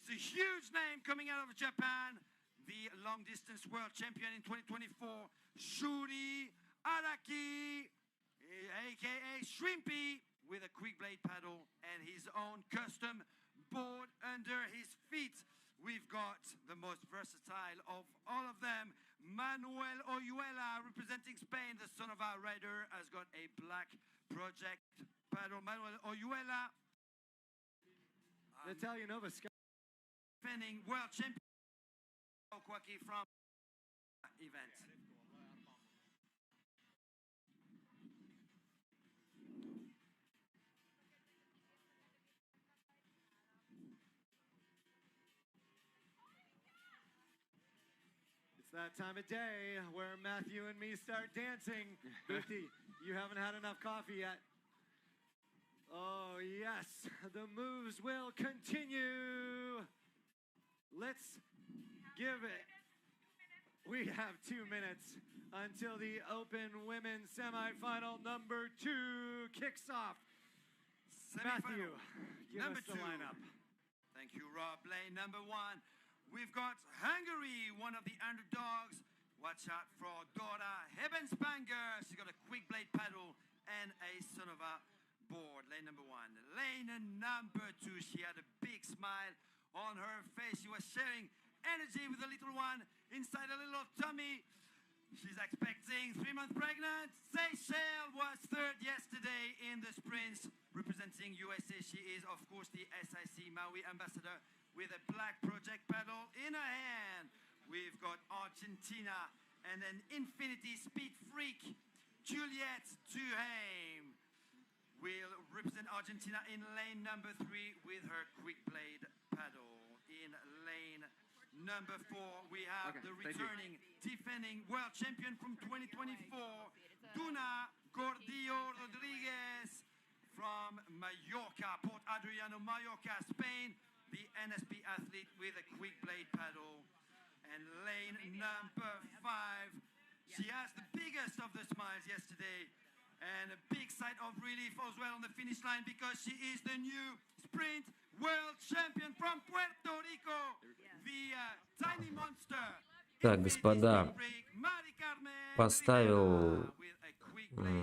a huge name coming out of Japan, the long-distance world champion in 2024, Shuri Araki, aka Shrimpy, with a quick blade paddle and his own custom board under his feet. We've got the most versatile of all of them, Manuel Oyuela, representing Spain. The son of our rider has got a black project paddle. Manuel Oyuela, Natalia Nova, defending world champion from event. It's that time of day where Matthew and me start dancing. Boothie, you haven't had enough coffee yet. Oh, yes, the moves will continue. Let's give it. We have 2 minutes until the Open Women's Semifinal number 2 kicks off. Matthew, give us the lineup. Thank you, Rob. Lane number 1. We've got Hungary, one of the underdogs. Watch out for Dora Hebenspanger. She's got a quick blade paddle and a Sonova board. Lane number 1. Lane number 2. She had a big smile on her face. She was sharing energy with the little one inside a little tummy. She's expecting 3 months pregnant. Seychelles was 3rd yesterday in the sprints, representing USA. She is, of course, the SIC Maui ambassador with a black project paddle in her hand. We've got Argentina and an infinity speed freak, Juliette Duhaime, will represent Argentina in lane number 3 with her quick blade paddle. In lane number 4, we have the returning, defending world champion from 2024, Duna Gordillo Rodriguez from Mallorca, Port Adriano, Mallorca, Spain, the NSP athlete with a quick blade paddle. And lane number 5, she has the biggest of the smiles yesterday and a big sigh of relief as well on the finish line because she is the new sprint world champion from Puerto Rico, the tiny monster. Так, господа, поставил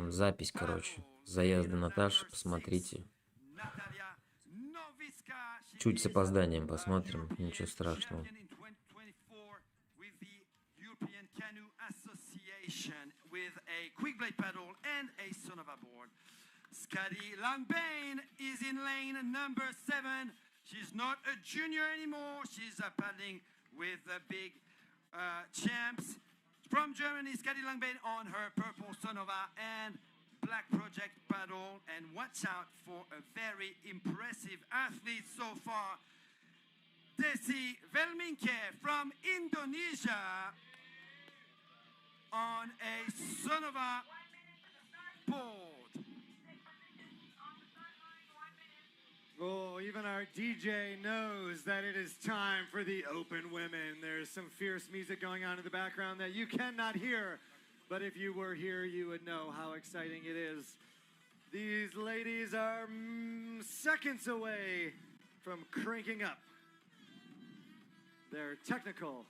запись, короче, заезда Наташи, посмотрите. Чуть с опозданием посмотрим, ничего страшного. European Canoe Association with a quick blade paddle and a Sonova board. Scotty Langbane is in lane number 7. She's not a junior anymore. She's paddling with the big champs. From Germany, Scotty Langbane on her purple Sonova and black project paddle. And watch out for a very impressive athlete so far, Desi Velminke from Indonesia on a Sonova board. Oh, even our DJ knows that it is time for the Open Women. There's some fierce music going on in the background that you cannot hear, but if you were here, you would know how exciting it is. These ladies are seconds away from cranking up their technical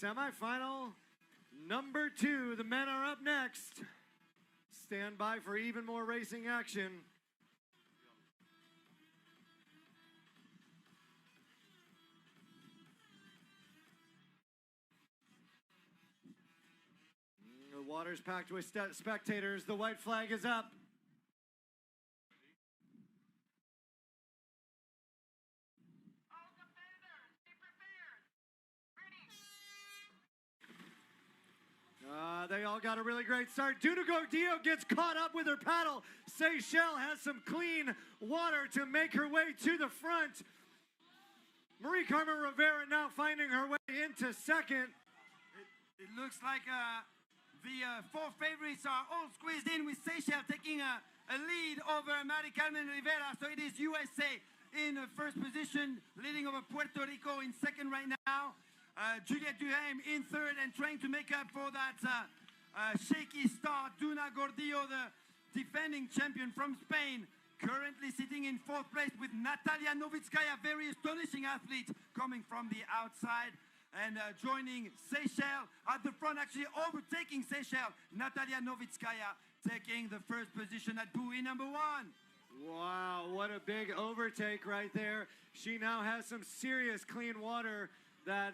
semifinal number 2. The men are up next. Stand by for even more racing action. The water's packed with spectators. The white flag is up. They all got a really great start. Duna Gordillo gets caught up with her paddle. Seychelles has some clean water to make her way to the front. Marie Carmen Rivera now finding her way into second. It looks like the 4 favorites are all squeezed in with Seychelles taking a lead over Marie Carmen Rivera. So it is USA in first position, leading over Puerto Rico in second right now. Juliette Duhaime in third and trying to make up for that shaky start. Duna Gordillo, the defending champion from Spain, currently sitting in fourth place with Natalia Novitskaya, very astonishing athlete coming from the outside. And joining Seychelles at the front, actually overtaking Seychelles. Natalia Novitskaya taking the first position at buoy number 1. Wow, what a big overtake right there. She now has some serious clean water that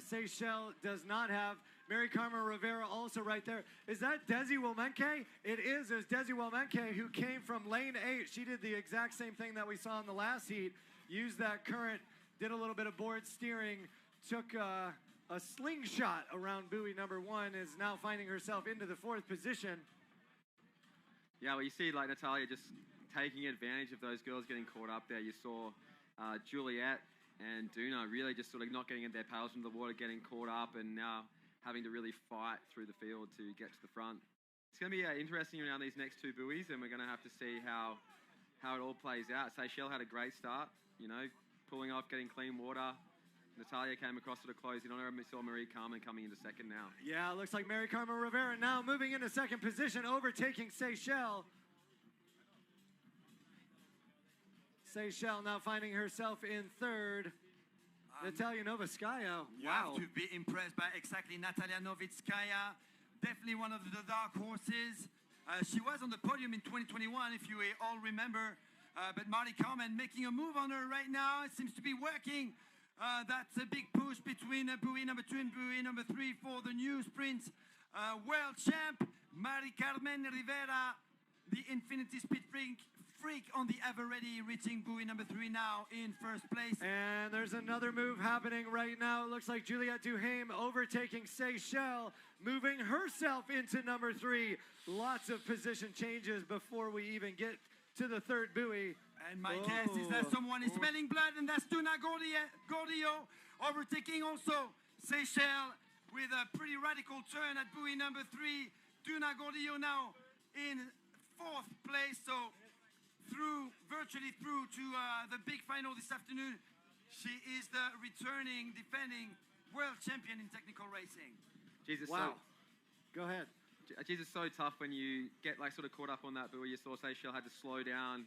Seychelles does not have. Mary Carmen Rivera also right there. Is that Desi Womenke? It is. There's Desi Womenke who came from lane 8. She did the exact same thing that we saw in the last heat. Used that current, did a little bit of board steering, took a slingshot around buoy number 1, is now finding herself into the 4th position. Yeah, well, you see, like, Natalia just taking advantage of those girls getting caught up there. You saw Juliet and Duna really just sort of not getting in their paddles into the water, getting caught up, and now having to really fight through the field to get to the front. It's going to be interesting around these next 2 buoys, and we're going to have to see how it all plays out. Seychelles had a great start, you know, pulling off, getting clean water. Natalia came across to the closing on her, and we saw Marie Carmen coming into second now. Yeah, it looks like Mary Carmen Rivera now moving into second position, overtaking Seychelles. Seychelles now finding herself in third. Natalia Novitskaya, You wow. have to be impressed by exactly Natalia Novitskaya. Definitely one of the dark horses. She was on the podium in 2021, if you all remember. But Marie Carmen making a move on her right now. It seems to be working. That's a big push between buoy number 2 and buoy number 3 for the new sprint world champ, Marie Carmen Rivera, the Infinity Speed freak on the ever ready, reaching buoy number 3 now in first place. And there's another move happening right now. It looks like Juliette Duhaime overtaking Seychelles, moving herself into number 3. Lots of position changes before we even get to the 3rd buoy. And my guess is that someone is smelling blood, and that's Duna Gordillo overtaking also Seychelles with a pretty radical turn at buoy number 3. Duna Gordillo now in 4th place, so virtually through to the big final this afternoon. She is the returning, defending world champion in technical racing. Jesus, wow. Go ahead. Jesus, so tough when you get like sort of caught up on that buoy. You saw Seychelles had to slow down,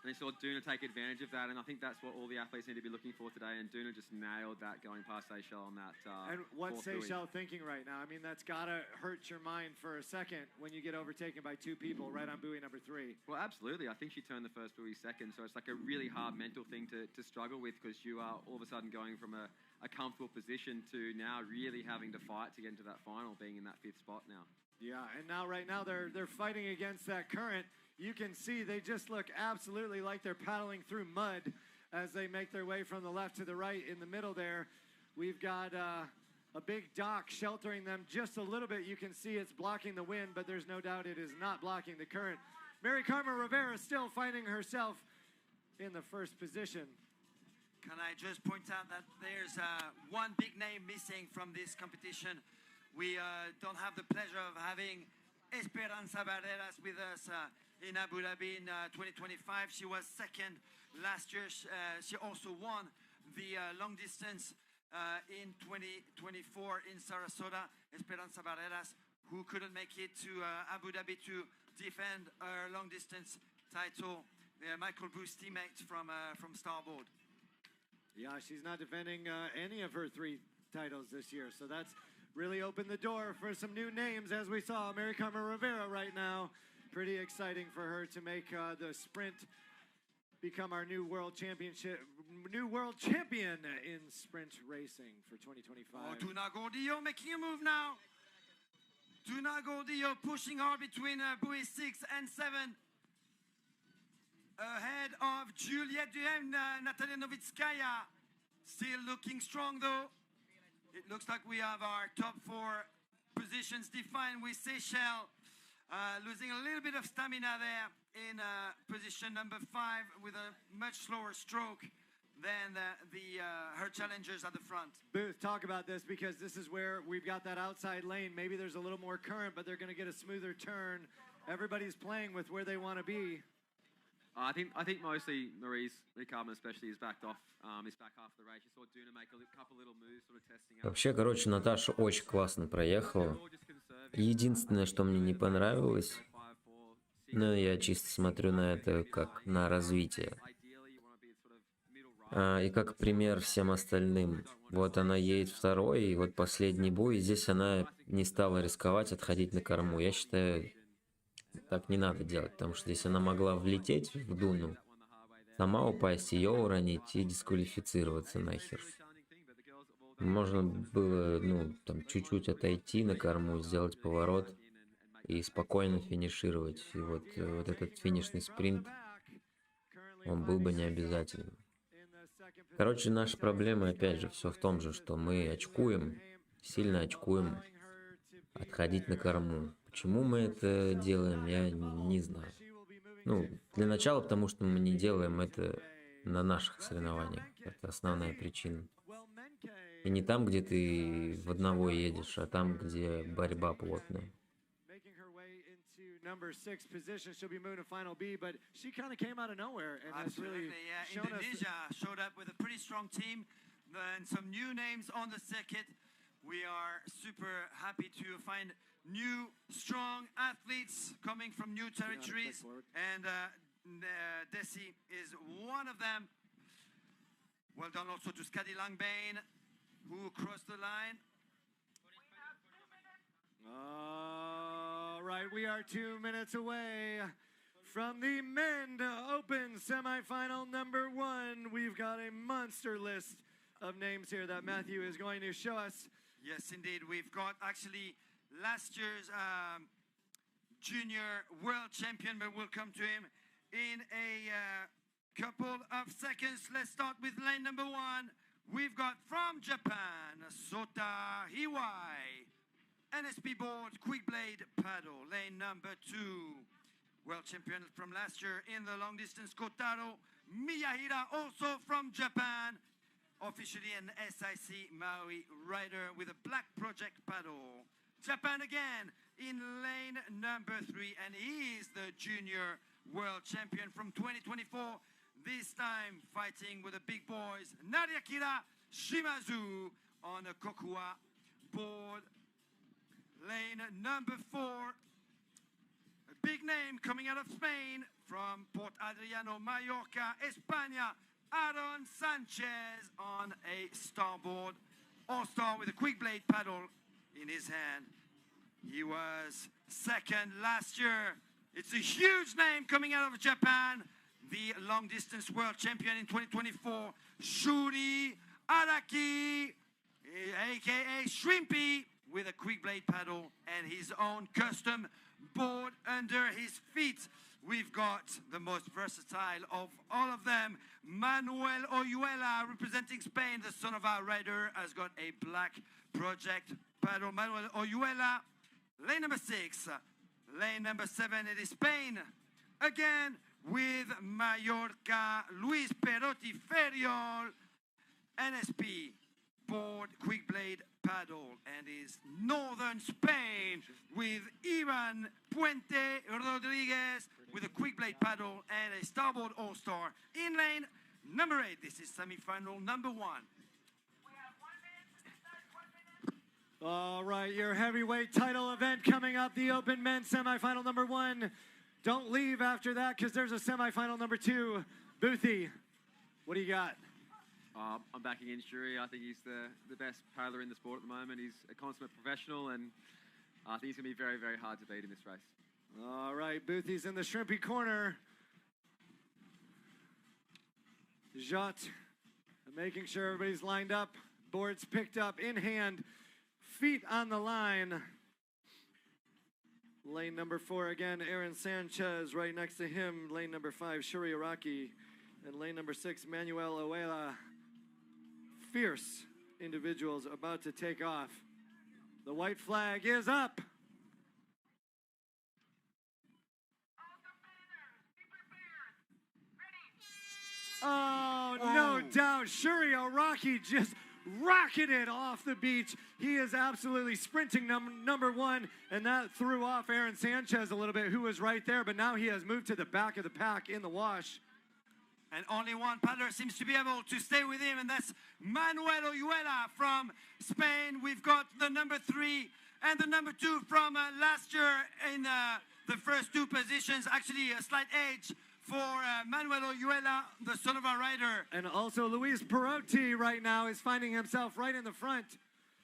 and you saw Duna take advantage of that, and I think that's what all the athletes need to be looking for today, and Duna just nailed that going past Seychelles on that And what's 4th buoy. Seychelles thinking right now? I mean, that's got to hurt your mind for a second when you get overtaken by 2 people right on buoy number 3. Well, absolutely. I think she turned the first buoy second, so it's like a really hard mental thing to struggle with, because you are all of a sudden going from a comfortable position to now really having to fight to get into that final, being in that 5th spot now. Yeah, and now right now they're fighting against that current. You can see they just look absolutely like they're paddling through mud as they make their way from the left to the right. In the middle there, we've got a big dock sheltering them just a little bit. You can see it's blocking the wind, but there's no doubt it is not blocking the current. Mary Carmen Rivera still finding herself in the 1st position. Can I just point out that there's one big name missing from this competition? We don't have the pleasure of having Esperanza Barreras with us in Abu Dhabi in 2025. She was second last year. She also won the long distance in 2024 in Sarasota. Esperanza Barreras, who couldn't make it to Abu Dhabi to defend her long distance title. Michael Booth's teammate from Starboard. Yeah, she's not defending any of her 3 titles this year, so that's really opened the door for some new names, as we saw Mary Carmen Rivera right now. Pretty exciting for her to make the sprint become our new world champion in sprint racing for 2025. Oh, Duna Gordillo making a move now. Duna Gordillo pushing hard between buoy 6 and 7. Ahead of Juliette Duhaime, Natalia Novitskaya. Still looking strong though. It looks like we have our top 4 positions defined with Seychelles losing a little bit of stamina there in position number 5 with a much slower stroke than her challengers at the front. Booth, talk about this, because this is where we've got that outside lane. Maybe there's a little more current, but they're going to get a smoother turn. Everybody's playing with where they want to be. I think mostly Marie Carmen especially is backed off, is back after the race. You saw Duna make a couple little moves, sort of testing out. Вообще, короче, Наташа очень классно проехала. Единственное, что мне не понравилось, Ну, я чисто смотрю на это как на развитие. И как пример всем остальным. Вот она едет второй, и вот последний бой, и здесь она не стала рисковать, отходить на корму. Я считаю, так не надо делать, потому что здесь она могла влететь в дуну, сама упасть, ее уронить и дисквалифицироваться нахер. Можно было, ну, там, чуть-чуть отойти на корму, сделать поворот и спокойно финишировать. И вот этот финишный спринт, он был бы не обязательным. Короче, наша проблема, опять же, все в том же, что мы очкуем, сильно очкуем отходить на корму. Почему мы это делаем, я не знаю. Ну, для начала, потому что мы не делаем это на наших соревнованиях. Это основная причина. И не там, где ты в одного едешь, а там, где борьба плотная. Number 6 position, she'll be moving to final B, but she kind of came out of nowhere, and that's really shown us. Indonesia showed up with a pretty strong team and some new names on the circuit. We are super happy to find new, strong athletes coming from new territories, and Desi is one of them. Well done also to Skadi Langbane, who crossed the line. All right, we are 2 minutes away from the Men Open semifinal number 1. We've got a monster list of names here that Matthew is going to show us. Yes, indeed. We've got actually last year's junior world champion, but we'll come to him in a couple of seconds. Let's start with lane number 1. We've got from Japan, Sota Hiwai. NSP board, quick blade paddle, lane number 2. World champion from last year in the long distance, Kotaro Miyahira, also from Japan. Officially an SIC Maui rider with a black project paddle. Japan again in lane number 3, and he is the junior world champion from 2024. This time fighting with the big boys, Nariakira Shimazu on a Kokua board. Lane number 4, a big name coming out of Spain from Port Adriano, Mallorca, España, Aaron Sanchez on a starboard, all-star with a quick blade paddle in his hand. He was second last year. It's a huge name coming out of Japan, the long-distance world champion in 2024, Shuri Araki, aka Shrimpy, with a quick blade paddle and his own custom board under his feet. We've got the most versatile of all of them, Manuel Oyuela, representing Spain. The son of our rider has got a black project paddle. Manuel Oyuela, lane number 6. Lane number 7, it is Spain. Again, with Mallorca, Luis Perotti Feriol, NSP board, quick blade paddle, and is northern Spain with Ivan Puente Rodriguez with a quick blade paddle and a starboard all-star in lane number 8. This is semi-final number 1. All right, your heavyweight title event coming up, the Open Men's semifinal number 1. Don't leave after that because there's a semifinal number 2. Boothie, what do you got? I'm backing in Shuri. I think he's the best paddler in the sport at the moment. He's a consummate professional, and I think he's going to be very, very hard to beat in this race. All right, Boothie's in the shrimpy corner. Jot, making sure everybody's lined up. Boards picked up in hand. Feet on the line. Lane number 4 again, Aaron Sanchez right next to him. Lane number 5, Shuri Araki. And lane number 6, Manuel Oela. Fierce individuals about to take off. The white flag is up. Oh, no doubt. Shuri Araki just rocketed off the beach. He is absolutely sprinting number 1, and that threw off Aaron Sanchez a little bit, who was right there, but now he has moved to the back of the pack in the wash. And only one paddler seems to be able to stay with him, and that's Manuel Oyuela from Spain. We've got the number 3 and the number 2 from last year in the first two positions. Actually, a slight edge for Manuel Oyuela, the son of our rider. And also Luis Perotti right now is finding himself right in the front.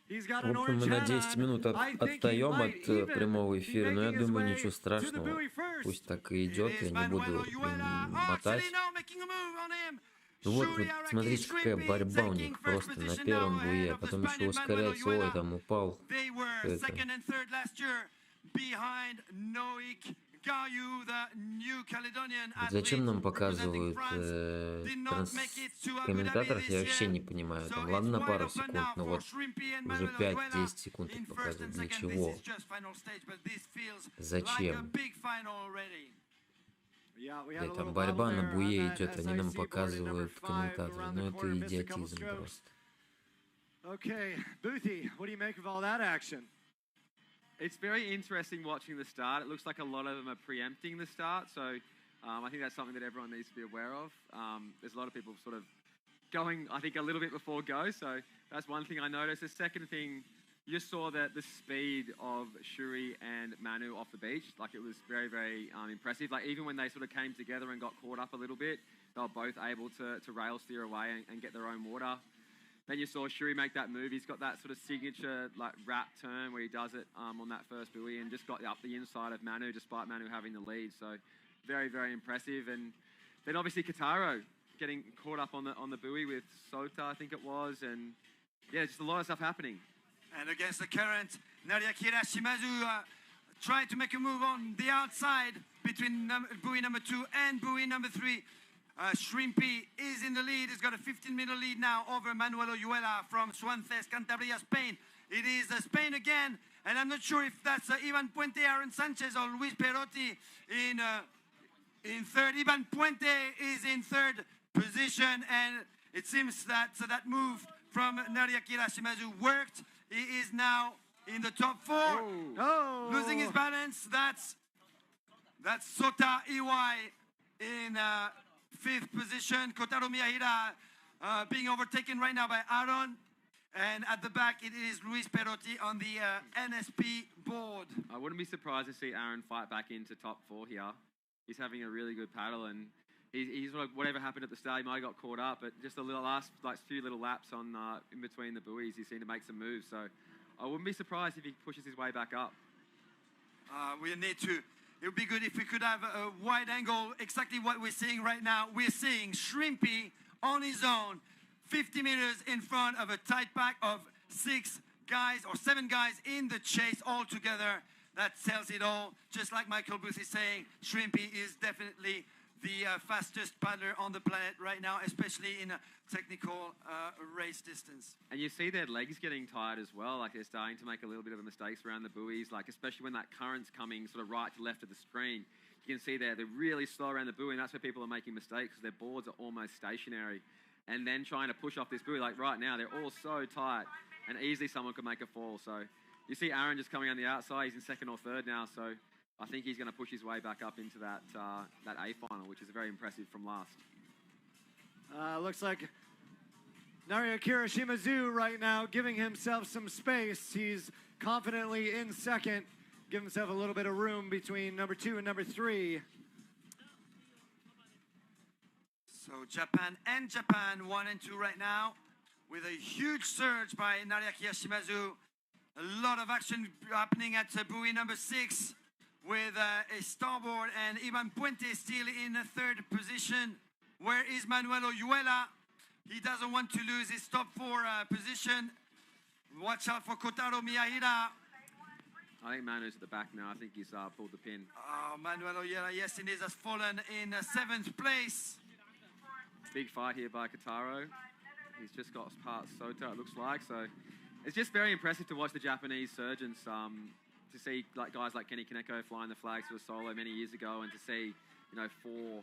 He's got В an общем, orange мы на hat 10 on. минут I think he отстаем might от even прямого be эфира, но я making his думаю, way ничего to the страшного. buoy first. Пусть так и It идет, is я не Manuel буду Oyuela. Oh, мотать. actually now making a move on him. Ну вот, Shuri вот Araki смотрите, какая Shrimpi борьба у taking них first просто на position первом now буе, ahead а of the потом еще Spaniard Manuel ускоряется, ой, Oyuela. там упал. They were Это. second and third last year behind Noik Gayu, the New Caledonian athlete Зачем нам representing показывают France. Did not make it to Abu Dhabi комментаторов, я this вообще year. не понимаю. So Там, it's ладно, на wide пару open секунд, now но for вот Shrimpi and уже Manuel 5-10 Oyuela секунд in их first показывают. and Для second. чего? This is just final stage, but this feels like a Зачем? big final already. Yeah, we had a Там little борьба wobble на there on буе that идет, они нам SIC board in number показывают 5 комментаторы. around Ну the это corner, missed a couple идиотизм strokes. просто. Okay, Boothie, what do you make of all that action? It's very interesting watching the start. It looks like a lot of them are preempting the start, so I think that's something that everyone needs to be aware of. There's a lot of people sort of going, I think, a little bit before go, so that's one thing I noticed. The second thing, you just saw that the speed of Shuri and Manu off the beach, like it was very, very impressive. Like even when they sort of came together and got caught up a little bit, they were both able to rail steer away and get their own water. Then you saw Shuri make that move. He's got that sort of signature like wrap turn where he does it on that first buoy and just got up the inside of Manu despite Manu having the lead. So very, very impressive. And then obviously Kataro getting caught up on the buoy with Sota, I think it was. And yeah, just a lot of stuff happening. And against the current, Nariakira Shimazu tried to make a move on the outside between buoy number 2 and buoy number 3. Shrimpy is in the lead. He's got a 15-minute lead now over Manuel Oyuela from Suances, Cantabria, Spain. It is Spain again, and I'm not sure if that's Ivan Puente, Aaron Sanchez, or Luis Perotti in third. Ivan Puente is in third position, and it seems that that move from Nariakira Shimazu worked. He is now in the top 4. Oh. Losing his balance. That's Sota Iwai in 5th position. Kotaro Miyahira being overtaken right now by Aaron. And at the back, it is Luis Perotti on the NSP board. I wouldn't be surprised to see Aaron fight back into top 4 here. He's having a really good paddle, and he's like, whatever happened at the start, he might have got caught up, but just the last few little laps on in between the buoys, he seemed to make some moves. So I wouldn't be surprised if he pushes his way back up. We need to. It would be good if we could have a wide angle, exactly what we're seeing right now. We're seeing Shrimpy on his own, 50 meters in front of a tight pack of 6 guys or 7 guys in the chase all together. That tells it all. Just like Michael Booth is saying, Shrimpy is definitely the fastest paddler on the planet right now, especially in a technical race distance. And you see their legs getting tired as well. Like they're starting to make a little bit of mistakes around the buoys, like especially when that current's coming sort of right to left of the screen. You can see they're really slow around the buoy, and that's where people are making mistakes because their boards are almost stationary. And then trying to push off this buoy, like right now, they're all so tight, and easily someone could make a fall. So you see Aaron just coming on the outside. He's in 2nd or 3rd now, so I think he's going to push his way back up into that A final, which is very impressive from last. Looks like Nariakira Shimazu right now giving himself some space. He's confidently in 2nd, giving himself a little bit of room between number 2 and number 3. So Japan and Japan 1 and 2 right now with a huge surge by Nariakira Shimazu. A lot of action happening at buoy number 6 with a starboard, and Ivan Puente still in a 3rd position. Where is Manuel Oyuela? He doesn't want to lose his top 4 position. Watch out for Kotaro Miyahira. I think Manu's at the back now. I think he's pulled the pin. Oh, Manuel Oyuela, yes, indeed, has fallen in 7th place. Big fight here by Kataro. He's just got past Sota, it looks like. So it's just very impressive to watch the Japanese surgeons. To see like guys like Kenny Kaneko flying the flags to a solo many years ago, and to see 4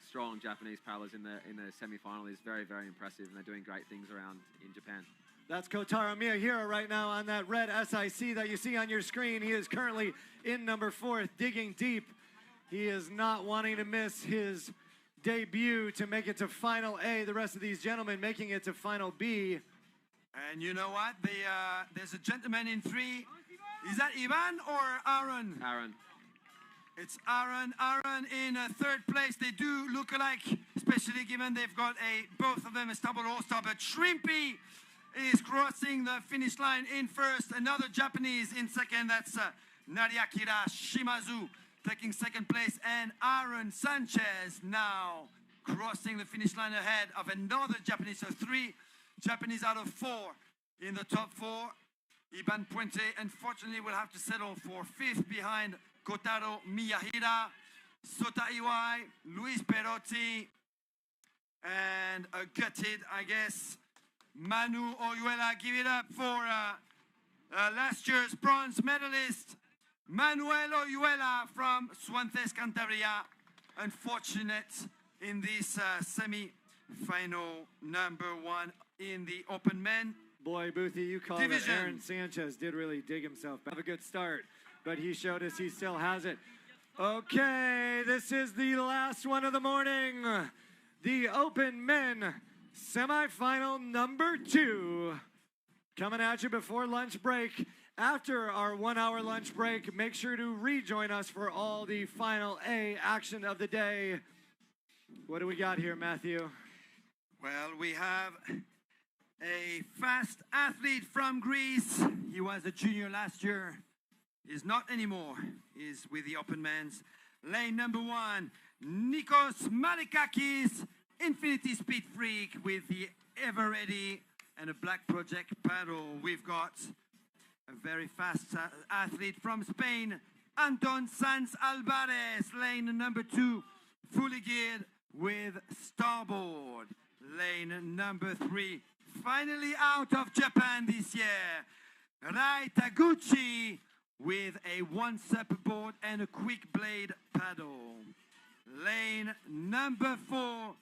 strong Japanese paddlers in the semi-final is very, very impressive, and they're doing great things around in Japan. That's Kotaro Miyahira right now on that red SIC that you see on your screen. He is currently in number 4th, digging deep. He is not wanting to miss his debut to make it to Final A. The rest of these gentlemen making it to Final B. And you know what? There's a gentleman in 3. Is that Ivan or Aaron? Aaron. It's Aaron in third place. They do look alike, especially given they've got both of them a stubble all-star. But Shrimpy is crossing the finish line in first. Another Japanese in second. That's Nariakira Shimazu taking second place. And Aaron Sanchez now crossing the finish line ahead of another Japanese. So 3 Japanese out of 4 in the top 4. Iban Puente, unfortunately, will have to settle for 5th behind Kotaro Miyahira, Sota Iwai, Luis Perotti, and a gutted, I guess, Manu Oyuela. Give it up for last year's bronze medalist, Manuel Oyuela from Suantes Cantabria. Unfortunate in this semi-final #1 in the open men. Boy, Boothie, you called it. Division. Aaron Sanchez did really dig himself. Have a good start, but he showed us he still has it. Okay, this is the last one of the morning. The open men semifinal #2. Coming at you before lunch break. After our 1-hour lunch break, make sure to rejoin us for all the final A action of the day. What do we got here, Matthew? Well, we have a fast athlete from Greece. He was a junior last year. He's not anymore. He's with the open men's. Lane #1, Nikos Malikakis, Infinity Speed Freak with the Ever Ready and a Black Project paddle. We've got a very fast athlete from Spain, Anton Sanz Alvarez. Lane #2, fully geared with starboard. Lane #3, finally out of Japan this year, Rai Taguchi with a 1-sup board and a quick blade paddle. Lane #4,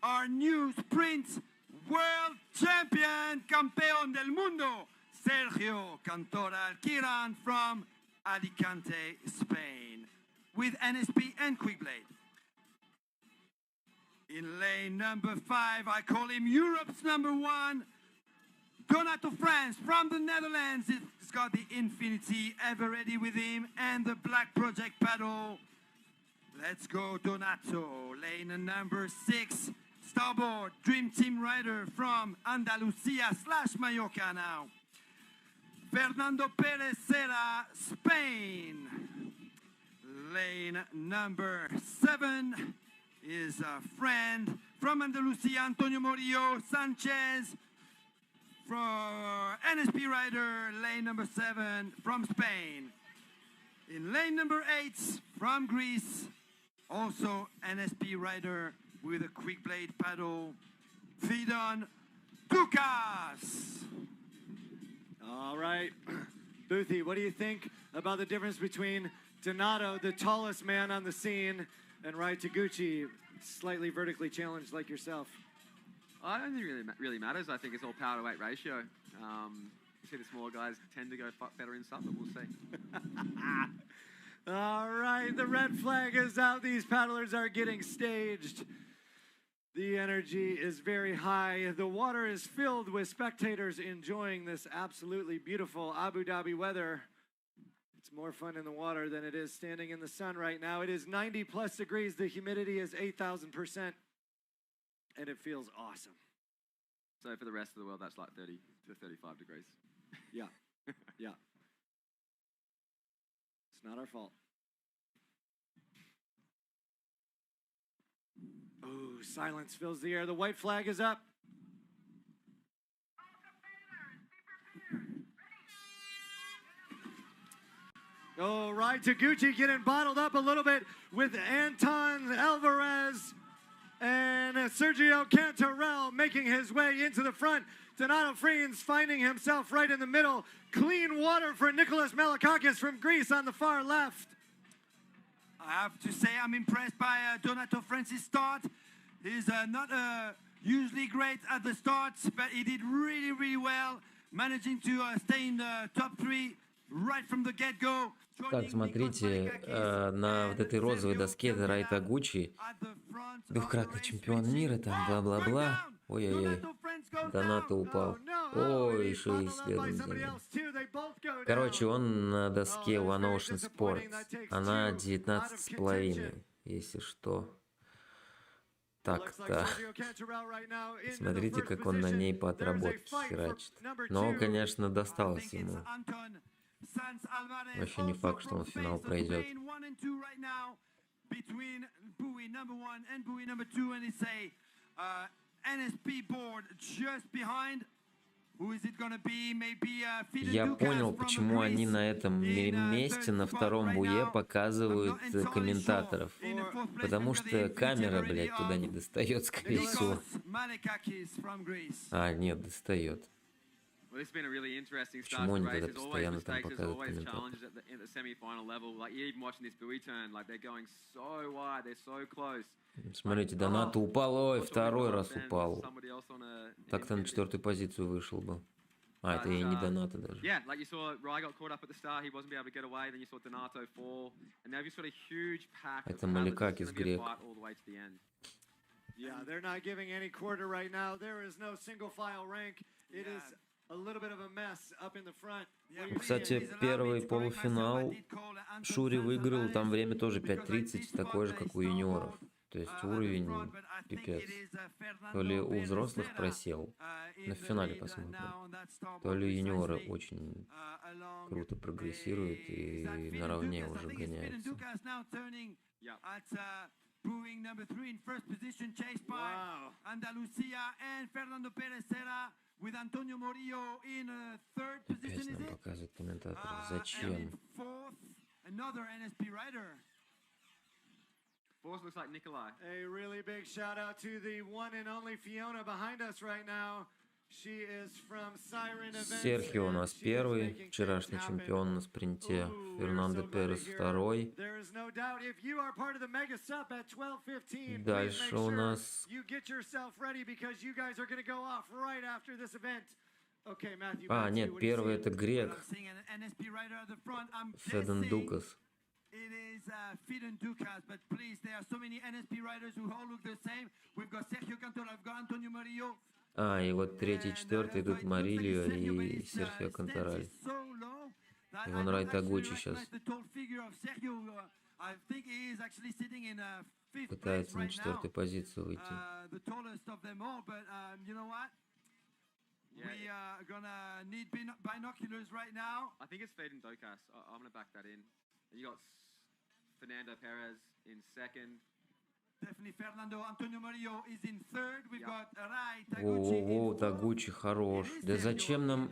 our new sprint world champion, campeón del mundo, Sergio Cantora Alquiran from Alicante, Spain, with NSP and quick blade. In lane #5, I call him Europe's #1, Donato France from the Netherlands. He's got the Infinity Ever Ready with him and the Black Project paddle. Let's go, Donato. Lane #6, starboard Dream Team rider from Andalusia / Mallorca now, Fernando Perez Serra, Spain. Lane #7 is a friend from Andalusia, Antonio Morillo Sanchez, for NSP rider, lane #7 from Spain. In lane #8 from Greece, also NSP rider with a quick blade paddle, Fidon Dukas. All right. Boothie, what do you think about the difference between Donato, the tallest man on the scene, and Rai Taguchi, slightly vertically challenged like yourself? I don't think it really matters. I think it's all power to weight ratio. You see the smaller guys tend to go better in some, but we'll see. All right, the red flag is out. These paddlers are getting staged. The energy is very high. The water is filled with spectators enjoying this absolutely beautiful Abu Dhabi weather. It's more fun in the water than it is standing in the sun right now. It is 90+ degrees. The humidity is 8,000%. And it feels awesome. So for the rest of the world, that's like 30 to 35 degrees. Yeah, yeah. It's not our fault. Oh, silence fills the air. The white flag is up. Oh, Rai Taguchi getting bottled up a little bit with Anton Alvarez and Sergio Cantarell making his way into the front. Donato Friens finding himself right in the middle. Clean water for Nicholas Malakakis from Greece on the far left. I have to say I'm impressed by Donato Friens' start. He's not usually great at the start, but he did really, really well, managing to stay in the top 3 right from the get-go. Так, смотрите, на вот этой розовой доске это Рай Тагучи, двухкратный чемпион мира, там бла-бла-бла. Ой-ой-ой, Донато упал. Ой, 6 следом за ним. Короче, он на доске One Ocean Sports. Она 19,5, если что. Так-то. Смотрите, как он на ней по отработке херачит. Но, конечно, досталось ему. Вообще не факт, что он в финал пройдет. Я понял, почему они на этом месте, на втором буе, показывают комментаторов. Потому что камера, блядь, туда не достает, скорее всего. А, нет, достает. Почему они тогда постоянно там показывают комментаторов? Смотрите, Донато упал, ой, второй раз упал. Так-то на 4-ю позицию вышел бы. А, это и не Донато даже. Это Маликакис грек. Yeah, they're not giving any quarter right now. There is no single file rank. It is a little bit of a mess up in the front. Кстати, первый полуфинал Шури выиграл, там время тоже 5:30, такое же, как у юниоров. То есть уровень пипец. То ли у взрослых просел, на финале посмотрим, то ли юниоры очень круто прогрессируют и наравне уже гоняются. Brewing number 3 in first position, chased by Andalusia and Fernando Perez-Serra with Antonio Morillo in third position. Опять нам показывают комментаторы. Зачем? Fourth, another NSP rider. Fourth looks like Nikolai. A really big shout out to the one and only Fiona behind us right now. She is from Siren Events. Серхио у нас первый, вчерашний чемпион на спринте. Фернандо Перес второй. Дальше у нас... А, нет, первый это грек. Феден Дукас. It is Fidon Ducas, but please, there are so many NSP riders who all look the same. We've got Sergio Cantor, I've got Antonio Murillo. А, и вот третий, четвертый идут Марильо и Серхио Контораль. И вон Рай Тагучи сейчас пытается на 4-ю позицию выйти. We are gonna need binoculars right now. I think it's Fedon Ducas. I'm gonna back that in. You got Fernando Perez in second. Definitely Fernando. Antonio Murillo is in third. We've got Rai Taguchi. О, Тагучи хорош. Да зачем нам...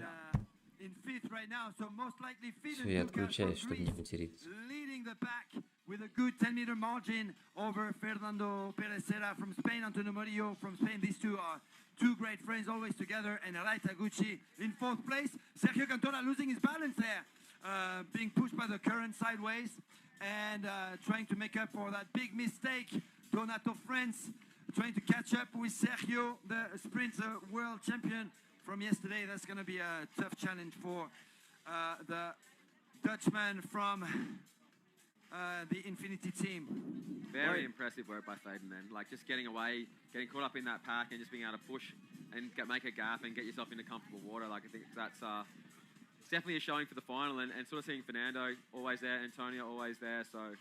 Все, я отключаюсь, чтобы не материться. Leading the pack with a good 10-meter margin over Fernando Perez-Serra from Spain, Antonio Murillo from Spain. These two are two great friends, always together. And Rai Taguchi in fourth place. Sergio Cantora losing his balance there, being pushed by the current sideways and trying to make up for that big mistake. Donato France trying to catch up with Sergio, the sprint world champion from yesterday. That's going to be a tough challenge for the Dutchman from the Infinity team. Very impressive work by Faden, man. Like just getting away, getting caught up in that pack and just being able to push and make a gap and get yourself into comfortable water. Like I think that's it's definitely a showing for the final and sort of seeing Fernando always there, Antonio always there. So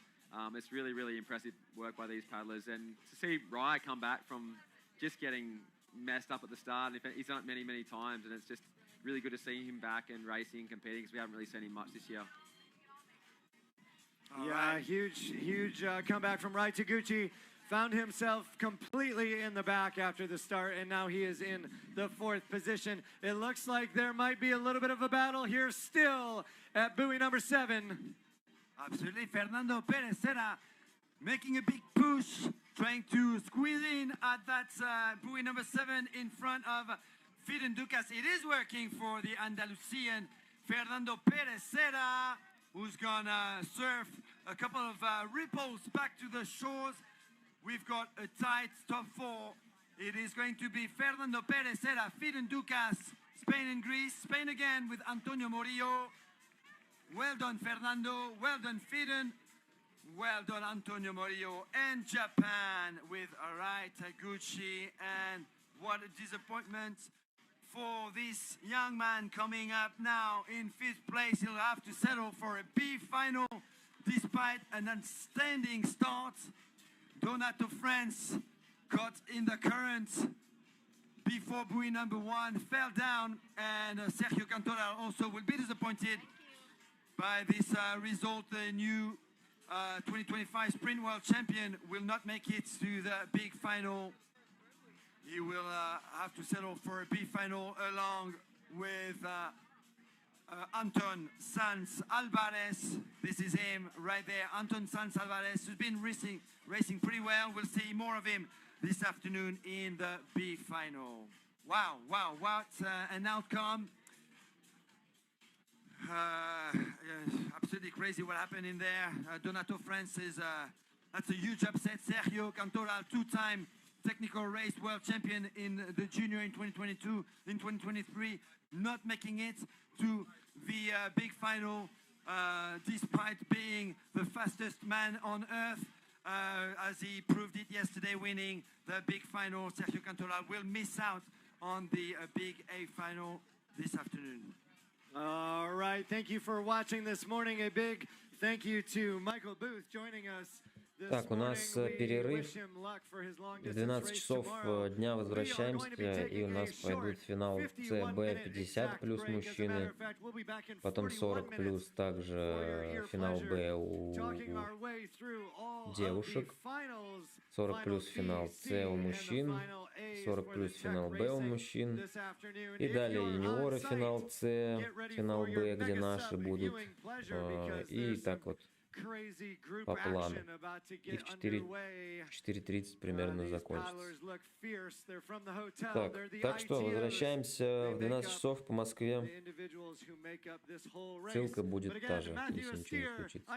it's really, really impressive work by these paddlers. And to see Rai come back from just getting messed up at the start, he's done it many, many times, and it's just really good to see him back and racing, competing, because we haven't really seen him much this year. Yeah, huge comeback from Rai Taguchi. Found himself completely in the back after the start, and now he is in the fourth position. It looks like there might be a little bit of a battle here still at buoy number 7. Absolutely, Fernando Perez-Serra making a big push, trying to squeeze in at that buoy number 7 in front of Fidon Ducas. It is working for the Andalusian Fernando Perez-Serra, who's gonna surf a couple of ripples back to the shores. We've got a tight top 4. It is going to be Fernando Perez-Serra, Fidon Ducas, Spain and Greece, Spain again with Antonio Murillo. Well done, Fernando. Well done, Fidon. Well done, Antonio Murillo. And Japan with Rai Taguchi. And what a disappointment for this young man coming up now in 5th place. He'll have to settle for a B final despite an outstanding start. Donato France got in the current before buoy number 1, fell down, and Sergio Cantoral also will be disappointed by this result. The new 2025 Sprint World Champion will not make it to the big final. He will have to settle for a B final along with Anton Sanz Alvarez. This is him right there, Anton Sanz Alvarez, who's been racing pretty well. We'll see more of him this afternoon in the B final. Wow, what an outcome. Absolutely crazy what happened in there. Donato France is, that's a huge upset. Sergio Cantoral, 2-time technical race world champion in the junior in 2022, in 2023, not making it to the big final despite being the fastest man on earth. As he proved it yesterday, winning the big final. Sergio Cantoral will miss out on the big A final this afternoon. All right, thank you for watching this morning. A big thank you to Michael Booth joining us. Так, у нас перерыв. В 12 часов дня возвращаемся, и у нас пойдут финал ЦБ 50 плюс мужчины, потом 40 плюс также финал Б у девушек, 40 плюс финал С у мужчин, 40 плюс финал Б у мужчин, и далее юниоры финал С, финал Б, где наши будут, и так вот по плану. И в 4:30 примерно закончится. Так что возвращаемся в 12 часов по Москве. Ссылка будет та же, если ничего не случится.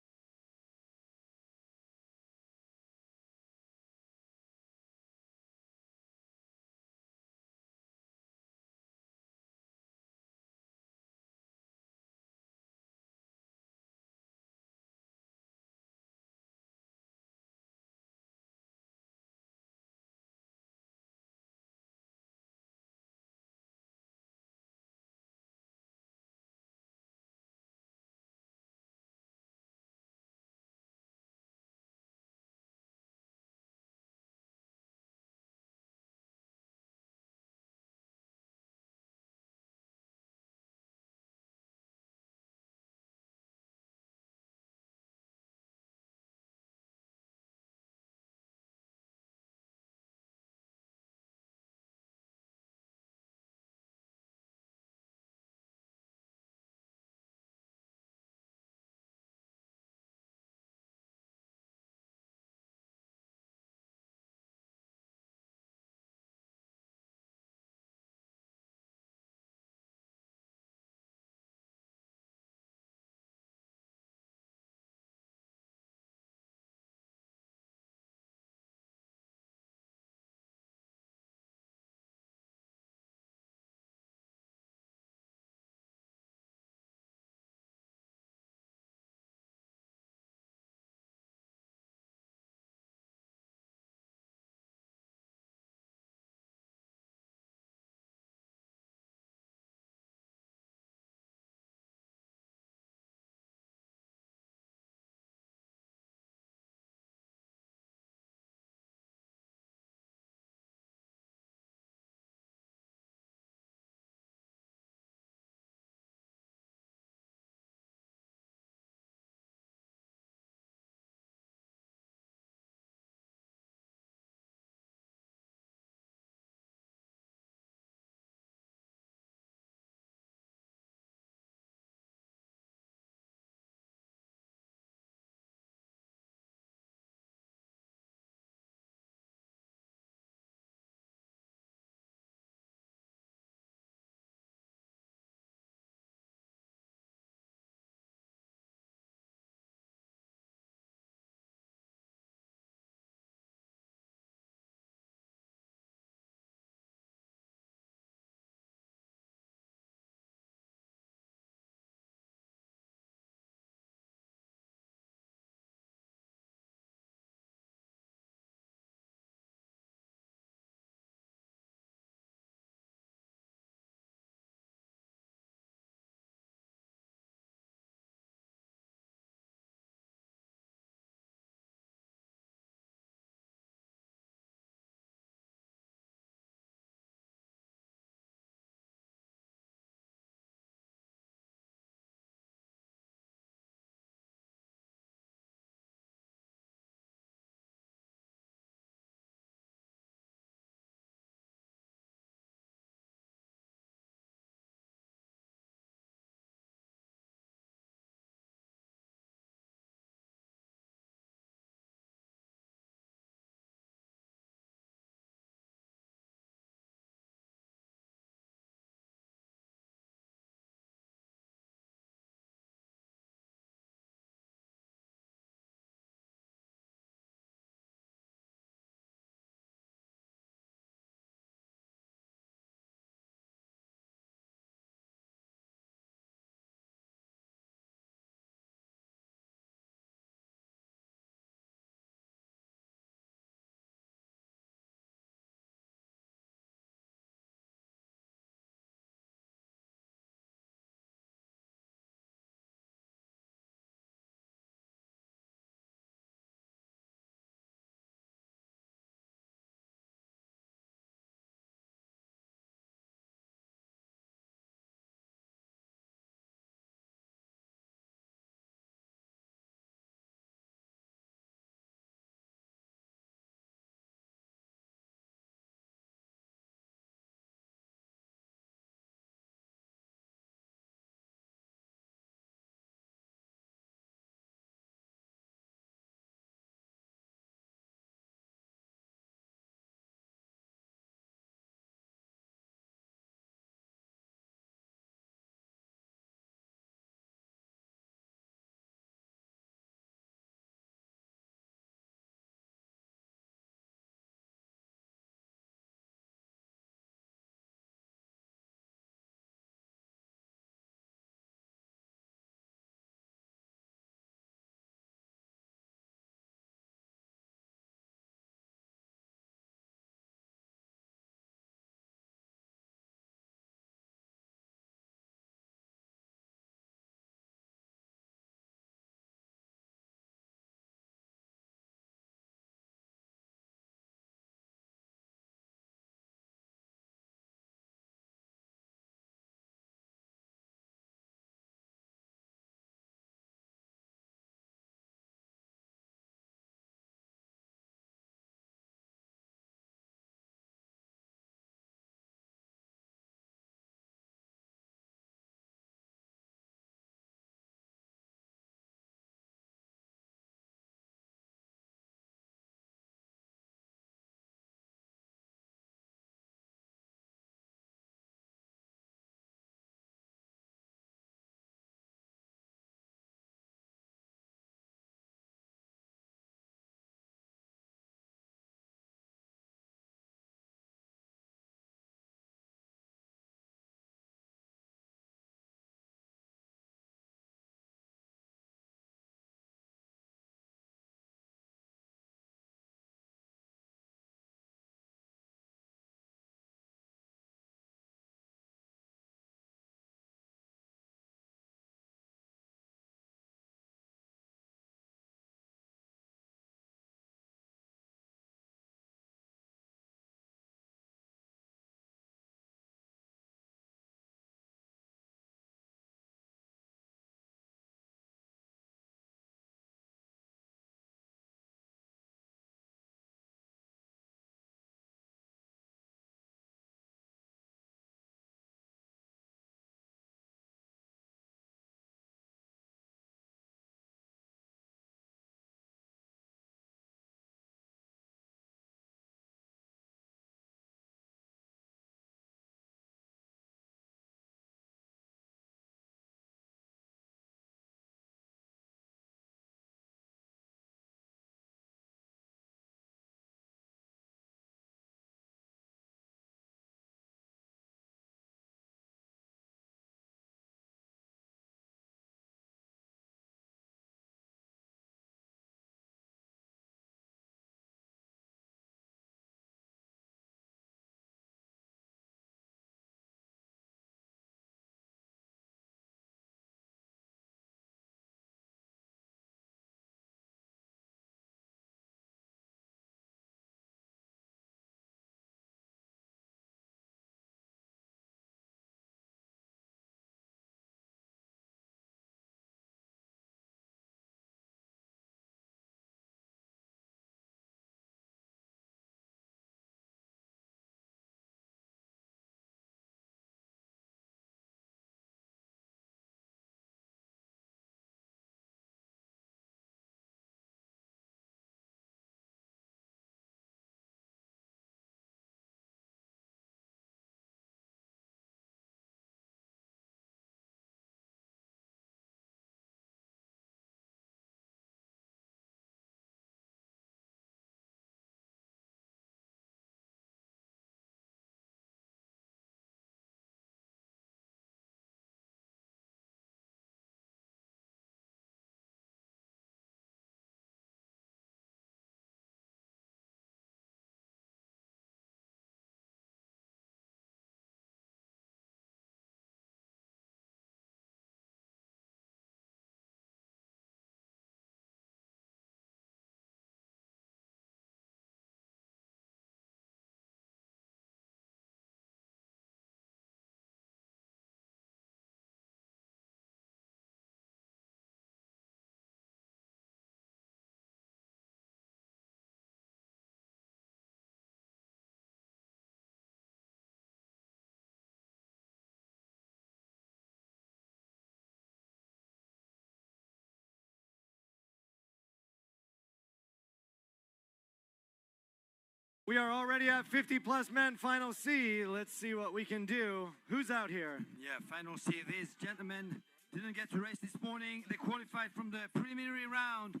We are already at 50+ men, final C. Let's see what we can do. Who's out here? Yeah, final C. These gentlemen didn't get to race this morning. They qualified from the preliminary round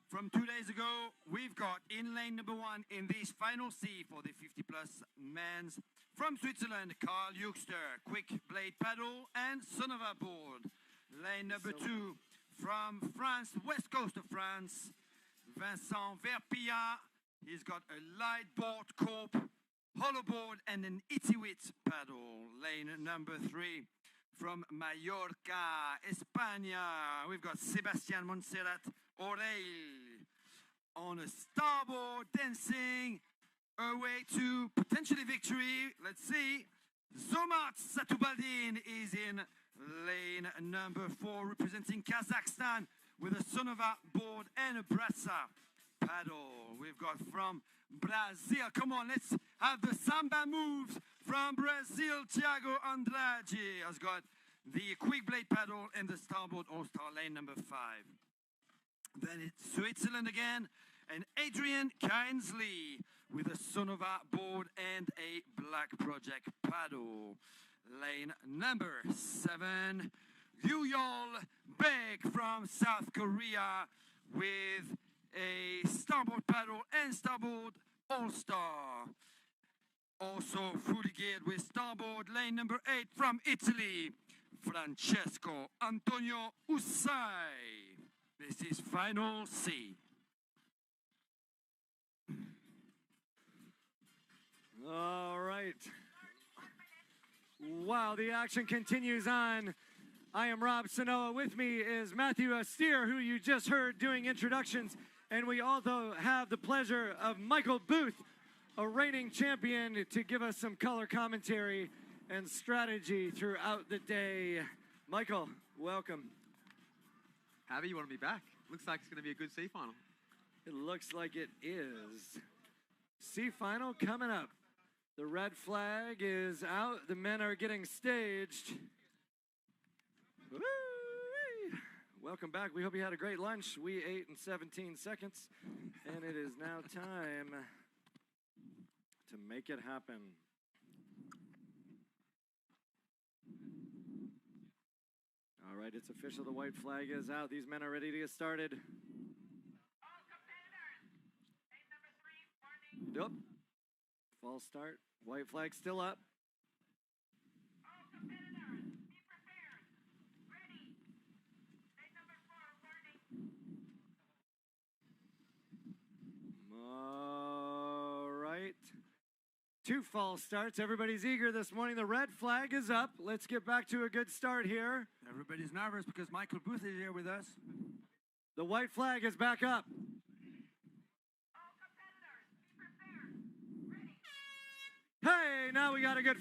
from 2 days ago. We've got in lane number 1 in this final C for the 50+ men's from Switzerland, Carl Juxter, quick blade paddle and Sonova board. Lane number 2 from France, west coast of France, Vincent Verpilla. He's got a light board corp, hollow board and an Itiwit paddle. Lane number 3 from Mallorca, España. We've got Sebastián Montserrat Orell on a starboard, dancing away to potentially victory. Let's see. Zomat Satubaldin is in lane number 4, representing Kazakhstan with a Sonova board and a Brasa paddle. We've got from Brazil. Come on, let's have the samba moves from Brazil. Thiago Andrade has got the quick blade paddle and the starboard all-star, lane number 5. Then it's Switzerland again, and Adrian Kinsley with a Sonova board and a Black Project paddle. Lane number 7, Yuyol Baek from South Korea with a starboard paddle and starboard all-star. Also fully geared with starboard, lane number 8 from Italy, Francesco Antonio Ussai. This is final C. All right. Wow, the action continues on. I am Rob Sanoa. With me is Matthew Astier, who you just heard doing introductions. And we also have the pleasure of Michael Booth, a reigning champion, to give us some color commentary and strategy throughout the day. Michael, welcome. Javi, you want to be back? Looks like it's going to be a good C final. It looks like it is. C final coming up. The red flag is out. The men are getting staged. Woo-wee. Welcome back. We hope you had a great lunch. We ate in 17 seconds. And it is now time to make it happen. All right, it's official. The white flag is out. These men are ready to get started. All competitors, lane number 3, warning. Yep. False start. White flag still up. All competitors, be prepared. Ready. Lane number 4, warning. All right. 2 false starts. Everybody's eager this morning. The red flag is up. Let's get back to a good start here. Everybody's nervous because Michael Booth is here with us. The white flag is back up. All competitors, be prepared. Ready. Hey, now we got a good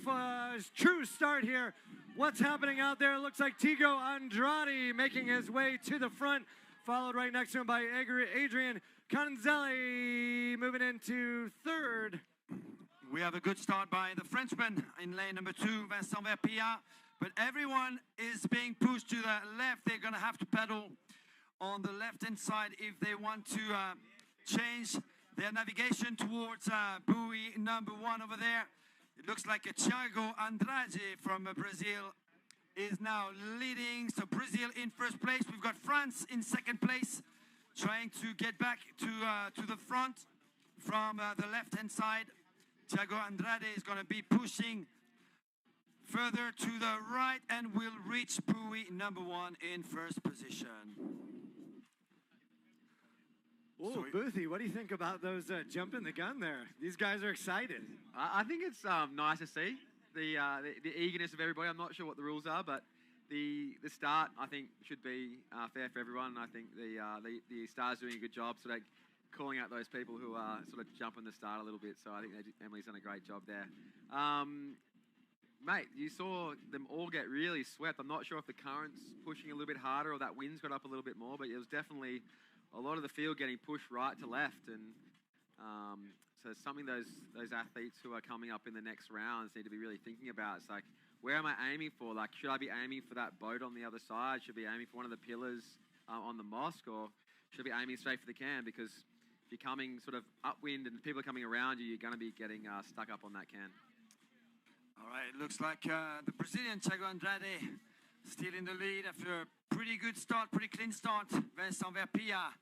true start here. What's happening out there? Looks like Tigo Andrade making his way to the front, followed right next to him by Adrian Canzelli moving into 3rd. We have a good start by the Frenchman in lane number 2, Vincent Verpilla. But everyone is being pushed to the left. They're going to have to pedal on the left-hand side if they want to change their navigation towards buoy number 1 over there. It looks like Thiago Andrade from Brazil is now leading. So Brazil in first place. We've got France in second place, trying to get back to the front from the left-hand side. Thiago Andrade is going to be pushing further to the right and will reach buoy number 1 in first position. Oh, Boothie, what do you think about those jumping the gun there? These guys are excited. I think it's nice to see the eagerness of everybody. I'm not sure what the rules are, but the start, I think, should be fair for everyone. And I think the star's doing a good job sort of calling out those people who are sort of jumping the start a little bit. So I think Emily's done a great job there. Mate, you saw them all get really swept. I'm not sure if the current's pushing a little bit harder or that wind's got up a little bit more, but it was definitely a lot of the field getting pushed right to left. And so it's something those athletes who are coming up in the next rounds need to be really thinking about. It's like, where am I aiming for? Like, should I be aiming for that boat on the other side? Should I be aiming for one of the pillars on the mosque? Or should I be aiming straight for the can? Because if you're coming sort of upwind and people are coming around you, you're going to be getting stuck up on that can. All right, it looks like the Brazilian Thiago Andrade still in the lead after a pretty good start, pretty clean start. Vincent Verpilla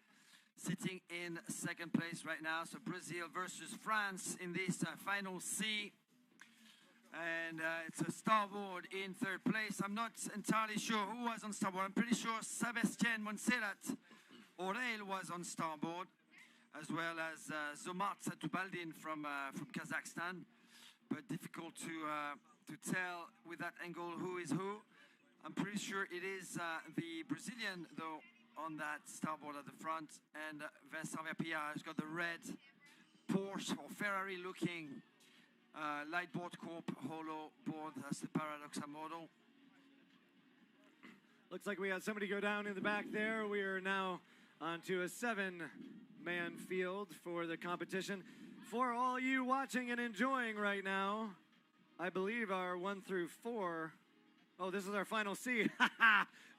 sitting in second place right now. So Brazil versus France in this final C. And it's a starboard in third place. I'm not entirely sure who was on starboard. I'm pretty sure Sébastien Montserrat Orel was on starboard, as well as Zomart Satubaldin from Kazakhstan. But difficult to tell with that angle who is who. I'm pretty sure it is the Brazilian, though, on that starboard at the front. And Vincent Verpilla has got the red Porsche or Ferrari-looking Lightboard Corp holo board. That's the Paradoxa model. Looks like we had somebody go down in the back there. We are now onto a 7-man field for the competition. For all you watching and enjoying right now, I believe our 1 through 4. Oh, this is our final C.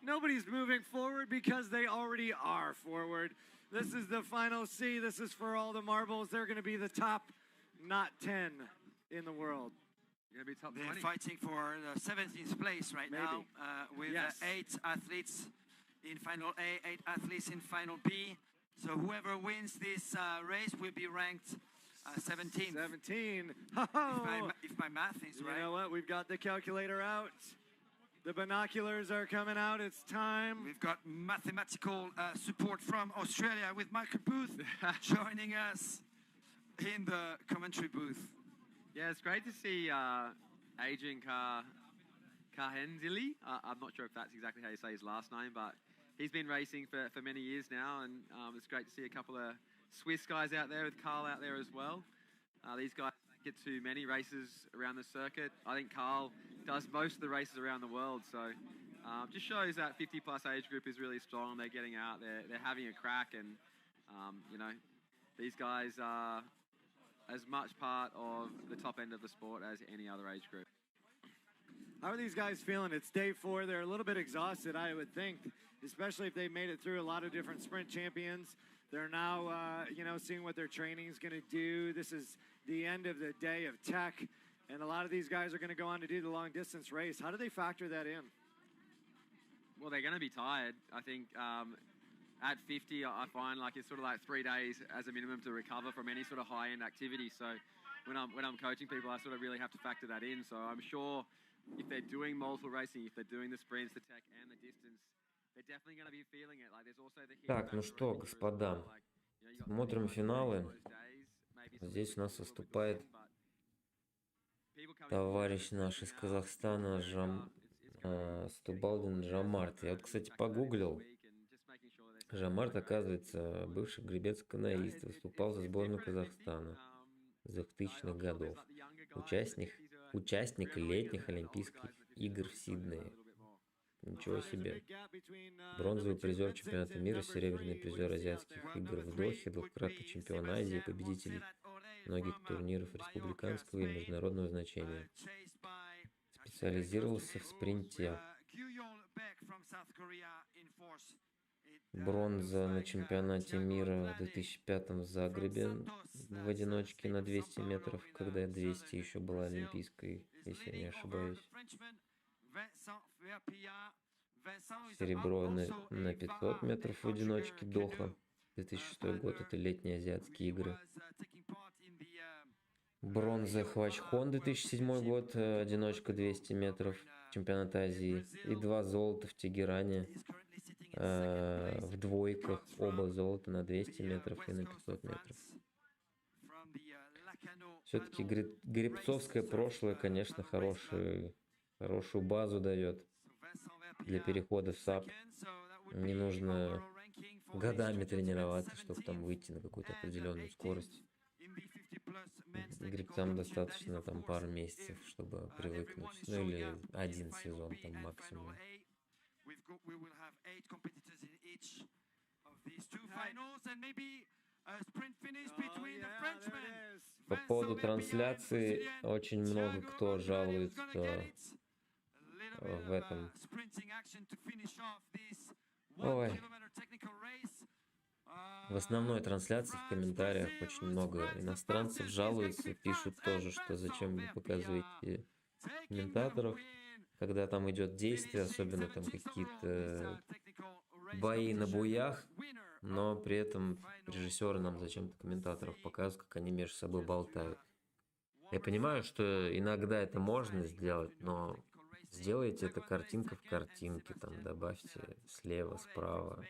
Nobody's moving forward because they already are forward. This is the final C. This is for all the marbles. They're going to be the top, not 10 in the world. You're going to be top They're 20. fighting for the 17th place right now with Yes. 8 athletes in final A, 8 athletes in final B. So whoever wins this race will be ranked 17th. 17. If my math is You right. know what? We've got the calculator out. The binoculars are coming out. It's time. We've got mathematical support from Australia with Michael Booth joining us in the commentary booth. Yeah, it's great to see Adrian Carhenzili. I'm not sure if that's exactly how you say his last name, but he's been racing for many years now, and it's great to see a couple of Swiss guys out there with Carl out there as well. These guys don't get too many races around the circuit. I think Carl does most of the races around the world, so just shows that 50-plus age group is really strong. They're getting out, they're having a crack, and you know, these guys are as much part of the top end of the sport as any other age group. How are these guys feeling? It's day 4. They're a little bit exhausted, I would think, especially if they made it through a lot of different sprint champions. They're now, you know, seeing what their training is going to do. This is the end of the day of tech, and a lot of these guys are going to go on to do the long-distance race. How do they factor that in? Well, they're going to be tired. I think at 50, I find like it's sort of like 3 days as a minimum to recover from any sort of high-end activity. So when I'm coaching people, I sort of really have to factor that in. So I'm sure if they're doing multiple racing, if they're doing the sprints, the tech, and the distance, they're definitely going to be feeling it. Like there's also the Так, ну что, господа, смотрим финалы. Здесь у нас выступает товарищ наш из Казахстана Стубалдин Жамарт. Я вот, кстати, погуглил. Жамарт, оказывается, бывший гребец-каноист, выступал за сборную Казахстана с 2000-х годов. Участник летних Олимпийских игр в Сиднее. Ничего себе. Бронзовый призер чемпионата мира, серебряный призер азиатских игр в Дохе, двукратный чемпион Азии, победитель многих турниров республиканского и международного значения. Специализировался в спринте. Бронза на чемпионате мира в 2005 в Загребе в одиночке на 200 метров, когда 200 еще была олимпийской, если я не ошибаюсь. Серебро на 500 метров в одиночке Доха, 2006 год, это летние азиатские игры. Бронза Хвачхон, 2007 год, одиночка 200 метров, чемпионат Азии. И 2 золота в Тегеране, в двойках, оба золота на 200 метров и на 500 метров. Все-таки гребцовское прошлое, конечно, хорошую базу дает для перехода в САП. Не нужно годами тренироваться, чтобы там выйти на какую-то определенную скорость. Гребцам достаточно там пару месяцев, чтобы привыкнуть. Ну или 1 сезон там максимум. По поводу трансляции очень много кто жалуется в этом. Ой. В основной трансляции в комментариях очень много иностранцев жалуются, пишут тоже, что зачем вы показываете комментаторов, когда там идет действие, особенно там какие-то бои на буях, но при этом режиссеры нам зачем-то комментаторов показывают, как они между собой болтают. Я понимаю, что иногда это можно сделать, но сделайте это картинка в картинке, там добавьте слева, справа.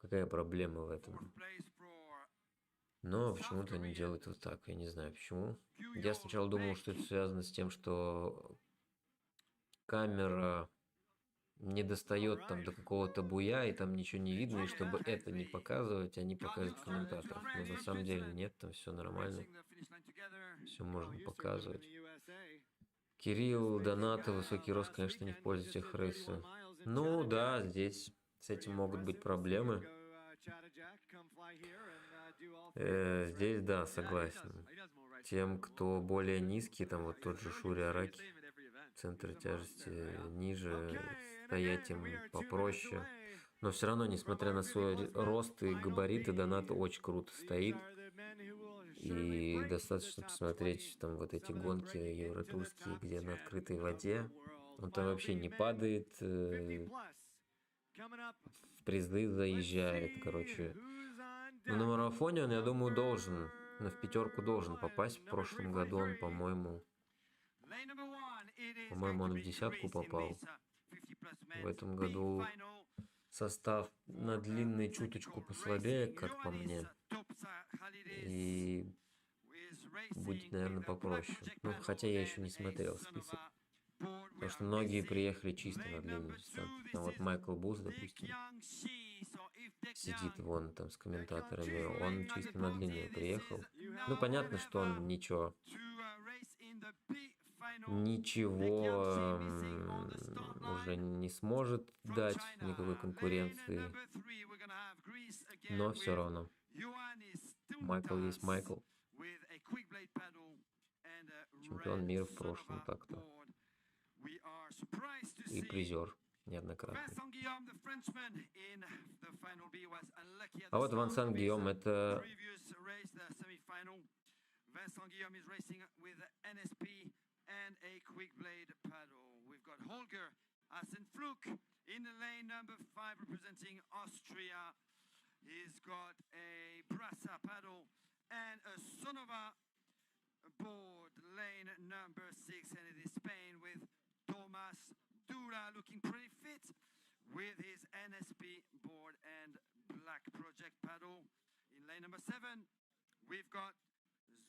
Какая проблема в этом? Но почему-то они делают вот так, я не знаю почему. Я сначала думал, что это связано с тем, что камера не достает там до какого-то буя, и там ничего не видно, и чтобы это не показывать, они показывают комментаторов. Но на самом деле нет, там все нормально, все можно показывать. Кирилл, Доната, высокий рост, конечно, не в пользу тех рейса. Ну да, здесь с этим могут быть проблемы. Здесь, да, согласен. Тем, кто более низкий, там вот тот же Шури Араки, центр тяжести ниже, стоять им попроще. Но все равно, несмотря на свой рост и габариты, Донат очень круто стоит. И достаточно посмотреть там вот эти гонки евротурские, где на открытой воде. Он там вообще не падает, в призы заезжает, короче. Но на марафоне он, я думаю, должен, в пятерку должен попасть. В прошлом году он, по-моему, он в десятку попал. В этом году состав на длинный чуточку послабее, как по мне. И будет, наверное, попроще. Ну, хотя я еще не смотрел список. Потому что многие приехали чисто на длинную дистанцию. Там вот Майкл Буз, допустим, сидит вон там с комментаторами. Он чисто на длинную приехал. Ну, понятно, что он ничего уже не сможет дать никакой конкуренции. Но все равно. Майкл есть Майкл. Чемпион мира в прошлом так-то. И призер неоднократный. А вот Вансан Гийом это... And a quick blade paddle. We've got Holger Asenflug in the lane number 5 representing Austria. He's got a Brasa paddle and a Sonova board, lane number 6, and it is Spain with Thomas Dura looking pretty fit with his NSP board and black project paddle. In lane number 7, we've got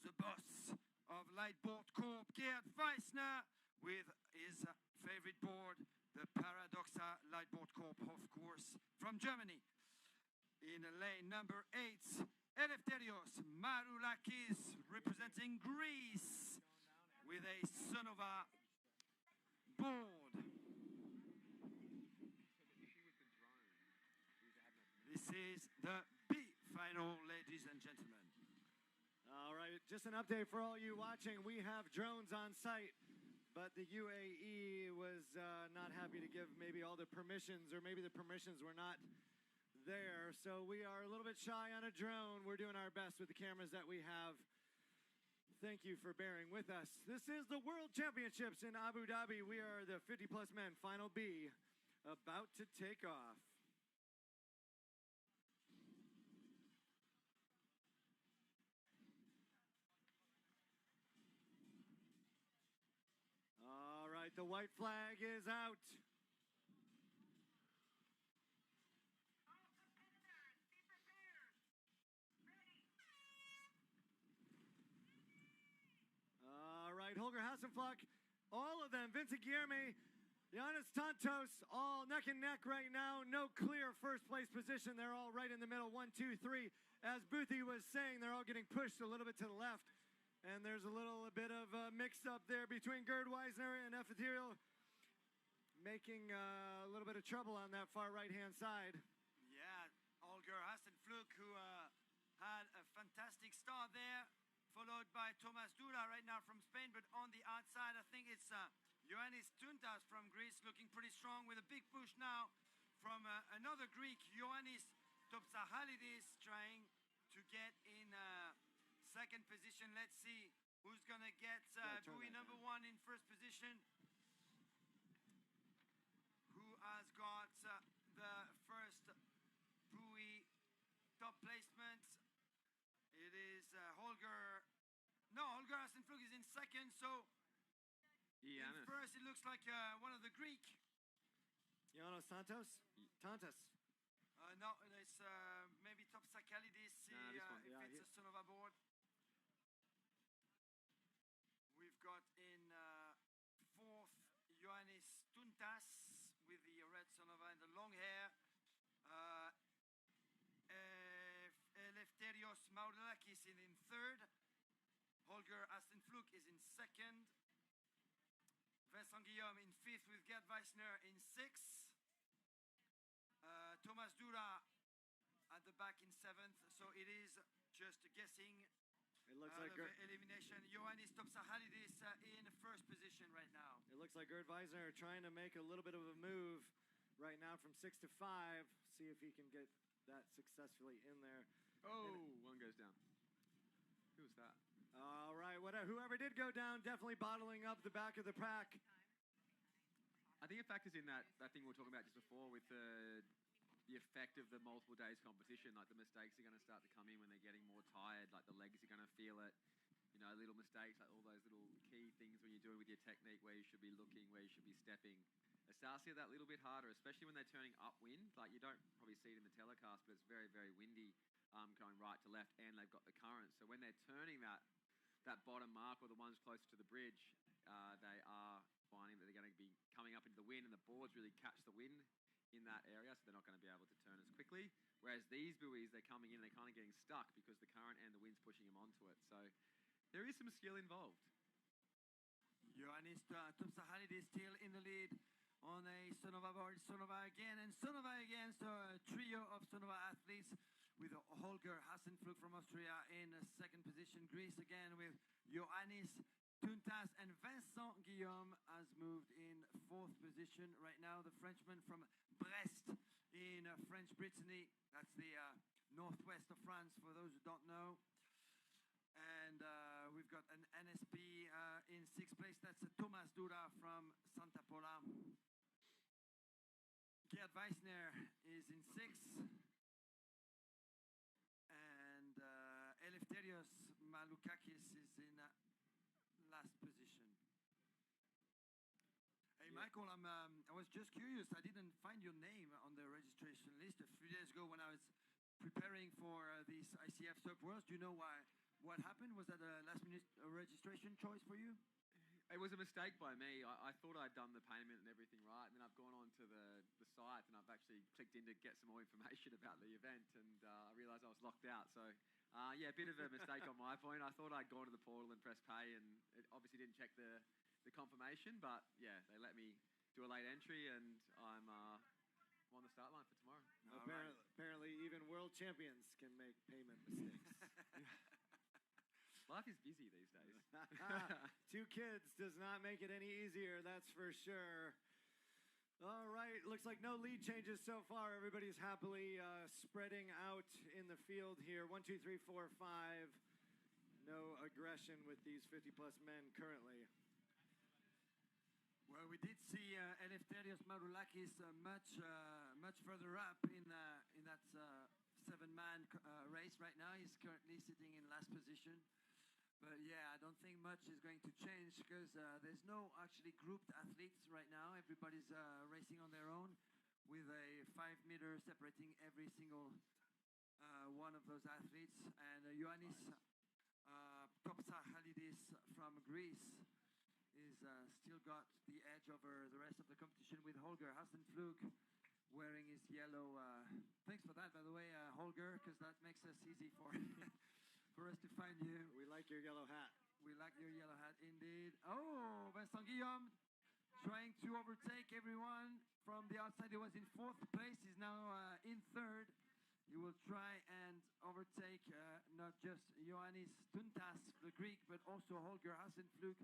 the boss of Lightboard Corp, Gerd Weissner, with his favorite board, the Paradoxa Lightboard Corp, of course, from Germany. In lane number 8, Eleftherios Maroulakis, representing Greece, with a Sonova board. This is the B final, ladies and gentlemen. All right, just an update for all you watching. We have drones on site, but the UAE was not happy to give maybe all the permissions, or maybe the permissions were not there. So we are a little bit shy on a drone. We're doing our best with the cameras that we have. Thank you for bearing with us. This is the World Championships in Abu Dhabi. We are the 50-plus men, Final B, about to take off. All right, the white flag is out. All right, Holger Hassenfluck, all of them, Vincent Guilherme, Giannis Tantos, all neck and neck right now. No clear first place position. They're all right in the middle, 1, 2, 3. As Boothie was saying, they're all getting pushed a little bit to the left. And there's a little bit of a mix-up there between Gerd Weissner and Ethereal, making a little bit of trouble on that far right-hand side. Yeah, Holger Hassenflug, who had a fantastic start there, followed by Thomas Dura right now from Spain. But on the outside, I think it's Ioannis Tuntas from Greece, looking pretty strong with a big push now from another Greek, Ioannis Topsahalidis trying to get in second position. Let's see who's gonna get turn buoy that number 1 in first position. Who has got the first buoy top placement? It is Holger. No, Holger Hasenflug is in second. So in Giannis. first, it looks like one of the Greek. Giannis Santos? Tantas. No, it's maybe Topsakalidis Nah, this one. if Yeah, it's a son of a board. We've got in fourth Ioannis Tuntas with the red sonova and the long hair. Eleftherios Maudalakis is in third. Holger Hasenflug is in second. Vincent Guillaume in fifth with Gerd Weissner in sixth. Thomas Dura at the back in seventh. So it is just guessing It looks out like of elimination. Ioannis Topsahalidis in first position right now. it looks like Gerd Weisner trying to make a little bit of a move right now from 6 to 5. See if he can get that successfully in there. Oh, one goes down. Who was that? All right, whoever did go down, definitely bottling up the back of the pack. I think it factors in that thing we were talking about just before with the effect of the multiple days competition. Like the mistakes are going to start to come in when they're getting more tired. Like the legs are going to feel it. You know, little mistakes, like all those little key things when you're doing with your technique, where you should be looking, where you should be stepping. It starts to get that little bit harder, especially when they're turning upwind. Like you don't probably see it in the telecast, but it's very, very windy, going right to left, and they've got the current. So when they're turning that bottom mark or the ones closer to the bridge, they are finding that they're going to be coming up into the wind, and the boards really catch the wind in that area, so they're not going to be able to turn as quickly. Whereas these buoys, they're coming in, they're kind of getting stuck because the current and the wind's pushing them onto it. So there is some skill involved. Ioannis Topsahalidis still in the lead on a Sonova board. Sonova again and Sonova again. So a trio of Sonova athletes with Holger Hasenflug from Austria in second position. Greece again with Ioannis Tuntas, and Vincent Guillaume has moved in fourth position right now. The Frenchman from Brest in French Brittany. That's the northwest of France for those who don't know. And we've got an NSP in sixth place. That's Thomas Dura from Santa Pola. Gerd Weissner is in sixth. And Eleftherios Maloukakis is in last position. Hey, Yeah. Michael, I was just curious. I didn't find your name on the registration list a few days ago when I was preparing for this ICF Surf Worlds. Do you know what happened? Was that a last-minute registration choice for you? It was a mistake by me. I thought I'd done the payment and everything right, and then I've gone on to the site and I've actually clicked in to get some more information about the event, and I realised I was locked out. So, yeah, a bit of a mistake on my point. I thought I'd gone to the portal and pressed pay, and it obviously didn't check the confirmation, but yeah, they let me do a late entry, and I'm on the start line for tomorrow. Apparently, even world champions can make payment mistakes. Life is busy these days. 2 kids does not make it any easier, that's for sure. All right, looks like no lead changes so far. Everybody's happily spreading out in the field here. 1, 2, 3, 4, 5. No aggression with these 50-plus men currently. Well, we did see Eleftherios Maroulakis much further up in that 7-man race right now. He's currently sitting in last position. But yeah, I don't think much is going to change because there's no actually grouped athletes right now. Everybody's racing on their own with a 5-meter separating every single one of those athletes. And Ioannis Topsahalidis from Greece is still got the edge over the rest of the competition with Holger Hasenflug wearing his yellow. Thanks for that, by the way, Holger, because that makes us easy for for us to find you. We like your yellow hat. We like your yellow hat indeed. Oh, Vincent Guillaume trying to overtake everyone from the outside. He was in 4th place. He's now in 3rd. He will try and overtake not just Ioannis Tuntas, the Greek, but also Holger Hasenflug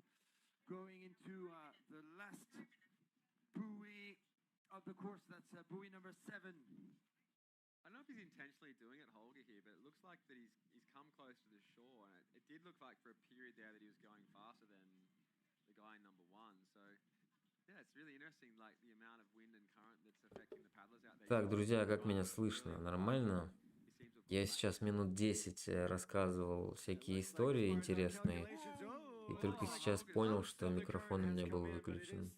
going into the last buoy of the course. That's buoy number 7. I don't know if he's intentionally doing it, Holger, here, but it looks like that he's come close to the shore, and it did look like for a period there that he was going faster than the guy in number one. So yeah, it's really interesting, like the amount of wind and current that's affecting the paddlers out there. Так, друзья, как меня слышно? Нормально? Я сейчас минут 10 рассказывал всякие истории интересные, и только сейчас понял, что микрофон у меня был выключен.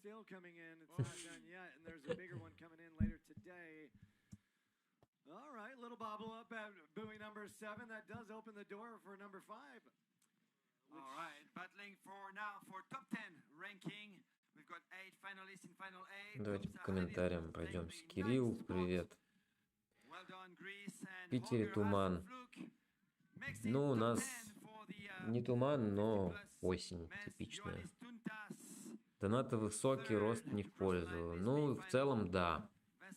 All right, little bobble up at buoy number 7. That does open the door for number 5. All right, battling for now for top 10 ranking. We've got 8 finalists in final 8. Давайте по комментариям пройдемся. Кирилл, привет. Well done, Greece, and В Питере Holger туман. has the fluke. Makes it Ну, у top нас 10 for the, не туман, но plus осень men's типичная. Ioannis Tuntas. Донаты высокий, рост не в пользу. Ну, в целом, да.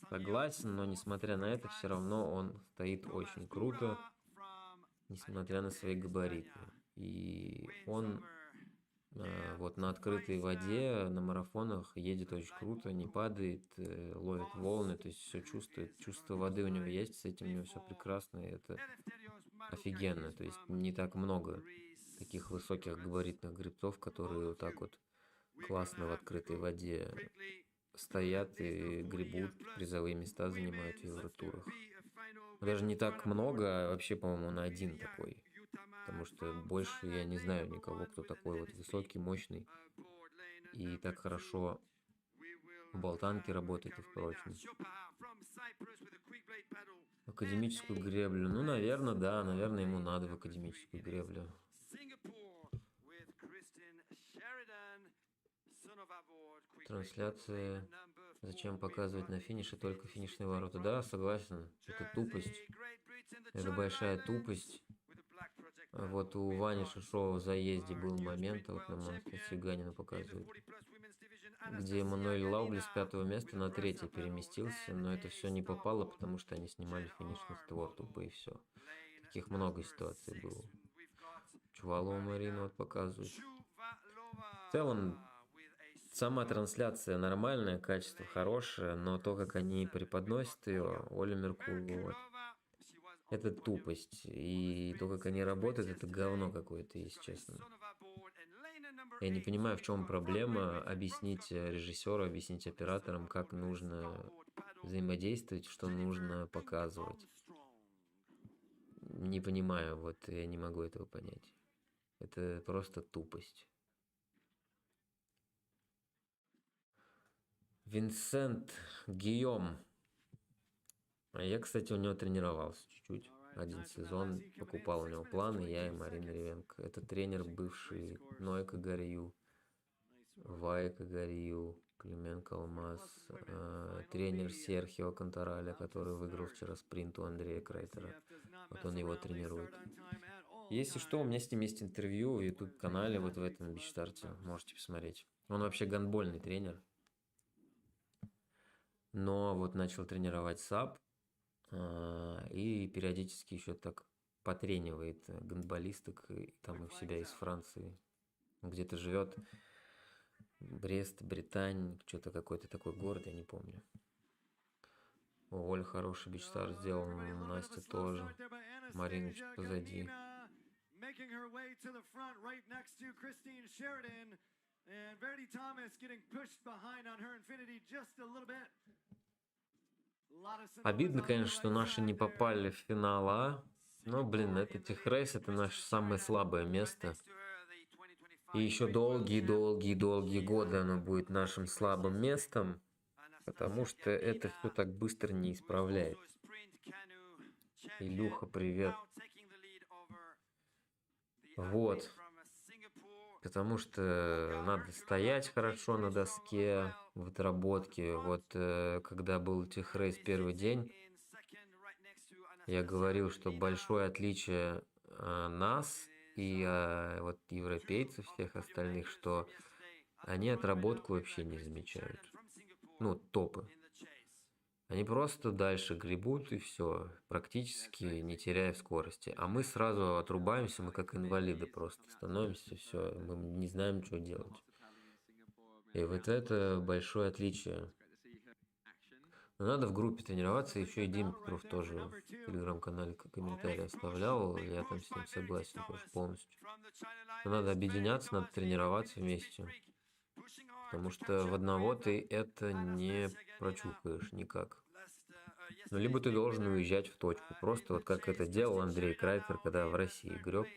Согласен, но несмотря на это, все равно он стоит очень круто, несмотря на свои габариты. И он вот на открытой воде, на марафонах едет очень круто, не падает, ловит волны, то есть все чувствует. Чувство воды у него есть, с этим у него все прекрасно, и это офигенно. То есть не так много таких высоких габаритных гребцов, которые вот так вот классно в открытой воде стоят и гребут, призовые места занимают в Евротурах. Даже не так много, а вообще, по-моему, он один такой. Потому что больше я не знаю никого, кто такой вот высокий, мощный и так хорошо в болтанке работает и впрочем. Академическую греблю. Ну, наверное, да, наверное, ему надо в академическую греблю. Трансляции. Зачем показывать на финише только финишные ворота? Да, согласен. Это тупость. Это большая тупость. Вот у Вани Шишова в заезде был момент, вот нам он Сиганина показывает, где Эммануэль Лаубли с 5-го места на 3-е переместился, но это все не попало, потому что они снимали финишный створ тупо и все. Таких много ситуаций было. Чувалова Марина вот показывает. В целом, сама трансляция нормальная, качество хорошее, но то, как они преподносят ее, Оля Меркулова, вот, это тупость. И то, как они работают, это говно какое-то, если честно. Я не понимаю, в чем проблема. Объяснить режиссеру, объяснить операторам, как нужно взаимодействовать, что нужно показывать. Не понимаю, вот я не могу этого понять. Это просто тупость. Винсент Гийом. Я, кстати, у него тренировался чуть-чуть. Один сезон покупал у него планы, я и Марина Ревенко. Это тренер бывший Нойка Горью, Вайка Горью, Клименко Алмаз, тренер Серхио Контораля, который выиграл вчера спринт у Андрея Крайтера. Вот он его тренирует. Если что, у меня с ним есть интервью в YouTube-канале, вот в этом Бичстарте, можете посмотреть. Он вообще гандбольный тренер. Но вот начал тренировать САП и периодически еще так потренивает гандболисток там и себя из Франции. Он где-то живет. Брест, Британь, что-то какой-то такой город, я не помню. О, Оля хороший бичстар сделал, Настя тоже. Марина чуть позади. Обидно, конечно, что наши не попали в финал, а? Но, блин, это техрейс, это наше самое слабое место. И еще долгие годы оно будет нашим слабым местом, потому что это все так быстро не исправляется. Илюха, привет. Вот. Потому что надо стоять хорошо на доске в отработке. Вот когда был техрейс первый день, я говорил, что большое отличие нас и вот европейцев всех остальных, что они отработку вообще не замечают. Ну, топы. Они просто дальше гребут и все, практически не теряя в скорости. А мы сразу отрубаемся, мы как инвалиды просто становимся, все, мы не знаем, что делать. И вот это большое отличие. Но надо в группе тренироваться, еще и Дима Петров тоже в телеграм-канале комментарий оставлял, я там с ним согласен тоже полностью. Но надо объединяться, надо тренироваться вместе, потому что в одного ты это не прочухаешь никак. Ну, либо ты должен уезжать в точку, просто вот как это делал Андрей Крайфер, когда в России греб.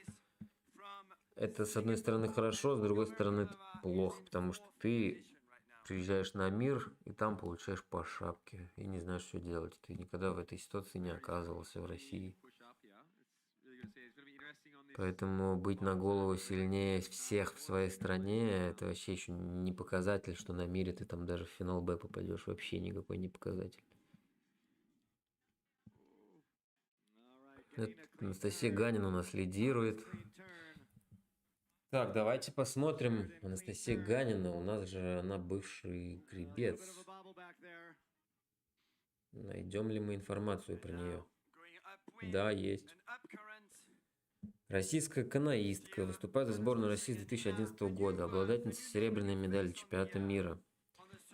Это, с одной стороны, хорошо, с другой стороны, это плохо, потому что ты приезжаешь на мир, и там получаешь по шапке, и не знаешь, что делать. Ты никогда в этой ситуации не оказывался в России. Поэтому быть на голову сильнее всех в своей стране, это вообще еще не показатель, что на мире ты там даже в финал Б попадешь. Вообще никакой не показатель. Это Анастасия Ганина у нас лидирует. Так, давайте посмотрим. Анастасия Ганина, у нас же она бывший гребец. Найдем ли мы информацию про нее? Да, есть. Российская каноистка, выступает за сборную России с 2011 года, обладательница серебряной медали чемпионата мира,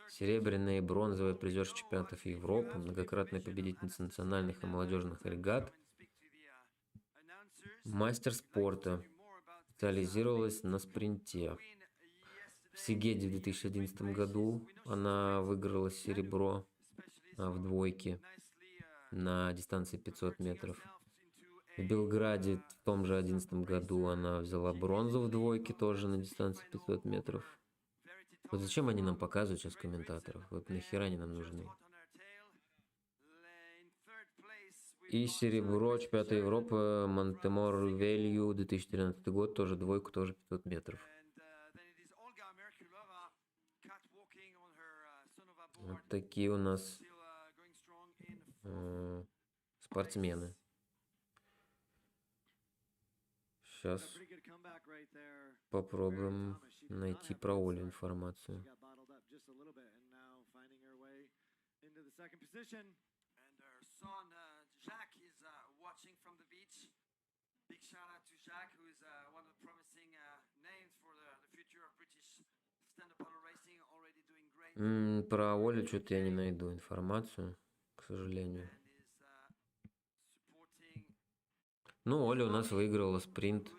серебряная и бронзовая призерша чемпионатов Европы, многократная победительница национальных и молодежных регат, мастер спорта, специализировалась на спринте. В Сегеде в 2011 году она выиграла серебро в двойке на дистанции 500 метров. В Белграде в том же 2011 году она взяла бронзу в двойке, тоже на дистанции 500 метров. Вот зачем они нам показывают сейчас комментаторов? Вот нахера они нам нужны? И серебро, чемпионата Европы, Монтемор-Велью, 2013 год, тоже двойку, тоже 500 метров. Вот такие у нас спортсмены. Сейчас попробуем найти про Олю информацию. Про Олю что-то я не найду информацию, к сожалению. Ну, Оля у нас выиграла спринт,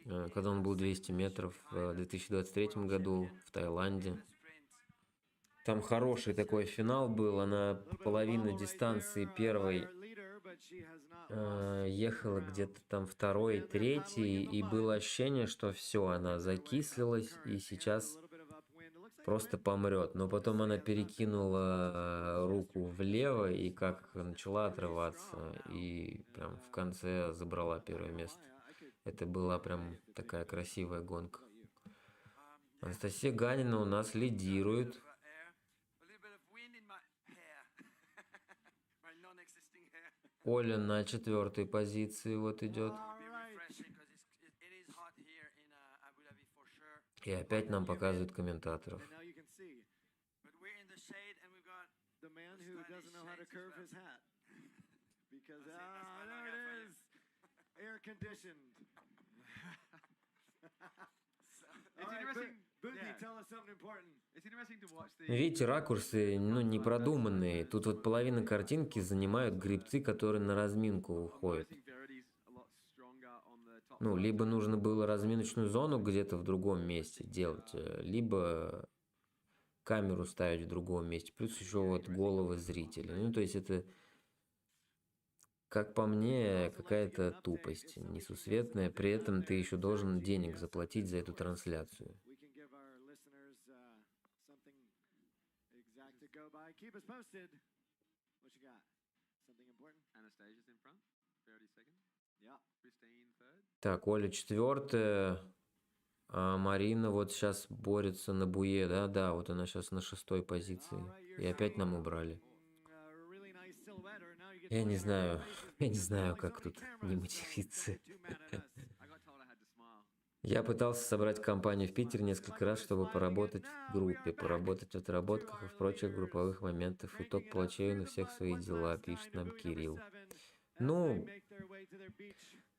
когда он был 200 метров в 2023 году в Таиланде. Там хороший такой финал был, она половину дистанции первой ехала где-то там второй, третий, и было ощущение, что все, она закислилась и сейчас просто помрет. Но потом она перекинула руку влево и как начала отрываться, и прям в конце забрала первое место. Это была прям такая красивая гонка. Анастасия Ганина у нас лидирует. Оля на 4-й позиции вот идет. И опять нам показывают комментаторов. Видите, ракурсы, ну, не продуманные. Тут вот половина картинки занимают гребцы, которые на разминку уходят. Ну, либо нужно было разминочную зону где-то в другом месте делать, либо камеру ставить в другом месте. Плюс еще вот головы зрителей. Ну, то есть это, как по мне, какая-то тупость несусветная. При этом ты еще должен денег заплатить за эту трансляцию. Так, Оля 4-я, а Марина вот сейчас борется на буе, да? Да, вот она сейчас на 6-й позиции. И опять нам убрали. Я не знаю, как тут не мотивиться. Я пытался собрать компанию в Питере несколько раз, чтобы поработать в группе, поработать в отработках и в прочих групповых моментах. Итог получаю на всех свои дела, пишет нам Кирилл. Ну,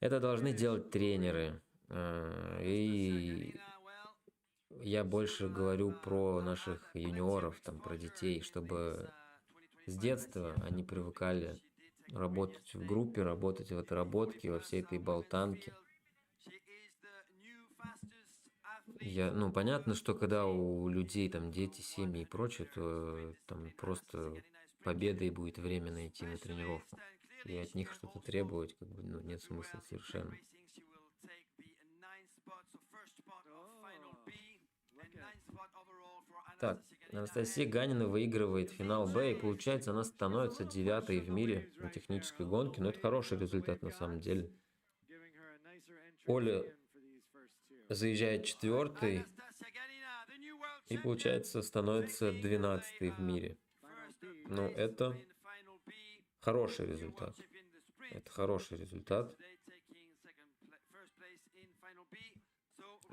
это должны делать тренеры. И я больше говорю про наших юниоров, там, про детей, чтобы С детства они привыкали работать в группе, работать в отработке, во всей этой болтанке. Ну, понятно, что когда у людей там дети, семьи и прочее, то там просто победой будет временно идти на тренировку. И от них что-то требовать, как бы, ну, нет смысла совершенно. Так, Анастасия Ганина выигрывает финал Б, и получается, она становится 9-й в мире на технической гонке. Но это хороший результат на самом деле. Оля заезжает 4-й и, получается, становится 12-й в мире. Ну, это хороший результат. Это хороший результат.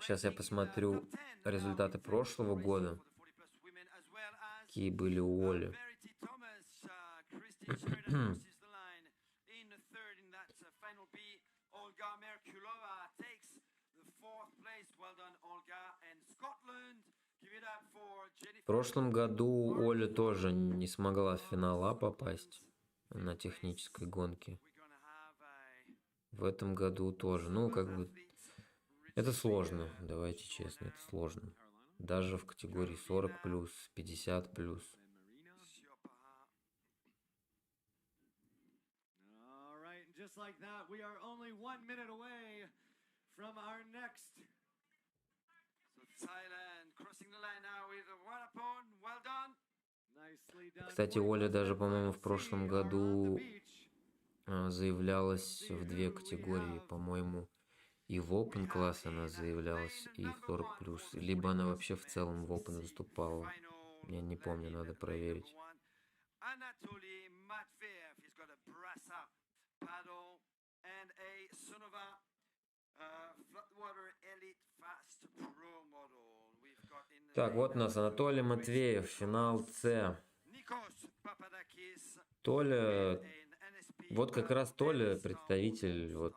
Сейчас я посмотрю результаты прошлого года, какие были у Оли. В прошлом году Оля тоже не смогла в финал А попасть на технической гонке. В этом году тоже. Ну, как бы, это сложно, давайте честно, это сложно. Даже в категории 40+, 50+. Just like that, we are only 1 minute away from our next. So Thailand crossing the line now with one upon. Well done. Nicely done. Кстати, Оля даже, по-моему, в прошлом году заявлялась в 2 категории, по-моему, и в Open класс она заявлялась, и в 40+, либо она вообще в целом в Open выступала. Я не помню, надо проверить. Так, вот у нас Анатолий Матвеев, финал С. Толя, вот как раз Толя представитель вот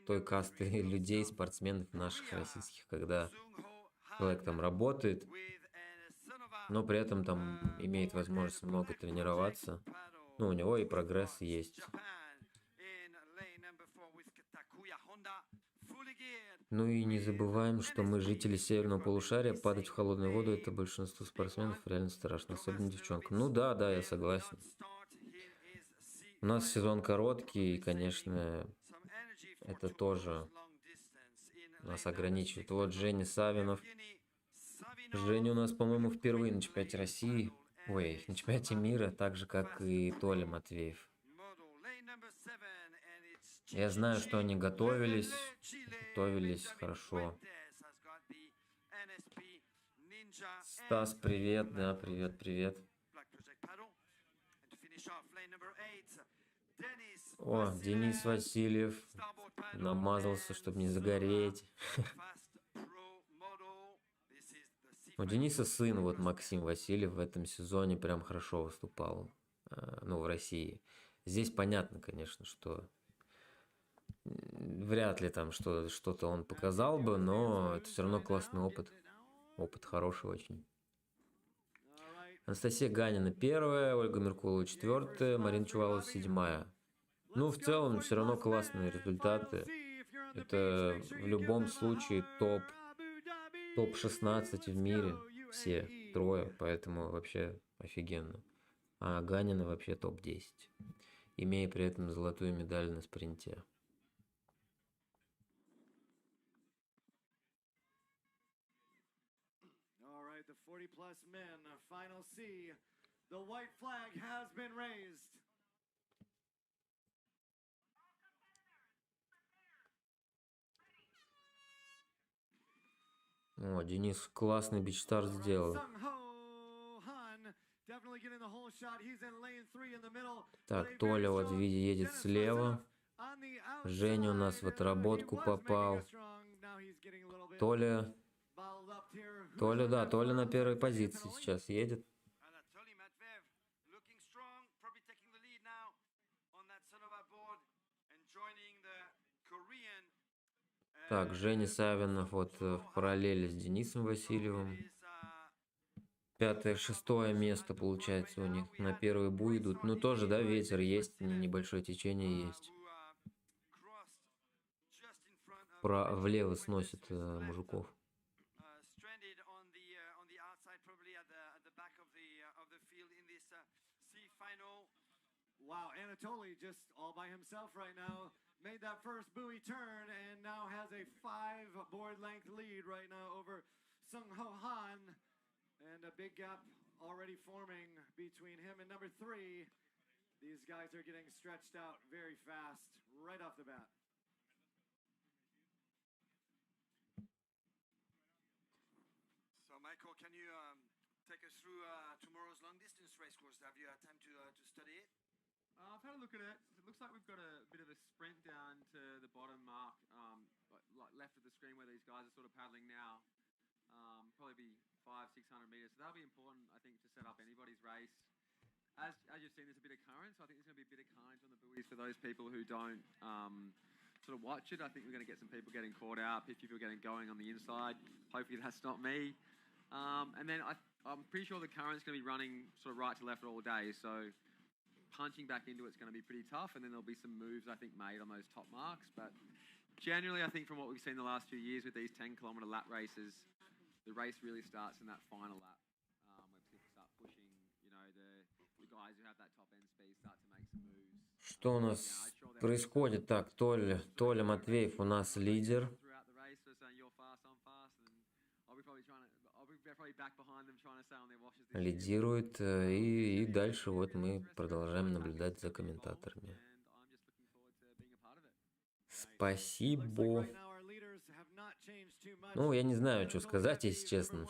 той касты людей, спортсменов наших российских, когда человек там работает, но при этом там имеет возможность много тренироваться. Ну, у него и прогресс есть. Ну и не забываем, что мы жители северного полушария, падать в холодную воду — это большинству спортсменов реально страшно, особенно девчонкам. Ну да, я согласен. У нас сезон короткий, и, конечно, это тоже нас ограничивает. Вот Женя Савинов. Женя у нас, по-моему, впервые на чемпионате России, на чемпионате мира, так же, как и Толя Матвеев. Я знаю, что они готовились хорошо. Стас, привет, да, привет. О, Денис Васильев намазался, чтобы не загореть. У Дениса сын, вот Максим Васильев, в этом сезоне прям хорошо выступал, ну, в России. Здесь понятно, конечно, что вряд ли там что-то он показал бы, но это все равно классный опыт. Опыт хороший очень. Анастасия Ганина 1-я, Ольга Меркулова 4-я, Марина Чувалова 7-я. Ну, в целом, все равно классные результаты. Это в любом случае топ-16 в мире, все трое, поэтому вообще офигенно. А Ганина вообще топ-10, имея при этом золотую медаль на спринте. The 40+ men, final C. The white flag has been raised. О, Денис классный бичстарт сделал. Так, Толя вот едет слева. Женя у нас в отработку попал. Толя на 1-й позиции сейчас едет. Так, Женя Савинов вот в параллели с Денисом Васильевым. 5-е, 6-е место получается у них. На первый буй идут. Ну тоже, да, ветер есть, небольшое течение есть. Влево сносит мужиков. Stranded on the outside, probably at the back of the field in this C final. Wow, Anatoly just all by himself right now. Made that first buoy turn and now has a 5-board length lead right now over Sung Ho Han. And a big gap already forming between him and number 3. These guys are getting stretched out very fast right off the bat. So, Michael, can you take us through tomorrow's long distance race course? Have you had time to study it? I've had a look at it. It looks like we've got a bit of a sprint down to the bottom mark, like left of the screen where these guys are sort of paddling now. Probably be 500-600 meters. So that'll be important, I think, to set up anybody's race. As you've seen, there's a bit of current, so I think there's going to be a bit of current on the buoys for those people who don't sort of watch it. I think we're going to get some people getting caught out, a few people getting going on the inside. Hopefully that's not me. And then I'm pretty sure the current's going to be running sort of right to left all day, so punching back into it's going to be pretty tough, and then there'll be some moves, I think, made on those top marks. But generally, I think from what we've seen the last few years with these 10-kilometer lap races, the race really starts in that final lap, where people start pushing, you know, the guys who have that top end speed start to make some moves. Что у нас происходит? Так, Толя Матвеев у нас лидер. Throughout the race, so saying you're fast, I'm fast, and I'll be probably back behind them trying to stay on their washes. Лидирует. И дальше вот мы продолжаем наблюдать за комментаторами. Спасибо. Ну, я не знаю, что сказать, если честно.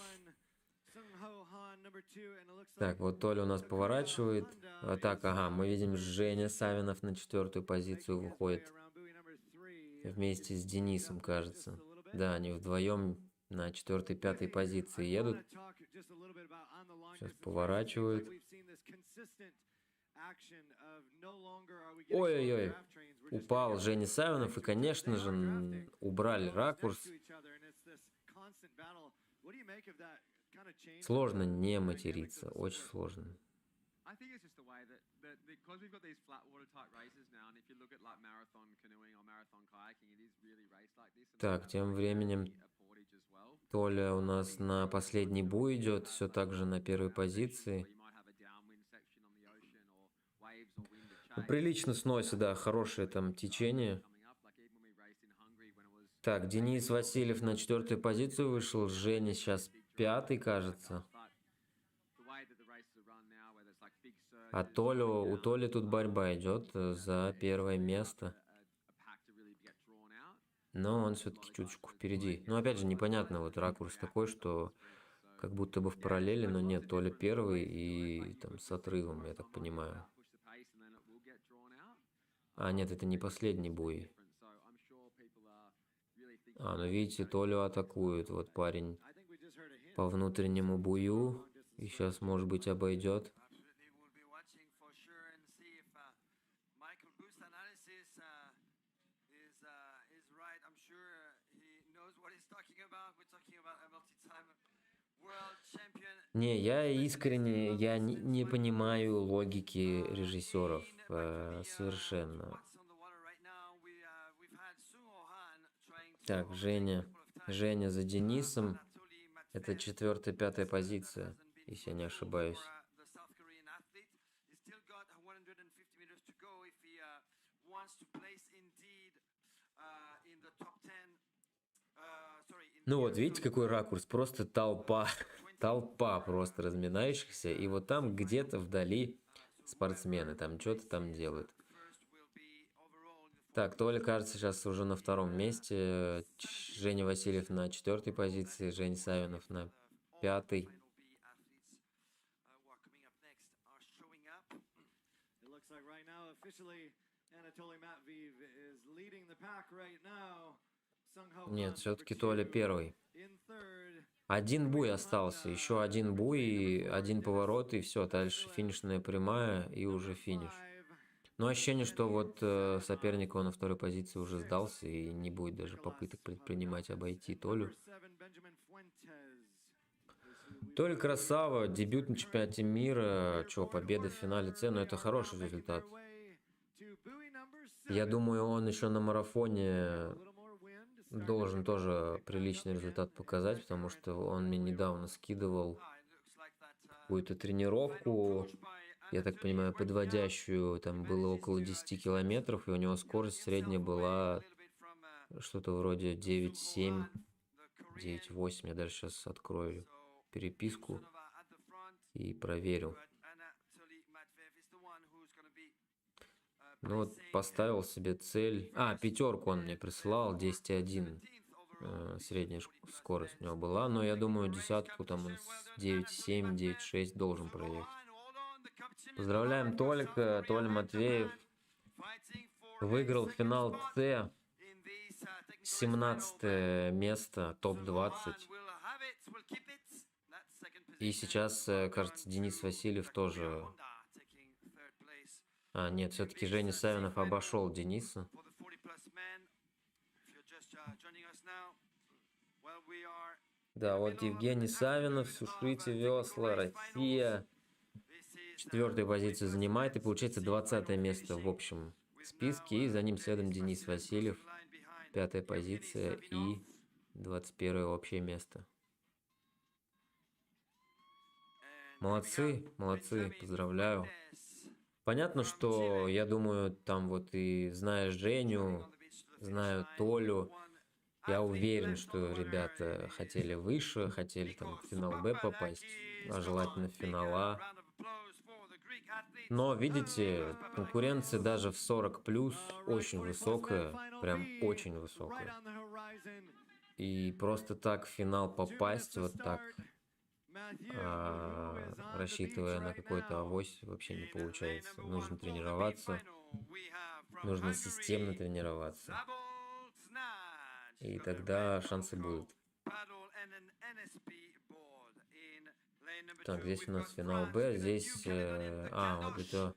Так, вот Толя у нас поворачивает. Вот так, ага, мы видим, Женя Савинов на 4-ю позицию выходит. Вместе с Денисом, кажется. Да, они вдвоем на 4-й, 5-й позиции едут. Сейчас поворачивают. Ой-ой-ой. Упал Женя Савинов, и, конечно же, убрали ракурс. Сложно не материться, очень сложно. Так, тем временем Толя у нас на последний буй идет, все так же на 1-й позиции. Ну, прилично сносит, да, хорошее там течение. Так, Денис Васильев на 4-ю позицию вышел, Женя сейчас 5-й, кажется. А у Толи тут борьба идет за 1-е место. Но он все-таки чуточку впереди. Но опять же непонятно, вот ракурс такой, что как будто бы в параллели, но нет, Толя 1-й и там с отрывом, я так понимаю. А, нет, это не последний буй. А, ну видите, Толю атакует. Вот парень по внутреннему бую. И сейчас, может быть, обойдет. Не, я искренне, я не понимаю логики режиссеров совершенно. Так, Женя за Денисом. Это 4-я, 5-я позиция, если я не ошибаюсь. Ну вот, видите, какой ракурс? Просто толпа просто разминающихся. И вот там где-то вдали спортсмены, там что-то там делают. Так, Толя, кажется, сейчас уже на 2-м месте. Женя Васильев на 4-й позиции, Женя Савинов на 5-й. Нет, все-таки Толя 1-й. 1 буй остался, еще 1 буй, 1 поворот, и все, дальше финишная прямая, и уже финиш. Но ощущение, что вот соперник его на 2-й позиции уже сдался и не будет даже попыток предпринимать обойти Толю. Толь красава, дебют на чемпионате мира, чё, победа в финале С, но это хороший результат. Я думаю, он еще на марафоне должен тоже приличный результат показать, потому что он мне недавно скидывал какую-то тренировку, я так понимаю, подводящую, там было около 10 километров, и у него скорость средняя была что-то вроде 9,7, 9,8. Я даже сейчас открою переписку и проверю. Ну вот поставил себе цель. Пятерку он мне присылал, 10,1 средняя скорость у него была, но я думаю, десятку там он с 9,7, 9,6 должен проехать. Поздравляем Толика, Толя Матвеев выиграл финал С, 17 место, топ-20. И сейчас, кажется, Денис Васильев тоже... нет, все-таки Женя Савинов обошел Дениса. Да, вот Евгений Савинов, сушите весла, Россия. 4-ю позицию занимает и получается 20 место в общем списке. И за ним следом Денис Васильев, 5-я позиция и 21-е общее место. Молодцы, молодцы, поздравляю. Понятно, что, я думаю, там вот и зная Женю, знаю Толю, я уверен, что ребята хотели выше, хотели там в финал Б попасть, а желательно в финал А. Но, видите, конкуренция даже в 40+ очень высокая, прям очень высокая. И просто так в финал попасть, вот так, рассчитывая на какой-то авось, вообще не получается. Нужно тренироваться, нужно системно тренироваться. И тогда шансы будут. Так, здесь у нас финал Б, здесь... вот это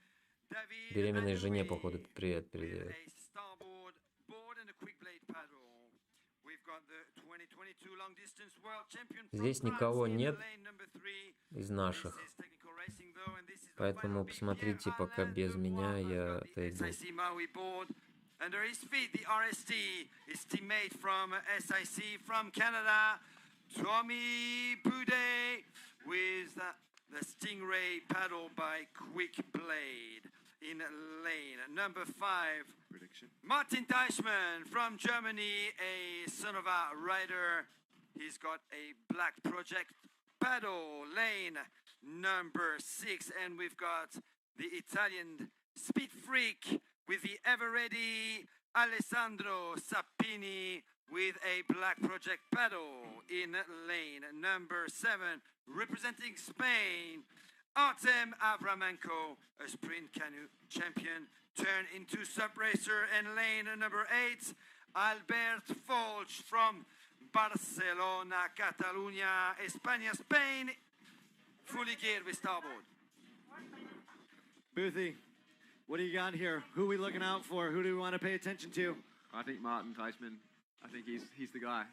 беременной жене, походу, привет передает. Здесь никого нет из наших, поэтому посмотрите, пока без меня я отойду. Under his feet, the RST, his teammate from SIC from Canada, Tommy Boudet, with the Stingray paddle by Quick Blade in lane number 5. Prediction. Martin Deichmann from Germany, a son of a rider. He's got a black project paddle, lane number 6. And we've got the Italian speed freak with the ever-ready Alessandro Sapini with a black project paddle in lane number 7. Representing Spain, Artem Avramenko, a sprint canoe champion, turned into sub-racer. And lane number 8, Albert Folch from Barcelona, Catalunya, España, Spain, fully geared with starboard. Boothie, what do you got here? Who are we looking out for? Who do we want to pay attention to? I think Martin Teichmann. I think he's the guy.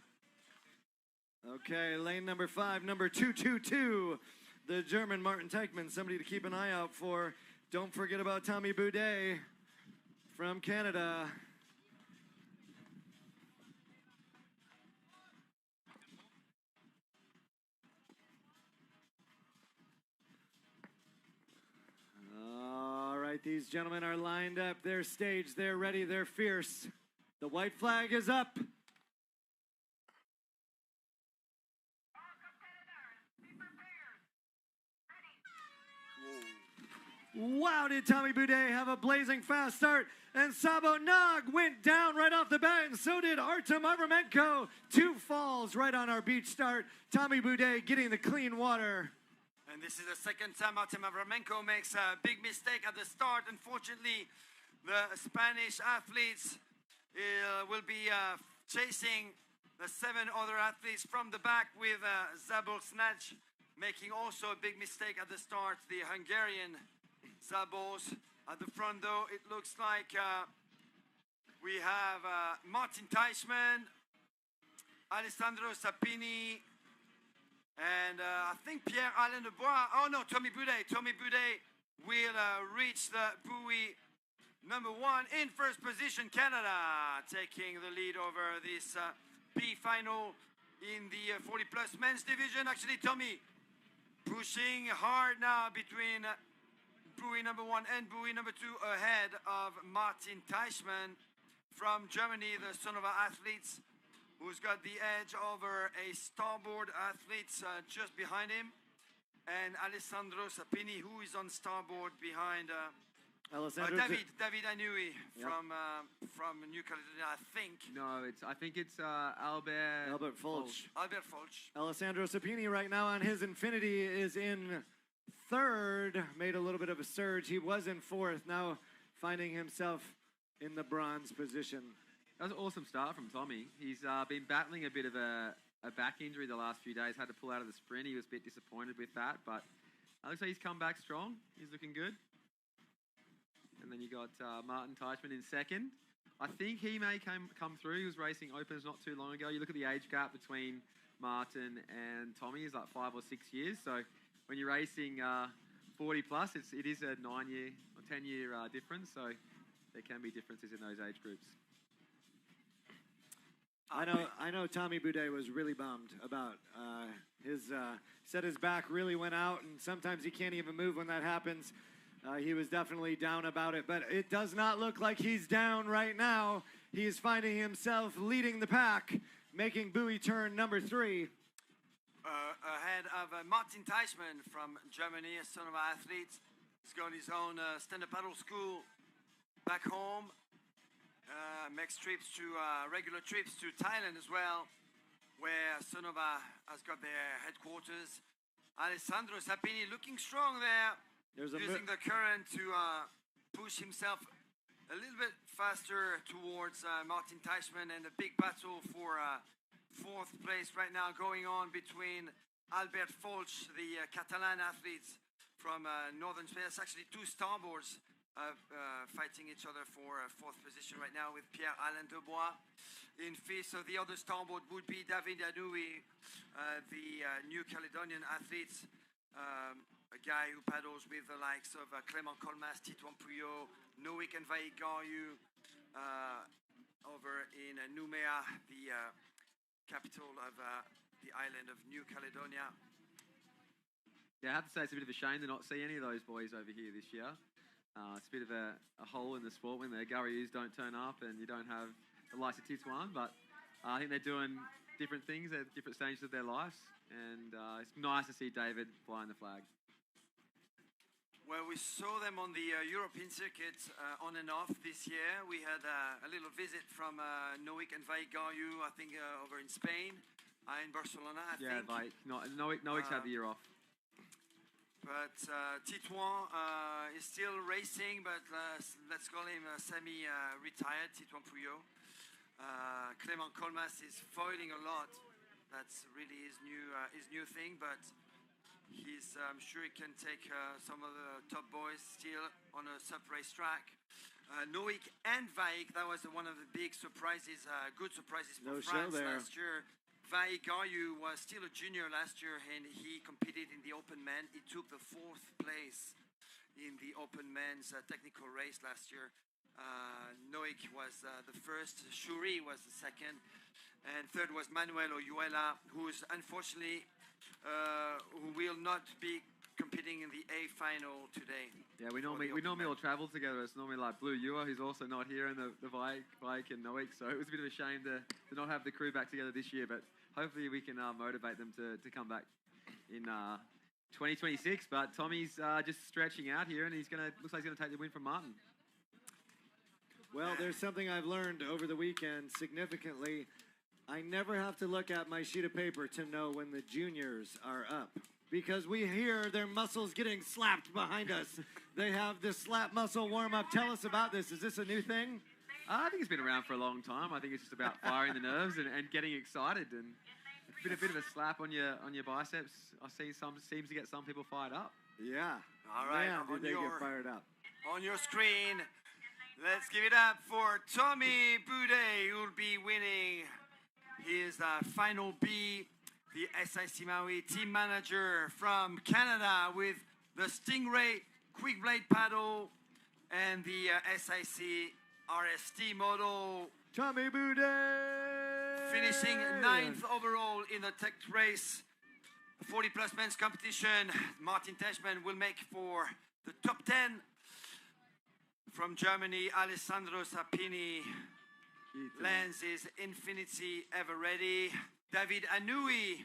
Okay, lane number 5, number 222, the German Martin Teichmann, somebody to keep an eye out for. Don't forget about Tommy Boudet from Canada. All right, these gentlemen are lined up. They're staged. They're ready. They're fierce. The white flag is up. Wow, did Tommy Boudet have a blazing fast start. And Sabo Nog went down right off the bat, and so did Artem Avramenko. 2 falls right on our beach start. Tommy Boudet getting the clean water. And this is the second time Artem Avramenko makes a big mistake at the start. Unfortunately, the Spanish athletes will be chasing the 7 other athletes from the back with Zabul Snatch making also a big mistake at the start. The Hungarian Zabos at the front, though, it looks like we have Martin Teichmann, Alessandro Sapini, And I think Pierre-Alain Dubois, oh no, Tommy Boudet. Tommy Boudet will reach the buoy number 1 in first position. Canada taking the lead over this B final in the 40-plus men's division. Actually, Tommy pushing hard now between buoy number 1 and buoy number 2 ahead of Martin Teichmann from Germany, the son of our athletes, who's got the edge over a starboard athlete just behind him, and Alessandro Sapini, who is on starboard behind David Anui from New Caledonia, I think. No, I think it's Albert Fulch. Albert Fulch. Alessandro Sapini right now on his Infinity is in 3rd, made a little bit of a surge. He was in 4th, now finding himself in the bronze position. That was an awesome start from Tommy. He's been battling a bit of a back injury the last few days. Had to pull out of the sprint. He was a bit disappointed with that, but looks like he's come back strong. He's looking good. And then you got Martin Teichmann in 2nd. I think he may come through. He was racing Opens not too long ago. You look at the age gap between Martin and Tommy is like 5 or 6 years. So when you're racing 40 plus, it is a 9-year or 10-year difference. So there can be differences in those age groups. I know Tommy Boudet was really bummed about said his back really went out, and sometimes he can't even move when that happens. He was definitely down about it, but it does not look like he's down right now. He is finding himself leading the pack, making buoy turn number 3. Ahead of Martin Teichmann from Germany, a son of our athletes. He's got his own stand-up paddle school back home. Makes trips to regular trips to Thailand as well, where Sonova has got their headquarters. Alessandro Sapini looking strong there, using the current to push himself a little bit faster towards Martin Teichmann, and a big battle for 4th place right now going on between Albert Fulch, the Catalan athletes from northern Spain. It's actually 2 starboards fighting each other for 4th position right now, with Pierre-Alain Dubois in 5th. So the other starboard would be David Anui, the New Caledonian athletes, a guy who paddles with the likes of Clément Colmas, Titouan Pouillot, Noik and Vaïk Garyu over in Nouméa, the capital of the island of New Caledonia. Yeah, I have to say it's a bit of a shame to not see any of those boys over here this year. It's a bit of a hole in the sport when the Garryus don't turn up and you don't have the likes of Titouan, but I think they're doing different things at different stages of their lives, and it's nice to see David flying the flag. Well, we saw them on the European circuit on and off this year. We had a little visit from Noik and Vaïk Garyu, I think, over in Spain, in Barcelona, I think. Yeah, Vaïk. Noik's had the year off. But Titouan is still racing, but let's call him semi-retired, Titouan Pouillot. Clément Colmas is foiling a lot. That's really his new thing, but I'm sure he can take some of the top boys still on a sub-race track. Noik and Vaïk, that was one of the big surprises, good surprises for France last year. Vaïk Garyu was still a junior last year, and he competed in the Open Men. He took the 4th place in the Open Men's technical race last year. Noik was the first, Shuri was the 2nd, and 3rd was Manuel Oyuela, who's unfortunately who will not be competing in the A final today. Yeah, we normally all travel together. It's normally like Blue Ewer, who's also not here, and the Vaïk and Noik. So it was a bit of a shame to not have the crew back together this year, but hopefully we can motivate them to come back in 2026. But Tommy's just stretching out here, and looks like he's gonna take the win from Martin. Well, there's something I've learned over the weekend significantly. I never have to look at my sheet of paper to know when the juniors are up, because we hear their muscles getting slapped behind us. They have this slap muscle warm-up. Tell us about this. Is this a new thing? I think it's been around for a long time. I think it's just about firing the nerves and getting excited, and it's been a bit of a slap on your biceps. I see seems to get some people fired up. Yeah. All right. Man, did they get fired up. On your screen, let's give it up for Tommy Boudet, who will be winning his final B the SIC Maui team manager from Canada with the Stingray quick blade paddle and the SIC RST model. Tommy Boudet! Finishing 9th overall in the tech race. 40 plus men's competition. Martin Teschmann will make for the top 10. From Germany, Alessandro Sapini lands his Infinity Ever Ready. David Anoui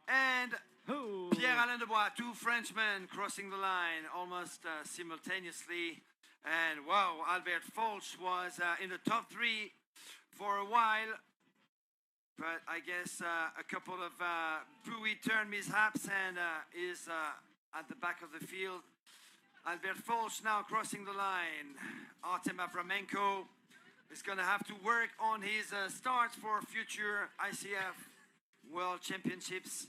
and Pierre-Alain Debois, two Frenchmen crossing the line almost simultaneously. And wow, Albert Folch was in the top 3 for a while. But I guess a couple of buoy turn mishaps and is at the back of the field. Albert Folch now crossing the line. Artem Avramenko is going to have to work on his starts for future ICF World Championships.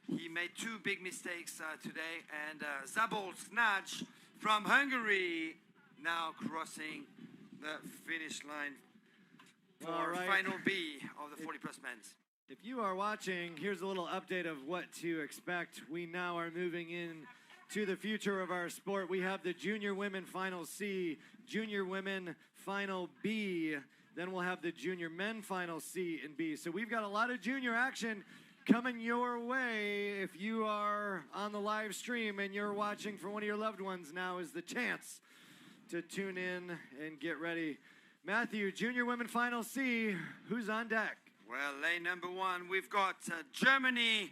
He made 2 big mistakes today. And Zabol Snaj from Hungary now crossing the finish line for final B of the 40 plus men's. If you are watching, here's a little update of what to expect. We now are moving in to the future of our sport. We have the Junior Women Final C, Junior Women Final B, then we'll have the Junior Men Final C and B. So we've got a lot of junior action coming your way. If you are on the live stream and you're watching for one of your loved ones, now is the chance to tune in and get ready. Matthew, Junior Women Final C, who's on deck? Well, lane number 1, we've got Germany,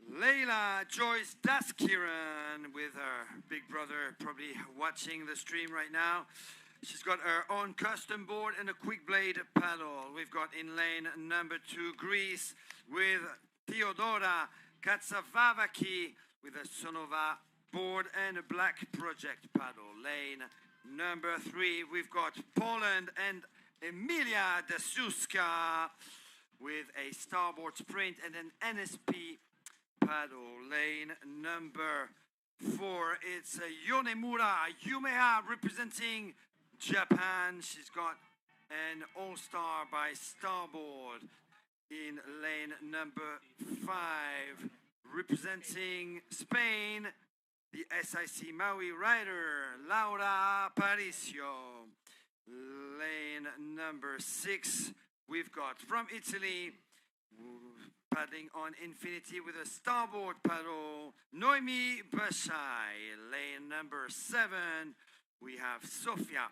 Leila Joyce Daskiran with her big brother probably watching the stream right now. She's got her own custom board and a quick blade paddle. We've got in lane number 2, Greece with Theodora Katsavavaki with a Sonova board and a black project paddle. Lane number 3, we've got Poland and Emilia Dasuska with a starboard sprint and an NSP paddle. Lane number 4, it's Yonemura Yumeha representing Japan. She's got an all-star by starboard. In lane number 5, representing Spain, the SIC Maui rider, Laura Aparicio. Lane number 6, we've got from Italy, paddling on Infinity with a starboard paddle, Noemi Bashai. Lane number 7, we have Sofia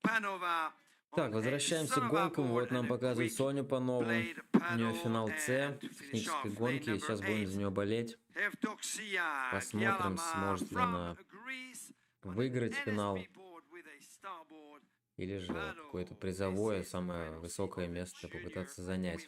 Panova. Так, возвращаемся к гонкам. Вот нам показывают Соню Панову. У нее финал С, технической гонки. Сейчас будем за нее болеть. Посмотрим, сможет ли она выиграть финал. Или же какое-то призовое, самое высокое место попытаться занять.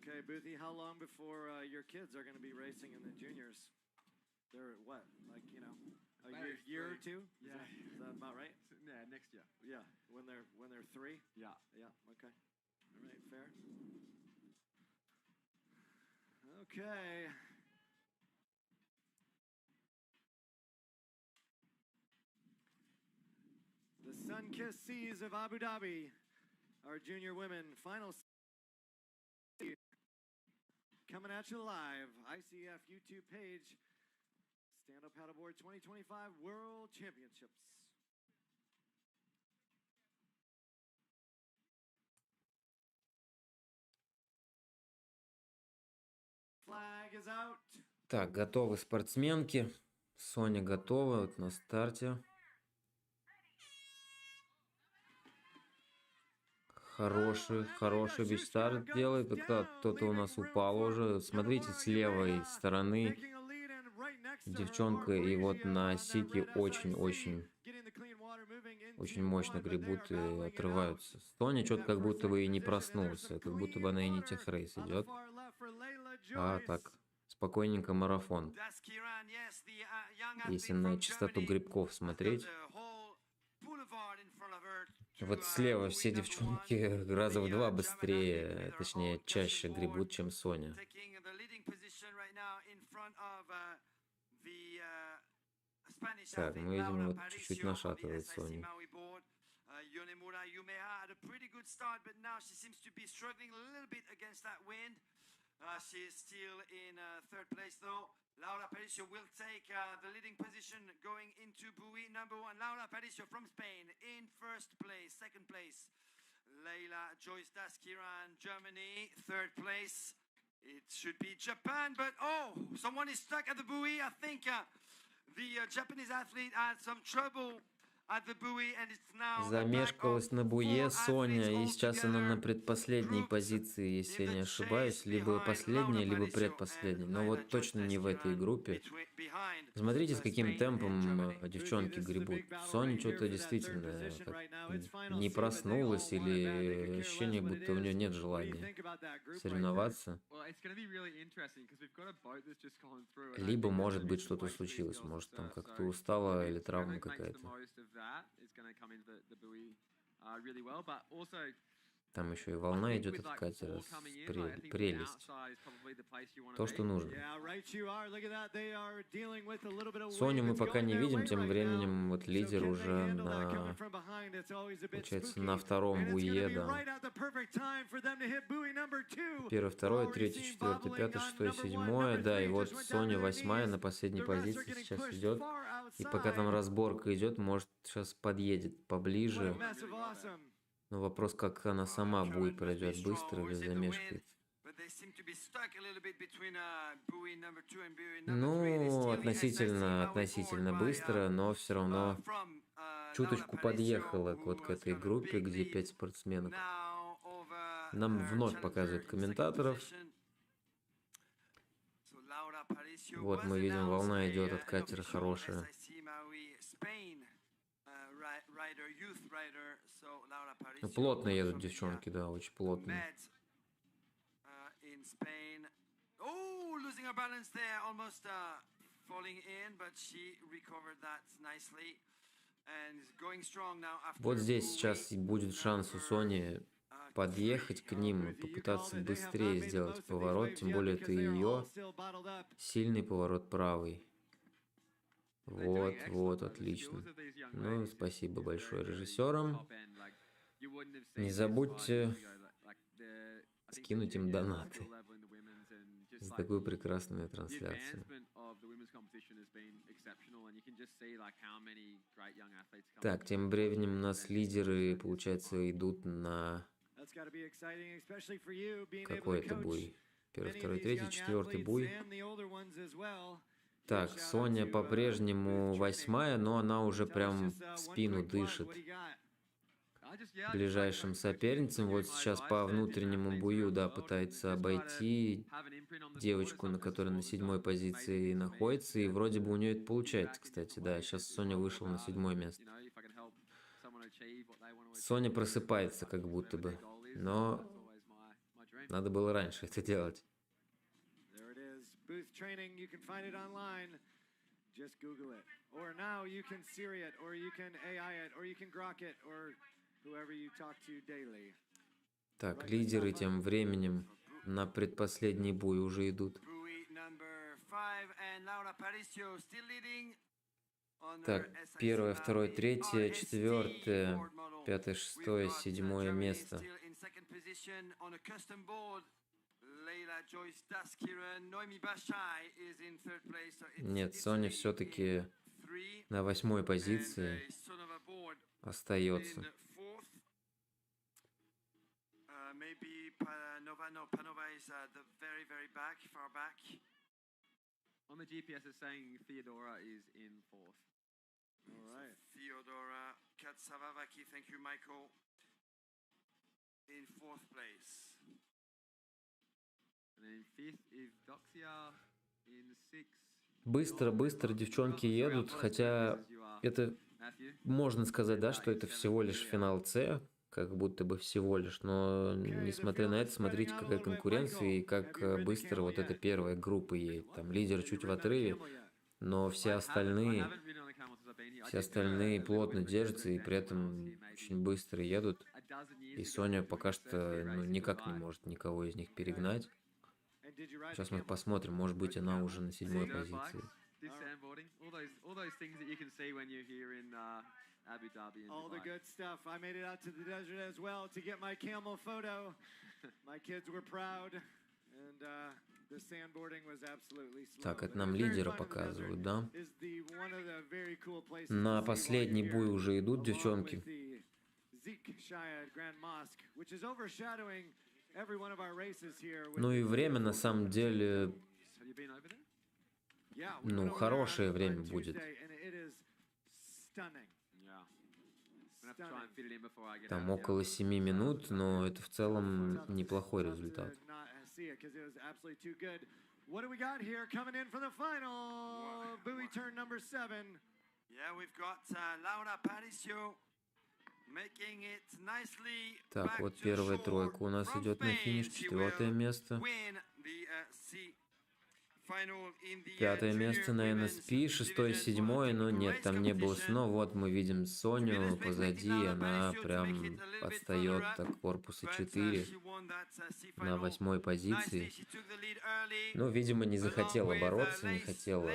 Okay, Boothie, how long before your kids are going to be racing in the juniors? They're what, like, you know, a year or 2? Yeah. Is that about right? Yeah, next year. Yeah, when they're 3? Yeah. Yeah, okay. All right, fair. Okay. The sun-kissed seas of Abu Dhabi, our junior women final coming at you live. ICF YouTube page, Stand Up Paddleboard 2025 World Championships. Flag is out. Так, готовы спортсменки. Соня готова вот на старте. Хороший бич-старт делает. Кто-то у нас упал уже. Смотрите, с левой стороны девчонка. И вот на сике очень мощно гребут и отрываются. Соня что-то как будто бы и не проснулся. Как будто бы она и не техрейс идет. А так, спокойненько марафон. Если на частоту грибков смотреть. Вот слева все девчонки раза в 2 быстрее, точнее, чаще гребут, чем Соня. Так, мы видим, вот чуть-чуть нашатывает Соню. Yonemura Yumeha had a pretty good start, but now she seems to be struggling a little bit against that wind. She is still in third place, though. Laura Aparicio will take the leading position going into buoy number 1. Laura Aparicio from Spain in first place. Second place, Leila Joyce Daskiran, Germany. Third place, it should be Japan, but oh, someone is stuck at the buoy. I think the Japanese athlete had some trouble at the buoy, and it's now Замешкалась на буе Соня, и сейчас она на предпоследней позиции, если я не ошибаюсь, либо последняя, либо предпоследняя, но вот точно не в этой группе. Смотрите, с каким темпом девчонки гребут. Соня что-то действительно как не проснулась, или ощущение, будто у нее нет желания соревноваться. Либо, может быть, что-то случилось, может, там как-то устала или травма какая-то. Там еще и волна идет от катера, прелесть. То, что нужно. Соню мы пока не видим, тем временем вот лидер уже на, получается, на втором буе, да. Первое, второе, третье, четвертое, пятое, шестое, седьмое, да, и вот Соня восьмая на последней позиции сейчас идет. И пока там разборка идет, может, сейчас подъедет поближе. Но вопрос, как она сама буй пройдет, быстро или замешкается. Ну, относительно быстро, но все равно чуточку подъехала вот к этой группе, где 5 спортсменок. Нам вновь показывают комментаторов. Вот мы видим, волна идет от катера хорошая. Ну, плотно едут девчонки, да, очень плотно. Вот здесь сейчас будет шанс у Сони подъехать к ним и попытаться быстрее сделать поворот, тем более это ее сильный поворот правый. Вот, отлично. Ну, спасибо большое режиссерам. Не забудьте скинуть им донаты за такую прекрасную трансляцию. Так, тем временем у нас лидеры, получается, идут на какой это буй? Первый, второй, третий, четвертый буй. Так, Соня по-прежнему восьмая, но она уже прям в спину дышит ближайшим соперницам. Вот сейчас по внутреннему бую, да, пытается обойти девочку, на которой на седьмой позиции находится. И вроде бы у нее это получается, кстати, да. Сейчас Соня вышла на седьмое место. Соня просыпается как будто бы, но надо было раньше это делать. Booth training, you can find it online. Just Google it. Or now you can Siri it, or you can AI it, or you can Grok it, or whoever you talk to daily. Так, лидеры тем временем на предпоследний буй уже идут. Так, первое, второе, третье, четвертое, пятое, шестое, седьмое место. Нет, Соня все-таки на восьмой позиции остается. On the GPS it's saying Theodora is in fourth. All right. Theodora Katsavavaki, thank you, Michael. In fourth place. And then fifth is Doxia in sixth. Быстро девчонки едут, хотя это можно сказать, да, что это всего лишь финал С, как будто бы всего лишь, но несмотря на это, смотрите, какая конкуренция и как быстро вот эта первая группа едет. Там лидер чуть в отрыве, но все остальные плотно держатся и при этом очень быстро едут. И Соня пока что никак не может никого из них перегнать. Сейчас мы посмотрим, может быть, она уже на седьмой позиции. This sandboarding, all those things that you can see when you're here in Abu Dhabi and All the Dubai. good stuff. I made it out to the desert as well to get my camel photo. My kids were proud, and the sandboarding was absolutely slow. Так, это But нам the very лидера front of the показывают, desert да? is one of the very cool places На to see while последний you're бой here, уже идут along девчонки. with the Zik Shayad Grand Mosque, which is overshadowing every one of our races here. with Ну и the время на beautiful самом деле, Have you been over there? Yeah, we ну, went over there хорошее on время будет. Tuesday, and it is stunning. Yeah. I'm gonna have to try and fit it in before I get Там out of here. около 7 минут, но это в целом неплохой Tough to результат. not see it 'cause it was absolutely too good. What do we got here coming in for the final? Buoy turn number 7. Yeah, we've got Laura Parisio making it nicely. Так, back вот to первая shore тройка у нас from идет на Spain. финиш, She 4-е will место. win the, sea final in the, 5-е junior место на women's NSP, 6-е, division 7-е, но technical нет, race там не было competition. сно. Вот мы видим Соню позади, она прям отстает так корпуса 4 на 8-й позиции. Ну, видимо, не захотела бороться, не хотела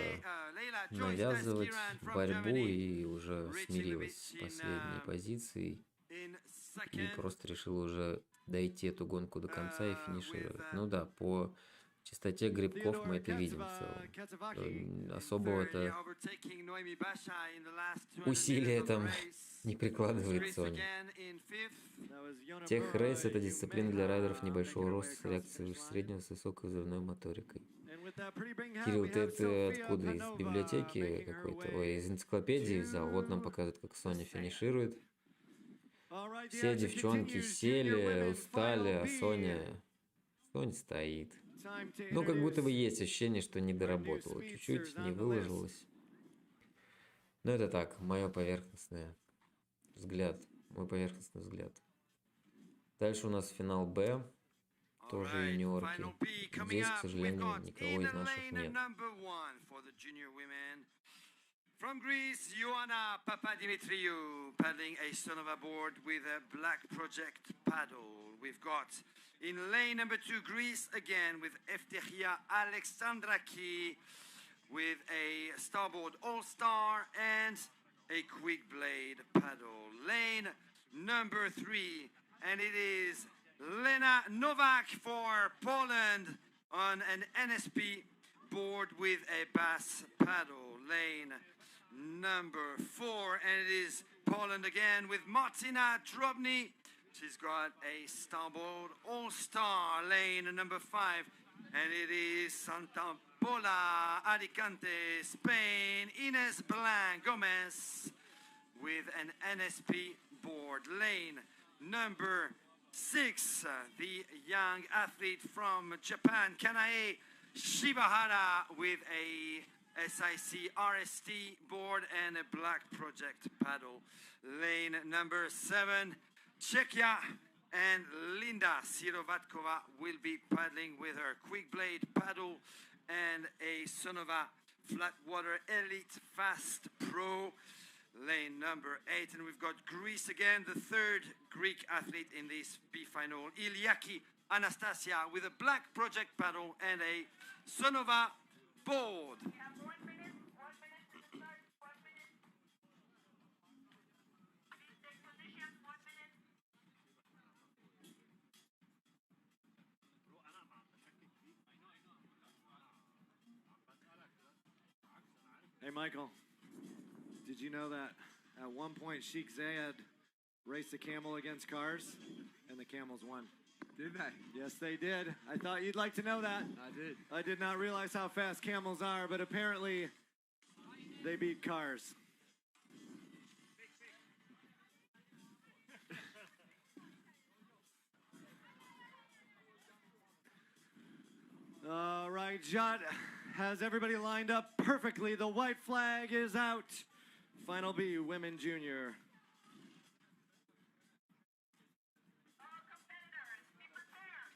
навязывать борьбу и уже смирилась с последней позицией и просто решила уже дойти эту гонку до конца и финишировать. Ну да, по чистоте грибков мы это видим в целом. Особого-то усилия там не прикладывает Соня. Техрейс — это дисциплина для райдеров небольшого роста с реакцией выше среднего с высокой взрывной моторикой. Кирилл, ты это откуда? Из библиотеки какой-то? Ой, из энциклопедии взял? Вот нам показывают, как Соня финиширует. Все девчонки сели, устали, а Соня стоит. Ну, как будто бы есть ощущение, что не доработала чуть-чуть, не выложилась. Но это так, мой поверхностный взгляд. Дальше у нас финал Б, тоже юниорки. Здесь, к сожалению, никого из наших нет. From Greece, Ioana Papadimitriou paddling a Sonova board with a black project paddle. We've got in lane number 2 Greece again with Efteria Alexandraki with a starboard all-star and a quick blade paddle. Lane number 3, and it is Lena Novak for Poland on an NSP board with a bass paddle. Lane number 4, and it is Poland again with Martina Drobny. She's got a starboard all-star. Lane number 5, and it is Santa Pola, Alicante, Spain, Ines Blanc Gomez with an NSP board. Lane number 6, the young athlete from Japan, Kanae Shibahara with a SIC RST board and a black project paddle. Lane number 7, Czechia and Linda Sirovatkova will be paddling with her quick blade paddle and a Sonova Flatwater Elite Fast Pro. Lane number 8, and we've got Greece again, the third Greek athlete in this B final, Iliaki Anastasia with a black project paddle and a Sonova board. We have 1 minute to start. 1 minute. Please take position. 1 minute. Hey, Michael, did you know that at one point Sheikh Zayed raced a camel against cars and the camels won? Did they? Yes, they did. I thought you'd like to know that. I did. I did not realize how fast camels are, but apparently they beat cars. All right, Jot has everybody lined up perfectly. The white flag is out. Final B, Women Junior. All competitors, be prepared.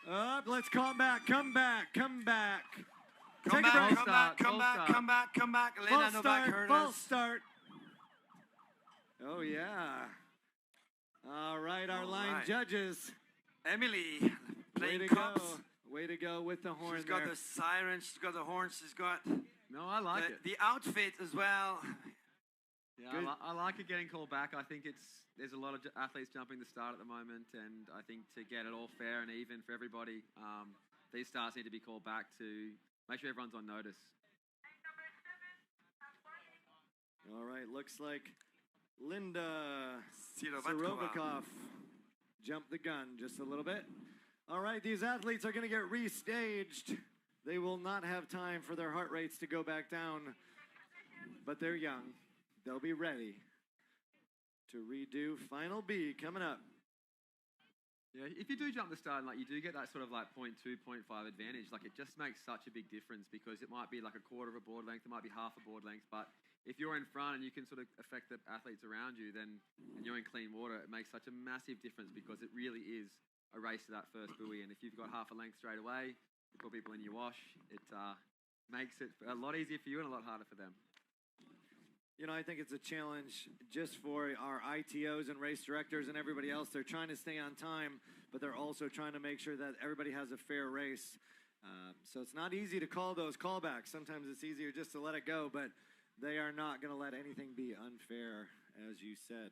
Ready. Up, let's come back. Come Take a back, break. come back, come False back, start. come back, come back. Lena False Novak start, heard false us. start. Oh, yeah. All right, our All line right. judges. Emily Way playing to cops. go. Way to go with the horn She's got there. the siren, she's got the horns, she's got No, I like it. the outfit as well. Yeah, Good. I like it getting called back. I think there's a lot of athletes jumping the start at the moment, and I think to get it all fair and even for everybody, these starts need to be called back to make sure everyone's on notice. All right, looks like Linda Sirovatkova. Sirovatkov jumped the gun just a little bit. All right, these athletes are going to get restaged. They will not have time for their heart rates to go back down, but they're young. They'll be ready to redo Final B coming up. Yeah, if you do jump the start, like you do get that sort of like 0.2, 0.5 advantage. Like it just makes such a big difference because it might be like a quarter of a board length, it might be half a board length, but if you're in front and you can sort of affect the athletes around you, then and you're in clean water, it makes such a massive difference because it really is a race to that first buoy. And if you've got half a length straight away, you put people in your wash, it makes it a lot easier for you and a lot harder for them. You know, I think it's a challenge just for our ITOs and race directors and everybody else. They're trying to stay on time, but they're also trying to make sure that everybody has a fair race. So it's not easy to call those callbacks. Sometimes it's easier just to let it go, but they are not going to let anything be unfair, as you said.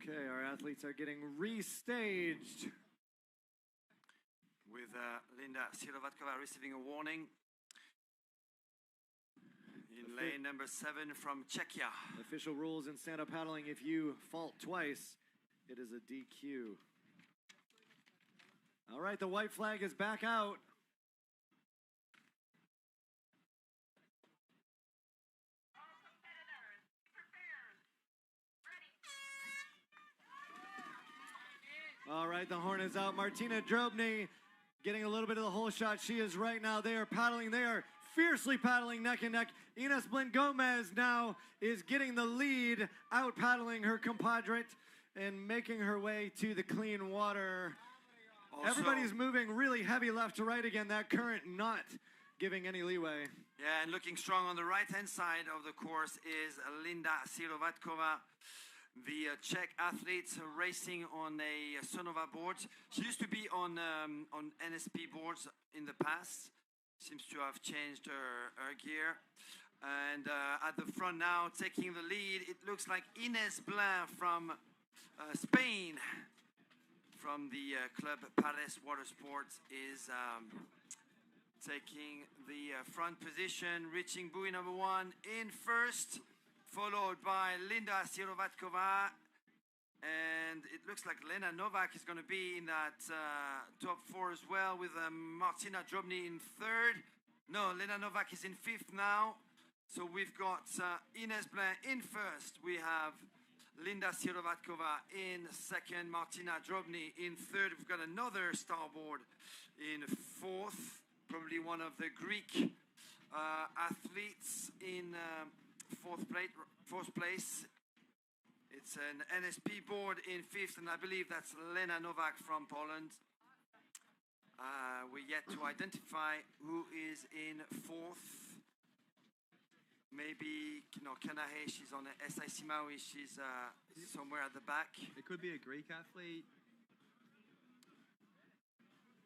Okay, our athletes are getting restaged. With Linda Sirovatkova receiving a warning. In lane number 7 from Czechia. Official rules in stand-up paddling, if you fault twice, it is a DQ. All right, the white flag is back out. All right, the horn is out. Martina Drobny getting a little bit of the whole shot. She is right now. They are paddling. They are fiercely paddling neck and neck. Ines Blin Gomez now is getting the lead, out paddling her compadre and making her way to the clean water. Also, Everybody's moving really heavy left to right again. That current not giving any leeway. yeah, and looking strong on the right-hand side of the course is Linda Sirovatkova, the Czech athlete racing on a Sonova board. She used to be on NSP boards in the past. Seems to have changed her gear. And at the front now, taking the lead, it looks like Ines Blin from Spain, from the club Paris Water Sports, is taking the front position, reaching buoy number 1 in first, followed by Linda Sirovatkova. And it looks like Lena Novak is going to be in that top 4 as well, with Martina Drobny in 3rd. No, Lena Novak is in 5th now. So we've got Ines Blin in 1st. We have Linda Sirovatkova in 2nd. Martina Drobny in 3rd. We've got another starboard in 4th. Probably one of the Greek athletes in 4th place. It's an NSP board in 5th, and I believe that's Lena Novak from Poland. We're yet to identify who is in 4th. Maybe, Kanahe, she's on the SIC Maui, she's somewhere at the back. It could be a Greek athlete.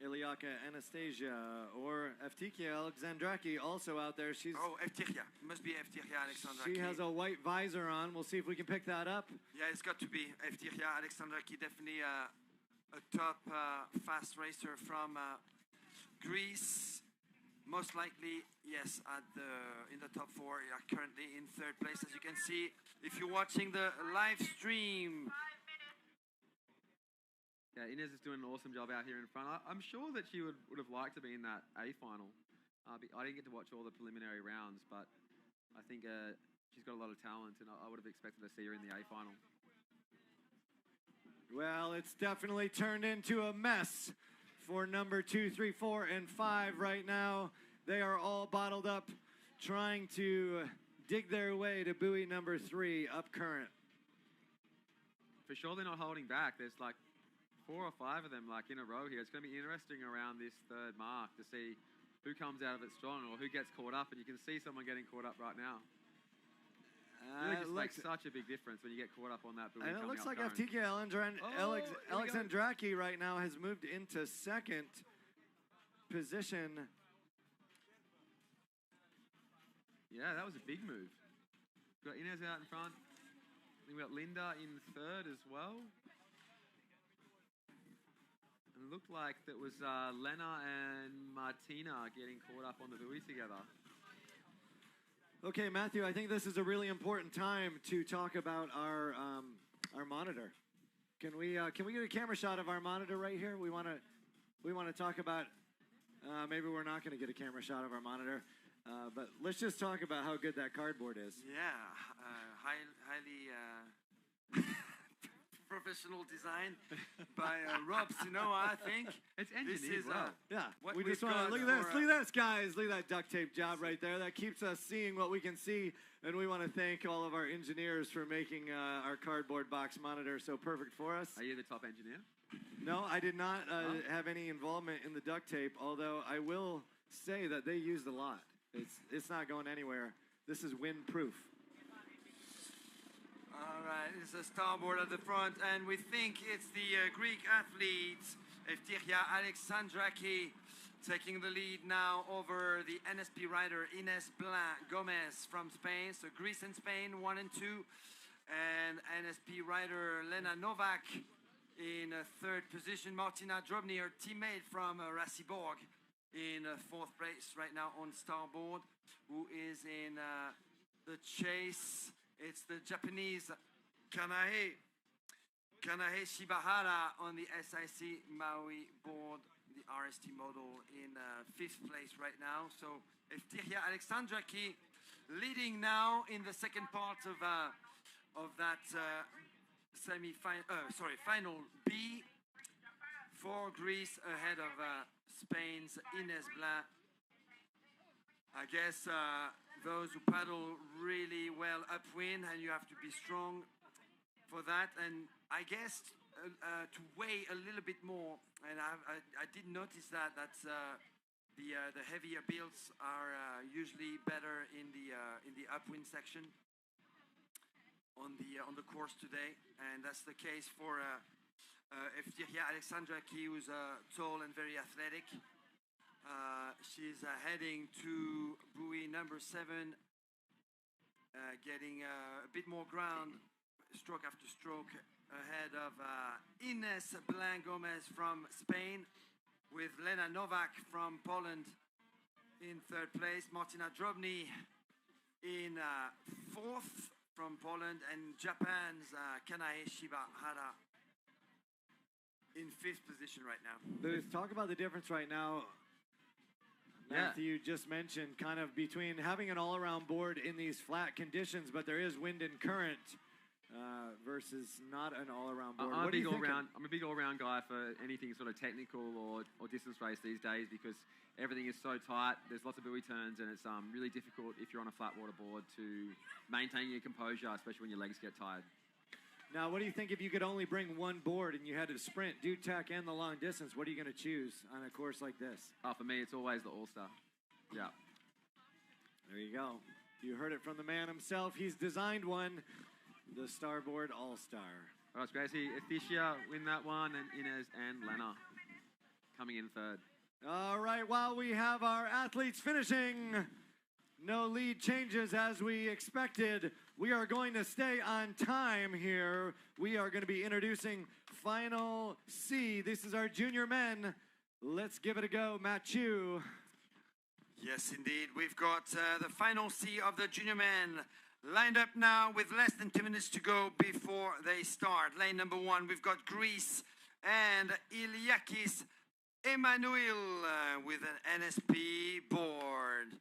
Iliaka Anastasia or Eftikia Alexandraki also out there. She's Oh, Eftiria. Must be Eftiria Alexandraki. She has a white visor on. We'll see if we can pick that up. Yeah, it's got to be Eftiria Alexandraki. Definitely a top fast racer from Greece. Most likely, yes, in the top 4. You are currently in 3rd place, as you can see. If you're watching the live stream. Yeah, Ines is doing an awesome job out here in front. I'm sure that she would have liked to be in that A final. I didn't get to watch all the preliminary rounds, but I think she's got a lot of talent, and I would have expected to see her in the A final. Well, it's definitely turned into a mess for number 2, 3, 4, and 5 right now. They are all bottled up, trying to dig their way to buoy number 3 up current. For sure, they're not holding back. There's like 4 or 5 of them like in a row here. It's going to be interesting around this 3rd mark to see who comes out of it strong or who gets caught up. And you can see someone getting caught up right now. Really it just makes looks- such a big difference when you get caught up on that buoy. And it coming looks up like current. FTK here we go. Alexandraki right now has moved into second position. Yeah, that was a big move. Got Inez out in front. I think we got Linda in third as well. And it looked like that was Lena and Martina getting caught up on the buoy together. Okay, Matthew, I think this is a really important time to talk about our monitor. Can we get a camera shot of our monitor right here? We want to talk about. Maybe we're not going to get a camera shot of our monitor, but let's just talk about how good that cardboard is. Yeah, highly professional design by Robs. You know, I think It's this engineered is well. Yeah, what we just we've want to got look at this. for, Look at this, guys. Look at that duct tape job right there. That keeps us seeing what we can see, and we want to thank all of our engineers for making our cardboard box monitor so perfect for us. Are you the top engineer? No, I did not have any involvement in the duct tape, although I will say that they used a lot. It's not going anywhere. This is wind-proof. All right, it's a starboard at the front, and we think it's the Greek athletes, Eftiria Alexandraki, taking the lead now over the NSP rider Ines Blanc Gomez from Spain. So Greece and Spain, 1 and 2, and NSP rider Lena Novak in third position. Martina Drobny, her teammate from Rasiborg, in fourth place right now on starboard, who is in the chase. It's the Japanese Kanae Shibahara on the SIC Maui board, the RST model, in fifth place right now. So Eftiria Alexandraki leading now in the second part of that final B for Greece, ahead of Spain's Ines Blanc. I guess those who paddle really well upwind, and you have to be strong for that. And I guess to weigh a little bit more. And I did notice that the heavier builds are usually better in the upwind section on the course today, and that's the case for Eftiria Alexandraki, who's tall and very athletic. She's heading to buoy number 7, getting a bit more ground, stroke after stroke, ahead of Ines Blanc Gomez from Spain, with Lena Novak from Poland in third place, Martina Drobny in fourth from Poland, and Japan's Kanae Shibahara in fifth position right now. Let's talk about the difference right now. Yeah. Matthew just mentioned kind of between having an all-around board in these flat conditions, but there is wind and current, versus not an all-around board. I'm What do you think? I'm a big all-round guy for anything sort of technical or distance race these days, because everything is so tight. There's lots of buoy turns, and it's really difficult if you're on a flat water board to maintain your composure, especially when your legs get tired. Now, what do you think if you could only bring one board and you had to sprint, do tack, and the long distance? What are you going to choose on a course like this? For me, it's always the All-Star. Yeah. There you go. You heard it from the man himself. He's designed one, the Starboard All-Star. All right, it's great to see Eftiria win that one, and Inez and Lena coming in third. All right, while we have our athletes finishing, no lead changes as we expected. We are going to stay on time here. We are going to be introducing Final C. This is our junior men. Let's give it a go, Matthew. Yes, indeed. We've got the final C of the junior men lined up now with less than 2 minutes to go before they start. Lane number 1, we've got Greece and Iliakis Emmanuel with an NSP board.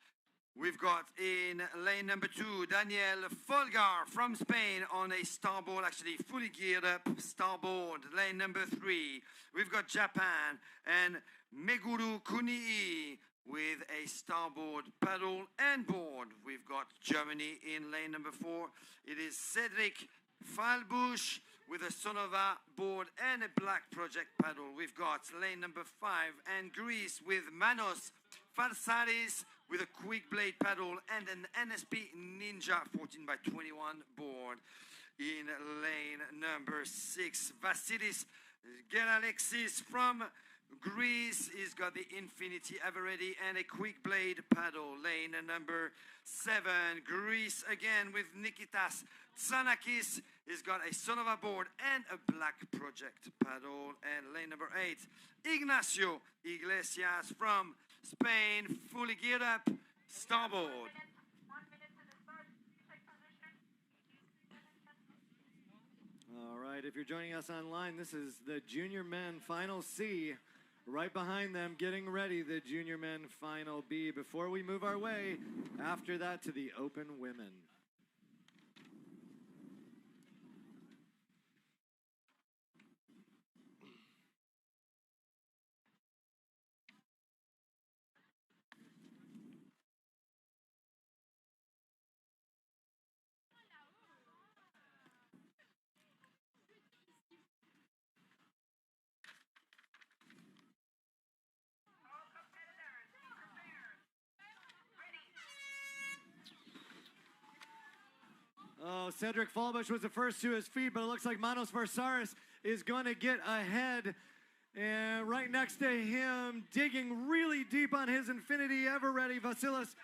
We've got in lane number 2, Daniel Folgar from Spain on a starboard, actually fully geared up starboard. Lane number 3, we've got Japan and Meguru Kunii with a starboard paddle and board. We've got Germany in lane number 4. It is Cedric Falbush with a Sonova board and a black project paddle. We've got lane number 5 and Greece with Manos Farsaris with a quick blade paddle and an NSP Ninja 14x21 board. In lane number 6, Vasilis Geralexis from Greece. He's got the Infinity ever ready and a quick blade paddle. Lane number 7, Greece again with Nikitas Tsanakis. He's got a Sonova board and a black project paddle. And lane number 8, Ignacio Iglesias from Spain, fully geared up, starboard. 1 minute to the start. Take position. All right, if you're joining us online, this is the Junior Men Final C. Right behind them, getting ready, the Junior Men Final B. Before we move our way, after that, to the Open Women. All competitors, be prepared. Ready. Oh, Cedric Fallbush was the first to his feet, but it looks like Manos Varsaris is going to get ahead. And right next to him, digging really deep on his Infinity ever ready, Vasilis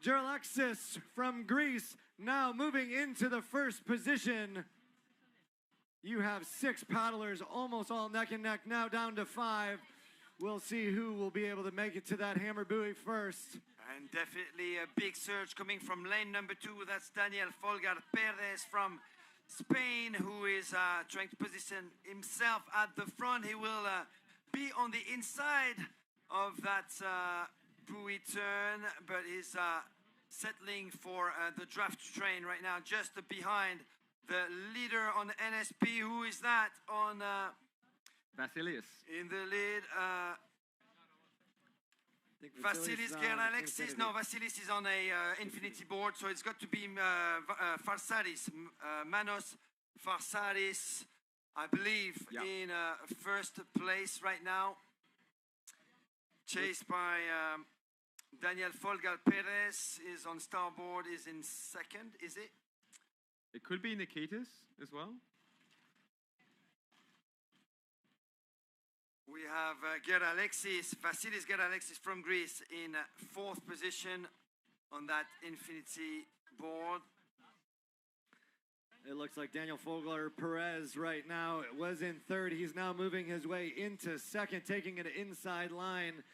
Geralexis from Greece, now moving into the first position. You have 6 paddlers, almost all neck and neck, now down to 5. We'll see who will be able to make it to that hammer buoy first. And definitely a big surge coming from lane number 2. That's Daniel Folgar Perez from Spain, who is trying to position himself at the front. He will be on the inside of that buoy turn, but he's settling for the draft train right now, just behind the leader on NSP. Who is that on Vasilius. in the lead? I think Vasilis on Geralexis. Infinity. No, Vasilis is on a Infinity board, so it's got to be Farsaris, Manos Farsaris, I believe, Yeah. in first place right now. Chased by Daniel Folgar Perez is on starboard, is in second, is it? It could be Nikitas as well. We have Geralexis, Vasilis Geralexis from Greece in 4th position on that Infinity board. It looks like Daniel Fogler Perez right now was in 3rd. He's now moving his way into 2nd, taking an inside line.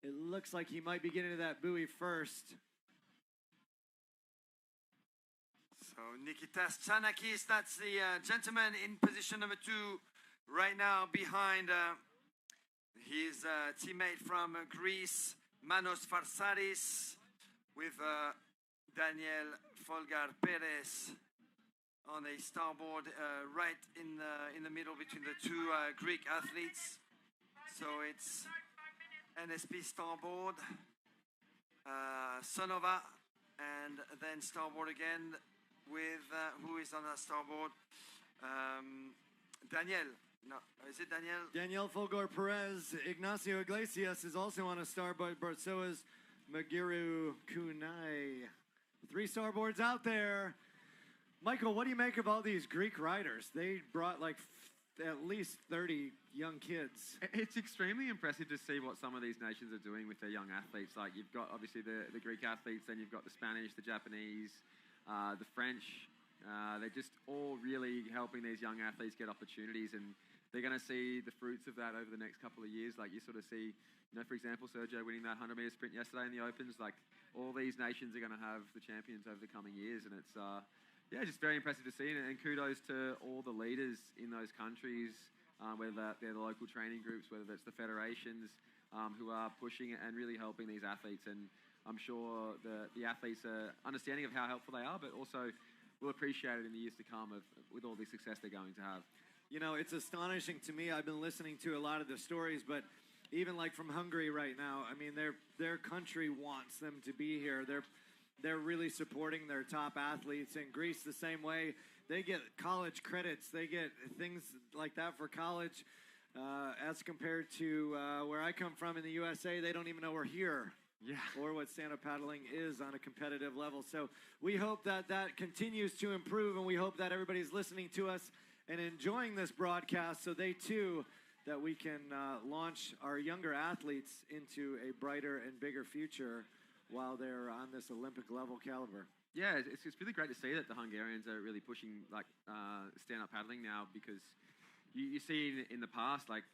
It looks like he might be getting to that buoy first. So Nikitas Tsanakis, that's the gentleman in position number 2 right now behind his teammate from Greece, Manos Farsaris, with Daniel Folgar Perez on a starboard right in the middle between the 2 Greek athletes. So it's NSP starboard, Sonova, and then starboard again with who is on that starboard? Daniel. No, is it Daniel? Daniel Fogor Perez, Ignacio Iglesias is also on a starboard, but so is Magiru Kunai. 3 starboards out there. Michael, what do you make of all these Greek riders? They brought like at least 30 young kids. It's extremely impressive to see what some of these nations are doing with their young athletes. Like, you've got obviously the Greek athletes, then you've got the Spanish, the Japanese, the French. They're just all really helping these young athletes get opportunities, and they're going to see the fruits of that over the next couple of years. Like, you sort of see, you know, for example, Sergio winning that 100-meter sprint yesterday in the Opens. Like, all these nations are going to have the champions over the coming years, and it's yeah, just very impressive to see. And kudos to all the leaders in those countries, whether they're the local training groups, whether it's the federations, who are pushing and really helping these athletes. And I'm sure the athletes are understanding of how helpful they are, but also will appreciate it in the years to come with all the success they're going to have. You know, it's astonishing to me. I've been listening to a lot of the stories, but even like from Hungary right now, I mean, their country wants them to be here. They're really supporting their top athletes. In Greece, the same way. They get college credits. They get things like that for college. As compared to where I come from in the USA, they don't even know we're here. Yeah. or what stand-up paddling is on a competitive level. So we hope that that continues to improve, and we hope that everybody's listening to us and enjoying this broadcast so they too, that we can launch our younger athletes into a brighter and bigger future while they're on this Olympic level caliber. Yeah, it's really great to see that the Hungarians are really pushing like stand-up paddling now, because you see in the past, like,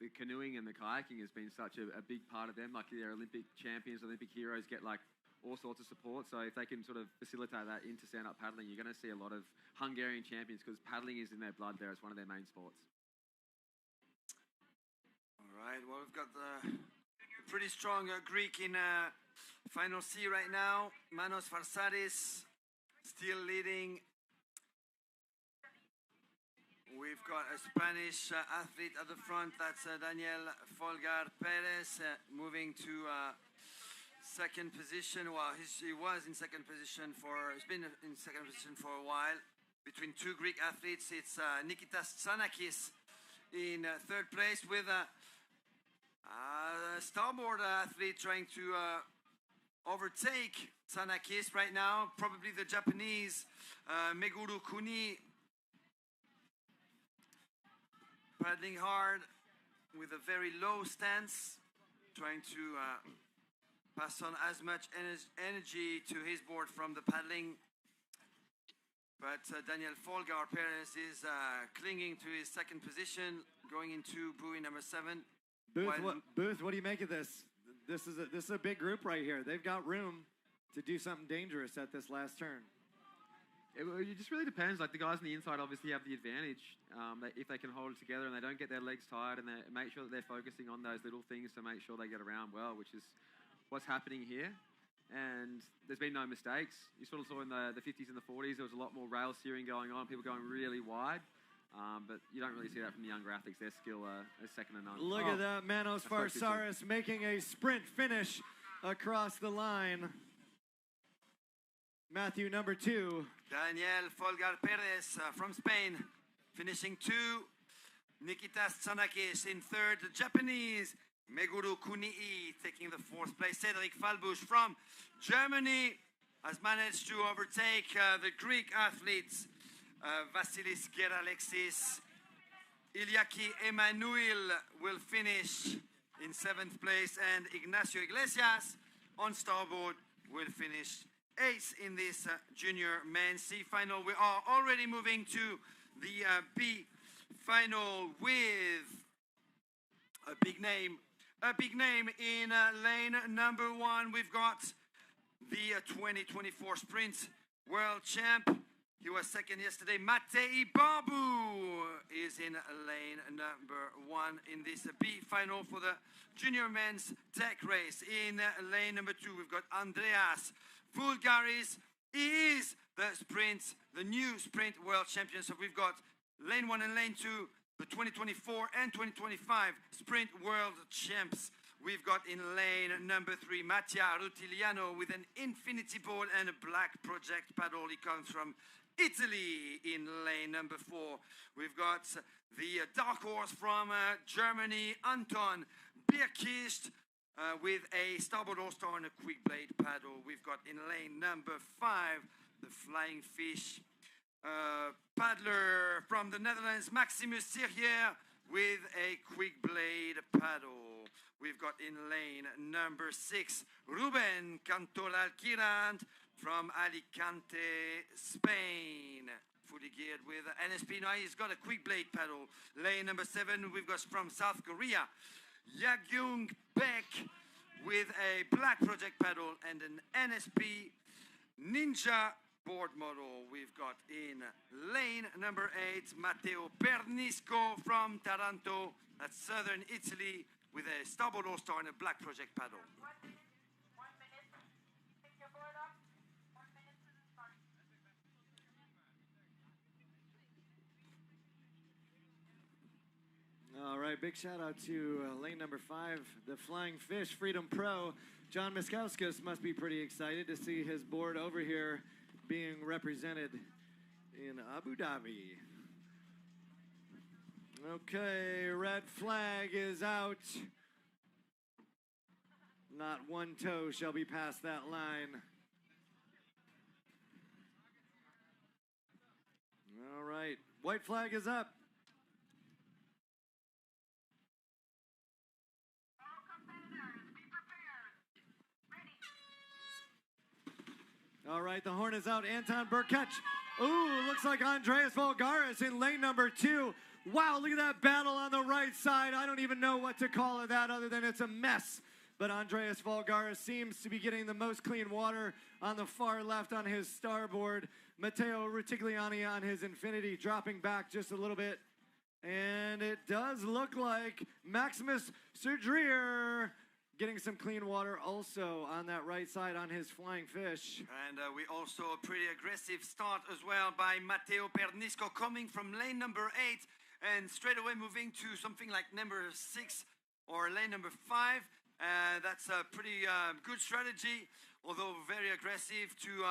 the canoeing and the kayaking has been such a big part of them. Like, their Olympic champions, Olympic heroes get like all sorts of support. So if they can sort of facilitate that into stand-up paddling, you're going to see a lot of Hungarian champions, because paddling is in their blood there. It's one of their main sports. All right, well, we've got the pretty strong Greek in final C right now. Manos Farsadis still leading. We've got a Spanish athlete at the front. That's Daniel Folgar Perez moving to second position. Well, he was in second position he's been in second position for a while. Between two Greek athletes, it's Nikitas Tsanakis in third place, with a starboard athlete trying to overtake Tsanakis right now. Probably the Japanese Meguru Kuni, paddling hard with a very low stance, trying to pass on as much energy to his board from the paddling. But Daniel Folgar Perez is clinging to his second position, going into buoy number 7. Booth, what do you make of this? This is a big group right here. They've got room to do something dangerous at this last turn. It just really depends. Like, the guys on the inside obviously have the advantage if they can hold it together and they don't get their legs tired, and they make sure that they're focusing on those little things to make sure they get around well, which is what's happening here. And there's been no mistakes. You sort of saw in the 50s and the 40s, there was a lot more rail steering going on, people going really wide. But you don't really see that from the younger athletes. Their skill is second to none. Look at that, Manos Farsaris making a sprint finish across the line. Matthew, number 2. Daniel Folgar Perez from Spain, finishing 2. Nikitas Tsanakis in third. The Japanese Meguru Kunii taking the 4th place. Cedric Falbush from Germany has managed to overtake the Greek athletes Vasilis Geralexis. Iliaki Emanuel will finish in 7th place, and Ignacio Iglesias on starboard will finish 8th in this junior men's C final. We are already moving to the B final with a big name. A big name in lane number 1. We've got the 2024 Sprint World Champ. He was second yesterday. Matei Babu is in lane number 1 in this B final for the junior men's tech race. In lane number 2, we've got Andreas Vulgaris. He is the new Sprint World Champion. So we've got lane 1 and lane 2, the 2024 and 2025 Sprint World Champs. We've got in lane number 3, Mattia Rutiliano with an infinity board and a black project paddle. He comes from Italy. In lane number 4, we've got the dark horse from Germany, Anton Birkist, with a starboard all-star and a quick blade paddle. We've got in lane number 5, the flying fish paddler from the Netherlands, Maximus Sirier, with a quick blade paddle. We've got in lane number 6, Ruben Cantoral Kirant from Alicante, Spain, fully geared with NSP. Now he's got a quick blade paddle. Lane number 7, we've got from South Korea, Yagyung Baek with a black project paddle and an NSP Ninja board model. We've got in lane number 8, Matteo Pernisco from Taranto, that's southern Italy, with a starboard all-star and a black project paddle. 1 minute. Pick your board up. 1 minute to the start. All right, big shout out to lane number 5, the Flying Fish Freedom Pro. John Miskauskas must be pretty excited to see his board over here being represented in Abu Dhabi. Okay, red flag is out. Not one toe shall be past that line. All right, white flag is up. All competitors, be prepared. Ready. All right, the horn is out. Anton Burkett. Ooh, looks like Andreas Volgaris in lane number 2. Wow, look at that battle on the right side. I don't even know what to call it that other than it's a mess. But Andreas Volgaris seems to be getting the most clean water on the far left on his starboard. Matteo Rutigliani on his Infinity dropping back just a little bit. And it does look like Maximus Surdrier getting some clean water also on that right side on his Flying Fish. And we also a pretty aggressive start as well by Matteo Pernisco coming from lane number 8 and straight away moving to something like number 6 or lane number 5. That's a pretty good strategy, although very aggressive to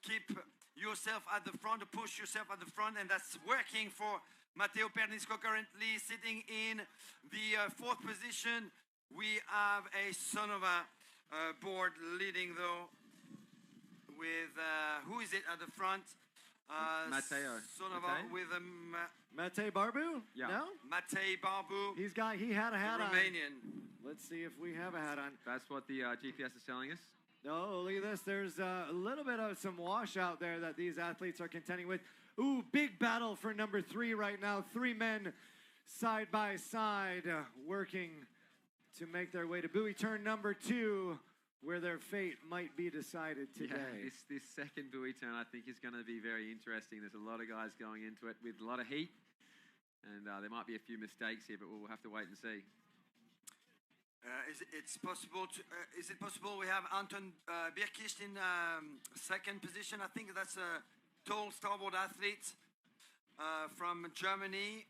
keep yourself at the front, to push yourself at the front, and that's working for Matteo Pernisco, currently sitting in the 4th position. We have a son of a board leading though with, who is it at the front? Matteo. Son of a, with Matej Barbu? Yeah. No? Matej Barbu, He had a hat on. Romanian. Let's see if we have a hat on. That's what the GPS is telling us. Oh, look at this. There's a little bit of some wash out there that these athletes are contending with. Ooh, big battle for number 3 right now. 3 men side by side working to make their way to buoy turn number 2, where their fate might be decided today. Yeah, this second buoy turn I think is going to be very interesting. There's a lot of guys going into it with a lot of heat, and there might be a few mistakes here, but we'll have to wait and see. Is it possible we have Anton Birkicht in 2nd position? I think that's a tall starboard athlete from Germany.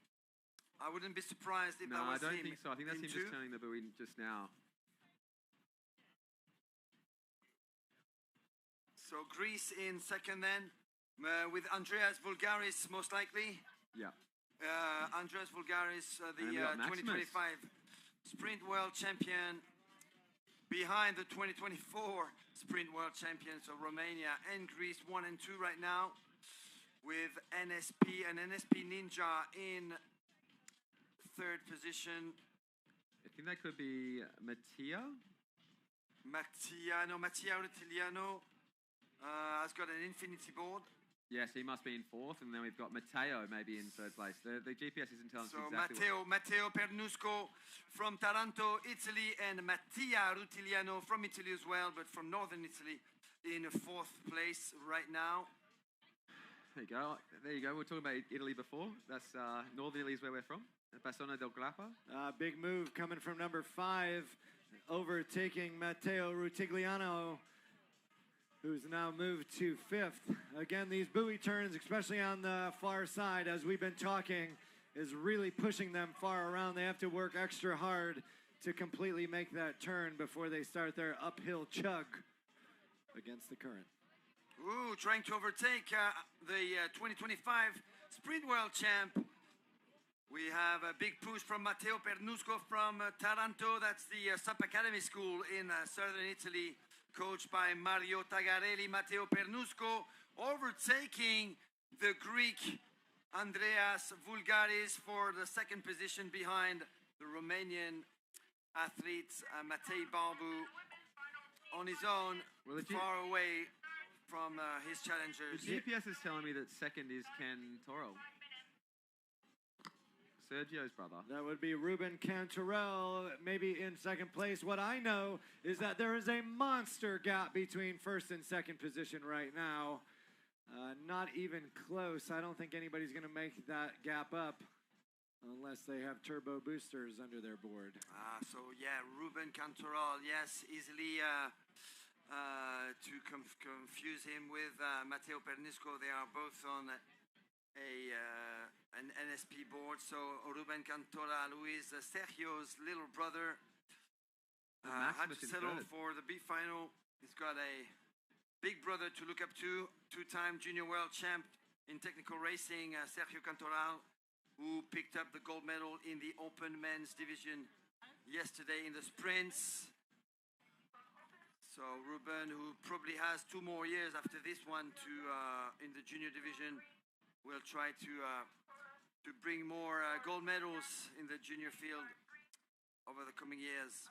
I wouldn't be surprised if No, that I was him. don't think so. I think that's him in 2. just turning the buoy just now. So Greece in 2nd then, with Andreas Vulgaris most likely. Yeah. Andreas Vulgaris, the And then we got Maximus. 2025 Sprint World Champion, behind the 2024 Sprint World Champion. So Romania and Greece 1 and 2 right now, with NSP and NSP Ninja in 3rd position. I think that could be Mattia. Mattia Rutiliano has got an infinity board. Yes, he must be in 4th, and then we've got Matteo maybe in 3rd place. The GPS isn't telling us So exactly Matteo Pernusco from Taranto, Italy, and Mattia Rutiliano from Italy as well, but from northern Italy in 4th place right now. There you go. There you go. We were talking about Italy before. That's northern Italy is where we're from. Bassano del Grappa. Big move coming from number 5, overtaking Matteo Rutigliano, who's now moved to 5th. Again, these buoy turns, especially on the far side, as we've been talking, is really pushing them far around. They have to work extra hard to completely make that turn before they start their uphill chug against the current. Ooh, trying to overtake the 2025 Sprint World Champ. We have a big push from Matteo Pernusco from Taranto. That's the SUP Academy School in southern Italy, coached by Mario Tagarelli. Matteo Pernusco overtaking the Greek Andreas Vulgaris for the 2nd position behind the Romanian athletes Matej Barbu on his own, Well, far away from his challengers. The GPS is telling me that 2nd is Ken Toro. Sergio's brother. That would be Ruben Cantarell, maybe in 2nd place. What I know is that there is a monster gap between 1st and 2nd position right now. Not even close. I don't think anybody's going to make that gap up unless they have turbo boosters under their board. So yeah, Ruben Cantarell, yes, easily to confuse him with Matteo Pernisco. They are both on an NSP board. So Ruben Cantarell, who is Sergio's little brother, had to settle for the B final. He's got a big brother to look up to, 2-time junior world champ in technical racing, Sergio Cantarell, who picked up the gold medal in the open men's division yesterday in the sprints. So Ruben, who probably has 2 more years after this one to in the junior division, will try to bring more gold medals in the junior field over the coming years.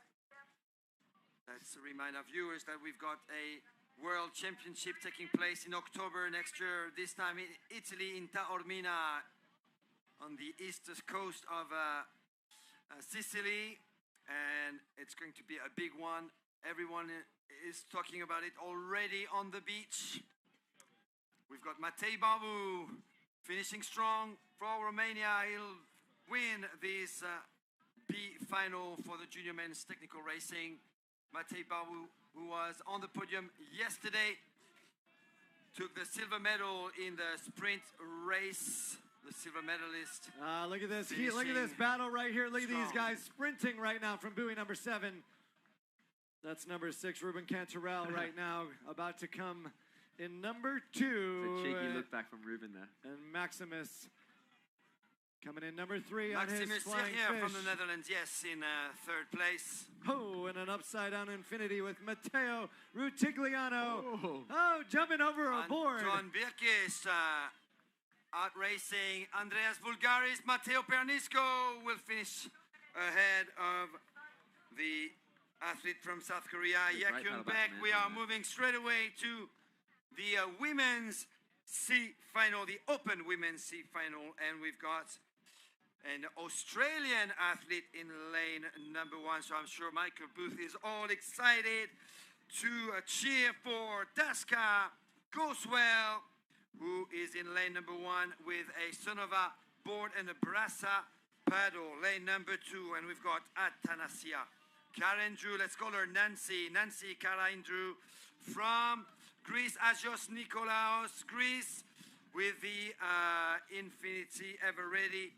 Let's remind our viewers that we've got a World Championship taking place in October next year, this time in Italy, in Taormina, on the east coast of Sicily, and it's going to be a big one. Everyone is talking about it already on the beach. We've got Matei Babu finishing strong for Romania. He'll win this B final for the junior men's technical racing. Matei Babu, who was on the podium yesterday, took the silver medal in the sprint race. The silver medalist. Look at this. Look at this battle right here. Look at these guys sprinting right now from buoy number 7. That's number 6, Ruben Cantarell, right now, about to come in number 2. It's a cheeky look back from Ruben there. And Maximus coming in number 3 on his Maximus flying here fish. from the Netherlands, yes, in 3rd place. Oh, and an upside-down infinity with Matteo Rutigliano. Oh, jumping over a board. John Birkis out racing. Andreas Vulgaris, Matteo Pernisco will finish ahead of the athlete from South Korea, Yakyun Beck. We are moving straight away to the women's C final, the open women's C final, and we've got an Australian athlete in lane number 1. So I'm sure Michael Booth is all excited to cheer for Tasca Goswell, who is in lane number 1 with a Sonova board and a Brassa paddle. Lane number 2, and we've got Athanasia Karendru, let's call her Nancy Karendru from Greece, Agios Nikolaos, Greece, with the Infinity Ever Ready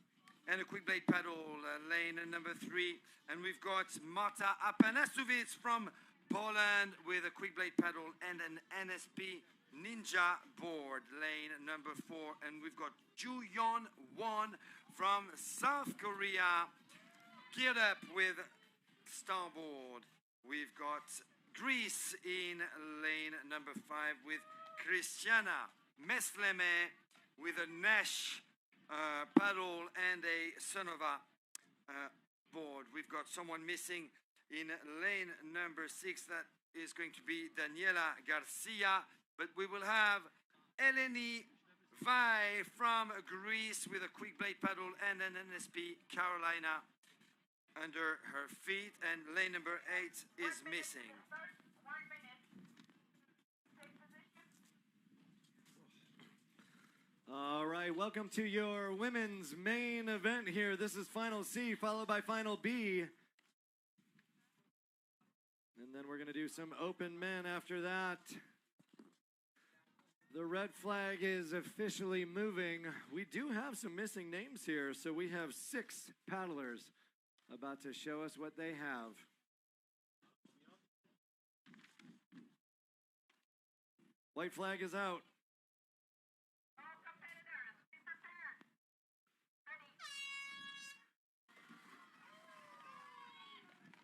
and a quick blade paddle, lane number 3. And we've got Marta Apanasovich from Poland with a quick blade paddle and an NSP Ninja board, lane number 4. And we've got Ju-Yeon Won from South Korea, geared up with starboard. We've got Greece in lane number 5 with Christiana Mesleme with a Nash paddle and a Sonova board. We've got someone missing in lane number 6. That is going to be Daniela Garcia, but we will have Eleni Vai from Greece with a quick blade paddle and an NSP Carolina under her feet, and lane number 8 is missing. 1 minute. Take position. All right, welcome to your women's main event here. This is Final C, followed by Final B. And then we're going to do some open men after that. The red flag is officially moving. We do have some missing names here, so we have 6 paddlers about to show us what they have. White flag is out. All competitors, be prepared. Ready.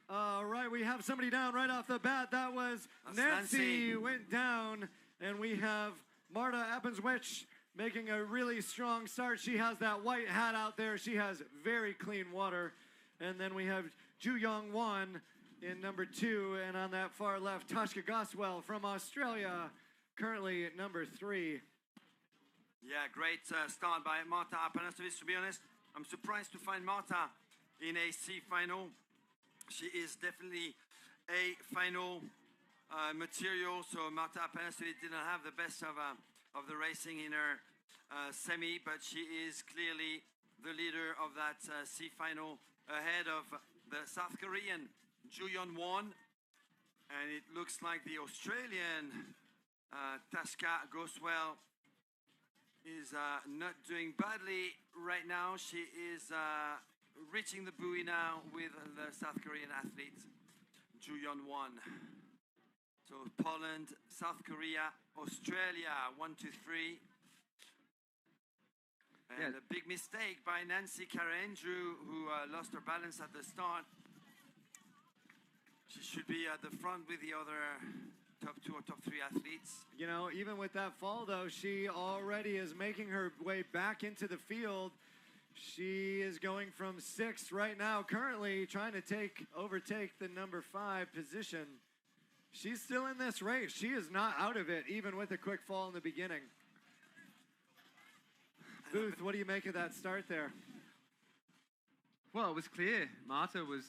All right, we have somebody down right off the bat. That was That's Nancy Nancy. went down, and we have Marta Appenswich making a really strong start. She has that white hat out there. She has very clean water. And then we have Ju-Yeon Won in number 2, and on that far left, Tasca Goswell from Australia, currently at number 3. Yeah, great start by Marta Apanasovich. To be honest, I'm surprised to find Marta in a C final. She is definitely a final material, so Marta Apanasovich didn't have the best of the racing in her semi, but she is clearly the leader of that C final, ahead of the South Korean Ju-Yeon Won, and it looks like the Australian Tasca Goswell is not doing badly right now. She is reaching the buoy now with the South Korean athlete Ju-Yeon Won. So Poland, South Korea, Australia, 1, 2, 3. And a big mistake by Nancy Karendru, who lost her balance at the start. She should be at the front with the other top 2 or top 3 athletes. You know, even with that fall, though, she already is making her way back into the field. She is going from 6th right now, currently trying to overtake the number 5 position. She's still in this race. She is not out of it, even with a quick fall in the beginning. Booth, what do you make of that start there? Well, it was clear. Marta was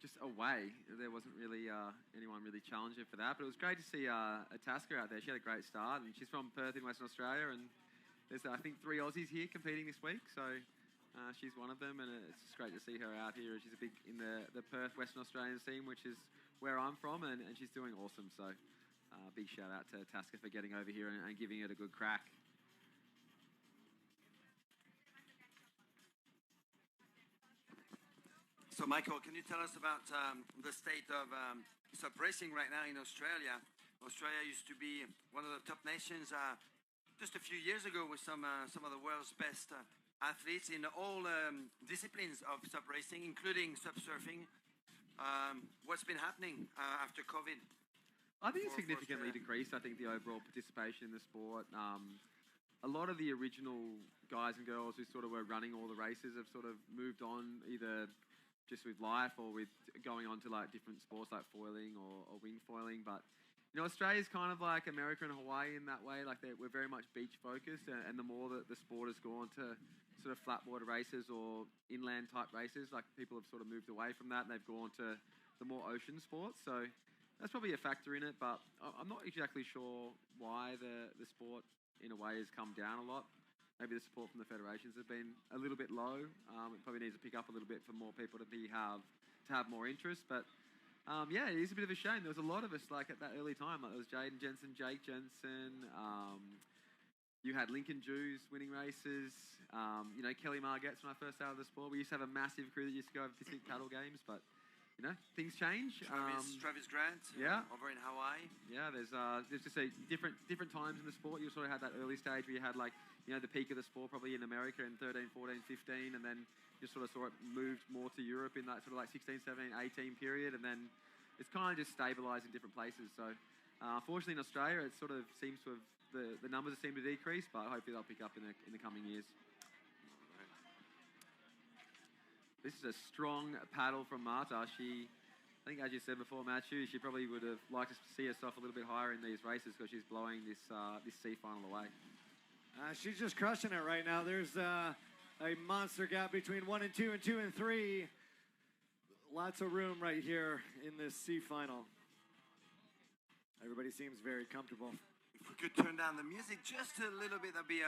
just away. There wasn't really anyone really challenging for that. But it was great to see Tasker out there. She had a great start, and she's from Perth in Western Australia. And there's, I think, 3 Aussies here competing this week. So she's one of them, and it's just great to see her out here. She's a big in the Perth Western Australian scene, which is where I'm from, and she's doing awesome. So big shout out to Tasker for getting over here and giving it a good crack. So, Michael, can you tell us about the state of sub racing right now in Australia? Australia used to be one of the top nations just a few years ago with some of the world's best athletes in all disciplines of sub racing, including sub surfing. What's been happening after COVID? I think it's significantly decreased. I think the overall participation in the sport. A lot of the original guys and girls who sort of were running all the races have sort of moved on, either just with life or with going on to like different sports like foiling or wing foiling. But you know, Australia's kind of like America and Hawaii in that way. Like we're very much beach focused, and the more that the sport has gone to sort of flat water races or inland type races, like people have sort of moved away from that and they've gone to the more ocean sports. So that's probably a factor in it, but I'm not exactly sure why the sport in a way has come down a lot. Maybe the support from the federations has been a little bit low. It probably needs to pick up a little bit for more people to have more interest. But yeah, it is a bit of a shame. There was a lot of us like at that early time. Like there was Jaden Jensen, Jake Jensen. You had Lincoln Jews winning races. You know, Kelly Margetts when I first started the sport. We used to have a massive crew that used to go over Pacific paddle games, but you know, things change. Travis Grant, yeah, over in Hawaii. Yeah, there's just a different times in the sport. You sort of had that early stage where you had like, you know, the peak of the sport probably in America in 13, 14, 15, and then you sort of saw it moved more to Europe in that sort of like 16, 17, 18 period, and then it's kind of just stabilised in different places. So unfortunately in Australia, it sort of seems to have, the numbers seem to decrease, but hopefully they'll pick up in the coming years. This is a strong paddle from Marta. I think as you said before, Matthew, she probably would have liked to see herself a little bit higher in these races because she's blowing this C final away. She's just crushing it right now. There's a monster gap between 1 and 2 and 2 and 3. Lots of room right here in this C final. Everybody seems very comfortable. If we could turn down the music just a little bit, that'd be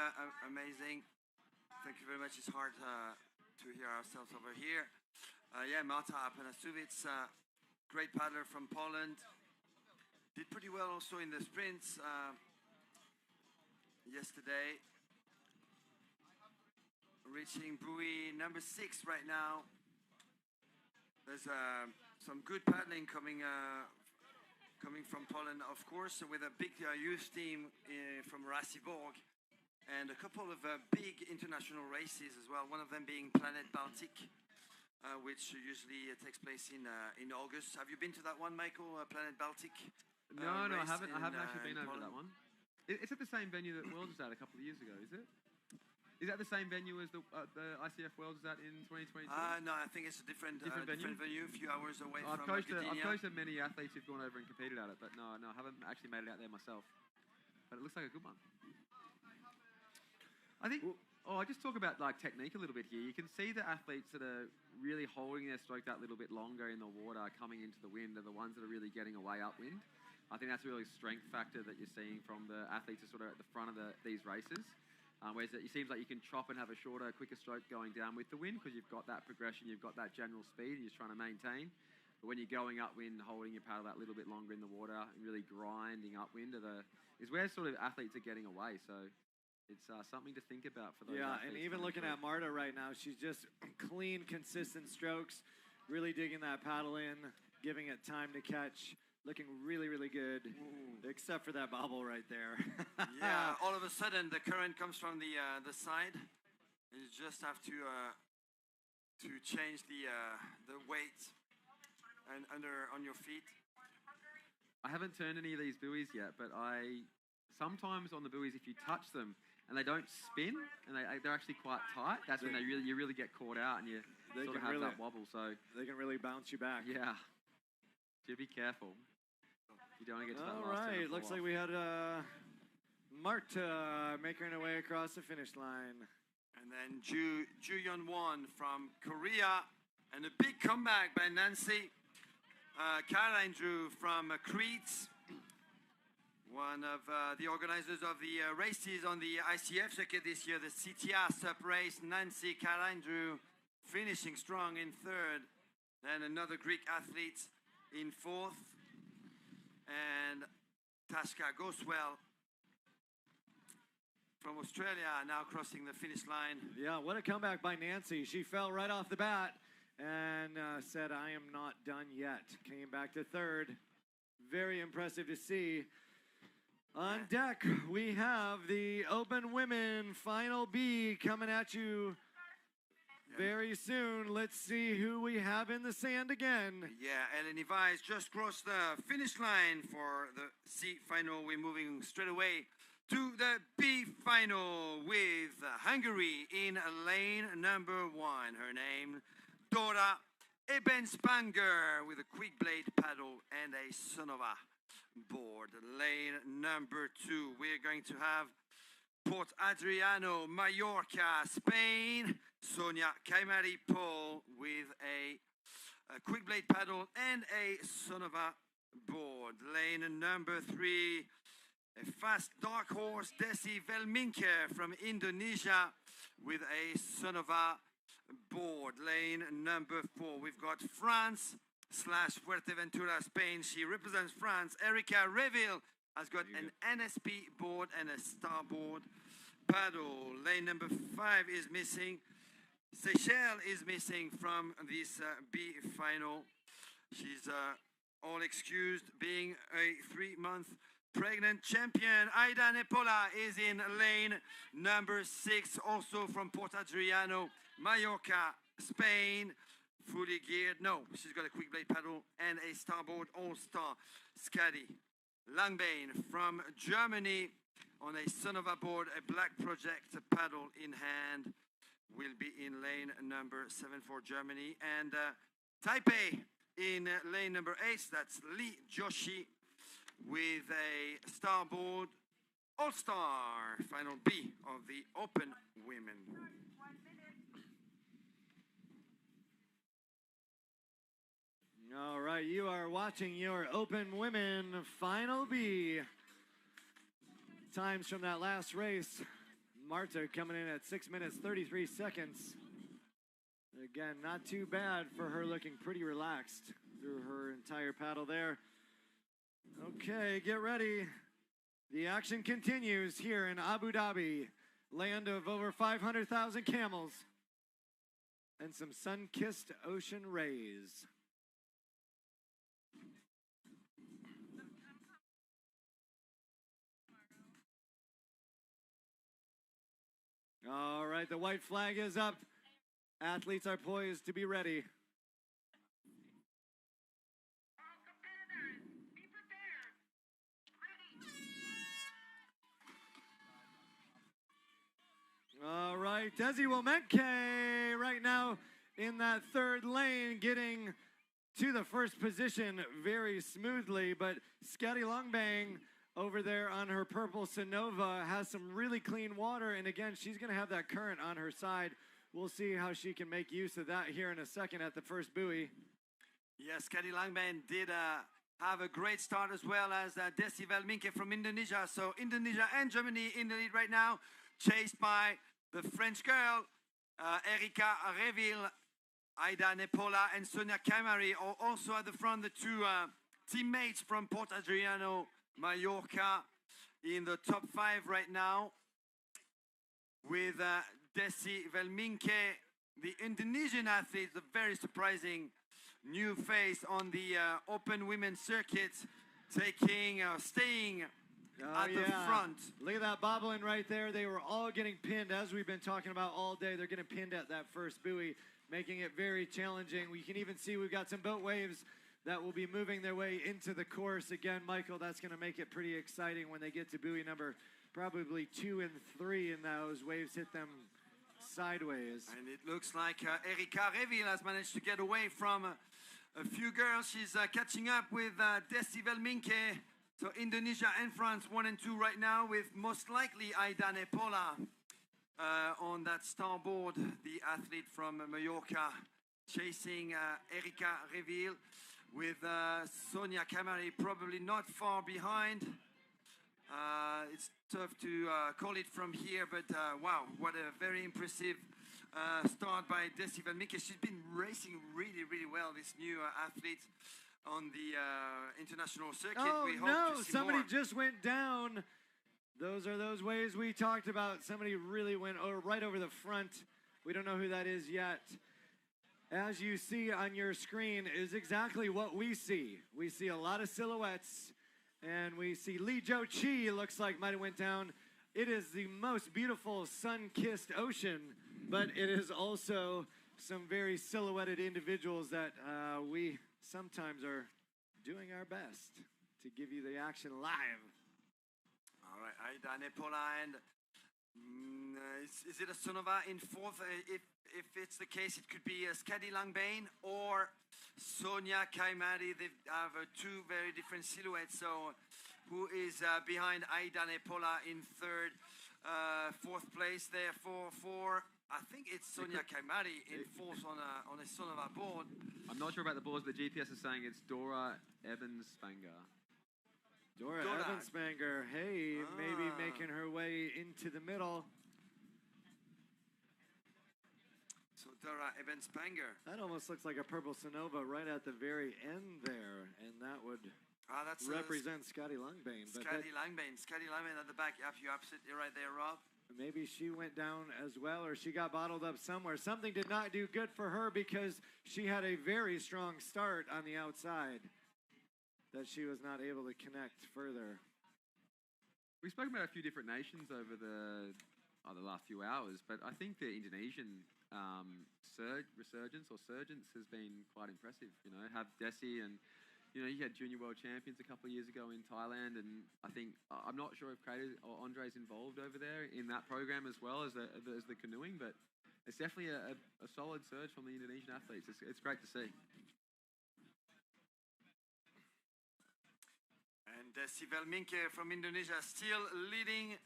amazing. Thank you very much. It's hard to hear ourselves over here. Yeah, Marta Apanasovich, great paddler from Poland. Did pretty well also in the sprints yesterday. Reaching buoy number 6 right now. There's some good paddling coming from Poland, of course, with a big youth team from Rasiborg. And a couple of big international races as well. One of them being Planet Baltic, which usually takes place in August. Have you been to that one, Michael? Planet Baltic? No, I haven't. I haven't actually been over to that one. It's at the same venue that Worlds was at a couple of years ago, is it? Is that the same venue as the ICF Worlds was at in 2022? No, I think it's a different venue, a few hours away I've from coached many athletes who've gone over and competed at it, but no, I haven't actually made it out there myself. But it looks like a good one. I think, I'll just talk about like technique a little bit here. You can see the athletes that are really holding their stroke that little bit longer in the water coming into the wind are the ones that are really getting away upwind. I think that's a really strength factor that you're seeing from the athletes who are sort of at the front of these races. Whereas it seems like you can chop and have a shorter, quicker stroke going down with the wind because you've got that progression, you've got that general speed and you're trying to maintain. But when you're going upwind, holding your paddle that little bit longer in the water and really grinding upwind is where sort of athletes are getting away. So it's something to think about for those athletes. And even looking at Marta right now, she's just clean, consistent strokes, really digging that paddle in, giving it time to catch, looking really, really good, except for that bobble right there. Yeah, all of a sudden the current comes from the side. You just have to change the weight and on your feet. I haven't turned any of these buoys yet, but I sometimes on the buoys, if you touch them and they don't spin and they're actually quite tight, that's when you really get caught out and you sort of have that wobble. So they can really bounce you back. yeah, so be careful. You don't want to get to that All last turn right, and looks fall like we had Marta making her way across the finish line. And then Ju Yeon Won from Korea, and a big comeback by Nancy. Caroline Drew from Crete, one of the organizers of the races on the ICF circuit this year, the CTR Sup race. Nancy Caroline Drew finishing strong in third, then another Greek athlete in fourth, and Tashka Goswell from Australia now crossing the finish line. Yeah, what a comeback by Nancy. She fell right off the bat and said, I am not done yet. Came back to third. Very impressive to see. On deck, we have the Open Women Final B coming at you very soon. Let's see who we have in the sand again. Yeah, Eleni Weiss just crossed the finish line for the C final. We're moving straight away to the B final with Hungary in lane number 1. Her name, Dora Ebenspanger, with a quick blade paddle and a Sonova board. Lane number 2, we're going to have Port Adriano, Mallorca, Spain. Sonia Caimari Paul with a quick blade paddle and a Sonova board. Lane number 3, a fast dark horse, Desi Velminke from Indonesia with a Sonova board. Lane number 4, we've got France / Fuerteventura, Spain. She represents France. Erika Reville has got an NSP board and a starboard paddle. Lane number 5 is missing. Seychelles is missing from this B final. She's all excused, being a 3-month pregnant champion. Aida Nepola is in lane number 6, also from Port Adriano, Mallorca, Spain. Fully geared. No, she's got a quick blade paddle and a starboard all-star. Skadi Langbane from Germany on a Sonova board, a black project paddle in hand, will be in lane number 7 for Germany. And Taipei in lane number 8, that's Lee Joshi with a starboard all-star. Final B of the Open Women. All right, you are watching your Open Women Final B. Times from that last race. Marta coming in at 6 minutes, 33 seconds. Again, not too bad for her, looking pretty relaxed through her entire paddle there. Okay, get ready. The action continues here in Abu Dhabi, land of over 500,000 camels and some sun-kissed ocean rays. All right, the white flag is up. Athletes are poised to be ready. All competitors, be prepared. Ready. All right, Desi Womenke right now in that third lane, getting to the first position very smoothly, but Scotty Longbang over there on her purple Sonova has some really clean water, and again, she's going to have that current on her side. We'll see how she can make use of that here in a second at the first buoy. Yes, Scotty Langman did have a great start, as well as Desi Velminke from Indonesia. So Indonesia and Germany in the lead right now, chased by the French girl, Erika Reville, Aida Nepola, and Sonia Caimari are also at the front. The two teammates from Port Adriano, Mallorca, in the top 5 right now, with Desi Velminke, the Indonesian athlete, a very surprising new face on the Open Women's Circuit, staying at the front. Look at that bobbling right there. They were all getting pinned, as we've been talking about all day. They're getting pinned at that first buoy, making it very challenging. We can even see we've got some boat waves that will be moving their way into the course. Again, Michael, that's going to make it pretty exciting when they get to buoy number probably 2 and 3 and those waves hit them sideways. And it looks like Erika Revil has managed to get away from a few girls. She's catching up with Decibel Minke. So Indonesia and France 1 and 2 right now, with most likely Aidane Pola on that starboard, the athlete from Mallorca, chasing Erika Revil, with Sonia Kamari probably not far behind. It's tough to call it from here, but wow, what a very impressive start by Decibel Minke. She's been racing really, really well, this new athlete on the international circuit. Oh, we hope no, to see somebody more. just went down. Those are those waves we talked about. Somebody really went right over the front. We don't know who that is yet. As you see on your screen is exactly what we see. We see a lot of silhouettes, and we see Lee Jo Chi looks like might have went down. It is the most beautiful sun-kissed ocean, but it is also some very silhouetted individuals that we sometimes are doing our best to give you the action live. All right, Aidane Pola, and is it a Sonova in fourth? If it's the case, it could be Skadi Langbane or Sonia Kaimari. They have two very different silhouettes. So who is behind Aidane Pola in third? Fourth place there for I think it's Sonia Kaimari in fourth on a Sonova board. I'm not sure about the boards, but the GPS is saying it's Dora Evans-Spanger. Dora Evans-Spanger, hey, maybe making her way into the middle. So Dora Evans-Spanger. That almost looks like a purple Sonova right at the very end there, and that would That's represent Skadi Langbane. Skadi Langbane at the back. Yep, you're absolutely right there, Rob. Maybe she went down as well, or she got bottled up somewhere. Something did not do good for her because she had a very strong start on the outside that she was not able to connect further. We've spoken about a few different nations over the last few hours, but I think the Indonesian resurgence has been quite impressive. You know, have Desi and, you know, you had junior world champions a couple of years ago in Thailand, and I think, I'm not sure if Crater or Andre's involved over there in that program as well as the canoeing, but it's definitely a solid surge from the Indonesian athletes. It's great to see. And Decibel Minke from Indonesia still leading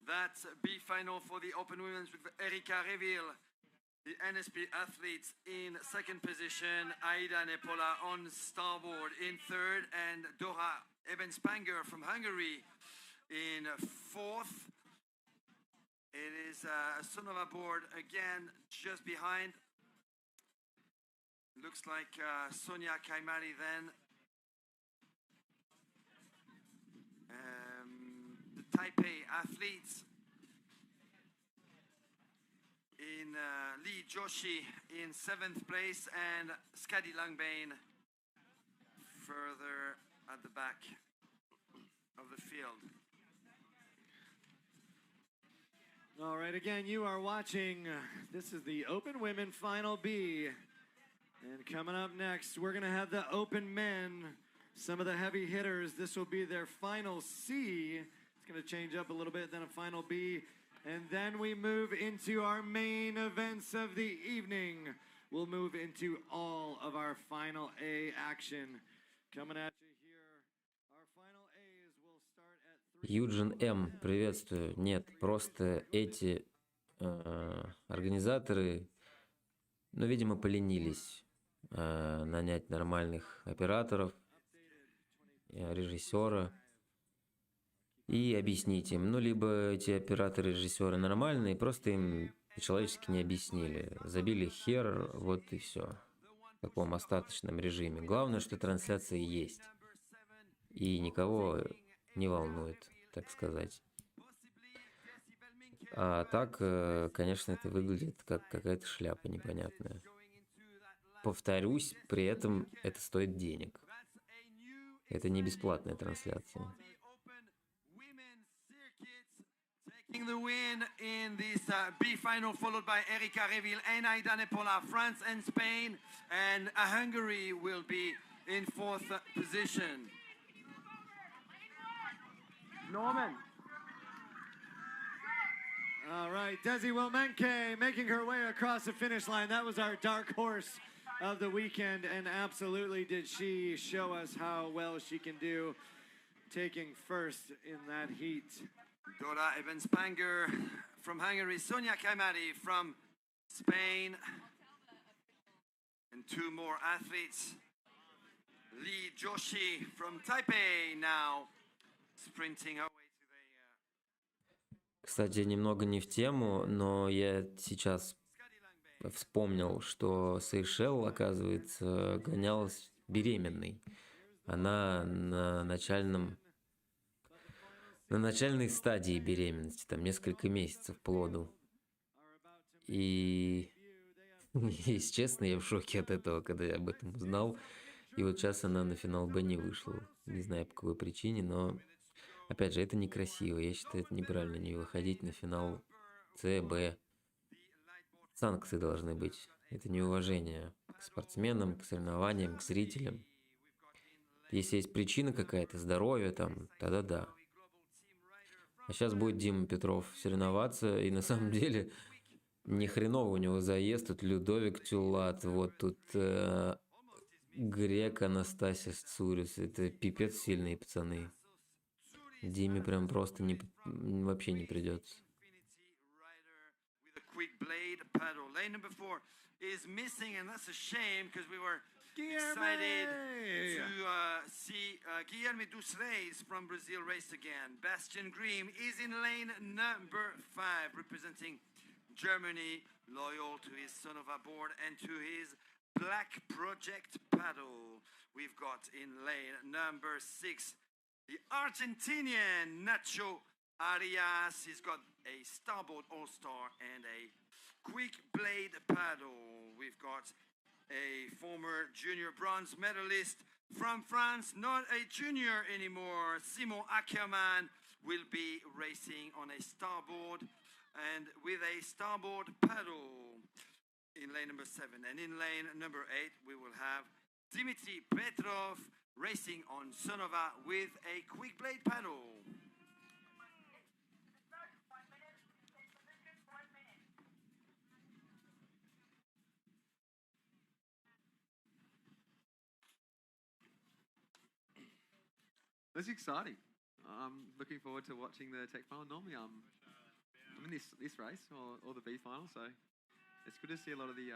that B final for the Open Women's with Erika Revil, the NSP athletes in second position, Aidane Pola on starboard in third, and Dora Evans-Spanger from Hungary in fourth. It is a Sonova board again just behind. Looks like Sonia Kaimari then. The Taipei athletes in Lee Joshi in 7th place, and Skadi Langbane further at the back of the field. All right, again, you are watching. This is the Open Women Final B. And coming up next, we're going to have the Open Men. Some of the heavy hitters, this will be their Final C. It's going to change up a little bit, then a Final B. And then we move into our main events of the evening. We'll move into all of our Final A action. Coming at you here, our Final A's will start at 3. Юджин М, приветствую. Нет, просто эти организаторы, ну, видимо, поленились нанять нормальных операторов, режиссера и объяснить им. Ну, либо эти операторы, режиссеры нормальные, просто им по-человечески не объяснили. Забили хер, вот и все. В таком остаточном режиме. Главное, что трансляция есть. И никого не волнует, так сказать. А так, конечно, это выглядит как какая-то шляпа непонятная. Повторюсь, при этом это стоит денег. Это не бесплатная трансляция. Taking the win in this B final, followed by Erika Revil and Aidane Pola. France and Spain and Hungary will be in fourth position. Norman. All right, Desi Wilmenke making her way across the finish line. That was our dark horse of the weekend, and absolutely did she show us how well she can do taking first in that heat. Dora Evans-Panger from Hungary, Sonia Kaimari from Spain, and two more athletes. Lee Joshi from Taipei now sprinting away to the Кстати, немного не в тему, но я сейчас вспомнил, что Сейшел, оказывается, гонялась беременной. Она на начальной стадии беременности, там несколько месяцев плоду. И, если честно, я в шоке от этого, когда я об этом узнал. И вот сейчас она на финал Б не вышла. Не знаю, по какой причине, но, опять же, это некрасиво. Я считаю, это неправильно не выходить на финал С, Б. Санкции должны быть. Это неуважение к спортсменам, к соревнованиям, к зрителям. Если есть причина какая-то, здоровье там, тогда да. А сейчас будет Дима Петров соревноваться, и на самом деле ни хреново у него заезд. Тут Людовик Тюлат, вот тут Грек Анастасис Цурис. Это пипец сильные пацаны. Диме прям просто вообще не придется. quick blade paddle. Lane number 4 is missing, and that's a shame because we were excited to see Guilherme dos Reis from Brazil race again. Bastian Grimm is in lane number 5, representing Germany, loyal to his Sonova board and to his Black Project paddle. We've got in lane number 6 the Argentinian Nacho Arias. He's got a starboard all-star and a quick blade paddle. We've got a former junior bronze medalist from France, not a junior anymore. Simon Ackermann will be racing on a starboard and with a starboard paddle in lane number 7. And in lane number 8, we will have Dmitry Petrov racing on Sonova with a quick blade paddle. That's exciting. I'm looking forward to watching the tech final. Normally, I'm in this race or the B final, so it's good to see a lot of the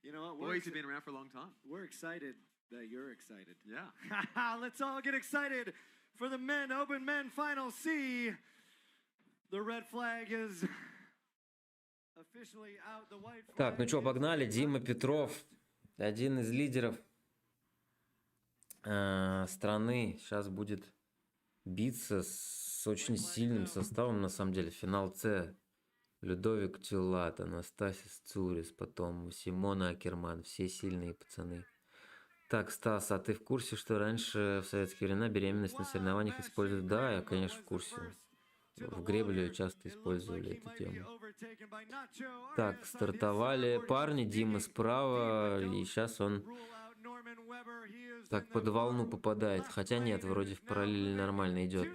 You know what? boys who've been around for a long time. We're excited that you're excited. Yeah. Let's all get excited for the men, Open Men Final C. The red flag is officially out. The white flag. Так, ну что, погнали. Дима Петров, один из лидеров страны, сейчас будет биться с очень сильным составом, на самом деле. Финал С. Людовик Тюлат, Анастасис Цурис, потом Симона Акерман. Все сильные пацаны. Так, Стас, а ты в курсе, что раньше в советские времена беременность на соревнованиях используют? Да, я, конечно, в курсе. В гребле часто использовали эту тему. Так, стартовали парни. Дима справа, и сейчас он так под волну попадает. Хотя нет, вроде в параллели нормально идет.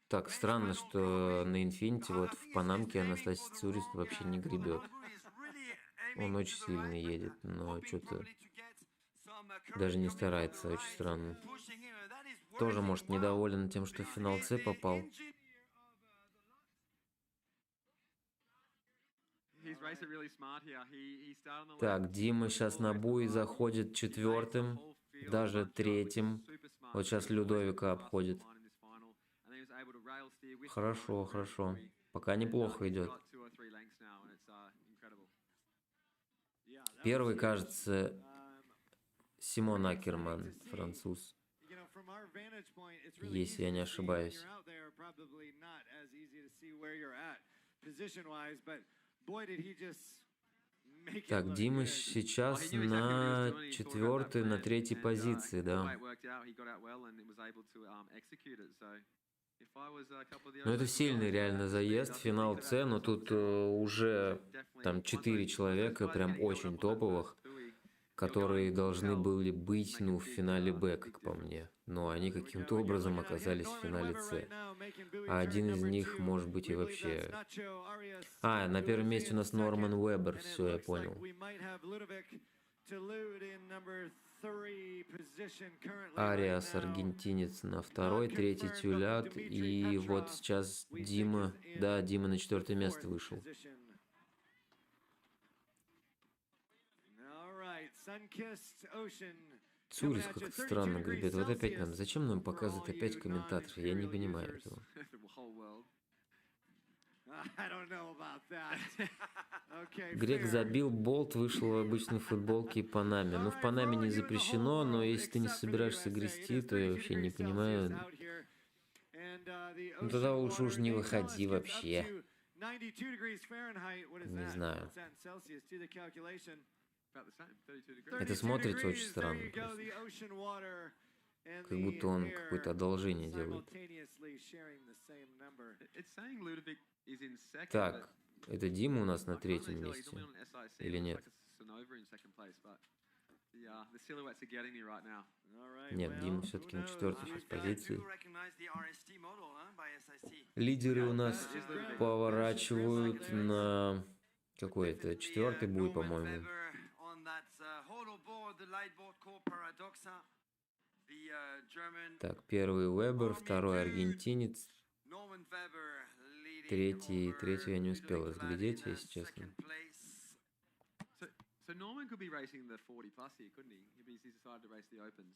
Так, странно, что на Инфинити, вот в Панамке Анастасис Цурис вообще не гребет. Он очень сильно едет, но что-то даже не старается, очень странно. Тоже, может, недоволен тем, что в финал С попал. Так, Дима сейчас на буй заходит 4-м, даже 3-м. Вот сейчас Людовика обходит. Хорошо, хорошо. Пока неплохо идет. Первый, кажется, Симон Акерман, француз. Если я не ошибаюсь. Так, Дима сейчас на 4-й, на 3-й позиции, да. if I was a couple of the Ну, это other сильный guys, реально заезд, финал С, но тут уже там 4 человека, прям очень топовых, которые должны были быть, ну, в финале Б, как по мне. Но они каким-то образом оказались в финале С. А один из них, может быть, и вообще... А, на первом месте у нас Норман Уэббер, все, я понял. Ариас, аргентинец, на второй, третий Тюлят, и вот сейчас Дима, да, Дима на 4-е место вышел. Цурис как-то странно гребет. Вот опять нам, зачем нам показывают опять комментаторов? Я не понимаю этого. Грек забил болт, вышел в обычной футболке и Панаме. Ну, в Панаме не запрещено, но если ты не собираешься грести, то я вообще не понимаю. Ну, тогда лучше уж не выходи вообще. Не знаю. Это смотрится очень странно просто. Как будто он какое-то одолжение делает. Так, это Дима у нас на 3-м месте? Или нет? Нет, Дима все-таки на 4-й сейчас позиции. Лидеры у нас поворачивают на... Какой-то 4-й будет, по-моему. Так, первый Вебер, второй аргентинец, третий я не успел разглядеть, если честно. So Norman could be racing the 40 plus here, couldn't he? He's decided to race the opens.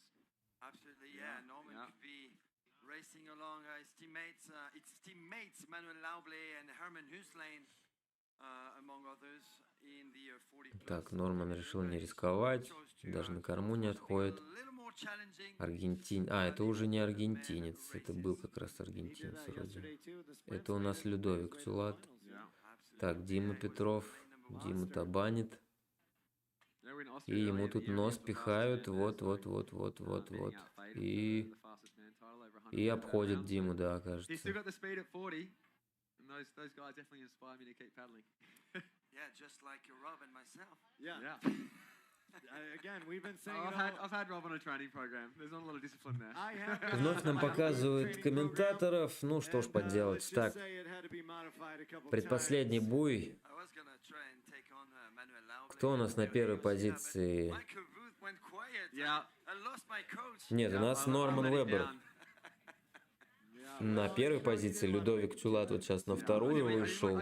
Absolutely, yeah. Norman could be racing along his teammates, Manuel Lauble and Herman Huslane, among others, in the 40 plus. Так, Норман решил не рисковать, даже на корму не отходит. А, это уже не аргентинец, это был как раз аргентинец вроде. Это у нас Людовик Тюлат. Так, Дима Петров, Дима табанит. И ему тут нос пихают, вот. И обходит Диму, да, кажется. Вновь нам показывают комментаторов. Ну что ж поделать. Так, предпоследний буй. Кто у нас на первой позиции? Нет, у нас Норман Уэббер. На первой позиции Людовик Тюлат вот сейчас на вторую вышел.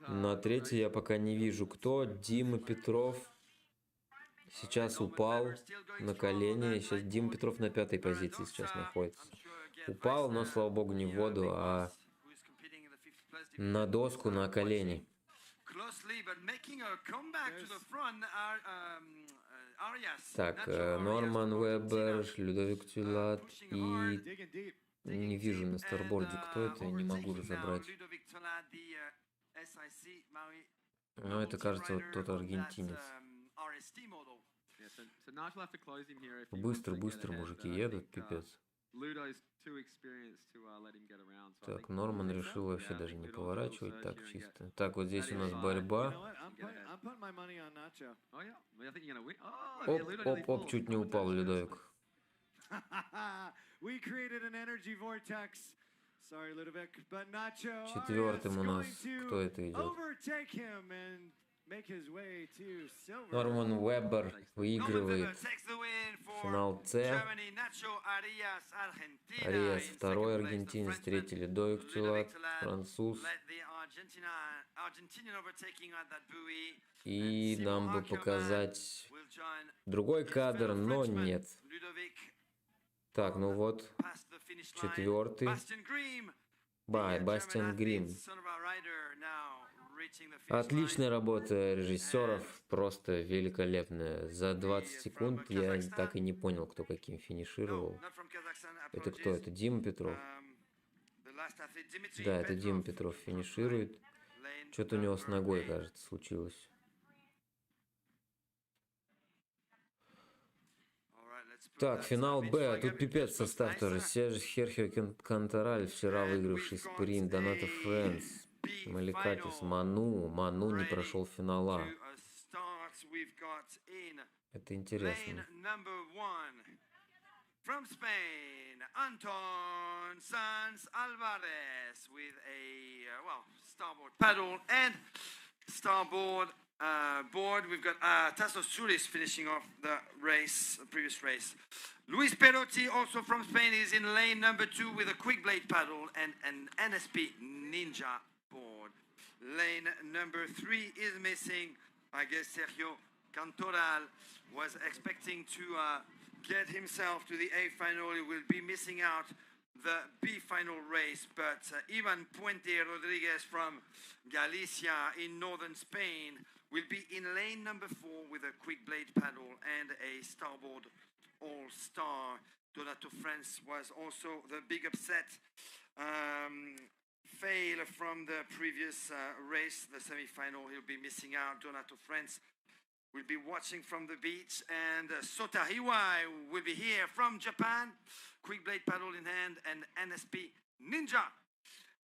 На третьей я пока не вижу кто. Дима Петров сейчас упал на колени. Сейчас Дима Петров на 5-й позиции сейчас находится. Упал, но, слава богу, не в воду, а на доску, на колени. Так, Норман Уэббер, Людовик Тюлат и... Не вижу на старборде, кто это, я не могу разобрать. Но это, кажется, вот тот аргентинец. Быстро мужики едут, пипец. Так, Норман решил вообще даже не поворачивать, так чисто. Так, вот здесь у нас борьба. Оп, чуть не упал Людовик. Четвертым у нас кто это идет? Норман Уэббер выигрывает финал С. Ариас второй аргентинец, третий Людовик Тюлат, француз. И нам бы показать другой кадр, но нет. Так, ну вот, 4-й. Бастиан Грим. Отличная работа режиссеров, просто великолепная. За 20 секунд я так и не понял, кто каким финишировал. Это кто? Это Дима Петров? Да, это Дима Петров финиширует. Что-то у него с ногой, кажется, случилось. Так, финал Б. Тут пипец состав тоже. Серхио Кантораль, вчера выигравший спринт. Донато Фрэнс. Маликакис. Ману не прошел финал А. Это интересно. From Spain, Anton Sanz Alvarez with a, starboard paddle and starboard board. We've got Tassos Soulis finishing off the race, the previous race. Luis Perotti, also from Spain, is in lane number 2 with a quick blade paddle and an NSP Ninja board. Lane number 3 is missing. I guess Sergio Cantoral was expecting to get himself to the A final. He will be missing out the B final race, but Ivan Puente Rodriguez from Galicia in northern Spain will be in lane number 4 with a quick blade paddle and a starboard all-star. Donato France was also the big upset fail from the previous race, the semi-final. He'll be missing out. Donato France will be watching from the beach, and Sota Hiwai will be here from Japan. Quick blade paddle in hand and NSP Ninja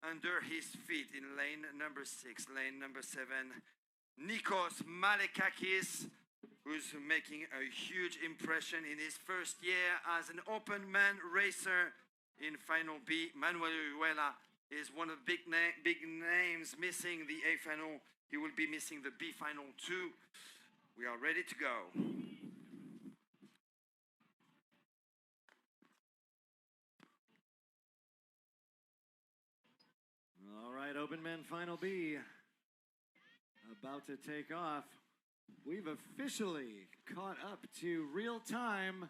under his feet in lane number 6. Lane number 7, Nikos Malekakis, who's making a huge impression in his first year as an open man racer in final B. Manuel Uyuela is one of the big names missing the A final. He will be missing the B final too. We are ready to go. All right, Open Men Final B about to take off. We've officially caught up to real time.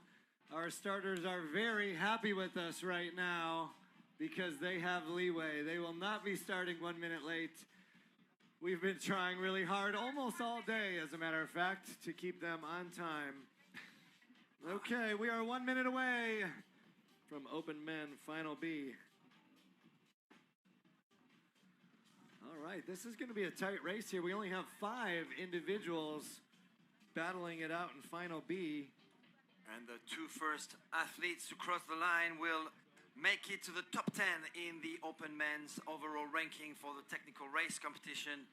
Our starters are very happy with us right now because they have leeway. They will not be starting 1 minute late. We've been trying really hard almost all day, as a matter of fact, to keep them on time. Okay, we are 1 minute away from Open Men Final B. All right, this is going to be a tight race here. We only have 5 individuals battling it out in Final B. And the 2 first athletes to cross the line will make it to the top 10 in the Open Men's overall ranking for the technical race competition,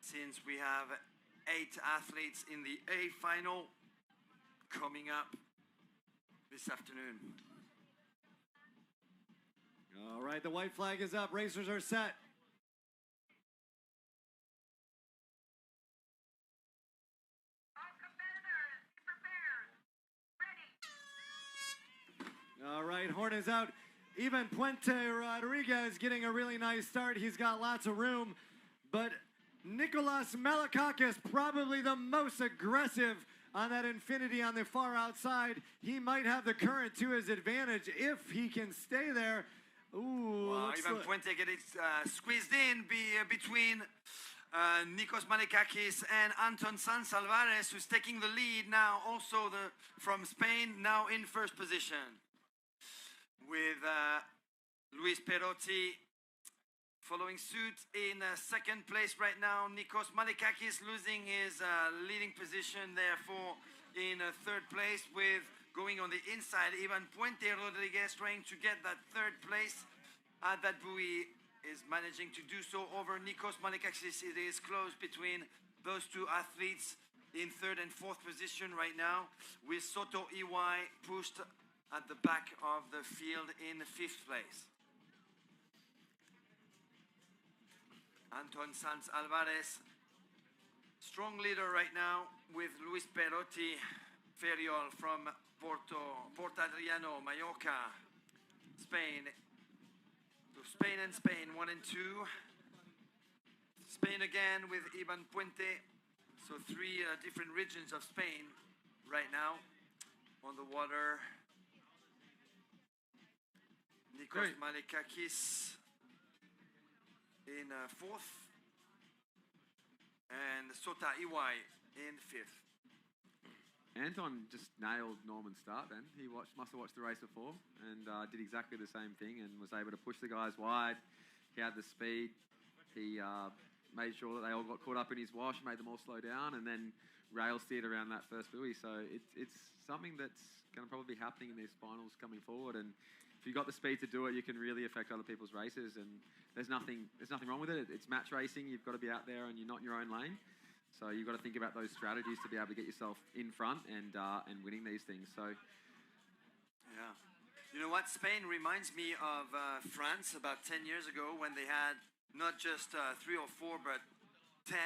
since we have 8 athletes in the A final coming up this afternoon. All right, the white flag is up. Racers are set. All right, horn is out. Even Puente Rodriguez getting a really nice start. He's got lots of room, but Nicolas Malakakis, probably the most aggressive on that infinity on the far outside. He might have the current to his advantage if he can stay there. Ooh, well, Ivan Puente getting squeezed in between Nikos Malakakis and Anton Sanz Alvarez, who's taking the lead now, also from Spain, now in first position. With Luis Perotti following suit in second place right now. Nikos Malakakis losing his leading position, therefore in third place, with going on the inside. Ivan Puente Rodriguez trying to get that third place at that buoy, is managing to do so over Nikos Malakakis. It is close between those 2 athletes in third and fourth position right now, with Soto Iwai pushed at the back of the field in 5th place. Anton Sanz Alvarez, strong leader right now, with Luis Perotti Feriol from Port Adriano, Mallorca, Spain. So Spain and Spain, 1 and 2. Spain again with Ivan Puente. So 3 different regions of Spain right now on the water. Nikos Malakakis in 4th, and Sota Iwai in 5th. Anton just nailed Norman's start then. He must have watched the race before and did exactly the same thing and was able to push the guys wide. He had the speed. He made sure that they all got caught up in his wash, made them all slow down, and then rail steered around that first buoy. So it's something that's going to probably be happening in these finals coming forward. And if you've got the speed to do it, you can really affect other people's races. And there's nothing wrong with it. It's match racing. You've got to be out there and you're not in your own lane. So you've got to think about those strategies to be able to get yourself in front and winning these things. So yeah. You know what? Spain reminds me of France about 10 years ago when they had not just 3 or 4, but 10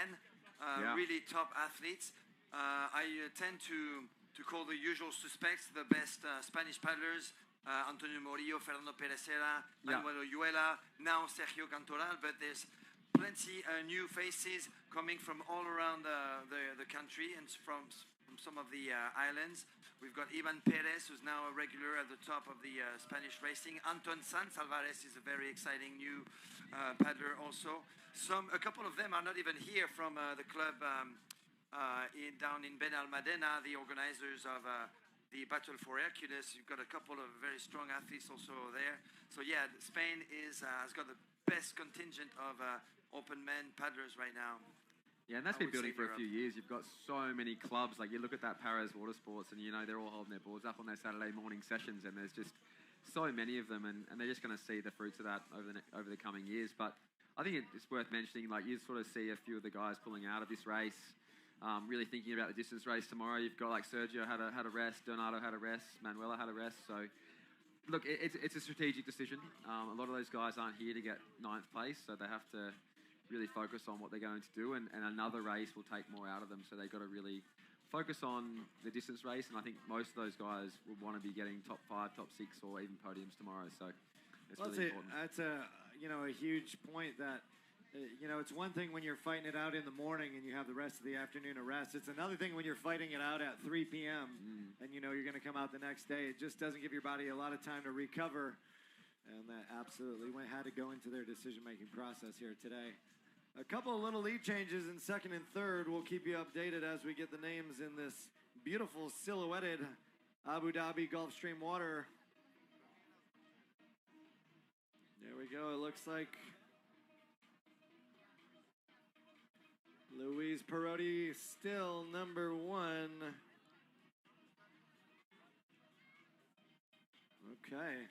really top athletes. I tend to call the usual suspects the best Spanish paddlers. Antonio Morillo, Fernando Perecera, Manuel Oyuela, now Sergio Cantoral, but there's plenty new faces coming from all around the country and from some of the islands. We've got Ivan Perez, who's now a regular at the top of the Spanish racing. Anton Sanz Alvarez is a very exciting new paddler also. A couple of them are not even here from the club down in Benalmádena, the organizers of the Battle for Hercules. You've got a couple of very strong athletes also there. So yeah, Spain has got the best contingent of open men paddlers right now. Yeah, and that's been building for a few years. You've got so many clubs. Like you look at that Paris Water Sports, and you know they're all holding their boards up on their Saturday morning sessions, and there's just so many of them, and they're just going to see the fruits of that over the coming years. But I think it's worth mentioning. Like you sort of see a few of the guys pulling out of this race, really thinking about the distance race tomorrow. You've got like Sergio had a rest, Donato had a rest, Manuela had a rest. So look, it's a strategic decision. A lot of those guys aren't here to get 9th place, so they have to really focus on what they're going to do, and another race will take more out of them. So they've got to really focus on the distance race, and I think most of those guys will want to be getting top 5, top 6, or even podiums tomorrow. So it's really important. That's a huge point. That it's one thing when you're fighting it out in the morning and you have the rest of the afternoon to rest. It's another thing when you're fighting it out at 3 p.m. and you're going to come out the next day. It just doesn't give your body a lot of time to recover, and that absolutely had to go into their decision-making process here today. A couple of little lead changes in 2nd and 3rd. We'll keep you updated as we get the names in this beautiful silhouetted Abu Dhabi Gulfstream water. There we go. It looks like Luis Perotti still number 1. Okay.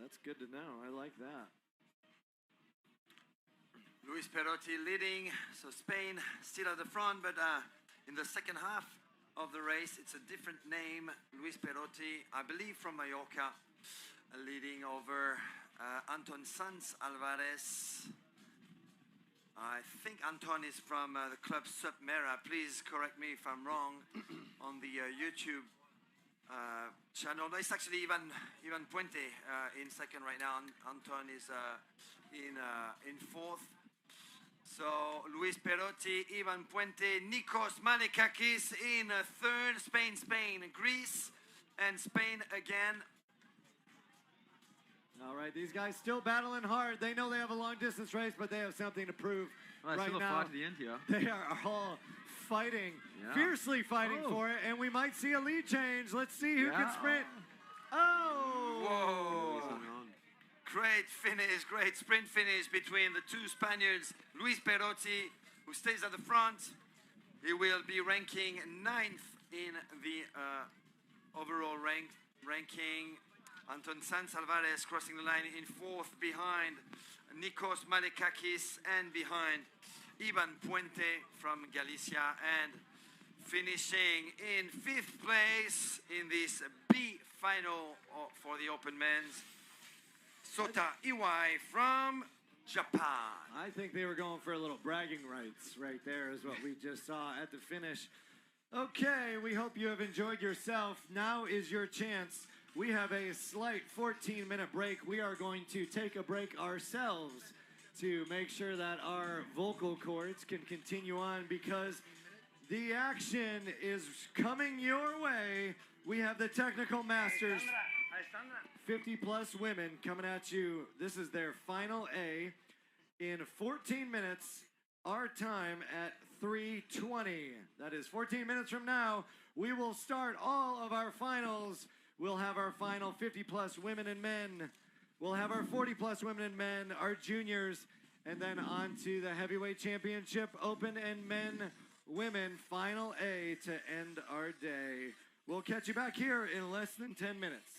That's good to know. I like that. Luis Perotti leading, so Spain still at the front, but in the second half of the race, it's a different name. Luis Perotti, I believe from Mallorca, leading over Anton Sanz Alvarez. I think Anton is from the club Submera. Please correct me if I'm wrong on the YouTube channel. No, it's actually Ivan Puente in 2nd right now. Anton is in 4th. So Luis Perotti, Ivan Puente, Nikos Malekakis in 3rd. Spain, Greece, and Spain again. All right, these guys still battling hard. They know they have a long distance race, but they have something to prove right now. Still a fight to the end here. They are all fighting, fiercely fighting for it, and we might see a lead change. Let's see who can sprint. Whoa! Great finish, great sprint finish between the 2 Spaniards. Luis Perotti, who stays at the front. He will be ranking 9th in the overall ranking. Anton Sanz Alvarez crossing the line in 4th behind Nikos Malekakis and behind Ivan Puente from Galicia, and finishing in 5th place in this B final for the open men's, Sota Iwai from Japan. I think they were going for a little bragging rights right there is what we just saw at the finish. Okay, we hope you have enjoyed yourself. Now is your chance. We have a slight 14-minute break. We are going to take a break ourselves to make sure that our vocal cords can continue on, because the action is coming your way. We have the technical masters, 50-plus women coming at you. This is their final A in 14 minutes, our time at 3:20. That is 14 minutes from now. We will start all of our finals. We'll have our final 50-plus women and men. We'll have our 40-plus women and men, our juniors, and then on to the heavyweight championship, open and men women final A to end our day. We'll catch you back here in less than 10 minutes.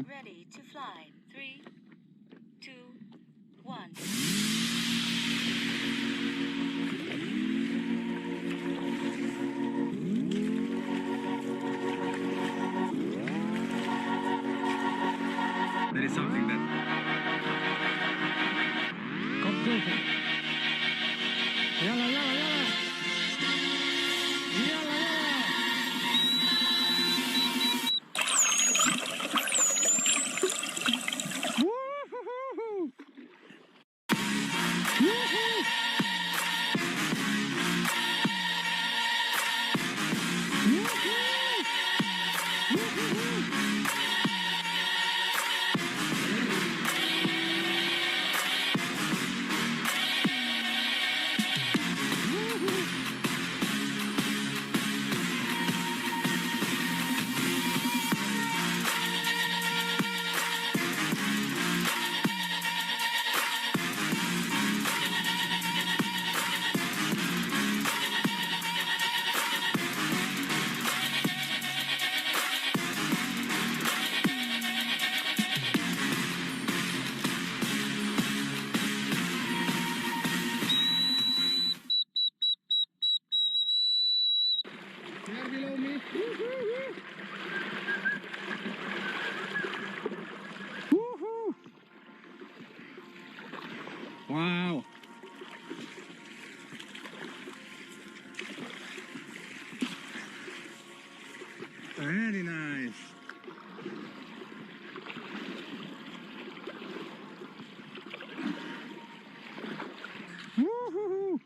Ready to fly. 3, 2, 1. There is something that Wow. Very nice. Woohoo!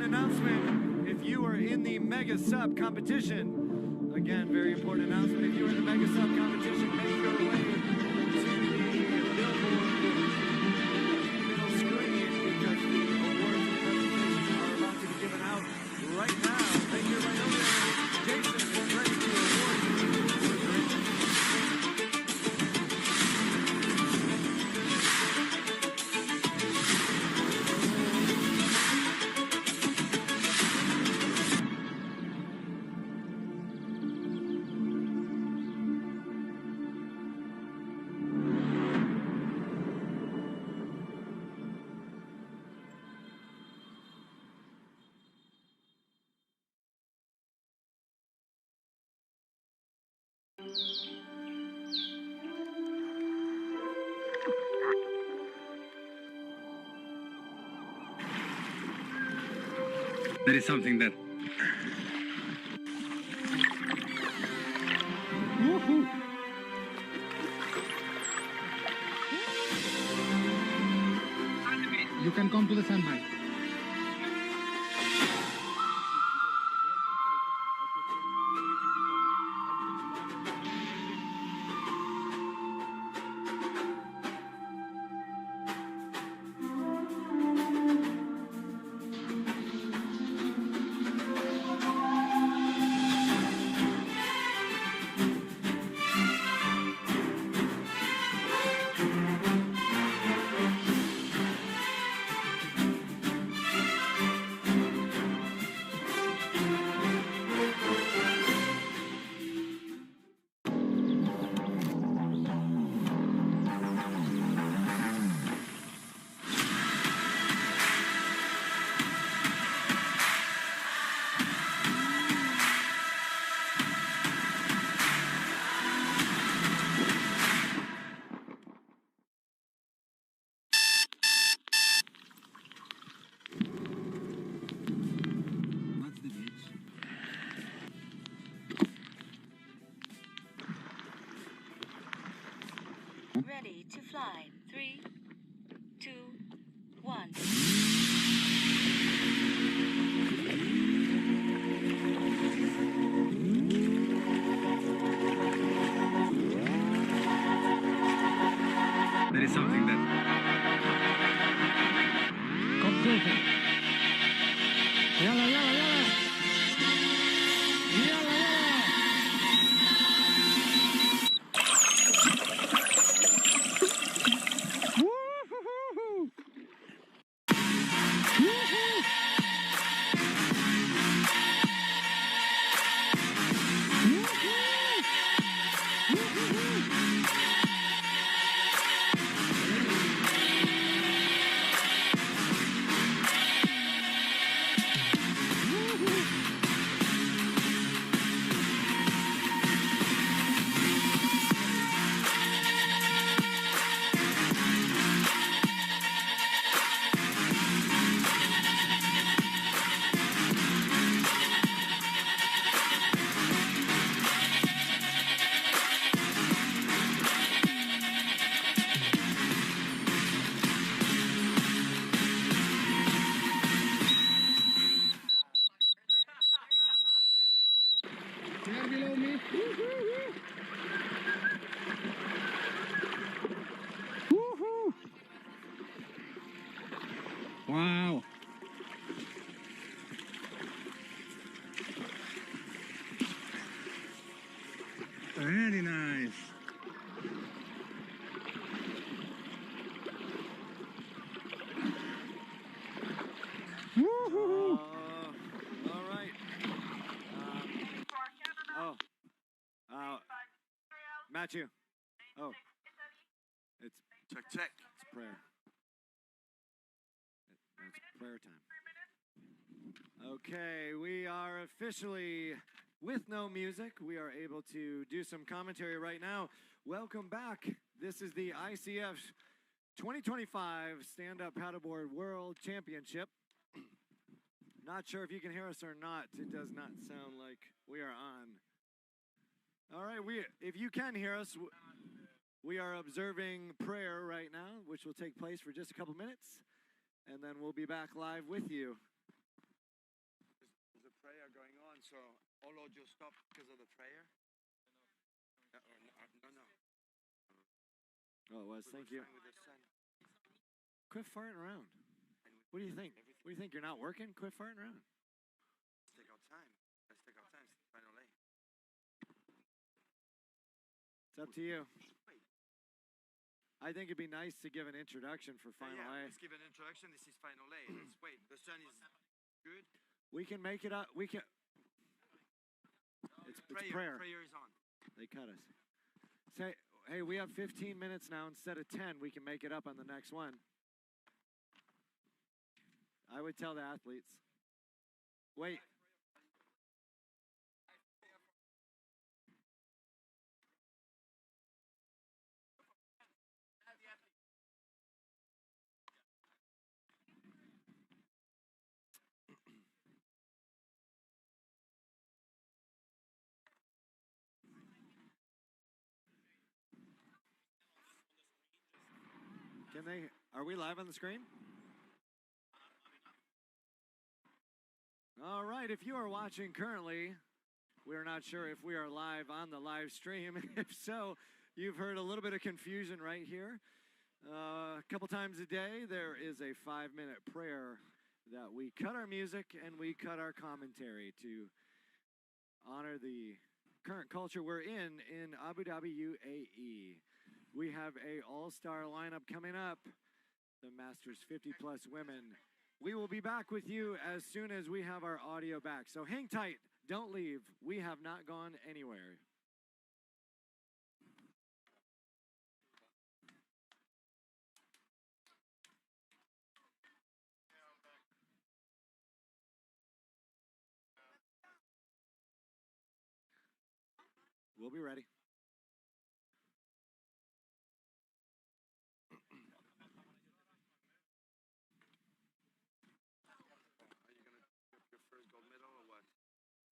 important announcement. If you are in the Mega Sub competition, again, very important announcement. If you are in the Mega Sub competition, make your way to the billboard middle screen because the awards and presentations are about to be given out right now. Thank you right over there. Jason is ready to award you. There is something that. Woohoo! You can come to the sunlight. Ready to fly. 3, 2, 1. There is something that. Come closer. Yalla, yalla, yalla. Yalla, yalla. Woo-hoo-hoo-hoo. Woo-hoo. There below me. Woo-hoo-hoo. Woo-hoo. Wow. Very nice. Woo-hoo-hoo. All right. Matthew. Oh, it's Check. prayer. It's prayer time. Okay, we are officially with no music. We are able to do some commentary right now. Welcome back. This is the ICF 2025 Stand-Up Paddleboard World Championship. Not sure if you can hear us or not. It does not sound like we are on. All right, if you can hear us, we are observing prayer right now, which will take place for just a couple minutes, and then we'll be back live with you. one, so all audio stopped because of the prayer. No. Oh, it was. We Thank were you. praying with the sun. Quit farting around. And we What do you think? everything. What do you think? You're not working? Quit farting around. Let's take our time. Let's take our time. It's the final A. It's up to you. Wait. I think it'd be nice to give an introduction for Final A. Let's give an introduction. This is final A. Let's wait. The sun is good. We can make it up. We can. It's prayer. Prayer is on. They cut us. Say, hey, we have 15 minutes now instead of 10. We can make it up on the next one. I would tell the athletes. Wait. Can they? Are we live on the screen? All right. If you are watching currently, we're not sure if we are live on the live stream. If so, you've heard a little bit of confusion right here. A couple times a day, there is a 5-minute prayer that we cut our music and we cut our commentary to honor the current culture we're in Abu Dhabi, UAE. We have a all-star lineup coming up, the Masters 50-plus women. We will be back with you as soon as we have our audio back. So hang tight, don't leave. We have not gone anywhere. We'll be ready. Are you gonna get your first gold medal or what?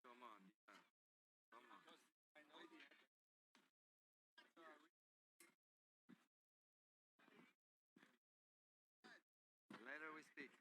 Come on. Come on. Later we speak.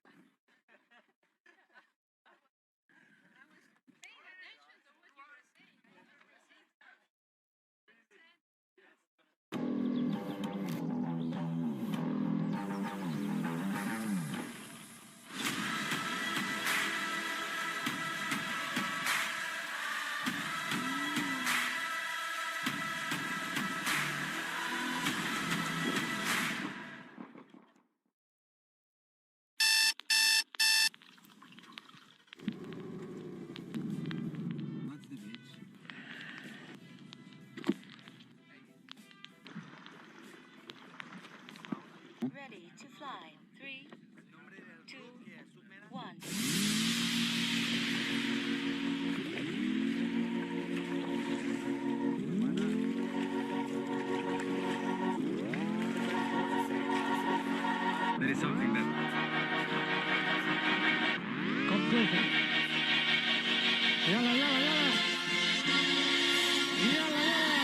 What's the beach? Ready to fly. 3, 2, 1. There is something that. Come go. Yalla, yalla, yalla. Yalla, yalla.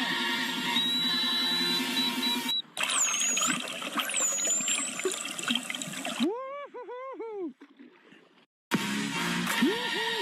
Woo-hoo-hoo-hoo. Woo-hoo.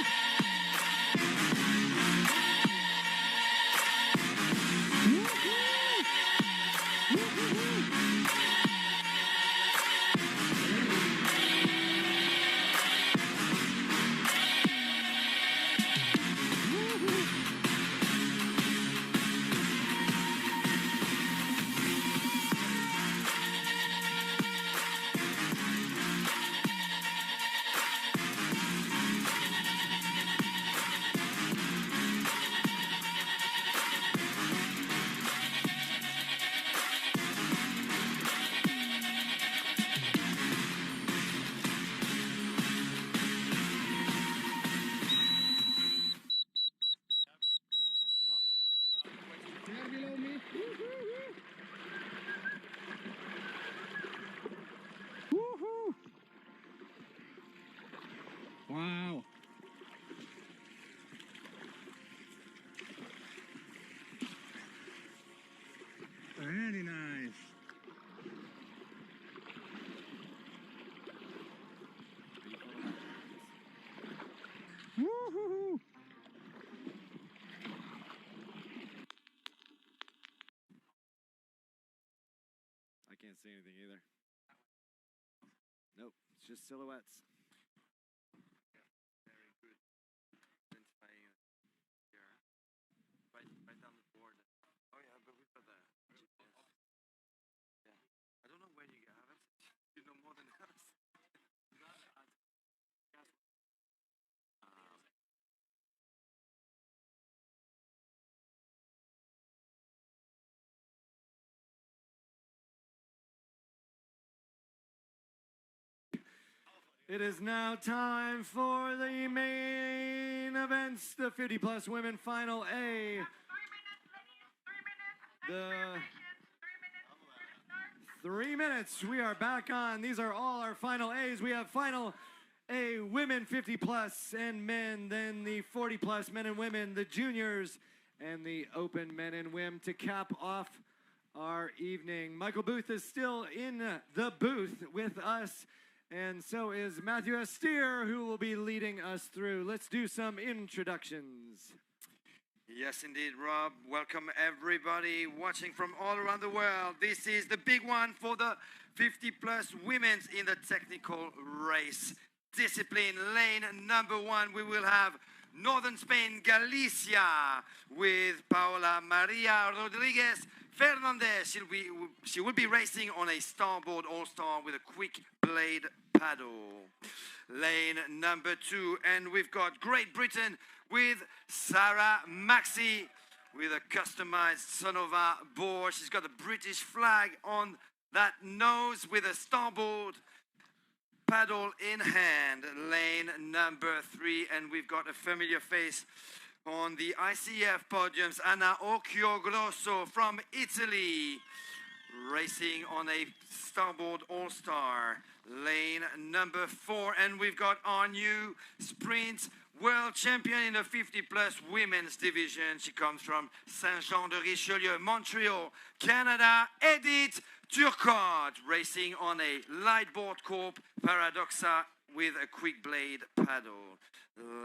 There below me. Woohoo! Wow. Very nice. Woohoo! can't see anything either. Nope, it's just silhouettes. Very good. Identifying here. Right down the board. Oh yeah, but we've got the GPS. Yeah. I don't know where you have it. You know more than us. It is now time for the main events, the 50-plus women final A. 3 minutes. We are back on. These are all our final A's. We have final A women 50-plus and men, then the 40-plus men and women, the juniors, and the open men and women to cap off our evening. Michael Booth is still in the booth with us. And so is Matthew Steer, who will be leading us through. Let's do some introductions. Yes, indeed, Rob. Welcome everybody watching from all around the world. This is the big one for the 50-plus women's in the technical race. Discipline lane number 1, we will have Northern Spain, Galicia, with Paola Maria Rodriguez Fernandez. She will be racing on a starboard all-star with a quick blade paddle. Lane number 2, and we've got Great Britain with Sarah Maxey with a customized Sonova board. She's got a British flag on that nose with a starboard paddle in hand. Lane number 3, and we've got a familiar face on the ICF podiums, Anna Occhiogrosso from Italy, racing on a starboard all-star. Lane number 4, and we've got our new sprint world champion in the 50-plus women's division. She comes from Saint-Jean-de-Richelieu, Montreal, Canada, Edith Turcotte, racing on a Lightboard Corp Paradoxa with a quick blade paddle.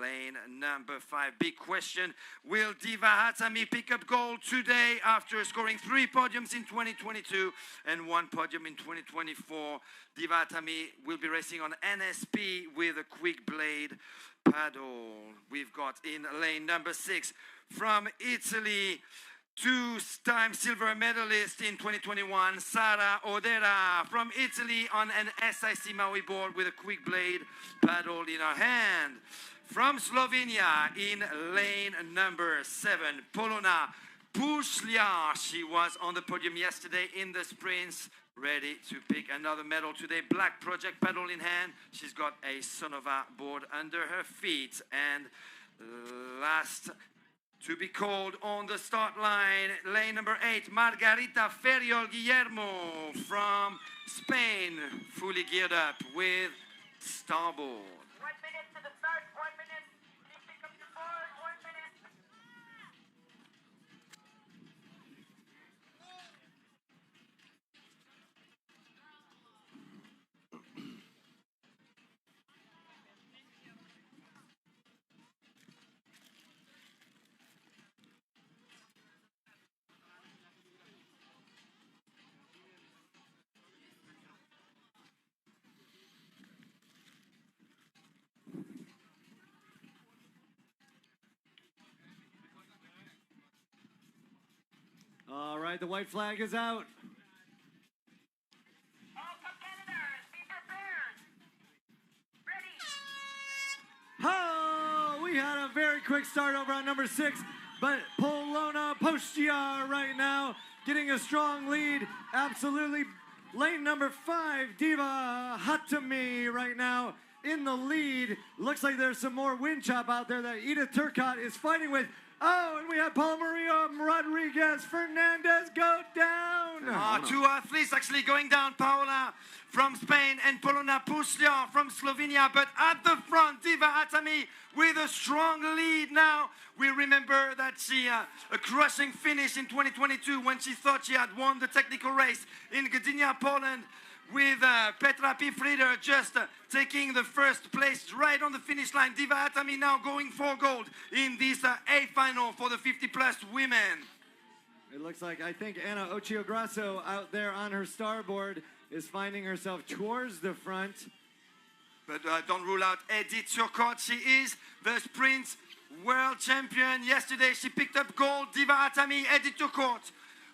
Lane number 5, big question. Will Diva Hatami pick up gold today after scoring 3 podiums in 2022 and 1 podium in 2024? Diva Hatami will be racing on NSP with a quick blade paddle. We've got in lane number 6 from Italy, 2-time silver medalist in 2021, Sara Odera from Italy on an SIC Maui board with a quick blade paddle in her hand. From Slovenia in lane number 7, Polona Pušlja. She was on the podium yesterday in the sprints, ready to pick another medal today. Black project paddle in hand. She's got a Sonova board under her feet. And last to be called on the start line, lane number 8, Margarita Ferriol Guillermo from Spain, fully geared up with starboard. 1 minute to the start, 1 minute. Please pick up your board, 1 minute. All right, the white flag is out. All competitors, be prepared. Ready. Oh, we had a very quick start over on number 6, but Polona Pušlja right now getting a strong lead. Absolutely. Lane number 5, Diva Hatami right now in the lead. Looks like there's some more wind chop out there that Edith Turcotte is fighting with. Oh, and we have Paula Maria Rodriguez Fernandez go down. 2 athletes actually going down, Paola from Spain and Polona Pušlja from Slovenia. But at the front, Diva Hatami with a strong lead now. We remember that she a crushing finish in 2022 when she thought she had won the technical race in Gdynia, Poland, with Petra Pifrieder just taking the first place right on the finish line. Diva Hatami now going for gold in this A final for the 50-plus women. It looks like, I think Anna Ochiograsso out there on her starboard is finding herself towards the front. But don't rule out Edith Turcotte. She is the sprint world champion. Yesterday she picked up gold. Diva Atami, Edith Turcotte.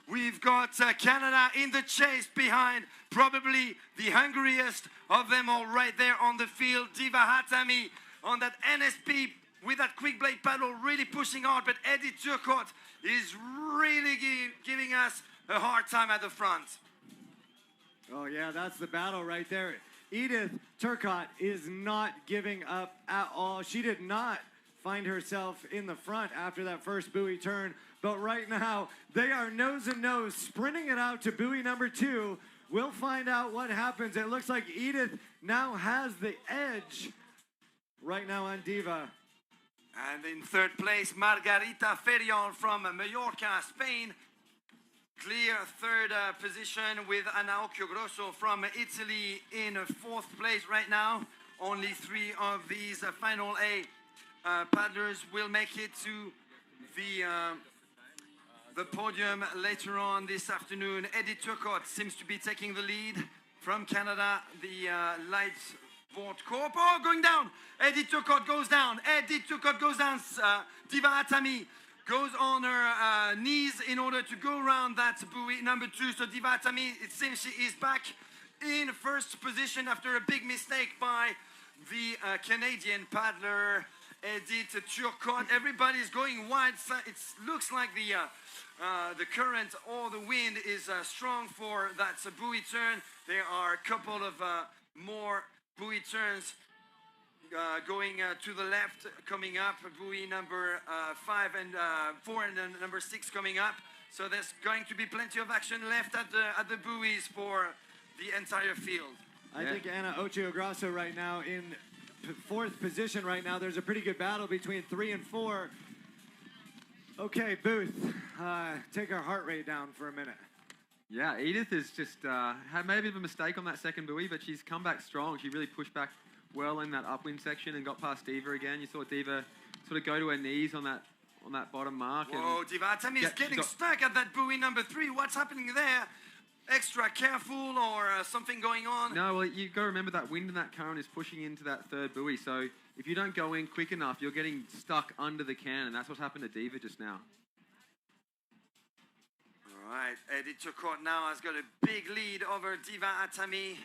We've got Canada in the chase behind probably the hungriest of them all right there on the field. Diva Atami on that NSP with that quick blade paddle really pushing hard. But Edith Turcotte is really giving us a hard time at the front. Oh yeah, that's the battle right there. Edith Turcotte is not giving up at all. She did not find herself in the front after that first buoy turn. But right now, they are nose and nose, sprinting it out to buoy number 2. We'll find out what happens. It looks like Edith now has the edge right now on Diva. And in third place, Margarita Ferriol from Mallorca, Spain. Clear third position with Anna Occhiogrosso from Italy in fourth place right now. Only 3 of these final A paddlers will make it to the podium later on this afternoon. Edith Turcotte seems to be taking the lead from Canada. The light board corp. Oh, going down. Edith Turcotte goes down. Edith Turcotte goes down. Diva Atami goes on her knees in order to go around that buoy number 2. So Diva Atami, it seems she is back in first position after a big mistake by the Canadian paddler Edith Turcotte. Everybody's going wide. It looks like the current or the wind is strong for that buoy turn. There are a couple of more buoy turns going to the left coming up. Buoy number 5 and 4 and then number 6 coming up. So there's going to be plenty of action left at the buoys for the entire field. I think Anna Ochiograsso right now in fourth position right now. There's a pretty good battle between 3 and 4. Okay, Booth, take our heart rate down for a minute. Yeah, Edith has just had maybe a mistake on that second buoy, but she's come back strong. She really pushed back well in that upwind section and got past Diva again. You saw Diva sort of go to her knees on that bottom mark. Whoa, Diva Atami is getting stuck at that buoy number 3. What's happening there? Extra careful or something going on? No, well, you've got to remember that wind and that current is pushing into that third buoy. So if you don't go in quick enough, you're getting stuck under the can, and that's what's happened to Diva just now. All right, Edith Turcotte now has got a big lead over Diva Atami.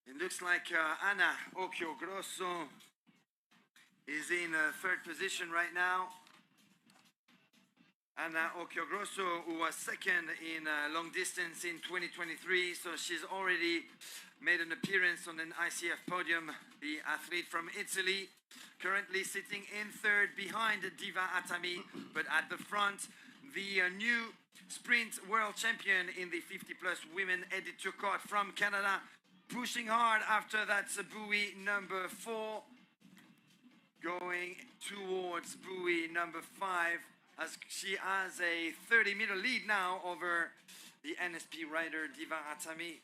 It looks like Anna Occhiogrosso is in third position right now. Anna Occhiogrosso, who was second in long distance in 2023, so she's already made an appearance on an ICF podium. The athlete from Italy, currently sitting in third behind Diva Atami, but at the front, the new sprint world champion in the 50-plus women, Edith Turcotte from Canada, pushing hard after that buoy number 4, going towards buoy number 5. As she has a 30-meter lead now over the NSP rider Diva Atami.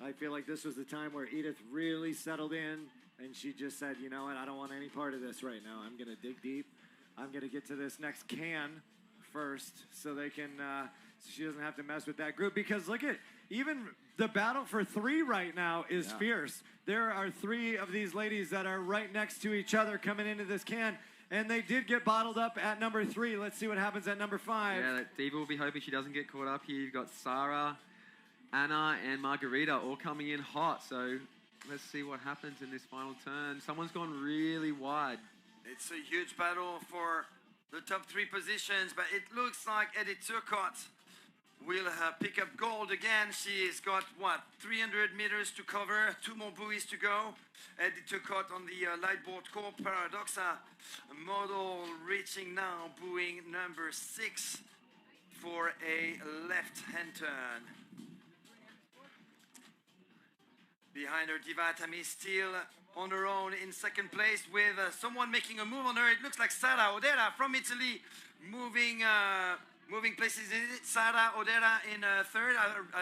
I feel like this was the time where Edith really settled in and she just said, you know what, I don't want any part of this right now. I'm going to dig deep. I'm going to get to this next can first so they can, so she doesn't have to mess with that group. Because look at, even the battle for 3 right now is fierce. There are 3 of these ladies that are right next to each other coming into this can. And they did get bottled up at number 3. Let's see what happens at number 5. Yeah, Diva will be hoping she doesn't get caught up here. You've got Sarah, Anna, and Margarita all coming in hot. So let's see what happens in this final turn. Someone's gone really wide. It's a huge battle for the top 3 positions, but it looks like Edith Turcotte will pick up gold again. She's got, what, 300 meters to cover, 2 more buoys to go. Edith Turcotte on the Lightboard Corp Paradoxa model, reaching now buoy number 6 for a left-hand turn. Behind her, Diva Atami still on her own in second place with someone making a move on her. It looks like Sara Odera from Italy moving places. Is it Sara Odera in third?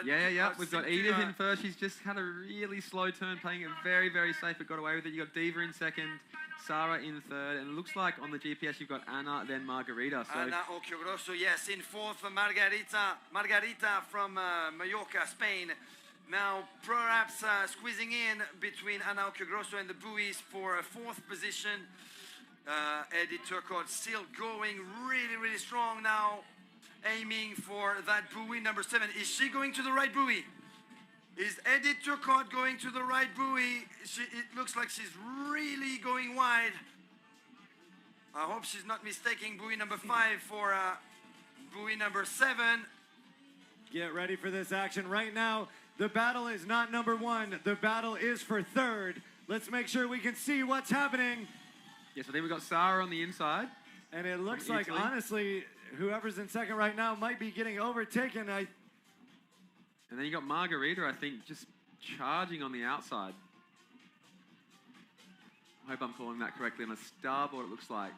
Yeah. We've got Edith in first. She's just had a really slow turn, playing it very, very safe, but got away with it. You got Diva in second, Sarah in third, and it looks like on the GPS you've got Anna, then Margarita. So Ana Occhiogrosso, yes, in fourth, Margarita from Mallorca, Spain. Now, perhaps squeezing in between Ana Occhiogrosso and the buoys for a fourth position. Eddie Turcotte still going really, really strong now, aiming for that buoy, number 7. Is she going to the right buoy? Is Eddie Turcotte going to the right buoy? It looks like she's really going wide. I hope she's not mistaking buoy number 5 for buoy number 7. Get ready for this action right now. The battle is not number 1. The battle is for third. Let's make sure we can see what's happening. yes, I think we've got Sarah on the inside. And it looks From like, Italy. honestly, whoever's in second right now might be getting overtaken. And then you got Margarita, I think, just charging on the outside. I hope I'm calling that correctly. On a starboard, it looks like.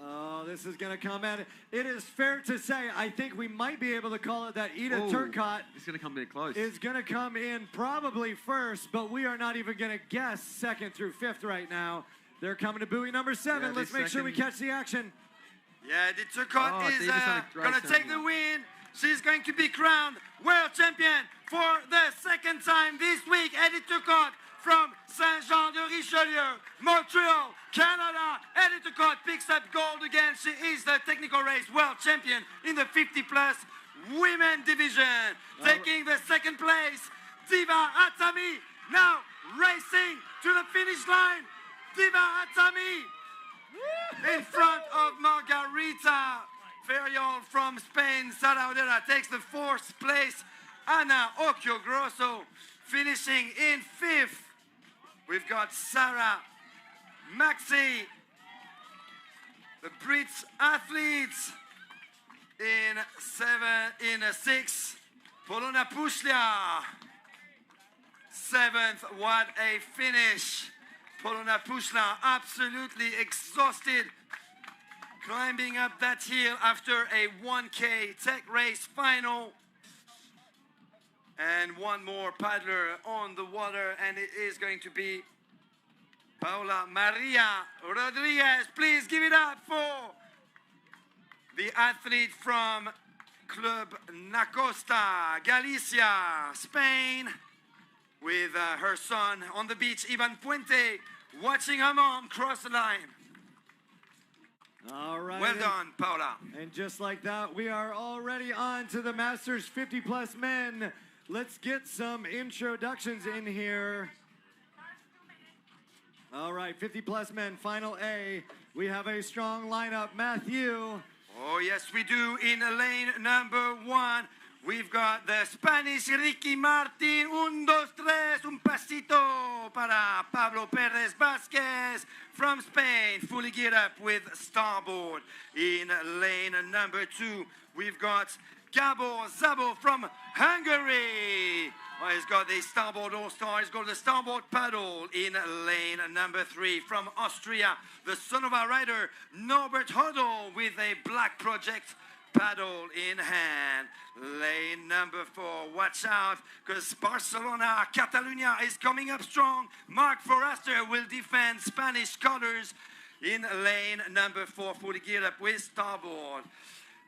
Oh, this is going to come at it. It is fair to say, I think we might be able to call it that Ida Oh, Turcotte It's going to come a bit close. is going to come in probably first, but we are not even going to guess second through fifth right now. They're coming to buoy number 7. Yeah, Let's this make sure we second- catch the action. Yeah, Eddie Turcotte Oh, is Davis had a great going to take turn the now. win. She's going to be crowned world champion for the second time this week. Eddie Turcotte from Saint-Jean-de-Richelieu, Montreal, Canada. Eddie Turcotte picks up gold again. She is the technical race world champion in the 50-plus women division. Taking the second place, Diva Atami, now racing to the finish line. Diva Atami in front of Margarita Ferriol from Spain. Sara Odera takes the 4th place. Ana Occhiogrosso finishing in 5th. We've got Sarah Maxey, the Brits athletes in 6th. Polona Pushlia 7th. What a finish. Polona Pushla absolutely exhausted, climbing up that hill after a 1K tech race final. And one more paddler on the water, and it is going to be Paula Maria Rodriguez. Please give it up for the athlete from Club Nacosta, Galicia, Spain, with her son on the beach, Ivan Puente, watching her mom cross the line. All right. Well done, Paula. And just like that, we are already on to the Masters 50-plus men. Let's get some introductions in here. All right, 50-plus men, final A. We have a strong lineup. Matthew. Oh, yes, we do. In lane number 1, we've got the Spanish Ricky Martin. 1, 2, 3, un pasito para Pablo Perez Vasquez from Spain. Fully geared up with starboard. In lane number 2, we've got Gabor Zabo from Hungary. Well, he's got the starboard all-star. He's got the starboard paddle in lane number 3. From Austria, the son of our rider, Norbert Hodel, with a Black Project paddle in hand. Lane number 4, watch out, because Barcelona, Catalunya is coming up strong. Mark Forrester will defend Spanish colors in lane number 4, fully geared up with starboard.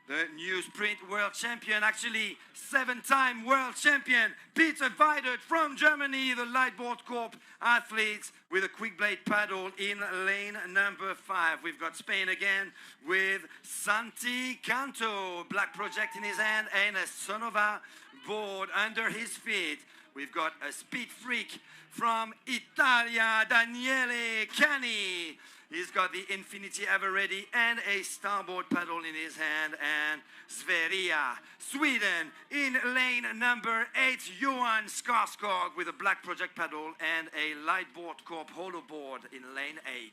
The new sprint world champion, actually 7-time world champion, Peter Weidert from Germany, the Lightboard Corp athletes with a quick blade paddle in lane number 5. We've got Spain again with Santi Canto, Black Project in his hand and a Sonova board under his feet. We've got a speed freak from Italia, Daniele Cani. He's got the Infinity Ever Ready and a starboard paddle in his hand. And Sverige, Sweden, in lane number 8, Johan Skarsgård with a Black Project paddle and a Lightboard Corp holo board in lane 8.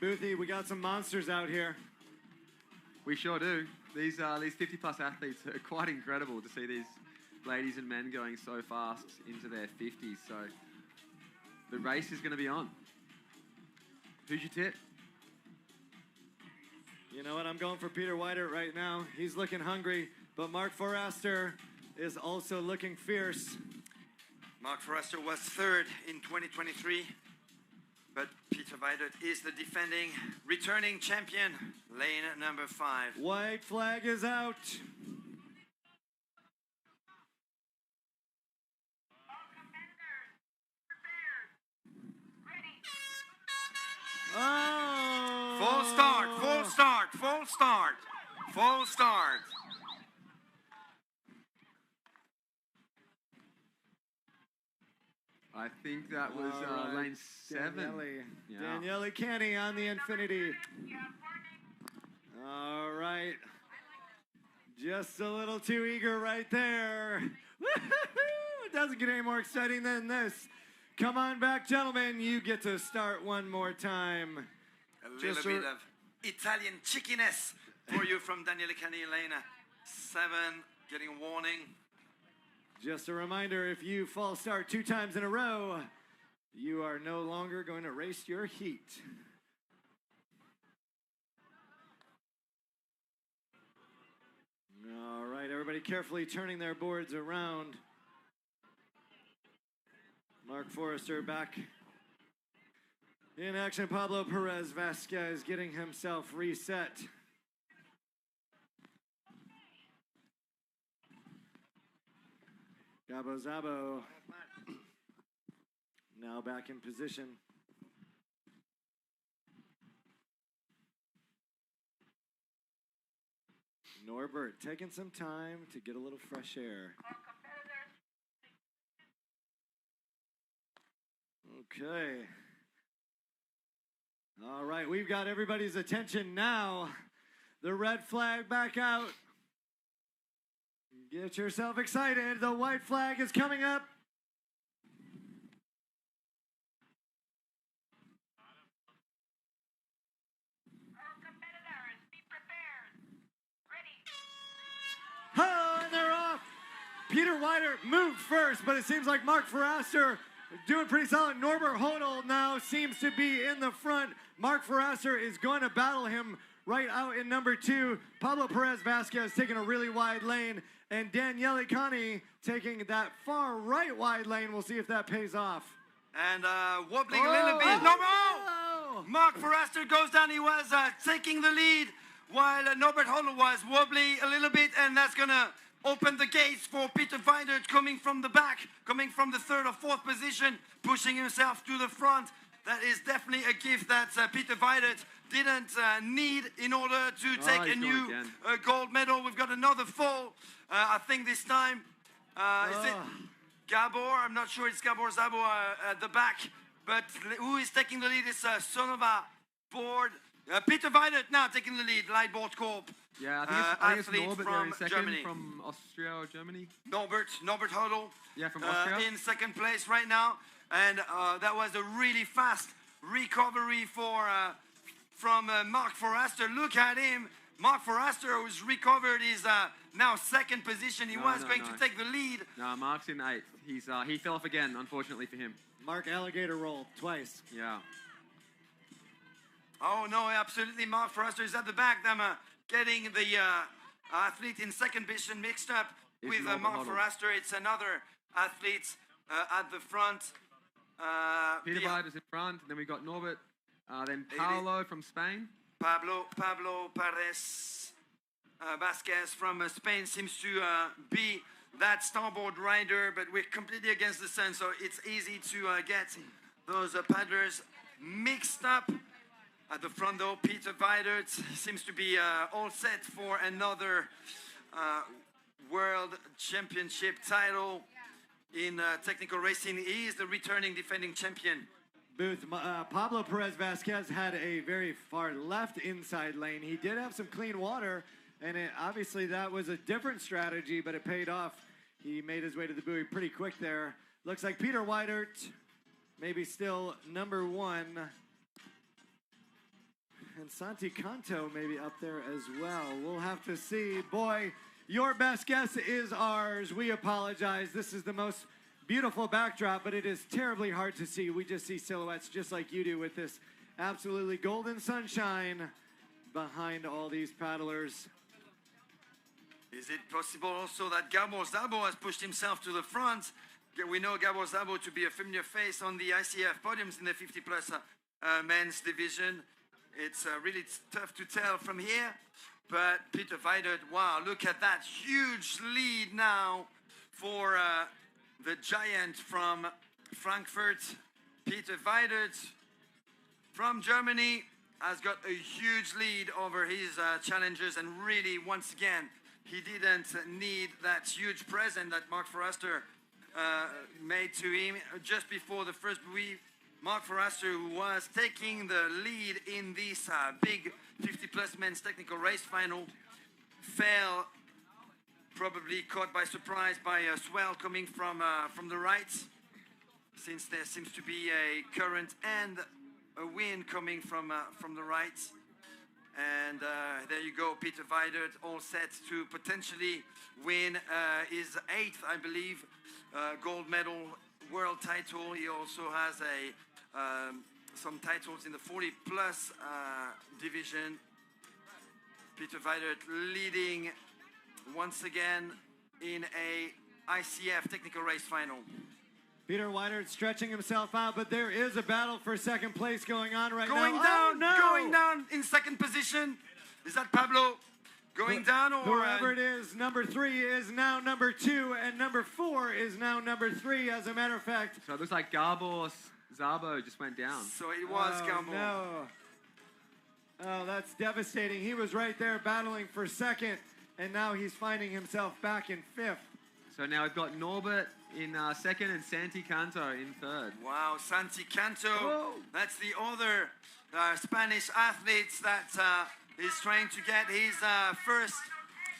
Boothie, we got some monsters out here. We sure do. These 50-plus athletes are quite incredible to see these ladies and men going so fast into their 50s. So the race is going to be on. Who's your tip? You know what? I'm going for Peter Weidert right now. He's looking hungry, but Mark Forrester is also looking fierce. Mark Forrester was third in 2023, but Peter Weidert is the defending, returning champion, lane number 5. White flag is out. Oh! Full start, full start, full start, full start. I think that was All right, lane 7. Daniele. Yeah. Daniele Canny on the Infinity. All right. Just a little too eager right there. Woo-hoo-hoo! It doesn't get any more exciting than this. Come on back, gentlemen. You get to start one more time. A little bit of Italian chickiness for you from Daniele Canny, lane 7, getting a warning. Just a reminder, if you false start 2 times in a row, you are no longer going to race your heat. All right, everybody carefully turning their boards around. Mark Forrester back in action. Pablo Perez Vasquez getting himself reset. Gabo Zabo now back in position. Norbert taking some time to get a little fresh air. Okay. All right, we've got everybody's attention now. The red flag back out. Get yourself excited. The white flag is coming up. Competitors, be prepared. Ready. Oh, and they're off. Peter Weidert moved first, but it seems like Mark Forrester doing pretty solid. Norbert Hodel now seems to be in the front. Mark Forrester is going to battle him right out in number 2. Pablo Perez Vasquez taking a really wide lane. And Daniele Canny taking that far right wide lane. We'll see if that pays off. And wobbling a little bit. No, no! Mark Forrester goes down. He was taking the lead while Norbert Hodel was wobbly a little bit. And that's going to open the gates for Peter Weidert coming from the back, coming from the 3rd or 4th position, pushing himself to the front. That is definitely a gift that Peter Weidert didn't need in order to take a new gold medal. We've got another fall. I think this time, is it Gabor? I'm not sure it's Gabor Zabo at the back, but who is taking the lead is Sonova Board. Peter Weidert now taking the lead, Lightboard Corp. Yeah, I think it's Norbert there in second Germany. from Austria or Germany. Norbert Hodel. Yeah, from Austria. In second place right now. And that was a really fast recovery from Mark Forrester. Look at him. Mark Forrester, who's recovered, is now 2nd position. He was going to take the lead. No, Mark's in 8th. He fell off again, unfortunately for him. Mark alligator rolled twice. Yeah. Oh, no, absolutely. Mark Forrester is at the back. I'm getting the athlete in 2nd position mixed up with Mark Forrester. It's another athlete at the front. Peter Weidert's in front. Then we got Norbert. Then Paolo from Spain. Pablo Perez Vasquez from Spain seems to be that starboard rider, but we're completely against the sun, so it's easy to get those paddlers mixed up. At the front, though, Peter Weidert seems to be all set for another World Championship title in technical racing. He is the returning defending champion. Booth, Pablo Perez Vasquez had a very far left inside lane. He did have some clean water, and obviously that was a different strategy, but it paid off. He made his way to the buoy pretty quick there. Looks like Peter Weidert maybe still number 1. And Santi Canto maybe up there as well. We'll have to see. Boy, your best guess is ours. We apologize. This is the most beautiful backdrop, but it is terribly hard to see. We just see silhouettes just like you do with this absolutely golden sunshine behind all these paddlers. Is it possible also that Gabor Szabo has pushed himself to the front? We know Gabor Szabo to be a familiar face on the ICF podiums in the 50-plus men's division. It's really tough to tell from here. But Peter Weidert, wow, look at that huge lead now for the giant from Frankfurt. Peter Weidert from Germany has got a huge lead over his challengers, and really, once again, he didn't need that huge present that Mark Forrester made to him just before the first buoy. Mark Forrester, who was taking the lead in this big 50-plus men's technical race final, fell, probably caught by surprise by a swell coming from the right, since there seems to be a current and a wind coming from the right. And there you go, Peter Weidert, all set to potentially win his 8th, I believe, gold medal world title. He also has some titles in the 40-plus division. Peter Weidert leading once again in a ICF technical race final. Peter Weidert stretching himself out, but there is a battle for second place going on right Going now. down, no! going down in second position. Is that Pablo going down, or whoever it is? Number 3 is now number 2, and number 4 is now number 3. As a matter of fact, So it looks like Gabor Szabo just went down. So it was Gabor. No. Oh, that's devastating. He was right there battling for second, and now he's finding himself back in 5th. So now we've got Norbert in second and Santi Canto in third. Wow, Santi Canto. Whoa. That's the other Spanish athlete that is trying to get his first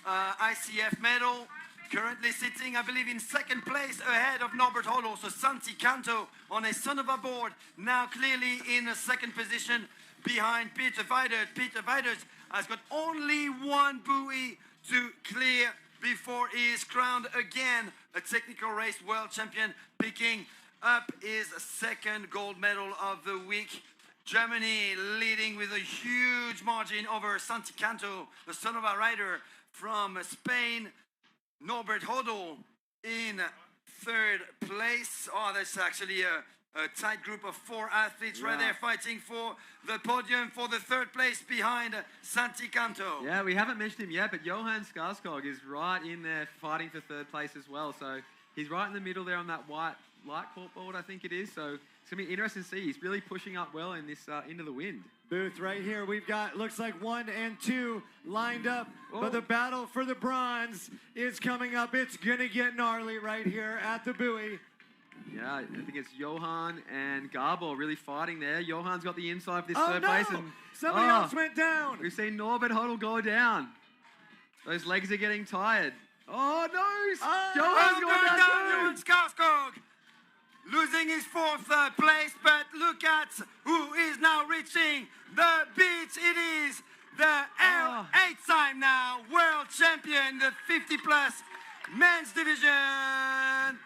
ICF medal. Currently sitting, I believe, in second place ahead of Norbert Hodl. So Santi Canto on a son of a board, now clearly in a second position behind Peter Weidert. Peter Weidert has got only one buoy to clear before he is crowned again a technical race world champion, picking up his second gold medal of the week. Germany leading with a huge margin over Santi Canto, the son of a rider from Spain. Norbert Hodl in third place. Oh, that's actually a tight group of 4 athletes right there fighting for the podium for the third place behind Santi Canto. Yeah, we haven't mentioned him yet, but Johan Skarsgård is right in there fighting for third place as well. So he's right in the middle there on that white light court board, I think it is. So it's going to be interesting to see. He's really pushing up well in this into the wind. Booth right here. We've got, looks like 1 and 2 lined up, but the battle for the bronze is coming up. It's going to get gnarly right here at the buoy. Yeah, I think it's Johan and Gabor really fighting there. Johan's got the inside for this third place. And Somebody else went down. We've seen Norbert Hodl go down. Those legs are getting tired. Oh, no! Johan's going down Johan Skarsgård losing his 4th place, but look at who is now reaching the beach. It is the 8th time now world champion, the 50-plus men's division.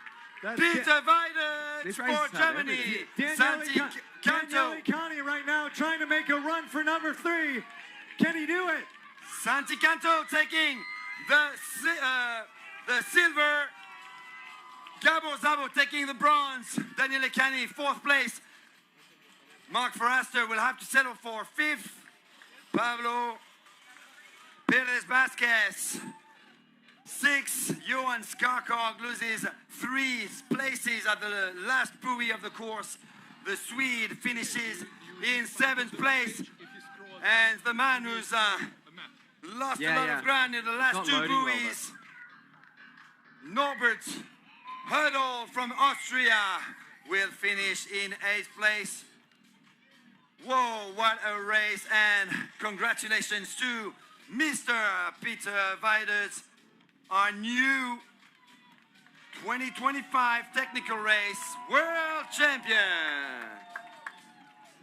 Peter Weidert for Germany. Santi Canto. Daniele Conti right now trying to make a run for number 3. Can he do it? Santi Canto taking the silver. Gabor Szabo taking the bronze. Daniele Conti 4th place. Mark Forrester will have to settle for 5th. Pablo Perez Vasquez 6. Johan Skarsgård loses 3 places at the last buoy of the course. The Swede finishes in 7th place. And the man who's lost a lot of ground in the last 2 buoys, Norbert Hodl from Austria, will finish in 8th place. Whoa, what a race, and congratulations to Mr. Peter Weidert, our new 2025 technical race world champion.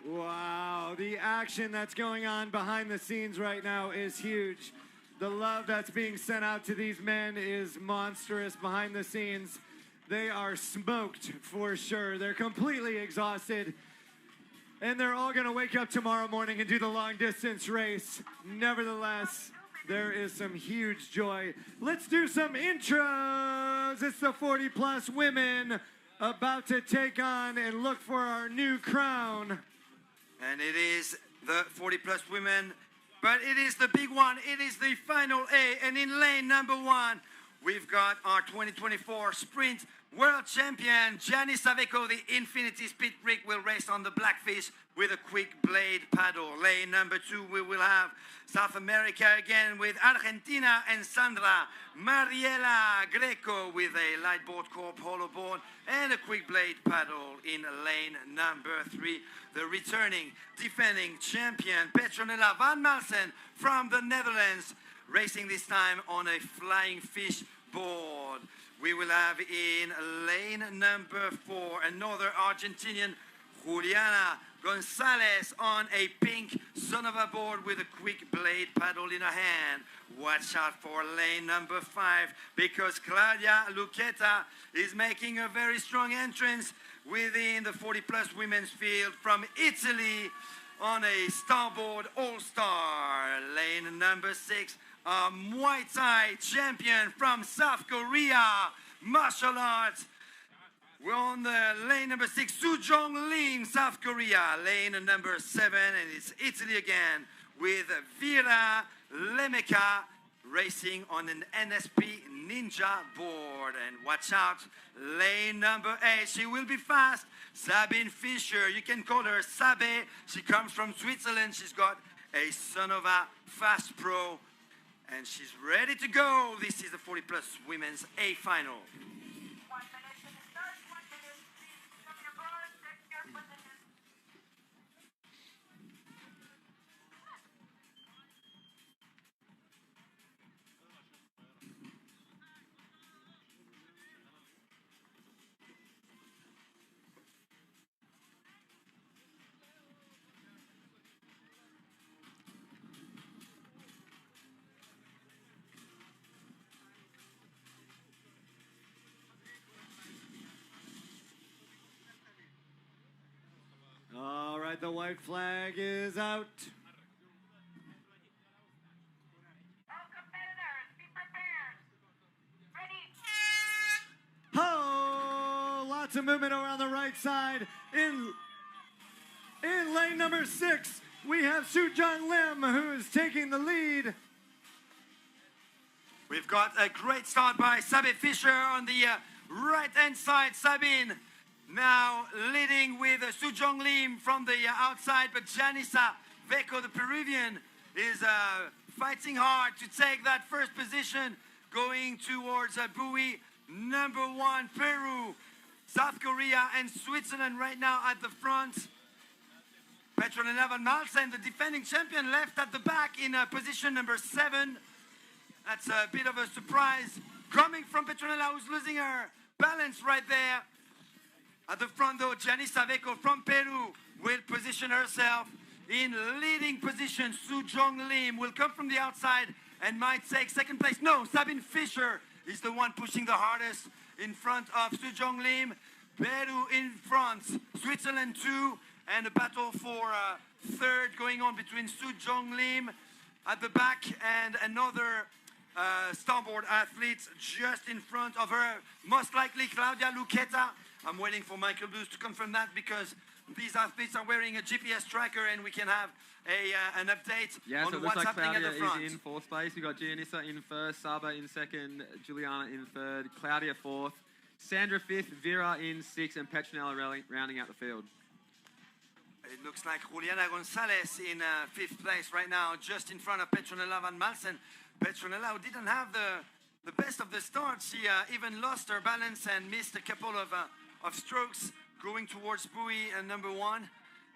Wow, the action that's going on behind the scenes right now is huge. The love that's being sent out to these men is monstrous behind the scenes. They are smoked for sure. They're completely exhausted. And they're all going to wake up tomorrow morning and do the long distance race. Nevertheless, there is some huge joy. Let's do some intros. It's the 40-plus women about to take on and look for our new crown. And it is the 40-plus women, but it is the big one. It is the final A, and in lane number 1, we've got our 2024 Sprint World Champion, Gianni Saveco, the Infinity Speed Rig, will race on the Blackfish with a quick blade paddle. Lane number 2, we will have South America again with Argentina and Sandra. Mariela Greco with a light board corp hollow board and a quick blade paddle in lane number 3. The returning, defending champion, Petronella van Malsen from the Netherlands, racing this time on a flying fish board. We will have in lane number 4 another Argentinian, Juliana Gonzalez, on a pink son of a board with a quick blade paddle in her hand. Watch out for lane number 5 because Claudia Lucchetta is making a very strong entrance within the 40-plus women's field from Italy on a starboard all-star. Lane number 6, a Muay Thai champion from South Korea, martial arts. We're on the lane number 6, Soo-Jong Lim, South Korea. Lane number 7, and it's Italy again with Vera Lemeka racing on an NSP Ninja board. And watch out, lane number 8, she will be fast. Sabine Fischer, you can call her Sabe. She comes from Switzerland. She's got a son of a fast pro, and she's ready to go. This is the 40-plus women's A final. 1 minute to the start. 1 minute. Please come your board. Take your position. All right, the white flag is out. All competitors, be prepared. Ready. Oh, lots of movement over on the right side. In lane number 6, we have Soo-Jong Lim, who is taking the lead. We've got a great start by Sabine Fischer on the right-hand side. Sabine now leading with Soo-Jong Lim from the outside, but Janissa Veco, the Peruvian, is fighting hard to take that first position, going towards buoy number 1, Peru, South Korea, and Switzerland right now at the front. Petronella van Malsen, the defending champion, left at the back in position number 7. That's a bit of a surprise coming from Petronella, who's losing her balance right there. At the front, though, Gianni Saveco from Peru will position herself in leading position. Soo-Jong Lim will come from the outside and might take second place. No, Sabine Fischer is the one pushing the hardest in front of Soo-Jong Lim. Peru in front, Switzerland 2, and a battle for third going on between Soo-Jong Lim at the back and another starboard athlete just in front of her, most likely Claudia Lucchetta. I'm waiting for Michael Booth to confirm that because these athletes are wearing a GPS tracker and we can have an update on so it looks what's like happening Claudia at the front. is in 4th place. We've got Giannissa in 1st, Saba in 2nd, Juliana in 3rd, Claudia 4th, Sandra 5th, Vera in 6th, and Petronella rounding out the field. It looks like Juliana Gonzalez in 5th place right now, just in front of Petronella van Malsen. Petronella, who didn't have the best of the start, she even lost her balance and missed a couple of strokes going towards buoy number 1.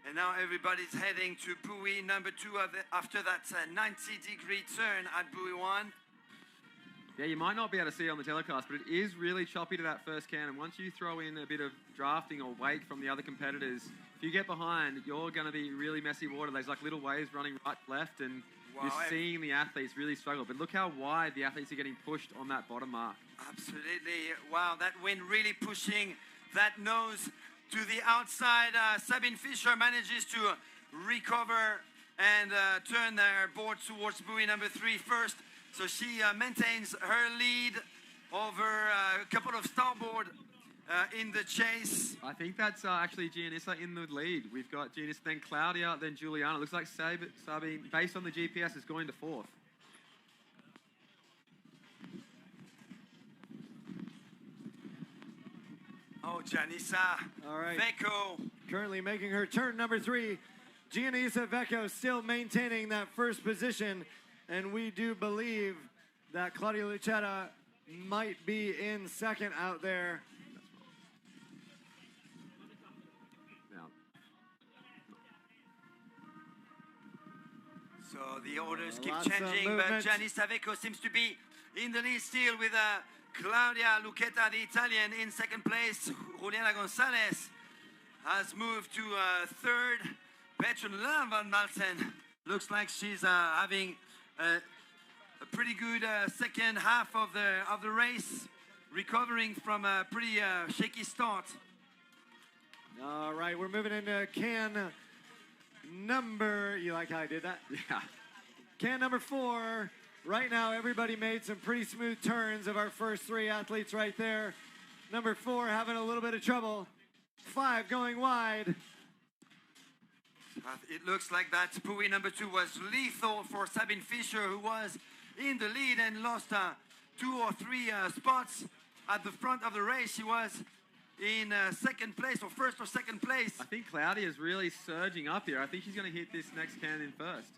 And now everybody's heading to buoy number 2 after that 90-degree turn at buoy 1. Yeah, you might not be able to see it on the telecast, but it is really choppy to that first can. And once you throw in a bit of drafting or wake from the other competitors, if you get behind, you're going to be really messy water. There's like little waves running right, left, and you're seeing the athletes really struggle. But look how wide the athletes are getting pushed on that bottom mark. Absolutely. Wow, that wind really pushing that nose to the outside. Sabine Fischer manages to recover and turn their board towards buoy number 3 first. So she maintains her lead over a couple of starboard in the chase. I think that's actually Giannissa in the lead. We've got Giannissa, then Claudia, then Juliana. Looks like Sabine, based on the GPS, is going to 4th. Oh, Giannissa. All right. Vecco. Currently making her turn number 3. Giannissa Vecco still maintaining that first position. And we do believe that Claudia Lucetta might be in second out there. So the orders keep Lots of changing, but movement. Giannissa Vecco seems to be in the lead still with Claudia Lucchetta, the Italian, in second place. Juliana Gonzalez has moved to third. Petronella Van Malsen looks like she's having a pretty good second half of the race, recovering from a pretty shaky start. All right, we're moving into can number, you like how I did that? Yeah. Can number 4. Right now, everybody made some pretty smooth turns of our first 3 athletes right there. Number 4 having a little bit of trouble. 5 going wide. It looks like that buoy number 2 was lethal for Sabine Fischer, who was in the lead and lost 2 or 3 spots at the front of the race. She was in second place, or first or second place. I think Claudia's really surging up here. I think she's going to hit this next can in first.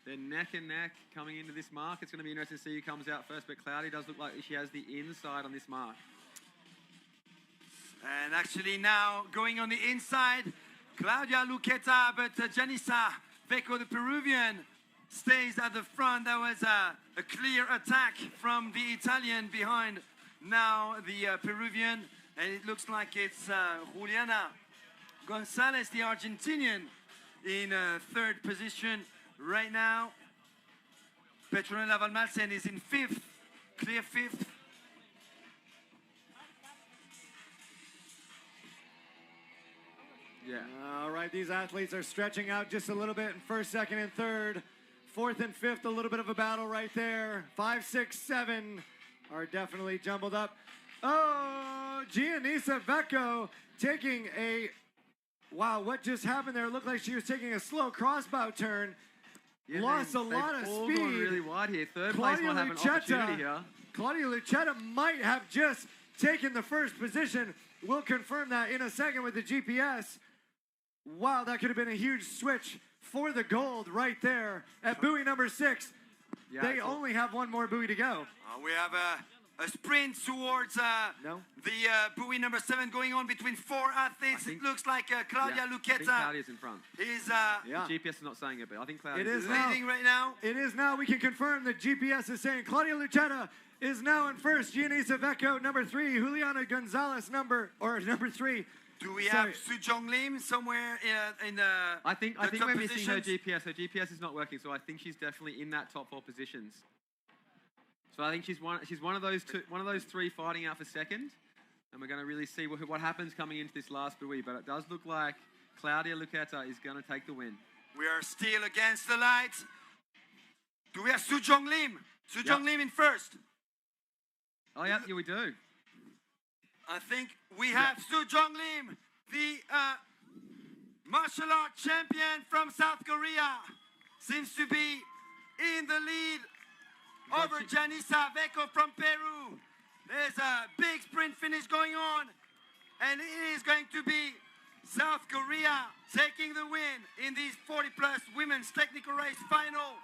They're neck and neck coming into this mark. It's going to be interesting to see who comes out first, but Claudia does look like she has the inside on this mark. And actually now going on the inside, Claudia Lucchetta, but Giannissa Vecco, the Peruvian, stays at the front. That was a clear attack from the Italian behind now the Peruvian, and it looks like it's Juliana Gonzalez, the Argentinian, in third position right now. Petronella Van Malsen is in 5th, clear 5th. Yeah. All right, these athletes are stretching out just a little bit in first, second, and third. 4th and 5th, a little bit of a battle right there. 5, 6, 7 are definitely jumbled up. Oh, Giannissa Vecco taking a, wow, what just happened there? It looked like she was taking a slow crossbow turn. Yeah, Lost a lot of all speed. Gone really wide here. Third Claudia place will have an opportunity here. Claudia Lucchetta might have just taken the first position. We'll confirm that in a second with the GPS. Wow, that could have been a huge switch for the gold right there at buoy number 6. Yeah, They only have one more buoy to go. We have a sprint towards the buoy number 7 going on between 4 athletes. It looks like Claudia I think Lucchetta Claudia's in front. is Yeah. GPS is not saying it, but I think Claudia It is leading right now. It is now. We can confirm the GPS is saying Claudia Lucchetta is now in first. Giannissa Vecco, number 3. Juliana Gonzalez, number 3. Do we have Su Jong Lim somewhere in the I think the top we're missing her positions? GPS. Her GPS is not working, so I think she's definitely in that top 4 positions. So I think she's one of those 3 fighting out for second, and we're going to really see what happens coming into this last buoy. But it does look like Claudia Lucchetta is going to take the win. We are still against the lights. Do we have Su Jong Lim? Su Jong Lim in first. Oh yeah, we do. I think we have Su Jong Lim, the martial art champion from South Korea, seems to be in the lead over Giannissa Vecco from Peru. There's a big sprint finish going on, and it is going to be South Korea taking the win in these 40-plus women's technical race final.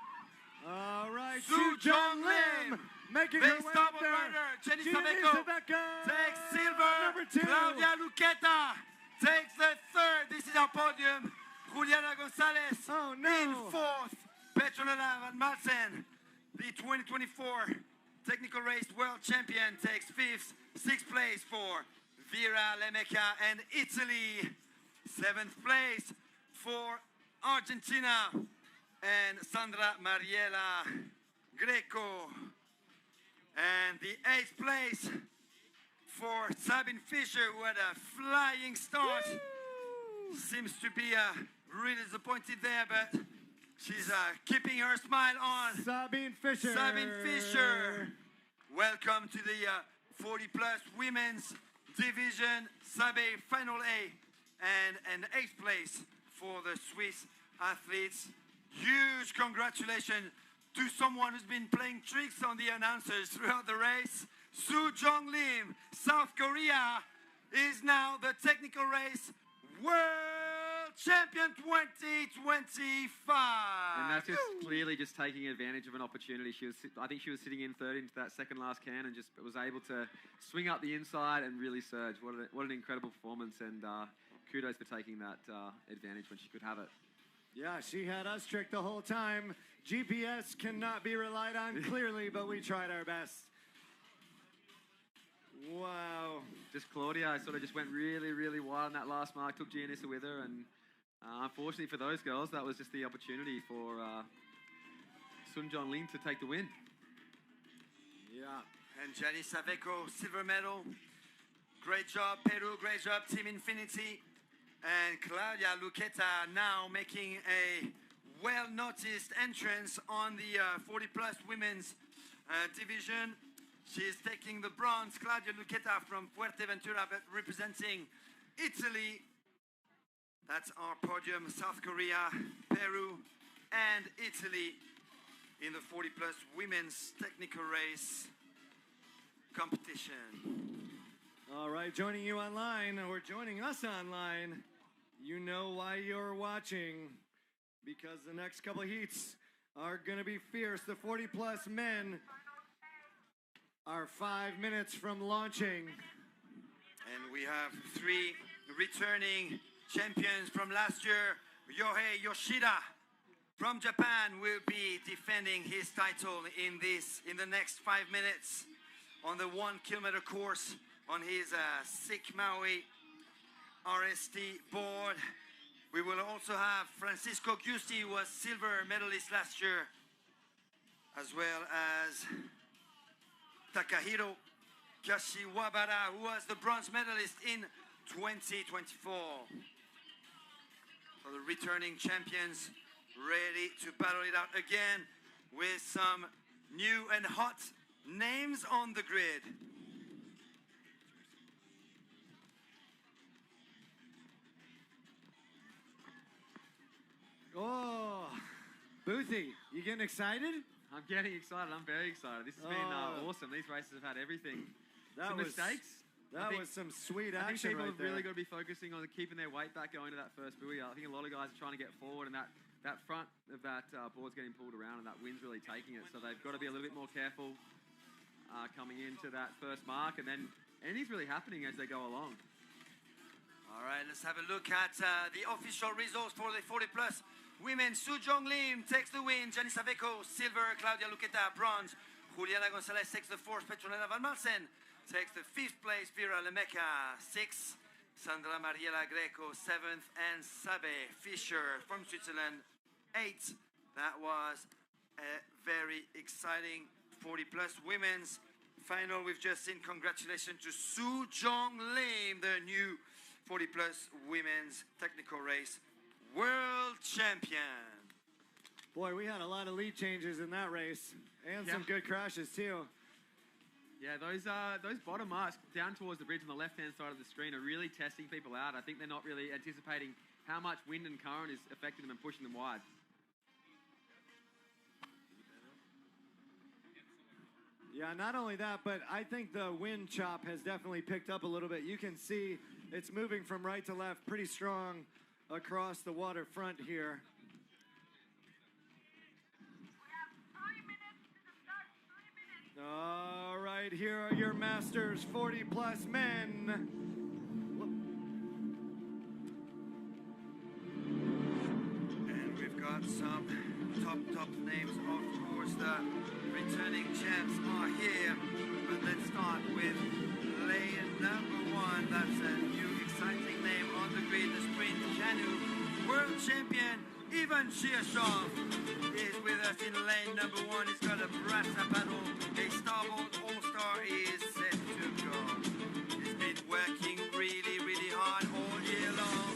All right, Su Jong Lim, making the her way up starboard there. rider, Giannissa Giannissa Vecco Vecco takes silver. number 2. Claudia Lucchetta takes the third. This is our podium. Juliana Gonzalez in 4th. Petronella Van Malsen, the 2024 technical race world champion, takes 5th. 6th place for Vera Lemeca and Italy. 7th place for Argentina and Sandra Mariela Greco. And the 8th place for Sabine Fischer, who had a flying start seems to be really disappointed there, but she's keeping her smile on. Sabine Fischer. Sabine Fischer. Welcome to the 40-plus women's division. Sabe final A and an 8th place for the Swiss athletes. Huge congratulations to someone who's been playing tricks on the announcers throughout the race. Soo Jong Lim, South Korea, is now the technical race world champion 2025. And that's just clearly just taking advantage of an opportunity. I think she was sitting in third into that second last can and just was able to swing up the inside and really surge. What an incredible performance, and kudos for taking that advantage when she could have it. Yeah, she had us tricked the whole time. GPS cannot be relied on clearly, but we tried our best. Wow. Just Claudia sort of just went really, really wide on that last mark, took Gianissa with her, and unfortunately for those girls, that was just the opportunity for Sun Jong Ling to take the win. Yeah. And Gianissa Veco, silver medal. Great job, Peru. Great job, Team Infinity. And Claudia Luqueta now making a well-noticed entrance on the 40-plus women's division. She's taking the bronze. Claudia Luqueta from Fuerteventura, but representing Italy. That's our podium. South Korea, Peru, and Italy in the 40-plus women's technical race competition. All right, joining you online, or joining us online, you know why you're watching, because the next couple heats are going to be fierce. The 40-plus men are 5 minutes from launching. And we have 3 returning champions from last year. Yohei Yoshida from Japan will be defending his title in the next 5 minutes on the 1 kilometer course on his Sick Maui RST board. We will also have Francisco Giusti, who was silver medalist last year, as well as Takahiro Kashiwabara, who was the bronze medalist in 2024. So the returning champions ready to battle it out again with some new and hot names on the grid. Oh, Boothie, you getting excited? I'm getting excited. I'm very excited. This has been awesome. These races have had everything. That some was mistakes. That was some sweet I think action people right have there. really got to be focusing on keeping their weight back going to that first buoy. I think a lot of guys are trying to get forward, and that front of that board's getting pulled around, and that wind's really taking it. So they've got to be a little bit more careful coming into that first mark, and then anything's really happening as they go along. All right, let's have a look at the official results for the 40-plus women. Soo Jong Lim takes the win. Gianissa Veco, silver. Claudia Luqueta, bronze. Juliana Gonzalez takes the 4th. Petronella Van Malsen takes the 5th place. Vera Lemeca, 6th. Sandra Mariela Greco, 7th. And Sabe Fischer from Switzerland, 8th. That was a very exciting 40-plus women's final. We've just seen. Congratulations to Soo Jong Lim, the new 40-plus women's technical race world champion. Boy, we had a lot of lead changes in that race, and some good crashes too. Yeah, those bottom marks down towards the bridge on the left-hand side of the screen are really testing people out. I think they're not really anticipating how much wind and current is affecting them and pushing them wide. Yeah, not only that, but I think the wind chop has definitely picked up a little bit. You can see it's moving from right to left pretty strong across the waterfront here. All right, here are your masters, 40-plus men. And we've got some top names. Of course, the returning champs are here. But let's start with lane number 1. That's a new exciting name on the grid, the sprint canoe world champion. Ivan Shirshov is with us in lane number 1. He's got a brassa paddle. A starboard all-star is set to go. He's been working really hard all year long.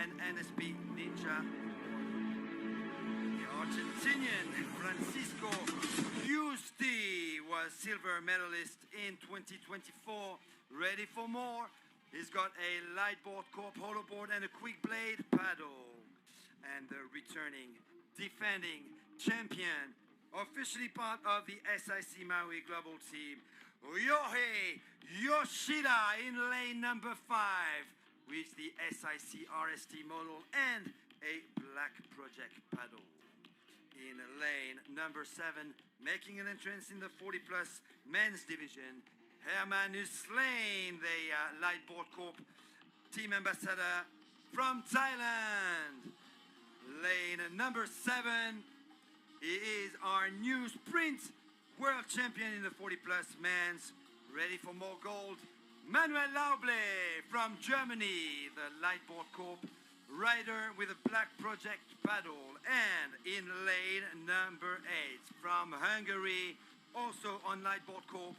and NSP Ninja. The Argentinian Francisco Giusti was silver medalist in 2024. Ready for more? He's got a light board, corp, hollow board, and a quick blade paddle. And the returning, defending champion, officially part of the SIC Maui global team, Ryohei Yoshida in lane number 5 with the SIC RST model and a black project paddle. In lane number 7, making an entrance in the 40-plus men's division, Herman Uslain, the light board corp team ambassador from Thailand. Lane number 7, he is our new sprint world champion in the 40-plus men's. Ready for more gold, Manuel Lauble from Germany, the light board corp rider with a black project paddle. And in lane number 8 from Hungary, also on light board corp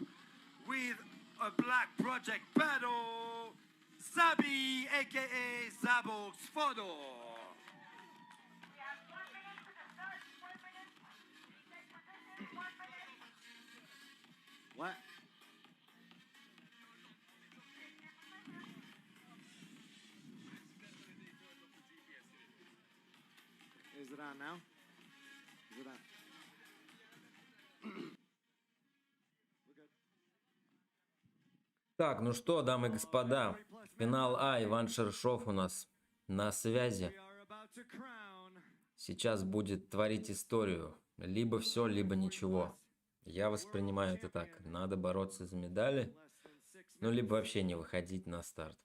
with a black project paddle, Zabi, aka Zabox Fodor. We have 1 minute to the start. 1 minute. Take position. 1 minute. What? Is it on now? Is it on? We're good. Так, ну что, дамы и господа, финал А, Иван Шершов у нас на связи. We are about to crown Сейчас будет творить историю. Либо все, либо ничего. Я воспринимаю это так. Надо бороться за медали, less than 6 ну, либо вообще не выходить на старт.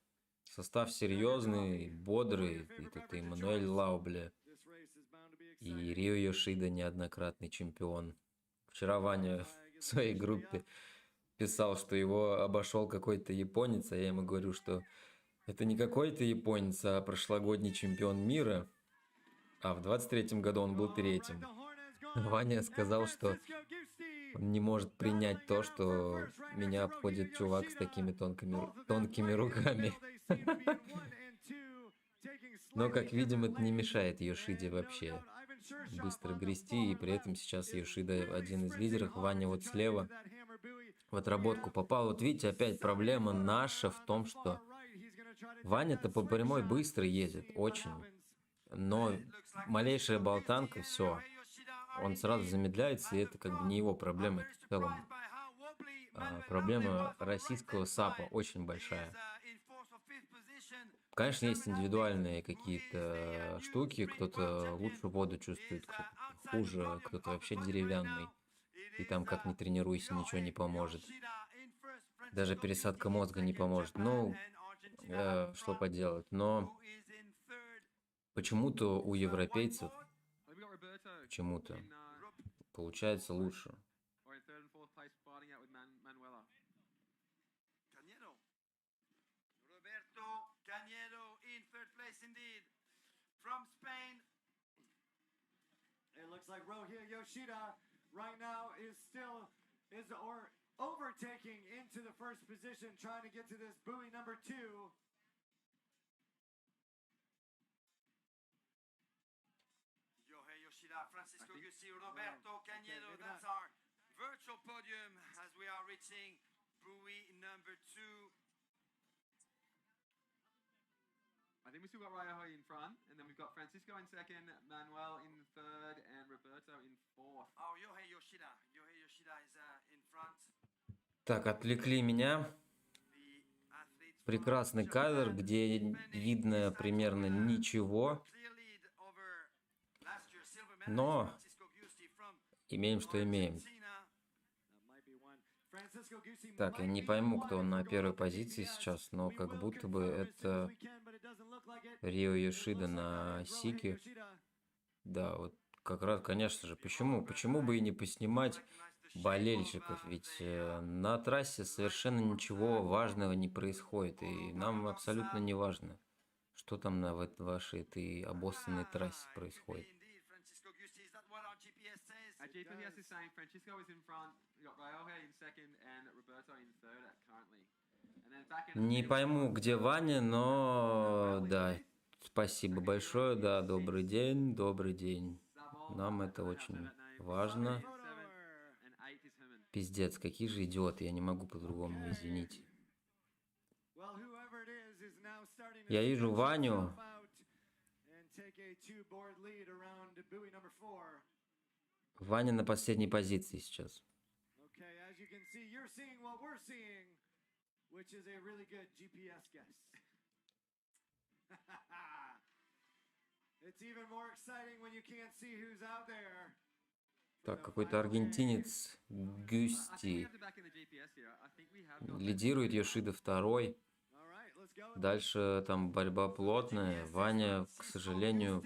Состав серьезный, бодрый. Это Эммануэль Лаубле This race is bound to be и exciting. Рио Йошида, неоднократный чемпион. Вчера Ваня в своей группе писал, что его обошел какой-то японец, а я ему говорю, что это не какой-то японец, а прошлогодний чемпион мира. А в 23-м году он был третьим. Ваня сказал, что он не может принять то, что меня обходит чувак с такими тонкими руками. Но, как видим, это не мешает Йошиде вообще быстро грести, и при этом сейчас Йошида один из лидеров. Ваня вот слева в отработку попал. Вот видите, опять проблема наша в том, что Ваня-то по прямой быстро едет, очень. Но малейшая болтанка, все, он сразу замедляется, и это как бы не его проблема, это в целом проблема российского САПа очень большая. Конечно, есть индивидуальные какие-то штуки, кто-то лучше воду чувствует, кто-то хуже, кто-то вообще деревянный, и там как ни тренируйся, ничего не поможет. Даже пересадка мозга не поможет. Ну, что поделать, но почему-то у европейцев, почему-то, получается лучше. Roberto Cañedo in third place indeed. From Spain, It looks like Rohit Yoshida right now is overtaking into the first position, trying to get to this buoy number 2. Yohei Yoshida, Francisco Gussi, Roberto Cañedo. That's our virtual podium as we are reaching buoy number 2. I think we still got Ryohei in front, and then we've got Francisco in second, Manuel in third, and Roberto in fourth. Oh, Yohei Yoshida. Yohei Yoshida is in front. Так, отвлекли меня. The athlete from Прекрасный кадр, где видно примерно ничего, clear lead over last year's silver но medalist Francisco Gussi from имеем, что имеем. Argentina. That might be one. Francisco Gussi Так, я might не be пойму, one кто на for первой gold. позиции Yes, сейчас, но we как will будто бы confirm as soon as это we can, but it doesn't look like it. Рио It Йошида looks like на that is Rohit Сике. Yoshida. Да, вот как раз, конечно же, почему бы и не поснимать болельщиков, ведь на трассе совершенно ничего важного не происходит, и нам абсолютно не важно, что там на вашей этой обоссанной трассе происходит. Indeed, Francisco Gussi, is that what our GPS says? Our GPS is saying Francisco is in front, we got Ryohei in second, and Roberto in third currently. And then back in Не пойму, где Ваня, но да, Спасибо большое, да, добрый день, добрый день. Нам это очень важно. Пиздец, какие же идиоты, я не могу по-другому, извините. Я вижу Ваню. Ваня на последней позиции сейчас. Так, какой-то аргентинец Гюсти лидирует, Йошида второй. Дальше там борьба плотная. Ваня, к сожалению,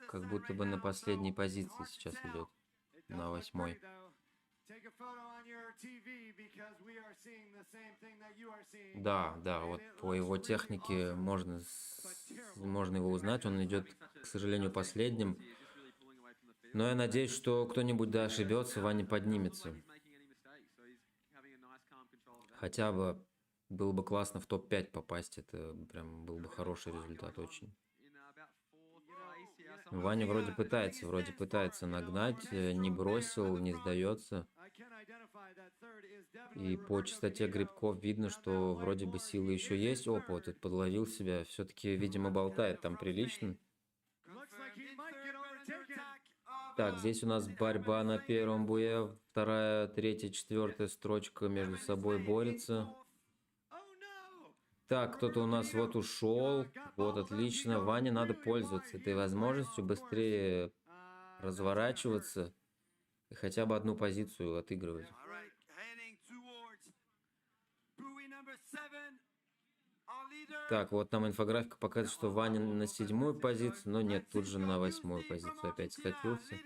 как будто бы на последней позиции сейчас идет. На 8-й. Да, да, вот по его технике можно его узнать. Он идет, к сожалению, последним. Но я надеюсь, что кто-нибудь, да, ошибется, Ваня поднимется. Хотя бы было бы классно в топ-5 попасть. Это прям был бы хороший результат очень. Ваня вроде пытается нагнать, не бросил, не сдается. И по частоте грибков видно, что вроде бы силы еще есть. Опа, вот тут подловил себя. Все-таки, видимо, болтает там прилично. Так, здесь у нас борьба на первом буе. Вторая, третья, четвертая строчка между собой борется. Так, кто-то у нас вот ушел. Вот, отлично. Ване надо пользоваться этой возможностью, быстрее разворачиваться и хотя бы одну позицию отыгрывать. Так, вот нам инфографика показывает, что Ваня на 7-ю позицию, но нет, тут же на 8-ю позицию опять скатился.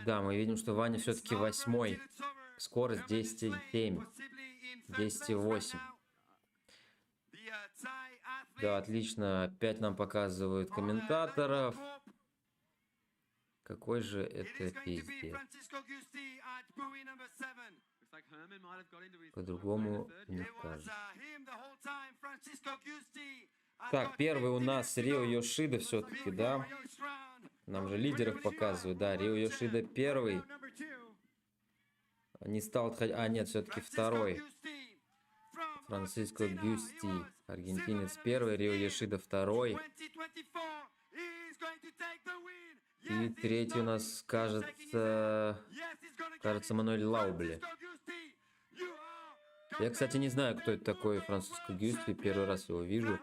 Да, мы видим, что Ваня все-таки 8-й. Скорость 10,7. 10,8. Да, отлично. Опять нам показывают комментаторов. Какой же это пиздец. По-другому не скажешь. Так, первый у нас Рио Йошида все-таки, да? Нам же лидеров показывают, да. Рио Йошида первый. Не стал отходить. А, нет, все-таки второй. Франциско Гюсти. Аргентинец первый, Рио Йошида второй. И третий у нас, кажется, Мануэль Лаубле. Я, кстати, не знаю, кто это такой Франциско Гюсти. Первый раз его вижу.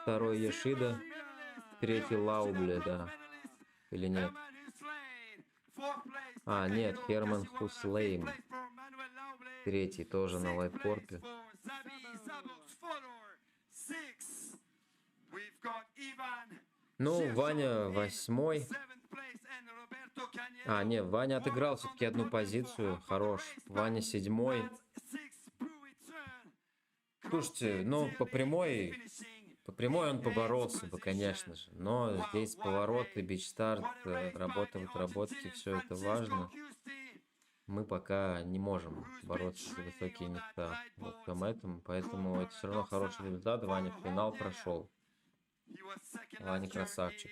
Второй Йошида. Третий Лаубле, да. Или нет? А, нет, Херман Хуслейм. Третий тоже на лайткорпе. Ну, Ваня 8-й. А, нет, Ваня отыграл все-таки одну позицию. Хорош. Ваня 7-й. Слушайте, ну, по прямой он поборолся бы, конечно же. Но здесь повороты, бич-старт, работа в отработке, все это важно. Мы пока не можем бороться за высокие места во всем этом. Поэтому это все равно хороший результат. Ваня в финал прошел. Ваня красавчик.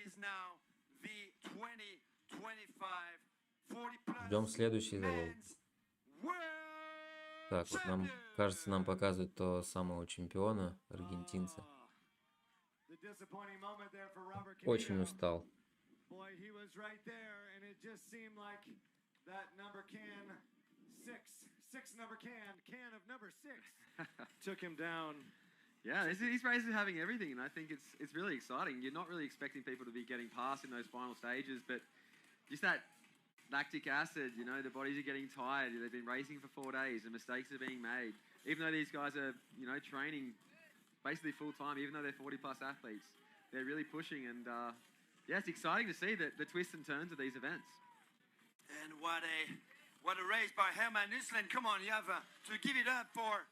Ждем следующий залог. Так, вот нам, кажется, нам показывают то самого чемпиона, аргентинца. Очень устал. Yeah, these races are having everything, and I think it's really exciting. You're not really expecting people to be getting past in those final stages, but just that lactic acid, you know, the bodies are getting tired. They've been racing for 4 days, and mistakes are being made. Even though these guys are, you know, training basically full time, even though they're 40-plus athletes, they're really pushing, and yeah, it's exciting to see the twists and turns of these events. And what a race by Herman Nusslein. Come on, you have to give it up for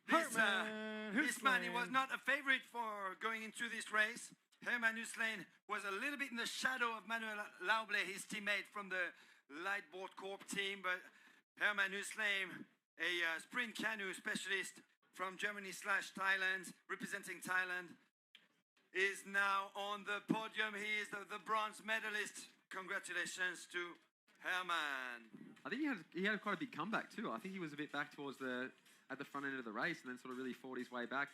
this man. He was not a favorite for going into this race. Herman Nusslein was a little bit in the shadow of Manuel Lauble, his teammate from the Lightboard Corp team, but Herman Nusslein, a sprint canoe specialist, from Germany / Thailand, representing Thailand, is now on the podium. He is the bronze medalist. Congratulations to Herman. I think he had quite a big comeback too. I think he was a bit back towards at the front end of the race, and then sort of really fought his way back,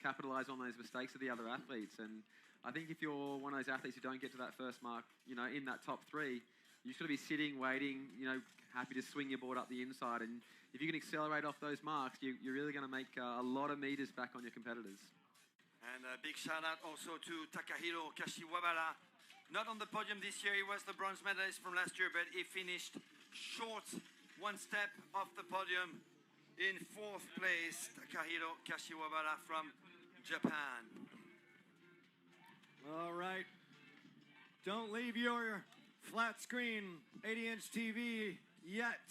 capitalised on those mistakes of the other athletes. And I think if you're one of those athletes who don't get to that first mark, you know, in that top three, you should be sitting, waiting, you know, happy to swing your board up the inside. And if you can accelerate off those marks, you're really going to make a lot of meters back on your competitors. And a big shout out also to Takahiro Kashiwabara. Not on the podium this year, he was the bronze medalist from last year, but he finished short, one step off the podium. In 4th place, Takahiro Kashiwabara from Japan. All right. Don't leave your flat screen 80-inch TV yet.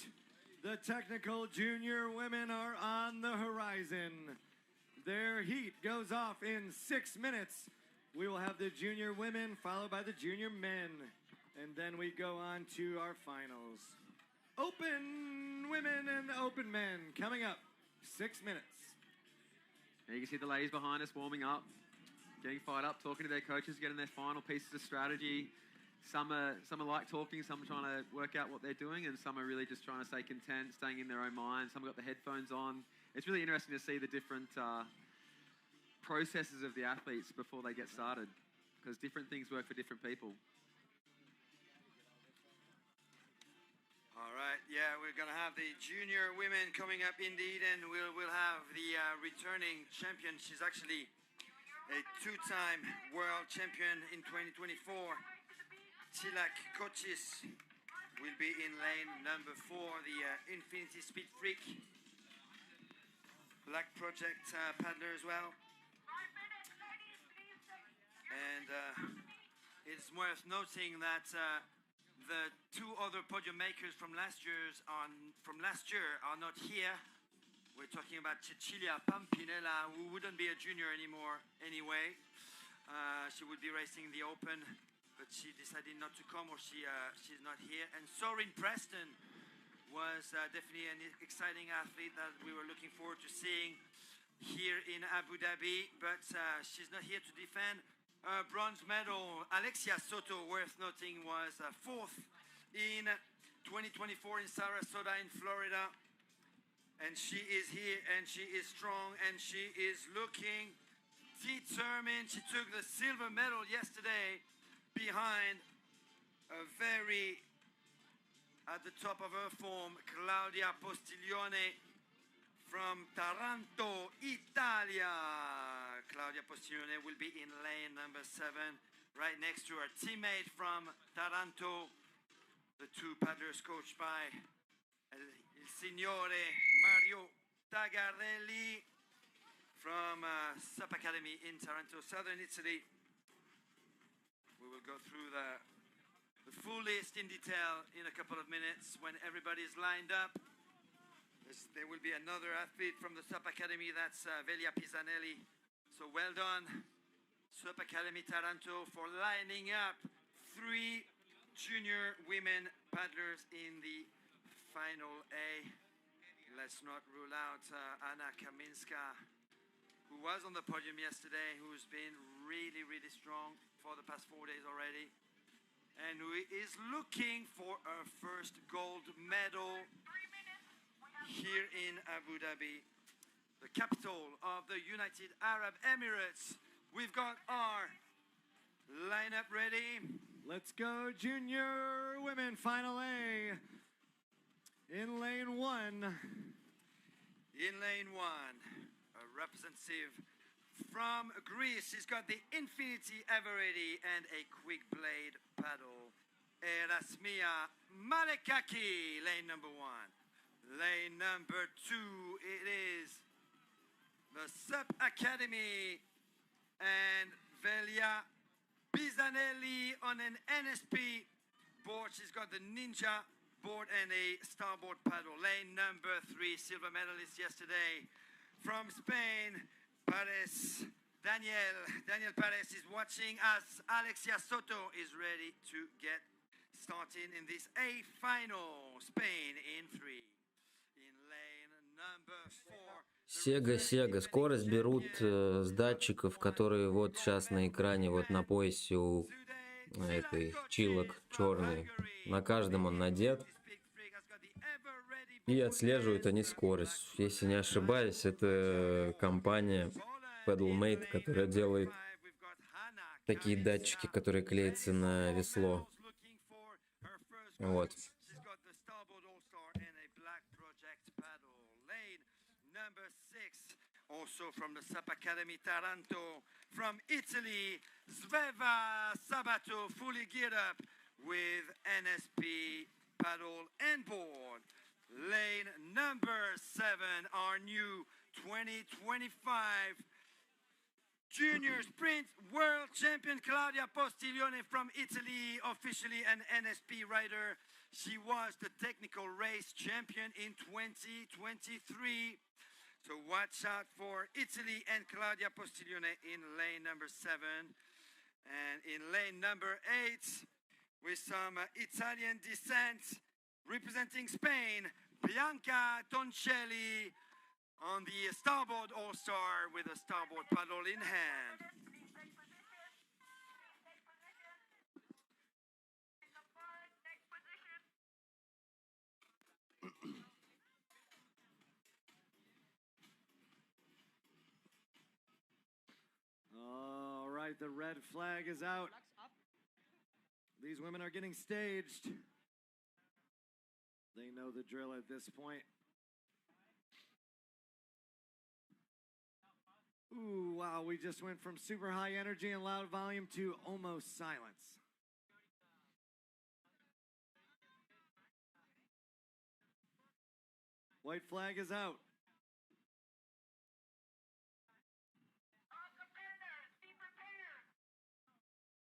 The technical junior women are on the horizon. Their heat goes off in 6 minutes. We will have the junior women followed by the junior men. And then we go on to our finals. Open women and open men coming up. 6 minutes. And you can see the ladies behind us warming up, getting fired up, talking to their coaches, getting their final pieces of strategy. Some are like talking, some are trying to work out what they're doing, and some are really just trying to stay content, staying in their own mind. Some have got the headphones on. It's really interesting to see the different processes of the athletes before they get started, because different things work for different people. All right, yeah, we're going to have the junior women coming up indeed, and we'll have the returning champion. She's actually a 2-time world champion in 2024. Tilak Kochis will be in lane number 4, the Infinity Speed Freak. Black Project paddler as well. And it's worth noting that the 2 other podium makers from last year are not here. We're talking about Cecilia Pampinella, who wouldn't be a junior anymore anyway. She would be racing the Open, but she decided not to come, or she's not here. And Sorin Preston was definitely an exciting athlete that we were looking forward to seeing here in Abu Dhabi, but she's not here to defend a bronze medal. Alexia Soto, worth noting, was 4th in 2024 in Sarasota in Florida. And she is here, and she is strong, and she is looking determined. She took the silver medal yesterday behind a very, at the top of her form, Claudia Postiglione from Taranto, Italia. Claudia Postiglione will be in lane number 7, right next to her teammate from Taranto. The 2 paddlers coached by il signore Mario Tagarelli from SUP Academy in Taranto, southern Italy. We will go through the full list in detail in a couple of minutes when everybody's lined up. There will be another athlete from the SUP Academy, that's Velia Pisanelli. So well done, SUP Academy Taranto, for lining up 3 junior women paddlers in the Final A. Let's not rule out Anna Kaminska, who was on the podium yesterday, who's been really, really strong for the past 4 days already, and who is looking for her first gold medal here in Abu Dhabi, the capital of the United Arab Emirates. We've got our lineup ready. Let's go, junior women, Final A. In lane 1. In lane 1, a representative from Greece. He's got the Infinity Everready and a quick blade paddle. Erasmia Malekaki, lane number 1. Lane number 2, it is the SUP Academy and Velia Pisanelli on an NSP board. She's got the Ninja board and a starboard paddle. Lane number 3, silver medalist yesterday from Spain, Pares. Daniel Pares is watching as Alexia Soto is ready to get started in this A final. Spain in 3. In lane number 4. Сега. Скорость берут с датчиков, которые вот сейчас на экране, вот на поясе у этой чилок черный. На каждом он надет. И отслеживают они скорость. Если не ошибаюсь, это компания Pedalmate, которая делает такие датчики, которые клеятся на весло. Вот. Also from the SUP Academy Taranto, from Italy, Sveva Sabato, fully geared up with NSP paddle and board. Lane number 7, our new 2025 Junior Sprint World Champion Claudia Postiglione from Italy, officially an NSP rider. She was the technical race champion in 2023. So watch out for Italy and Claudia Postiglione in lane number 7. And in lane number 8, with some Italian descent, representing Spain, Bianca Toncelli on the starboard all-star with a starboard paddle in hand. All right, the red flag is out. These women are getting staged. They know the drill at this point. Ooh, wow, we just went from super high energy and loud volume to almost silence. White flag is out. All competitors, be prepared.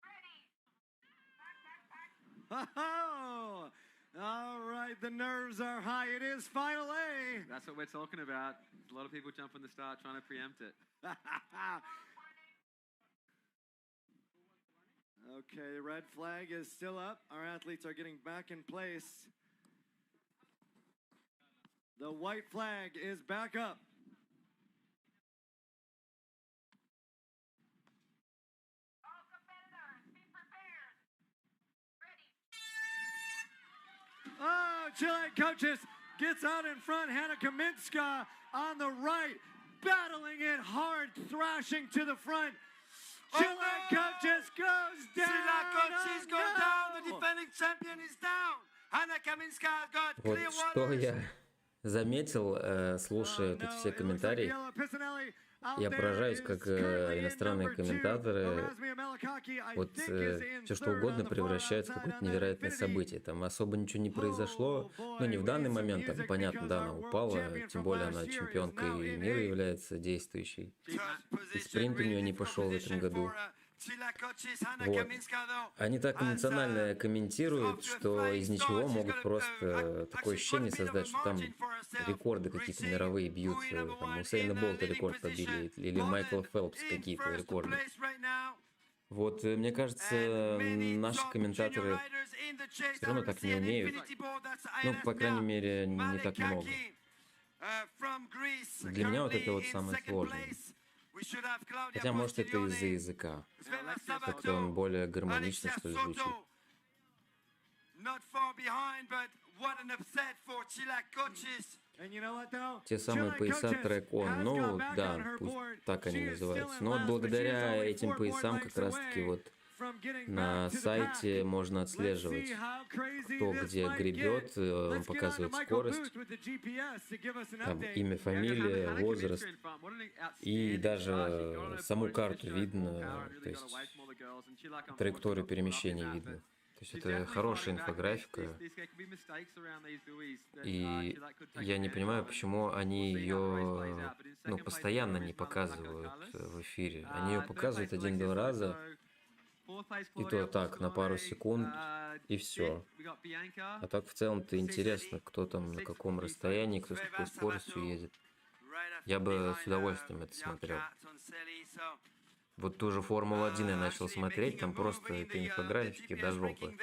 Ready. Oh, all right, the nerves are high. It is final A. That's what we're talking about. A lot of people jump on the start trying to preempt it. Okay, the red flag is still up. Our athletes are getting back in place. The white flag is back up. All competitors, be prepared. Ready. Oh, Chile coaches gets out in front. Hannah Kaminska on the right, battling it hard, thrashing to the front. Chile coaches goes down. Sila Coaches Oh, go no. down. The defending champion is down. Hannah Kaminska got Вот clear что waters. я заметил, слушая тут все комментарии. Я поражаюсь, как иностранные комментаторы вот все что угодно превращают в какое-то невероятное событие. Там особо ничего не произошло, ну не в данный момент, там понятно, да, она упала, тем более она чемпионкой мира является действующей. И спринт у нее не пошел в этом году. Вот. Они так эмоционально комментируют, что из ничего могут просто такое ощущение создать, что там рекорды какие-то мировые бьются. Там Усейна Болта рекорд побили, или Майкл Фелпс какие-то рекорды. Вот, мне кажется, наши комментаторы все равно так не умеют. Ну, по крайней мере, не так много. Для меня вот это вот самое сложное. Хотя, может, это из-за языка. Как-то он более гармонично, что ли, звучит. Те самые пояса трек-он, ну да, пусть так они называются. Но вот благодаря этим поясам как раз-таки вот на сайте можно отслеживать, кто где гребет, он показывает скорость, там имя, фамилия, возраст, и даже саму карту видно, то есть траекторию перемещения видно. То есть это хорошая инфографика, и я не понимаю, почему они ее постоянно не показывают в эфире. Они ее показывают один-два раза, и то так, на пару секунд, и все. А так в целом-то интересно, кто там на каком расстоянии, кто с какой скоростью едет. Я бы с удовольствием это смотрел. Вот ту же Формулу-1 я начал смотреть, там просто это инфографики до жопы.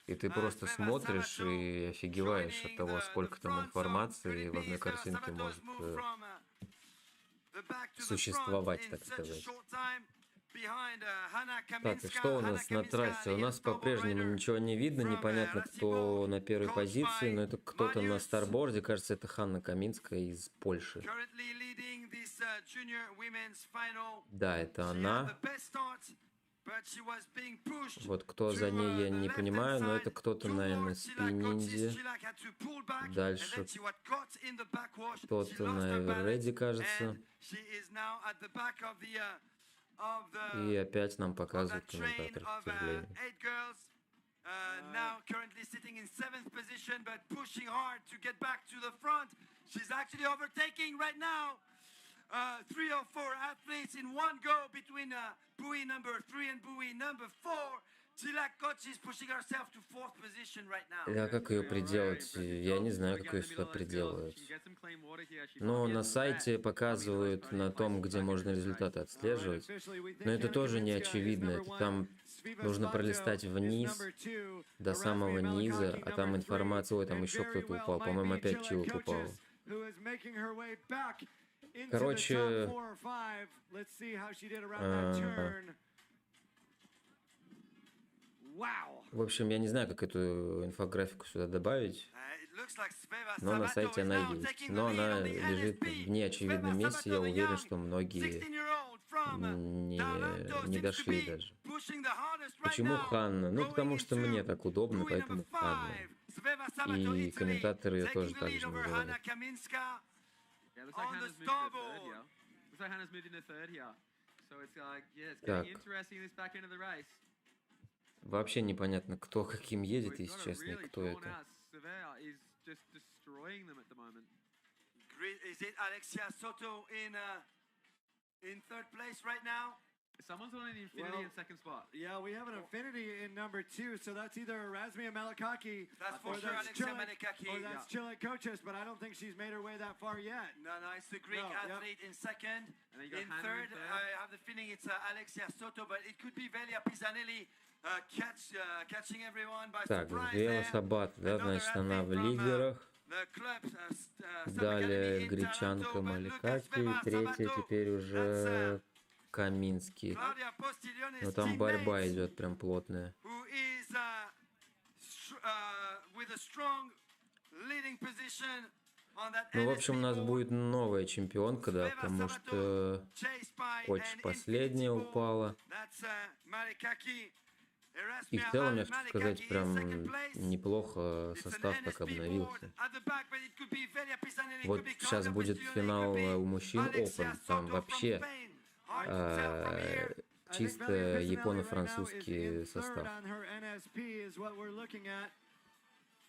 И ты просто смотришь и офигеваешь от того, сколько там информации в одной картинке может существовать, так сказать. Так, и что у нас на трассе? У нас по-прежнему ничего не видно, непонятно, кто на первой позиции, но это кто-то на старборде, кажется, это Ханна Каминская из Польши. Да, это она. Вот кто за ней, я не понимаю, но это кто-то, наверное, спиннинге. Дальше кто-то на Эверреди, кажется. И опять нам показывают комментатор, к сожалению. Now currently sitting in 7th position, but pushing hard to get back to the front. She's actually overtaking right now 3 or 4 athletes in one go between buoy number 3 and buoy number 4. Cila Koch is pushing herself to 4th position right now. А как ее приделать? Я не знаю, как ее сюда приделывать. Но на сайте показывают на том, где можно результаты отслеживать. Но это тоже не очевидно. Это там нужно пролистать вниз, до самого низа, а там информация, ой, там еще кто-то упал. По-моему, опять Чилок упал. Короче, в общем, я не знаю, как эту инфографику сюда добавить, но на сайте она есть. Но она лежит в неочевидном месте, я уверен, что многие не дошли даже. Почему Ханна? Ну, потому что мне так удобно, поэтому Ханна. И комментаторы ее тоже так же называют. Так. Вообще непонятно, кто каким едет, если честно, и кто это. Someone's on an infinity in second spot. Yeah, we have an infinity in number 2, so that's either Razmia Malikaki or that's Chilek Koches, but I don't think she's made her way that far yet. No, it's the Greek athlete in second. In third, I have the feeling it's Alexia Soto, but it could be Velia Pisanelli catching everyone by surprise. Так, Вела Сабат, да, значит, она в лидерах. Далее гречанка Маликаки, и третья теперь уже Каминский. Но там борьба идет прям плотная. Ну, в общем, у нас будет новая чемпионка, да, потому что Коч последняя упала. И в целом, я хочу сказать, прям неплохо состав так обновился. Вот сейчас будет финал у мужчин Open, там вообще чисто японо-французский состав.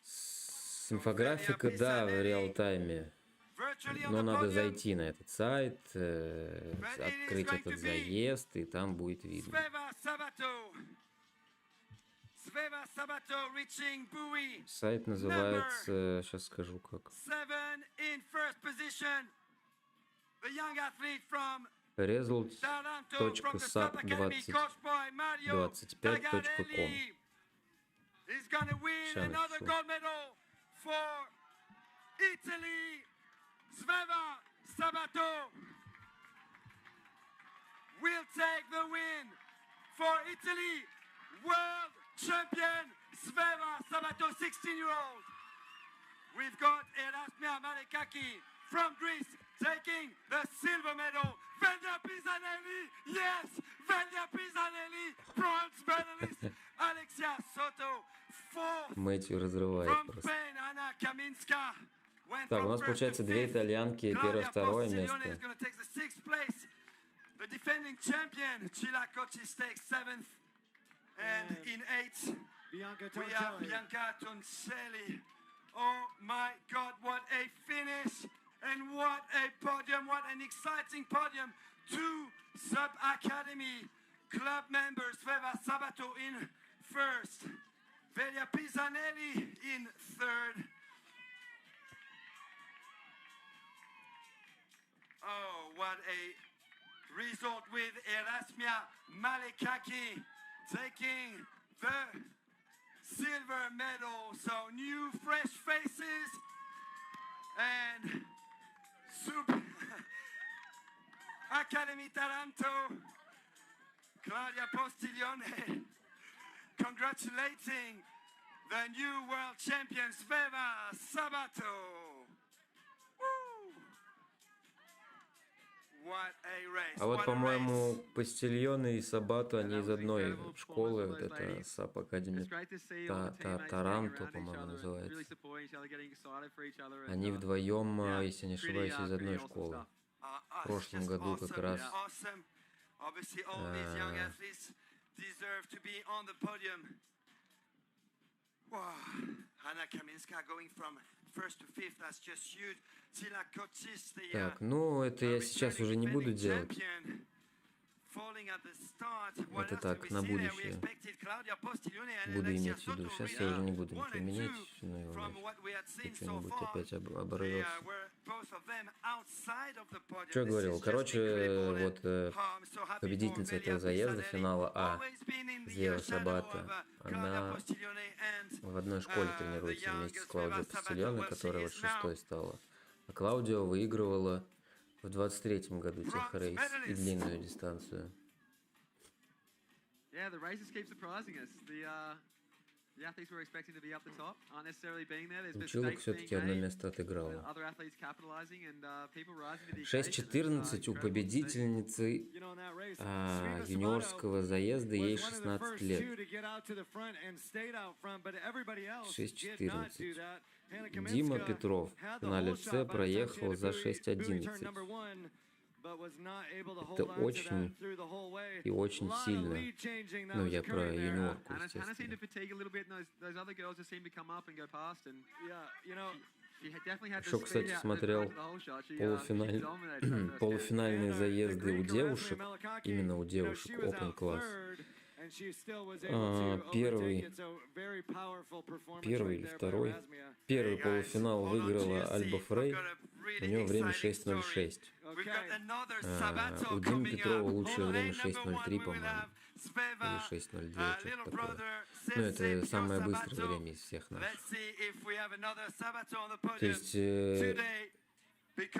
С инфографика, да, в реал-тайме. Но надо зайти на этот сайт, открыть этот заезд, и там будет видно. Сайт называется, сейчас скажу как. Result.sap25.com. Сейчас Champion Sveva Sabato, 16-year-old. We've got Erasmia Malikaki from Greece taking the silver medal. Velia Pisanelli, yes, Velia Pisanelli, bronze medalist. Alexia Soto, fourth. Мэтью разрывает просто. Так, у нас получается две итальянки, первое, второе место. The defending champion, Cila Kochis, takes 7th. And in 8th, we have Bianca Toncelli. Oh my God, what a finish! And what a podium, what an exciting podium. 2 sub-academy club members, Sveva Sabato in first, Velia Pisanelli in third. Oh, what a result with Erasmia Malikaki taking the silver medal. So new fresh faces and super Academy Taranto, Claudia Postiglione, congratulating the new world champion Sveva Sabato. Woo! What a race. А вот, what a по-моему, race. Постильоны и Сабату, они из одной школы, вот это САП Академи Таранто, по-моему, называется. Они вдвоем, если не ошибаюсь, из одной школы. В прошлом году как раз Awesome. Obviously, all these young athletes deserve to be on the podium. Wow. Hanna Kaminska going from first to fifth, that's just huge. Sila Kocis, the Так, ну это я сейчас уже не буду делать. Это так, на будущее. Буду иметь в виду. Сейчас я уже не буду ничего менять, но что-нибудь опять оборвется. Что я говорил? Короче, вот победительница этого заезда, финала А, Звева Сабата, она в одной школе тренируется вместе с Клаудио Постильоне, которая вот шестой стала. А Клаудио выигрывала в 23-м году техрейс и длинную дистанцию. Yeah, the races keep surprising us. The athletes we're expecting to be up the top aren't necessarily being there. There's Чулок mistakes все-таки being одно made. место отыграла. Other athletes capitalizing and people rising to the occasion. 6:14 у победительницы юниорского заезда, ей 16 лет. 6:14. Дима Петров в финале С проехал за 6:11. Это очень и очень сильно. Ну, я про юниорку, естественно. Еще, кстати, смотрел полуфинальные заезды у девушек, именно у девушек, Open Class. Первый или второй. Первый полуфинал выиграла Альба Фрей. У него время 6:06. У Димы Петрова лучшее время 6:03, по-моему. Или 6:09, что-то такое. Ну, это самое быстрое время из всех наших. То есть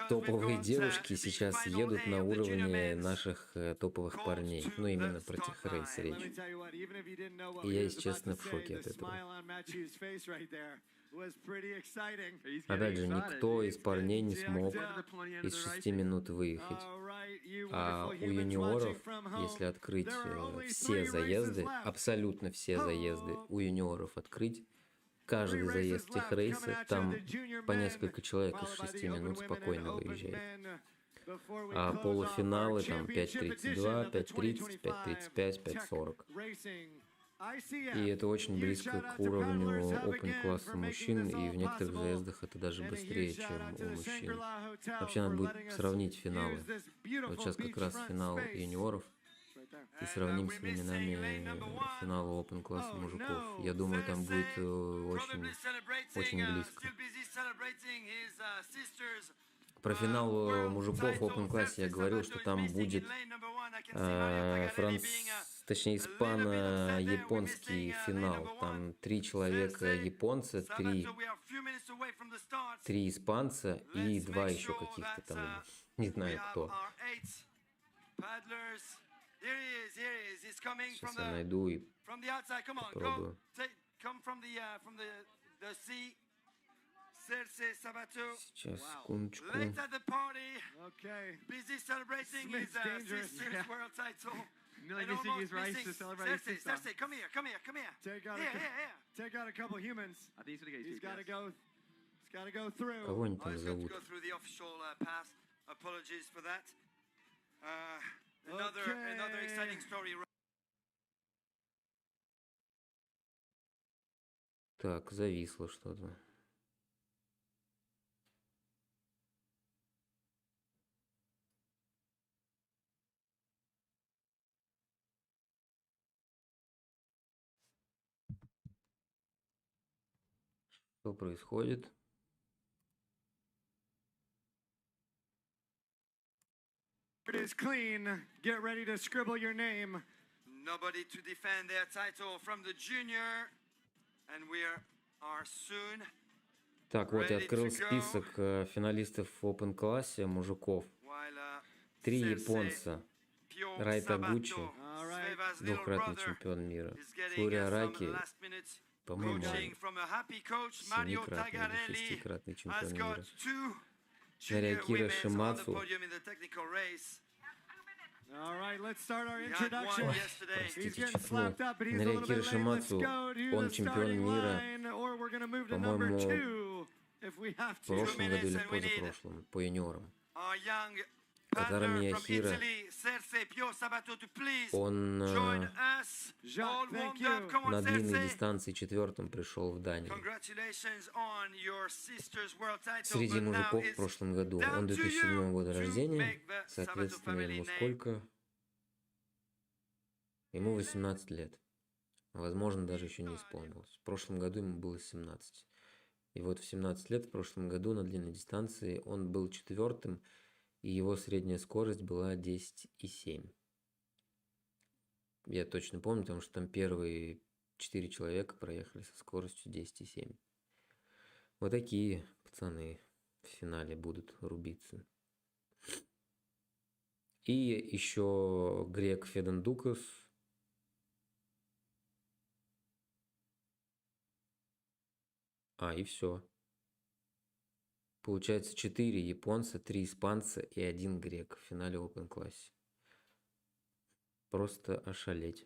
топовые девушки сейчас едут на уровне наших топовых парней. Ну, именно про техрейс речь. И я, если честно, в шоке от этого. Опять же, никто из парней не смог из 6 минут выехать. А у юниоров, если открыть все заезды, абсолютно все заезды у юниоров открыть, каждый заезд техрейса, там по несколько человек из 6 минут спокойно выезжает. А полуфиналы там 5:32, 5:30, 5:35, 5:40. И это очень близко к уровню Open класса мужчин, и в некоторых заездах это даже быстрее, чем у мужчин. Вообще надо будет сравнить финалы. Вот сейчас как раз финал юниоров, и сравним с временами финала Open класса мужиков. Я думаю, там будет очень близко. Про финал мужиков в Open классе я говорил, что там будет точнее испано-японский финал. Там 3 человека японца, 3 испанца и 2 еще каких-то там, не знаю кто. Сейчас я найду и попробую. Сейчас, секундочку. Nearly missing his race to celebrate his sister. Cersei, come here. Take out a couple humans. I think He's got to go through. Кого они там зовут? Another exciting story. Так, зависло что-то. Что происходит? It is clean. Get ready to scribble your name. Nobody to defend their title from the junior, and we are soon. Так, вот я открыл список финалистов в Open классе мужиков. 3 Cersei, японца. Pio Райта Sabato, Гуччи, All right. Sveva's little двукратный brother, чемпион мира. is getting Флориа some Раки, last-minute по-моему, coaching from a happy coach. Mario семикратный или Tagarelli шестикратный has чемпион got мира. 2 junior Нарякира women on the Шимацу. podium in the technical race. All right, let's start our We had one introduction. yesterday. He's Простите, getting чихнул. slapped up, but he's a little Нарякира bit late. Let's Шимацу, go to он the чемпион starting мира, line, or we're going to move to number по-моему, 2 if we have в to. прошлом году или and we need позапрошлом, по юниорам. Our young Татара partner from Мияхира, Italy, Cersei Pio Sabato, to please он join us. Jacques, All thank warmed up. you. Come on, на длинной Cersei. дистанции четвертым пришел в Данию. Congratulations on your sister's world title. Среди But now мужиков в it's прошлом году. down Он to 2007 you года to рождения, make the Sabato соответственно, family ему name. сколько? Ему 18 лет. Возможно, даже еще не исполнилось. В прошлом году ему было 17. И вот в 17 лет, в прошлом году на длинной дистанции, он был четвертым, и его средняя скорость была 10,7. Я точно помню, потому что там первые 4 человека проехали со скоростью 10,7. Вот такие пацаны в финале будут рубиться. И еще грек Федендукас. И все. Получается 4 японца, 3 испанца и 1 грек в финале Open классе. Просто ошалеть.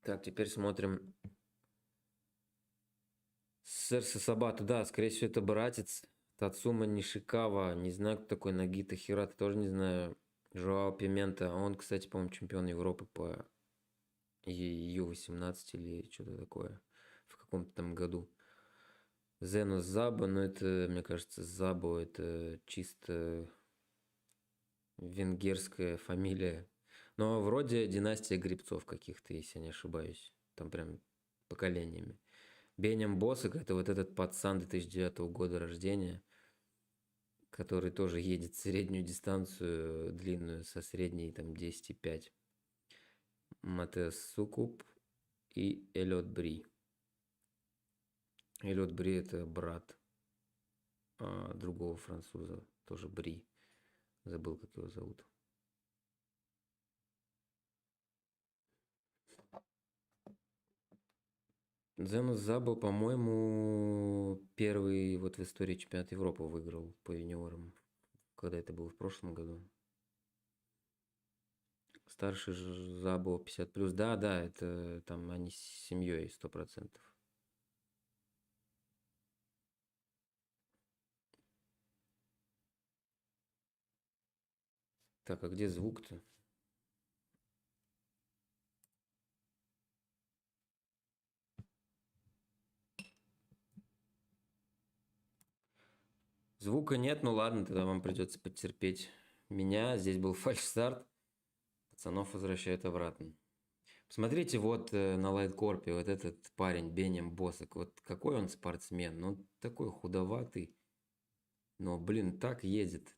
Так, теперь смотрим. Серсе Сабато, да, скорее всего, это братец. Тацума Нишикава, не знаю, кто такой. Нагита Хирата, тоже не знаю. Жоао Пимента, он, кстати, по-моему, чемпион Европы по Ю-18 или что-то такое. В каком-то там году. Зенос Забо, но это, мне кажется, Забо, это чисто венгерская фамилия. Но вроде династия гребцов каких-то, если я не ошибаюсь. Там прям поколениями. Беням Босак, это вот этот пацан 2009 года рождения, который тоже едет среднюю дистанцию, длинную, со средней там 10,5. Матеас Сукуб и Эллиот Бри. Эллиот Бри это брат другого француза, тоже Бри. Забыл, как его зовут. Зенус Забо, по-моему, первый вот в истории чемпионата Европы выиграл по юниорам, когда это было в прошлом году. Старший Забо 50+. Да, это там они с семьей 100%. Так, а где звук-то? Звука нет, ну ладно, тогда вам придется потерпеть меня. Здесь был фальшстарт. Пацанов возвращают обратно. Посмотрите вот на лайткорпе вот этот парень Беням Босак. Вот какой он спортсмен. Ну, такой худоватый. Но, блин, так едет.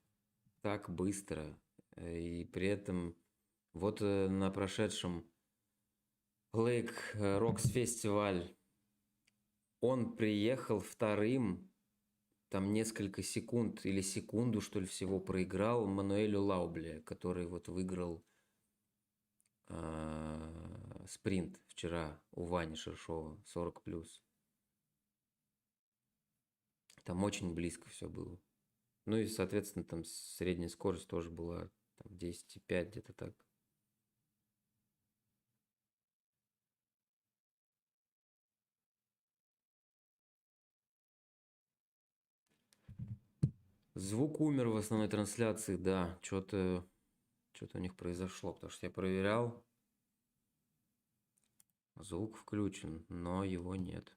Так быстро. И при этом вот на прошедшем Lake Rocks фестиваль он приехал вторым. Там несколько секунд или секунду, что ли, всего проиграл Мануэлю Лаубле, который вот выиграл спринт вчера у Вани Шершова 40+. Там очень близко все было. Ну и, соответственно, там средняя скорость тоже была там 10,5 где-то так. Звук умер в основной трансляции, да. Что-то у них произошло, потому что я проверял. Звук включен, но его нет.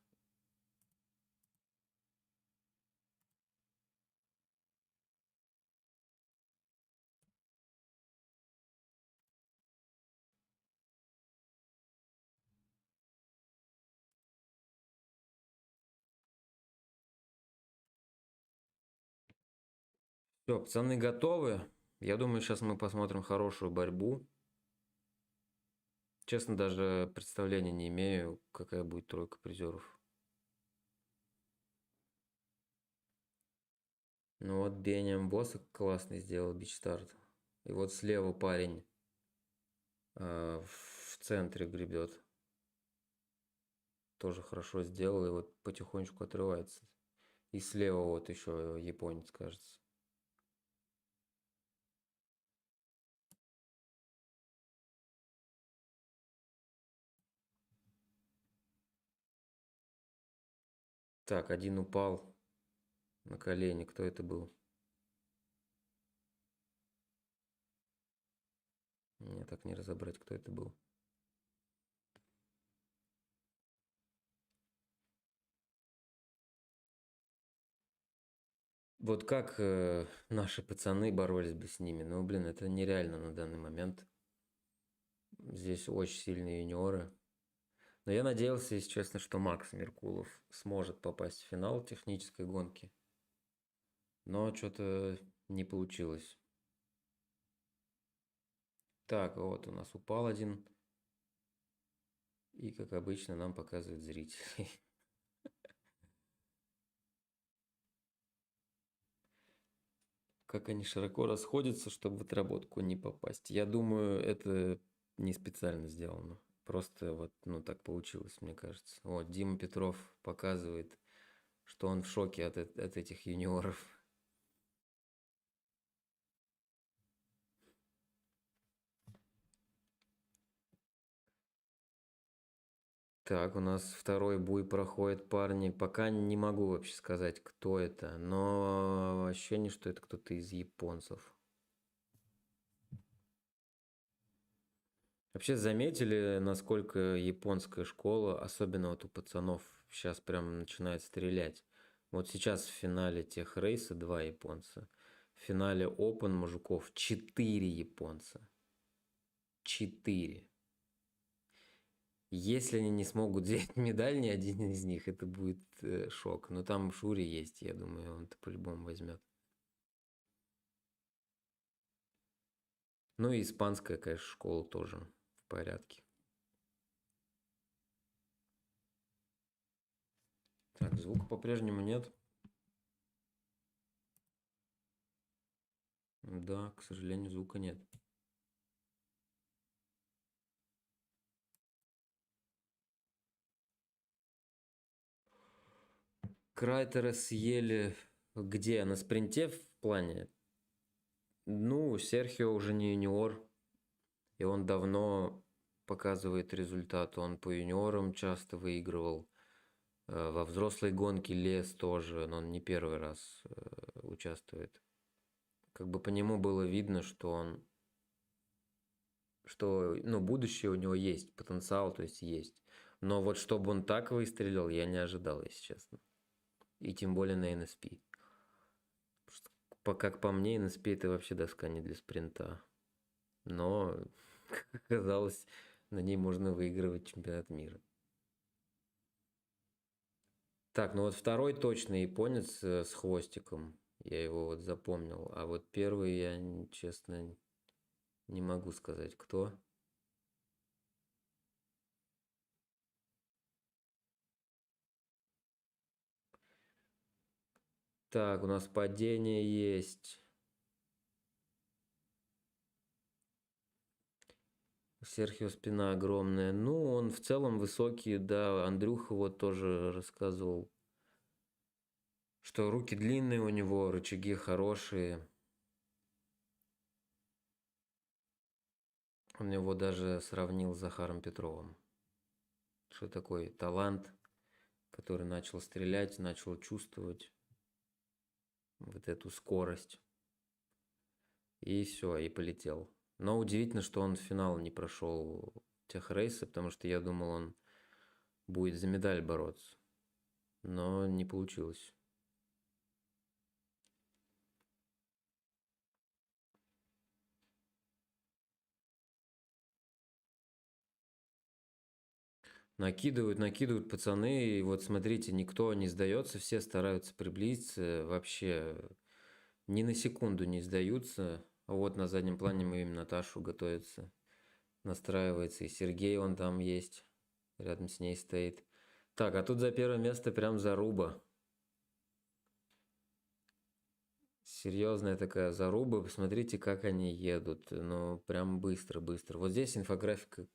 Все, пацаны готовы. Я думаю, сейчас мы посмотрим хорошую борьбу. Честно, даже представления не имею, какая будет тройка призеров. Ну вот Бениам Босса классный сделал бичстарт. И вот слева парень в центре гребет. Тоже хорошо сделал и вот потихонечку отрывается. И слева вот еще японец, кажется. Так, один упал на колени. Кто это был? Мне так не разобрать, кто это был. Вот как наши пацаны боролись бы с ними? Ну, блин, это нереально на данный момент. Здесь очень сильные юниоры. Но я надеялся, если честно, что Макс Меркулов сможет попасть в финал технической гонки. Но что-то не получилось. Так, вот у нас упал один. И, как обычно, нам показывают зрители. Как они широко расходятся, чтобы в отработку не попасть. Я думаю, это не специально сделано. Просто вот, ну, так получилось, мне кажется. Вот, Дима Петров показывает, что он в шоке от этих юниоров. Так, у нас второй буй проходит, парни. Пока не могу вообще сказать, кто это, но ощущение, что это кто-то из японцев. Вообще заметили, насколько японская школа, особенно вот у пацанов, сейчас прям начинает стрелять. Вот сейчас в финале тех рейса 2 японца. В финале Open мужиков 4 японца. 4. Если они не смогут взять медаль, ни один из них, это будет шок. Но там Шури есть, я думаю, он-то по-любому возьмет. Ну и испанская, конечно, школа тоже в порядке. Так, звука по-прежнему нет. Да, к сожалению, звука нет. Крайтера съели где? На спринте в плане? Ну, Серхио уже не юниор, и он давно показывает результат. Он по юниорам часто выигрывал. Во взрослой гонке лез тоже, но он не первый раз участвует. Как бы по нему было видно, что ну, будущее у него есть, потенциал, то есть есть. Но вот чтобы он так выстрелил, я не ожидал, если честно. И тем более на NSP. Как по мне, NSP это вообще доска не для спринта. Но, как оказалось, на ней можно выигрывать чемпионат мира. Так, ну вот второй точно японец с хвостиком. Я его вот запомнил. А вот первый я, честно, не могу сказать, кто. Так, у нас падение есть. Серхио спина огромная. Ну, он в целом высокий, да. Андрюха вот тоже рассказывал, что руки длинные у него, рычаги хорошие. Он его даже сравнил с Захаром Петровым. Что такой талант, который начал стрелять, начал чувствовать вот эту скорость. И все, и полетел. Но удивительно, что он в финал не прошел техрейса, потому что я думал, он будет за медаль бороться. Но не получилось. Накидывают пацаны. И вот смотрите, никто не сдается, все стараются приблизиться. Вообще ни на секунду не сдаются. А вот на заднем плане мы видим Наташу готовится, настраивается. И Сергей, он там есть, рядом с ней стоит. Так, а тут за первое место прям заруба. Серьезная такая заруба. Посмотрите, как они едут. Ну, прям быстро-быстро. Вот здесь инфографика,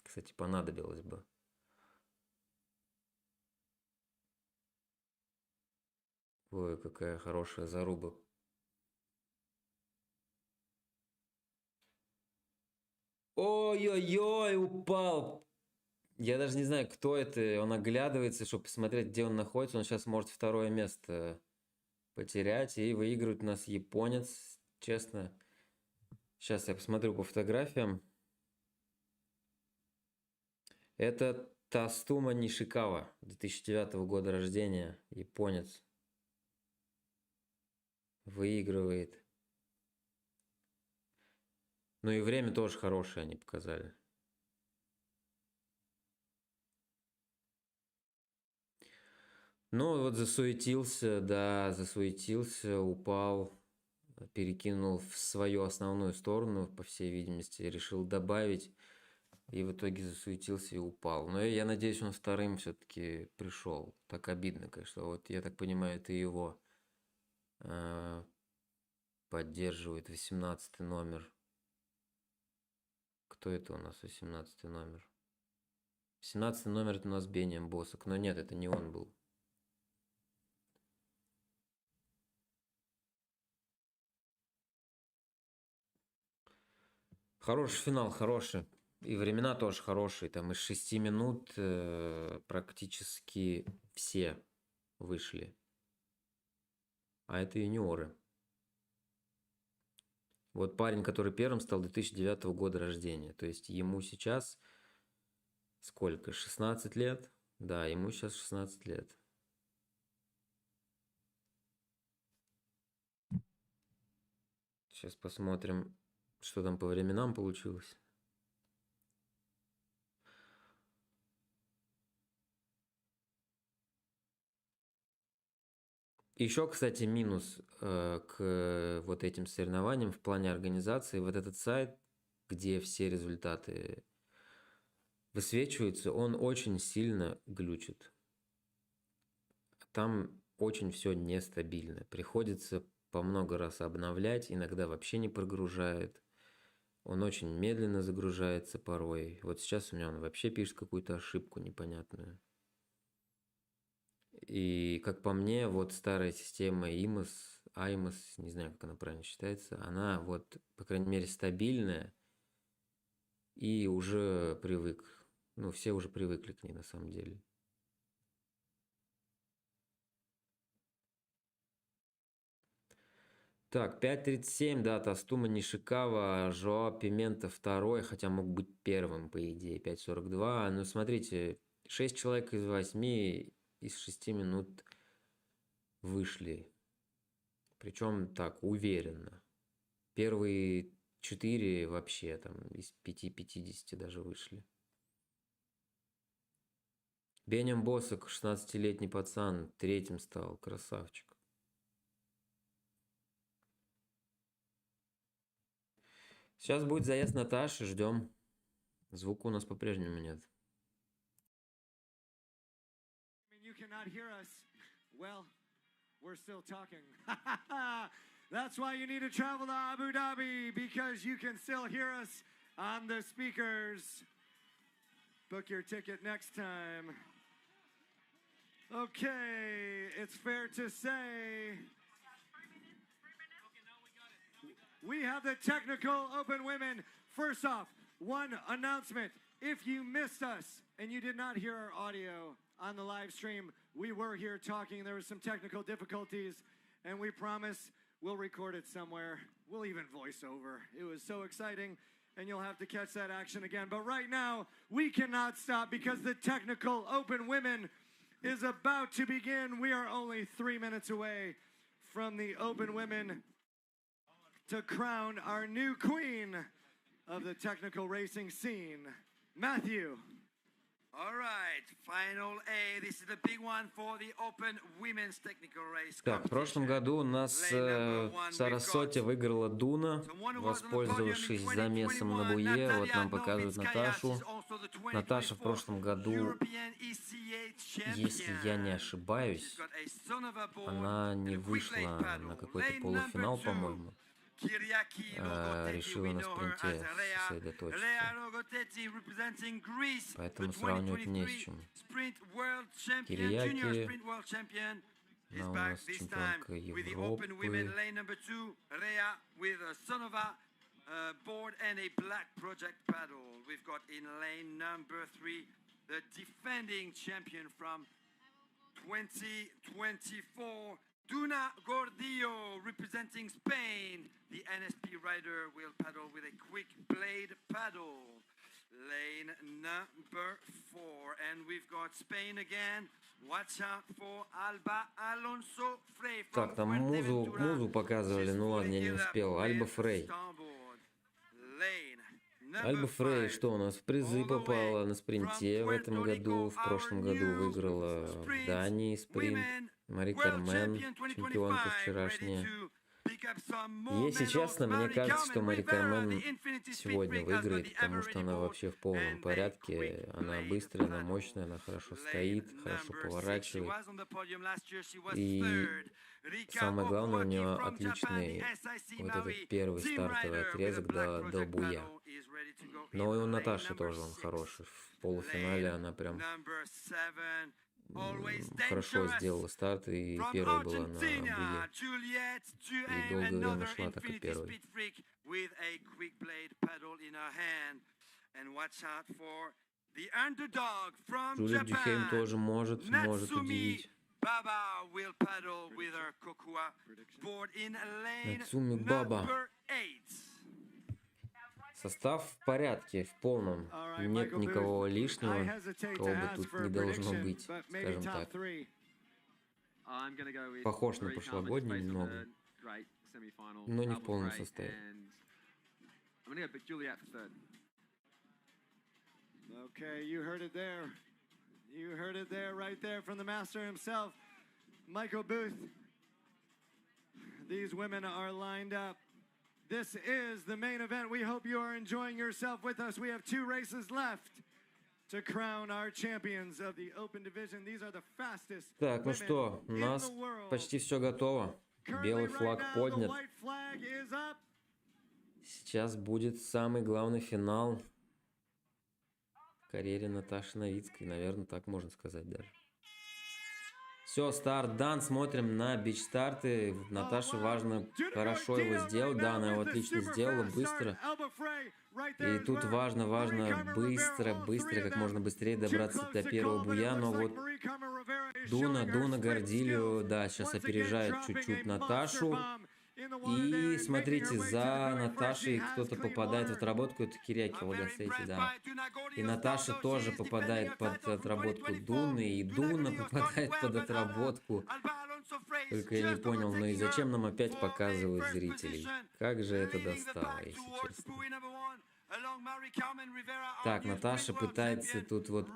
кстати, понадобилась бы. Ой, какая хорошая заруба. Ой-ой-ой, упал. Я даже не знаю, кто это. Он оглядывается, чтобы посмотреть, где он находится. Он сейчас может второе место потерять. И выигрывает у нас японец. Честно. Сейчас я посмотрю по фотографиям. Это Тастума Нишикава, 2009 года рождения. Японец. Выигрывает. Ну и время тоже хорошее они показали. Ну вот засуетился, да, засуетился, упал, перекинул в свою основную сторону, по всей видимости, решил добавить, и в итоге засуетился и упал. Но я надеюсь, он вторым все-таки пришел. Так обидно, конечно. Вот я так понимаю, это его поддерживает 18 номер. Кто это у нас 18 номер? 17 номер это у нас Бением Босок, но нет, это не он был. Хороший финал, хороший. И времена тоже хорошие. Там из 6 минут практически все вышли. А это юниоры. Вот парень, который первым стал, 2009 года рождения. То есть ему сейчас сколько? 16 лет? Да, ему сейчас 16 лет. Сейчас посмотрим, что там по временам получилось. Еще, кстати, минус к вот этим соревнованиям в плане организации. Вот этот сайт, где все результаты высвечиваются, он очень сильно глючит. Там очень все нестабильно. Приходится по много раз обновлять, иногда вообще не прогружает. Он очень медленно загружается порой. Вот сейчас у меня он вообще пишет какую-то ошибку непонятную. И, как по мне, вот старая система IMOS, не знаю, как она правильно считается, она вот, по крайней мере, стабильная и уже привык. Ну, все уже привыкли к ней на самом деле. Так, 5.37, да, Тастума Нишикава, Жоа Пимента второй, хотя мог быть первым, по идее, 5.42. Ну, смотрите, 6 человек из 8 из 6 минут вышли. Причем так, уверенно. Первые 4 вообще там из 5.50 даже вышли. Бенем Босок, 16-летний пацан, третьим стал, красавчик. Сейчас будет заезд Наташи, ждем. Звука у нас по-прежнему нет. You cannot hear us. Well, we're still talking. That's why you need to travel to Abu Dhabi, because you can still hear us on the speakers. Book your ticket next time. Okay, it's fair to say we have the technical open women. First off, one announcement. If you missed us and you did not hear our audio on the live stream, we were here talking. There were some technical difficulties, and we promise we'll record it somewhere. We'll even voice over. It was so exciting, and you'll have to catch that action again. But right now, we cannot stop because the technical open women is about to begin. We are only 3 minutes away from the open women to crown our new queen of the technical racing scene. Matthew. Так, в прошлом году у нас в Сарасоте выиграла Дуна, воспользовавшись замесом на буе. Вот нам показывают Наташу. Наташа в прошлом году, если я не ошибаюсь, она не вышла на какой-то полуфинал, по-моему. Решила на спринте сосредоточиться. Поэтому сравнивать не с чем. Кирияки, она у нас чемпионка Европы. Board and a black project paddle. We've got in lane number 3 the defending champion from 2024, Duna Gordillo, representing Spain. The NSP rider will paddle with a quick blade paddle. Lane number 4, and we've got Spain again. Watch out for Alba Alonso Frey. Так, там музу показывали, ну ладно, я не успел. Альба Фрей. Альба Фрей, что у нас в призы попала на спринте в этом году, в прошлом году выиграла в Дании спринт. Мари Кармен, чемпионка вчерашняя. Если честно, мне кажется, что Мари Кармен сегодня выиграет, потому что она вообще в полном порядке. Она быстрая, она мощная, она хорошо стоит, хорошо поворачивает. И самое главное, у нее отличный вот этот первый стартовый отрезок до буя. Но и у Наташи тоже он хороший. В полуфинале она прям хорошо сделала старт, и первая была на буе. И долгое время шла так и первой. Джулия Дюхейм тоже может удивить. Нацуми Баба. Состав в порядке, в полном. Нет никого лишнего, кого бы тут не должно быть, скажем так. Похож на прошлогодний немного, но не в полном составе. Okay, you heard it there. You heard it there, right there from the master himself, Michael Booth. These women are lined up. This is the main event. We hope you are enjoying yourself with us. We have 2 races left to crown our champions of the open division. These are the fastest. Так, ну что, у нас почти все готово. Белый флаг поднят. Сейчас будет самый главный финал в карьере Наташи Новицкой, наверное, так можно сказать даже. Все, старт дан, смотрим на бич-старты. Наташе важно хорошо его сделать. Да, она его отлично сделала, быстро. И тут важно быстро, как можно быстрее добраться до первого буя. Но вот Дуна Гордилио, да, сейчас опережает чуть-чуть Наташу. И смотрите, за Наташей кто-то попадает в отработку, это Кирияки Лагасети, да. И Наташа тоже попадает под отработку Дуны, и Дуна попадает под отработку. Только я не понял, ну и зачем нам опять показывают зрителей? Как же это достало, если честно. Так, Наташа пытается тут вот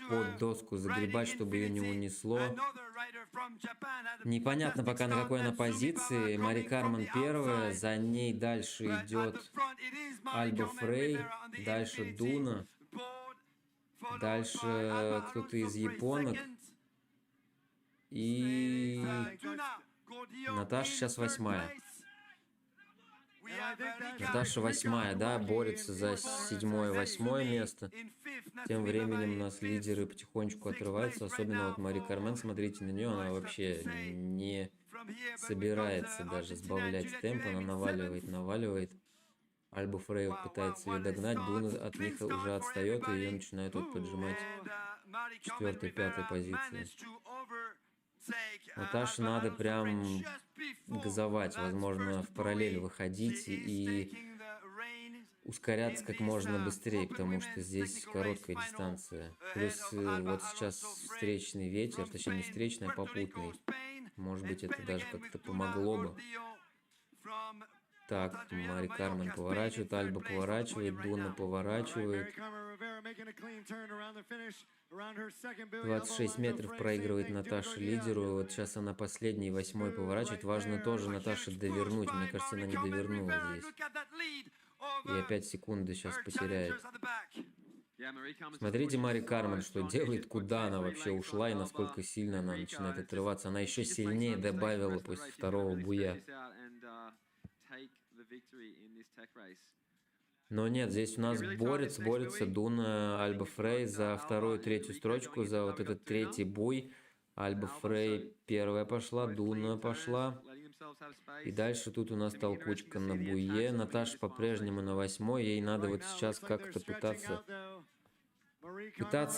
под доску загребать, чтобы ее не унесло. Непонятно пока, на какой она позиции. Мари Кармен первая, за ней дальше идет Альба Фрей, дальше Дуна, дальше кто-то из японок. И Наташа сейчас 8-я. Наташа 8-я, да, борется за 7-8 место. Тем временем у нас лидеры потихонечку отрываются, особенно вот Мари Кармен, смотрите на нее, она вообще не собирается даже сбавлять темп, она наваливает. Альба Фрей пытается ее догнать, Дуна от них уже отстает, и ее начинают вот поджимать 4-й, 5-й позиции. Наташе надо прям газовать, возможно, в параллель выходить и ускоряться как можно быстрее, потому что здесь короткая дистанция. Плюс вот сейчас встречный ветер, точнее не встречный, а попутный. Может быть, это даже как-то помогло бы. Так, Мари Кармен поворачивает, Альба поворачивает, Дуна поворачивает. 26 метров проигрывает Наташа лидеру. Вот сейчас она последний, 8-й поворачивает. Важно тоже Наташе довернуть. Мне кажется, она не довернула здесь. И опять секунды сейчас потеряет. Смотрите, Мари Кармен, что делает, куда она вообще ушла и насколько сильно она начинает отрываться. Она еще сильнее добавила после второго буя. Но нет, здесь у нас борется Дуна, Альба Фрей за вторую, третью строчку, за вот этот третий буй. Альба Фрей первая пошла, Дуна пошла. И дальше тут у нас толкучка на буе. Наташа по-прежнему на 8-й. Ей надо вот сейчас как-то пытаться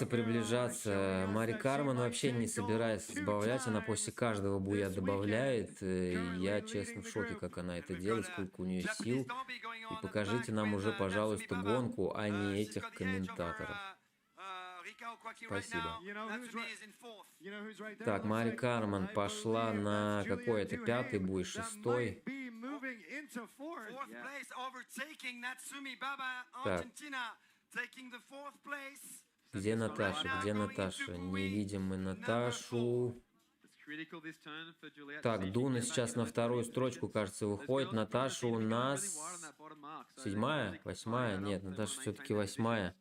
приближаться. Мари Кармен вообще не собирается сбавлять. Она после каждого буя добавляет. Я, честно, в шоке, как она это делает, сколько у нее сил. И покажите нам уже, пожалуйста, гонку, а не этих комментаторов. Спасибо. Так, Мари Кармен пошла на какой-то 5-й буй, 6-й. Так. Где Наташа? Где Наташа? Не видим мы Наташу. Так, Дуна сейчас на вторую строчку, кажется, выходит. Наташа у нас 7-я? 8-я? Нет, Наташа все-таки 8-я.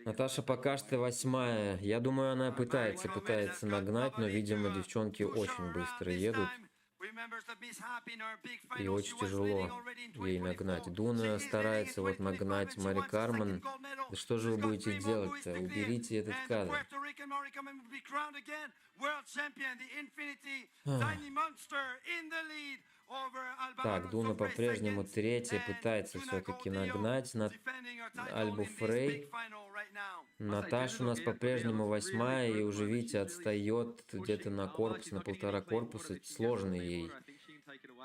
Наташа пока что 8-я. Я думаю, она пытается нагнать, но, видимо, девчонки очень быстро едут. И очень тяжело ей нагнать. Дуна старается вот нагнать Мари Кармен. Да что же вы будете делать-то? Уберите этот кадр. Так, Дуна по-прежнему 3-я, пытается все-таки нагнать Альбу Фрей. Наташа у нас по-прежнему 8-я, и уже, видите, отстает где-то на корпус, на 1,5 корпуса. Сложно ей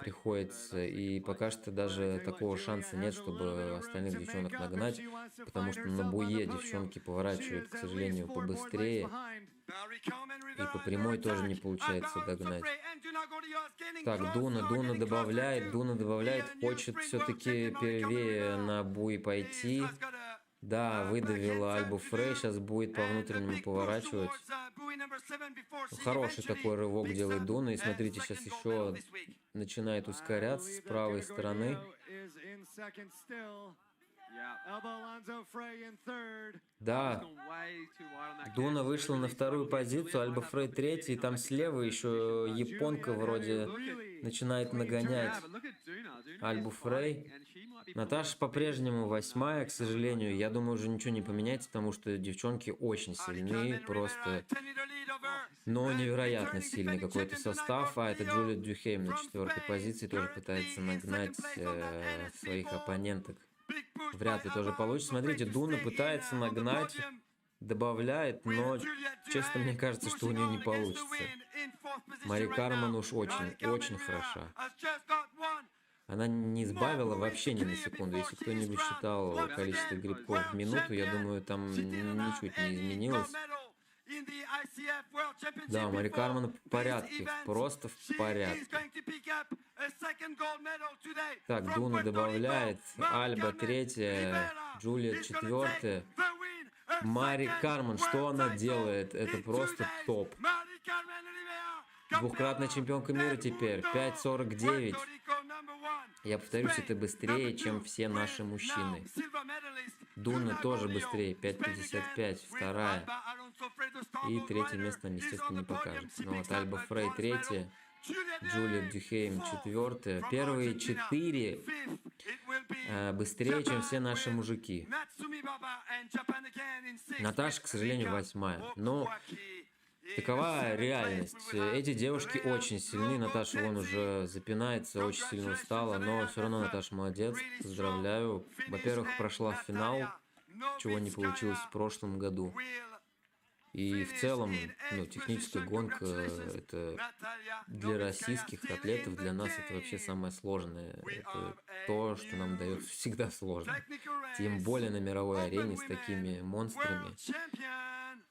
приходится, и пока что даже такого шанса нет, чтобы остальных девчонок нагнать, потому что на буе девчонки поворачивают, к сожалению, побыстрее, и по прямой тоже не получается догнать. Так, Дуна добавляет, хочет все-таки первее на буи пойти. Да, выдавила Альбу Фрей, сейчас будет по внутреннему поворачивать. Хороший такой рывок делает Дуна, и смотрите, сейчас еще начинает ускоряться с правой стороны. Да, Дуна вышла на вторую позицию, Альба Фрей 3-й, и там слева еще японка вроде начинает нагонять Альбу Фрей. Наташа по-прежнему 8-я, к сожалению. Я думаю, уже ничего не поменяется, потому что девчонки очень сильные, просто, но невероятно сильный какой-то состав. А это Джулия Дюхейм на 4-й позиции тоже пытается нагнать своих оппоненток. Вряд ли тоже получится. Смотрите, Дуна пытается нагнать, добавляет, но, честно, мне кажется, что у нее не получится. Мари Кармен уж очень хороша. Она не сбавила вообще ни на секунду. Если кто-нибудь считал количество грибков в минуту, я думаю, там ничуть не изменилось. Да, Мари Кармен в порядке, просто в порядке. Так, Дуна добавляет, Альба 3-я, Джулия 4-я. Мари Кармен, что она делает? Это просто топ. Двукратная чемпионка мира теперь, 5:49. Я повторюсь, это быстрее, чем все наши мужчины. Дуна тоже быстрее, 5:55, 2-я. И 3-е место, естественно, не покажется. Но вот Альба Фрей 3-я, Джулия Дюхейм 4-я. Первые 4 быстрее, чем все наши мужики. Наташа, к сожалению, 8-я. Но такова реальность. Эти девушки очень сильны. Наташа вон уже запинается, очень сильно устала, но все равно Наташа молодец. Поздравляю. Во-первых, прошла в финал, чего не получилось в прошлом году. И в целом, техническая гонка, это для российских атлетов, для нас это вообще самое сложное. Это то, что нам дается всегда сложно. Тем более на мировой арене с такими монстрами.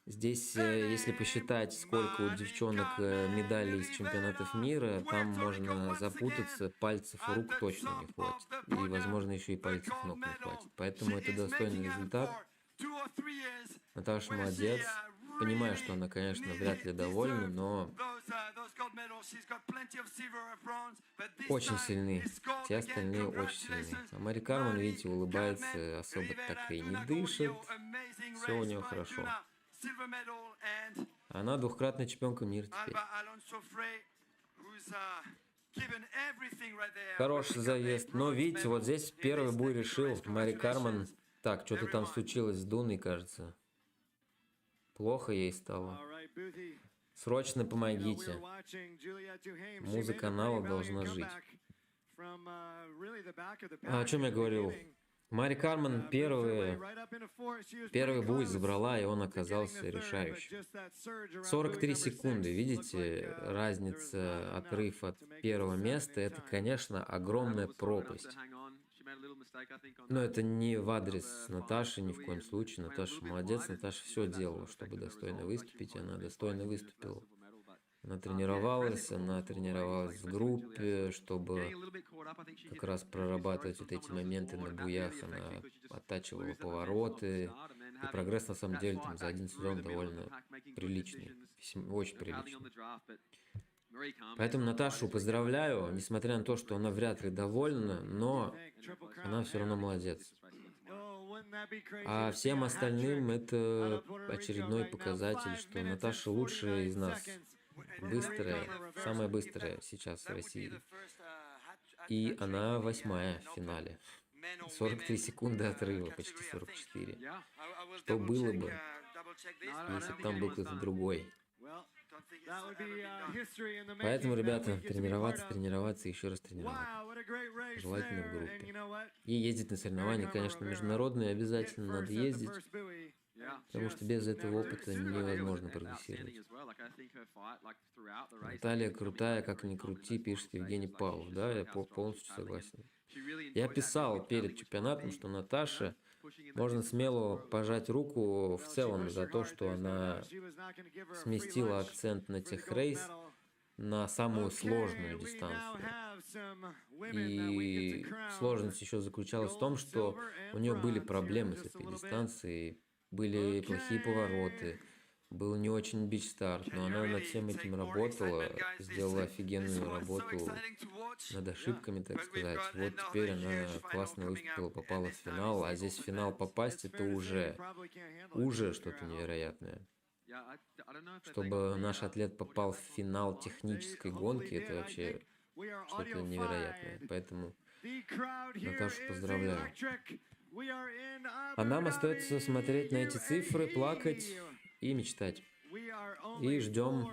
Здесь, если посчитать, сколько у девчонок медалей из чемпионатов мира, там можно запутаться, пальцев рук точно не хватит. И, возможно, еще и пальцев ног не хватит. Поэтому это достойный результат. Наташа молодец. Понимаю, что она, конечно, вряд ли довольна, но очень сильны. Все остальные очень сильны. А Мари Карман, видите, улыбается, особо так и не дышит. Все у нее хорошо. Она двукратная чемпионка мира теперь. Хороший заезд. Но видите, вот здесь первый бой решил Мари Карман. Так, что-то там случилось с Дуной, кажется. Плохо ей стало. Срочно помогите. Музыка канала должна жить. О чем я говорил? Мари Карман первый бой забрала, и он оказался решающим. 43 секунды, видите, разница, отрыв от первого места, это, конечно, огромная пропасть. Но это не в адрес Наташи ни в коем случае. Наташа молодец, Наташа все делала, чтобы достойно выступить, и она достойно выступила. Она тренировалась в группе, чтобы как раз прорабатывать вот эти моменты на буях. Она оттачивала повороты. И прогресс, на самом деле, там за один сезон довольно приличный. Очень приличный. Поэтому Наташу поздравляю, несмотря на то, что она вряд ли довольна, но она все равно молодец. А всем остальным это очередной показатель, что Наташа лучшая из нас. Быстрая, самая быстрая сейчас в России. И она 8-я в финале. 43 секунды отрыва, почти 44. Что было бы, если бы там был кто-то другой? Поэтому, ребята, тренироваться и еще раз тренироваться. Желательно в группе. И ездить на соревнования, конечно, международные обязательно надо ездить. Потому что без этого опыта невозможно прогрессировать. Наталья крутая, как ни крути, пишет Евгений Павлов. Да, я полностью согласен. Я писал перед чемпионатом, что Наташа, можно смело пожать руку в целом за то, что она сместила акцент на техрейс на самую сложную дистанцию. И сложность еще заключалась в том, что у нее были проблемы с этой дистанцией. Были плохие повороты, был не очень бич-старт, но она над всем этим работала, сделала офигенную работу над ошибками, так сказать. Вот теперь она классно выступила, попала в финал, а здесь в финал попасть, это уже что-то невероятное. Чтобы наш атлет попал в финал технической гонки, это вообще что-то невероятное. Поэтому Наташу поздравляю. А нам остается смотреть на эти цифры, плакать и мечтать. И ждем.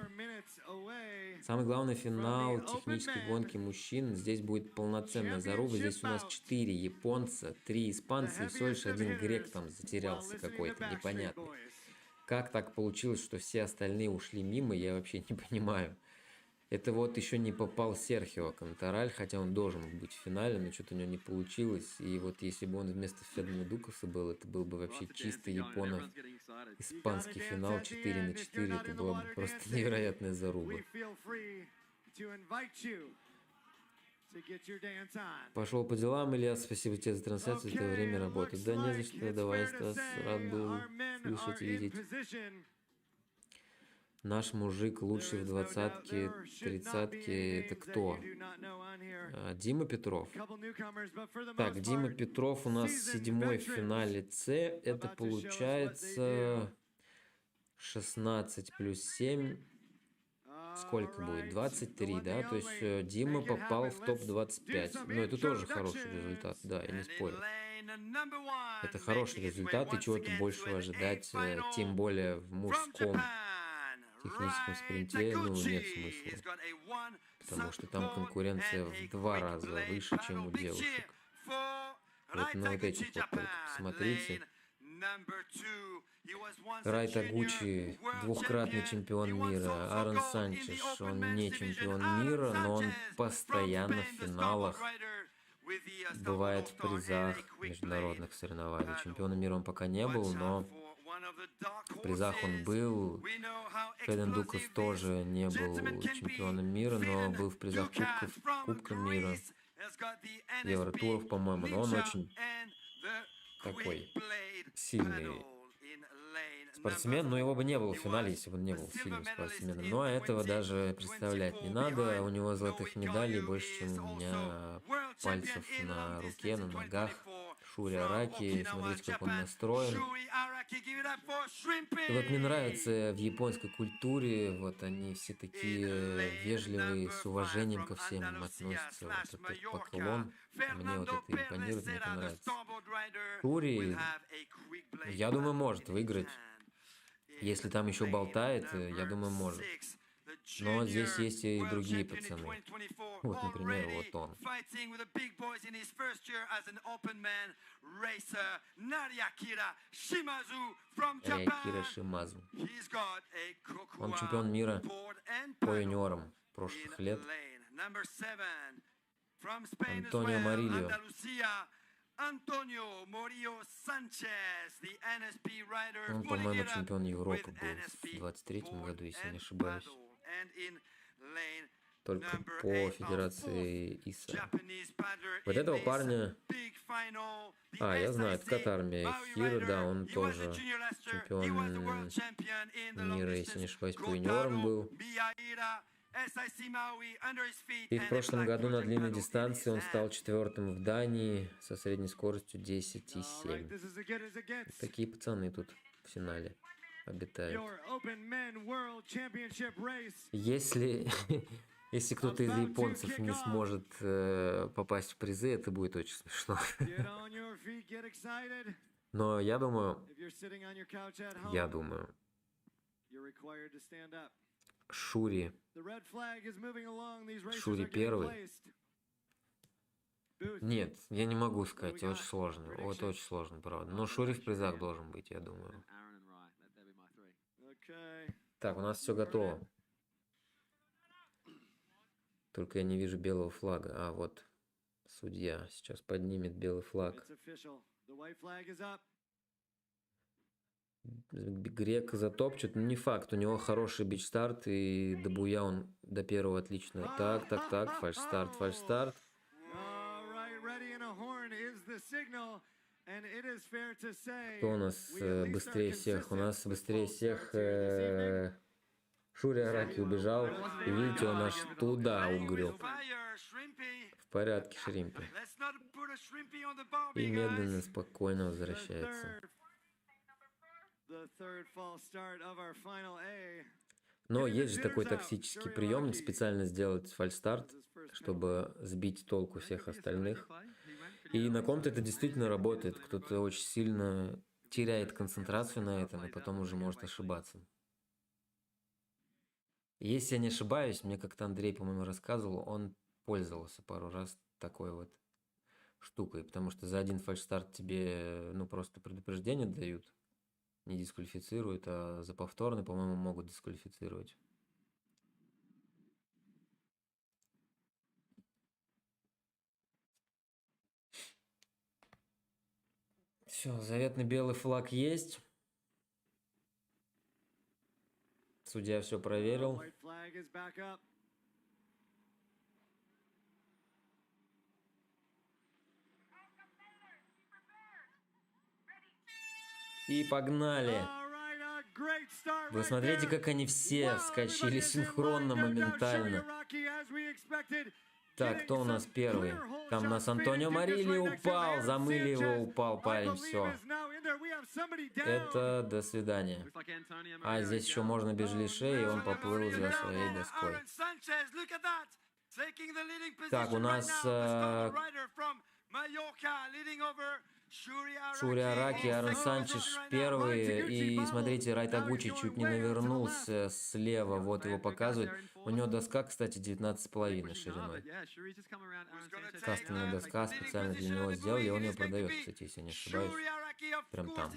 Самый главный финал технической гонки мужчин. Здесь будет полноценная заруба. Здесь у нас 4 японца, 3 испанца и всего лишь 1 грек там затерялся какой-то, непонятный. Как так получилось, что все остальные ушли мимо, я вообще не понимаю. Это вот еще не попал Серхио Контараль, хотя он должен быть в финале, но что-то у него не получилось. И вот если бы он вместо Федора Дукаса был, это был бы вообще чисто японо-испанский финал 4-4. Это была бы просто невероятная заруба. Пошел по делам, Илья, спасибо тебе за трансляцию, за твое время работы. Да не за что, давай, Стас, рад был слышать и видеть. Наш мужик лучший в 20-ке, 30-ке, это кто? Дима Петров. Так, Дима Петров у нас 7-й в финале С. Это получается 16 плюс 7. Сколько будет? 23, да? То есть Дима попал в топ-25. Но это тоже хороший результат, да, я не спорю. Это хороший результат, и чего-то большего ожидать, тем более в мужском техническом спринте, ну, нет смысла. Потому что там конкуренция в 2 раза выше, чем у девушек. Вот на вот этих вот только посмотрите. Рай Тагучи, двукратный чемпион мира. Аарон Санчеш, он не чемпион мира, но он постоянно в финалах. Бывает в призах международных соревнований. Чемпионом мира он пока не был, но В призах он был. Феден Дукас тоже не был чемпионом мира, но был в призах Кубка мира, Евротуров, по-моему. Но он очень такой сильный спортсмен, но его бы не было в финале, если бы он не был сильным спортсменом. Но этого даже представлять не надо. У него золотых медалей больше, чем у меня пальцев на руке, на ногах. Шури Араки, смотрите, как он настроен. И вот мне нравится в японской культуре, вот они все такие вежливые, с уважением ко всем им относятся. Вот этот поклон, мне вот это импонирует, мне это нравится. Шури, я думаю, может выиграть. Если там еще болтает, я думаю, может. Но здесь есть и другие пацаны. Вот, например, вот он. Райкира Шимазу. Он чемпион мира по юниорам прошлых лет. Антонио Марильо. Он, по-моему, чемпион Европы был в 23-м году, если не ошибаюсь. Только по федерации ИСА. Вот этого парня... я знаю, это Катар Мехир, да, он тоже чемпион мира, если не ошибаюсь, по юниорам был. И в прошлом году на длинной дистанции он стал 4-м в Дании со средней скоростью 10,7. Такие пацаны тут в финале обитают. Если кто-то из японцев не сможет попасть в призы, это будет очень смешно. Но я думаю, Шури первый. Нет, я не могу сказать, очень сложно. Вот очень сложно, правда. Но Шури в призах должен быть, я думаю. Так, у нас все готово. Только я не вижу белого флага. А, вот судья сейчас поднимет белый флаг. Грек затопчет, но не факт. У него хороший бич-старт, и до буя он до первого отлично. Так, фальш-старт. Кто у нас быстрее всех? У нас быстрее всех Шури Араки убежал. И видите, он аж туда угрел. В порядке, Шримпи. И медленно, спокойно возвращается. Но есть же такой токсический приемник, специально сделать фальстарт, чтобы сбить с толку всех остальных. И на ком-то это действительно работает. Кто-то очень сильно теряет концентрацию на этом, и потом уже может ошибаться. Если я не ошибаюсь, мне как-то Андрей, по-моему, рассказывал, он пользовался пару раз такой вот штукой, потому что за один фальшстарт тебе, просто предупреждение дают, не дисквалифицируют, а за повторный, по-моему, могут дисквалифицировать. Все, заветный белый флаг есть. Судья все проверил. И погнали. Вы смотрите, как они все вскочили синхронно, моментально. Так, кто у нас первый? Там у нас Антонио Марильо упал, замыли его, упал парень, все. Это до свидания. А здесь еще можно без лишей, и он поплыл за своей доской. Так, у нас Шури Араки, Аарон Санчеш первый. И смотрите, Рай Тагучи чуть не навернулся слева. Вот его показывает. У него доска, кстати, 19,5 шириной. Кастомная доска специально для него сделали. И он ее продает, кстати, если я не ошибаюсь. Прям там.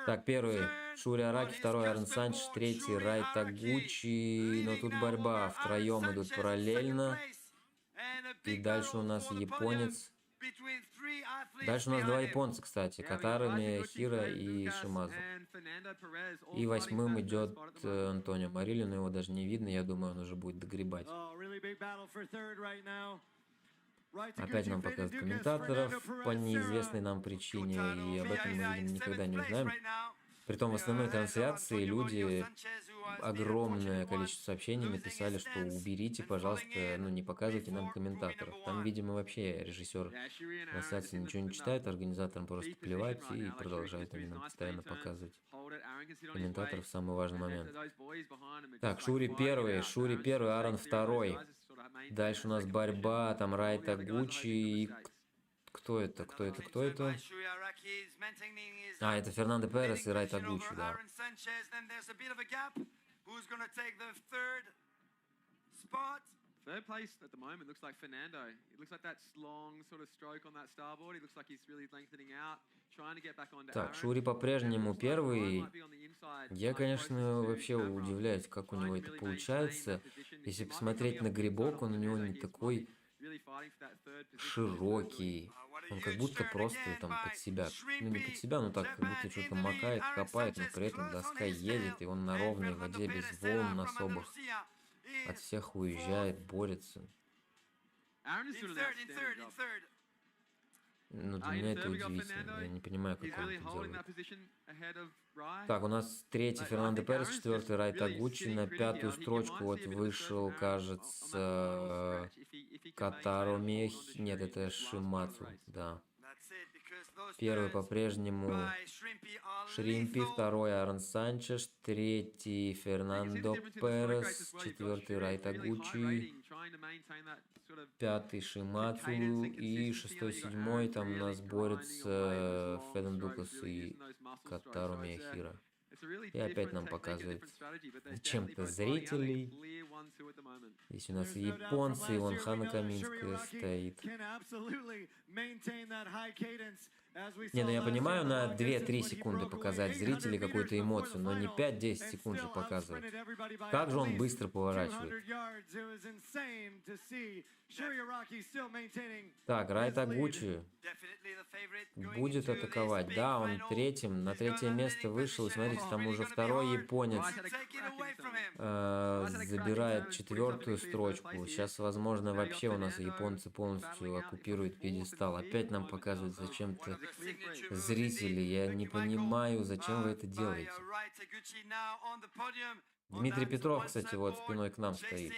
Так, первый Шури Араки, второй Аарон Санчеш, третий Рай Тагучи. Но тут борьба. Втроем идут параллельно. И дальше у нас японец. Дальше у нас два японца, кстати. Катара, Мияхира и Шимазу. И восьмым идет Антонио Марильо, но его даже не видно. Я думаю, он уже будет догребать. Опять нам показывают комментаторов по неизвестной нам причине, и об этом мы, видимо, никогда не узнаем. Притом в основной трансляции люди огромное количество сообщений написали, что уберите, пожалуйста, ну не показывайте нам комментаторов. Там, видимо, вообще режиссер трансляции ничего не читает, организаторам просто плевать и продолжает они нам постоянно показывать комментаторов в самый важный момент. Так, Шури первый, Арон второй. Дальше у нас борьба, там Райта Гуччи и... Кто это? А, это Фернандо Перес и Райта Гуччи, да. Third place at the moment looks like Fernando. It looks like that long sort of stroke on that starboard. It looks like he's really lengthening out, trying to get back onto Так, Шури по-прежнему первый. Я, конечно, вообще удивляюсь, как у него это получается. Если посмотреть на грибок, он у него не такой широкий. Он как будто просто там под себя. Ну, не под себя, но так, как будто что-то макает, копает, но при этом доска едет, и он на ровной воде, без волн особых. От всех уезжает, борется. Ну, для меня это удивительно. Я не понимаю, как он это делает. Так, у нас третий Фернандо Перес, четвертый Райта Гуччи. На пятую строчку вот вышел, кажется, Катаро Мехи. Нет, это Шимацу, да. Первый по-прежнему Шримпи, второй Арон Санчеш, третий Фернандо Перес, четвертый Райта Гуччи, пятый Шимацу и шестой, седьмой там у нас борются Феден Дукас и Катаро Мияхира. И опять нам показывают чем-то зрителей. Здесь у нас японцы, и вон Хана Каминская стоит. Не, ну я понимаю, на 2-3 секунды показать зрителей какую-то эмоцию, но не 5-10 секунд же показывать. Как же он быстро поворачивает. Так, Райта Гуччи будет атаковать. Да, он третьим, на третье место вышел. Смотрите, там уже второй японец забирает четвертую строчку. Сейчас, возможно, вообще у нас японцы полностью оккупируют пьедестал. Опять нам показывают зачем-то зрители. Я не понимаю, зачем вы это делаете. Дмитрий Петров, кстати, вот спиной к нам стоит.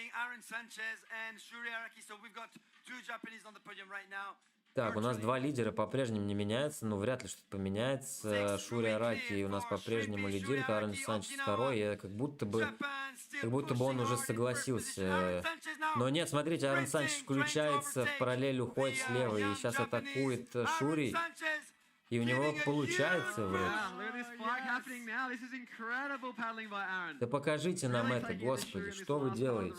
Так, у нас два лидера по-прежнему не меняются, но вряд ли что-то поменяется. Шури Араки у нас по-прежнему лидирует, Арон Санчес второй, и как будто бы он уже согласился. Но нет, смотрите, Арон Санчес включается, в параллель уходит слева и сейчас атакует Шури. И у него получается вроде. Да покажите нам это, господи, что вы делаете?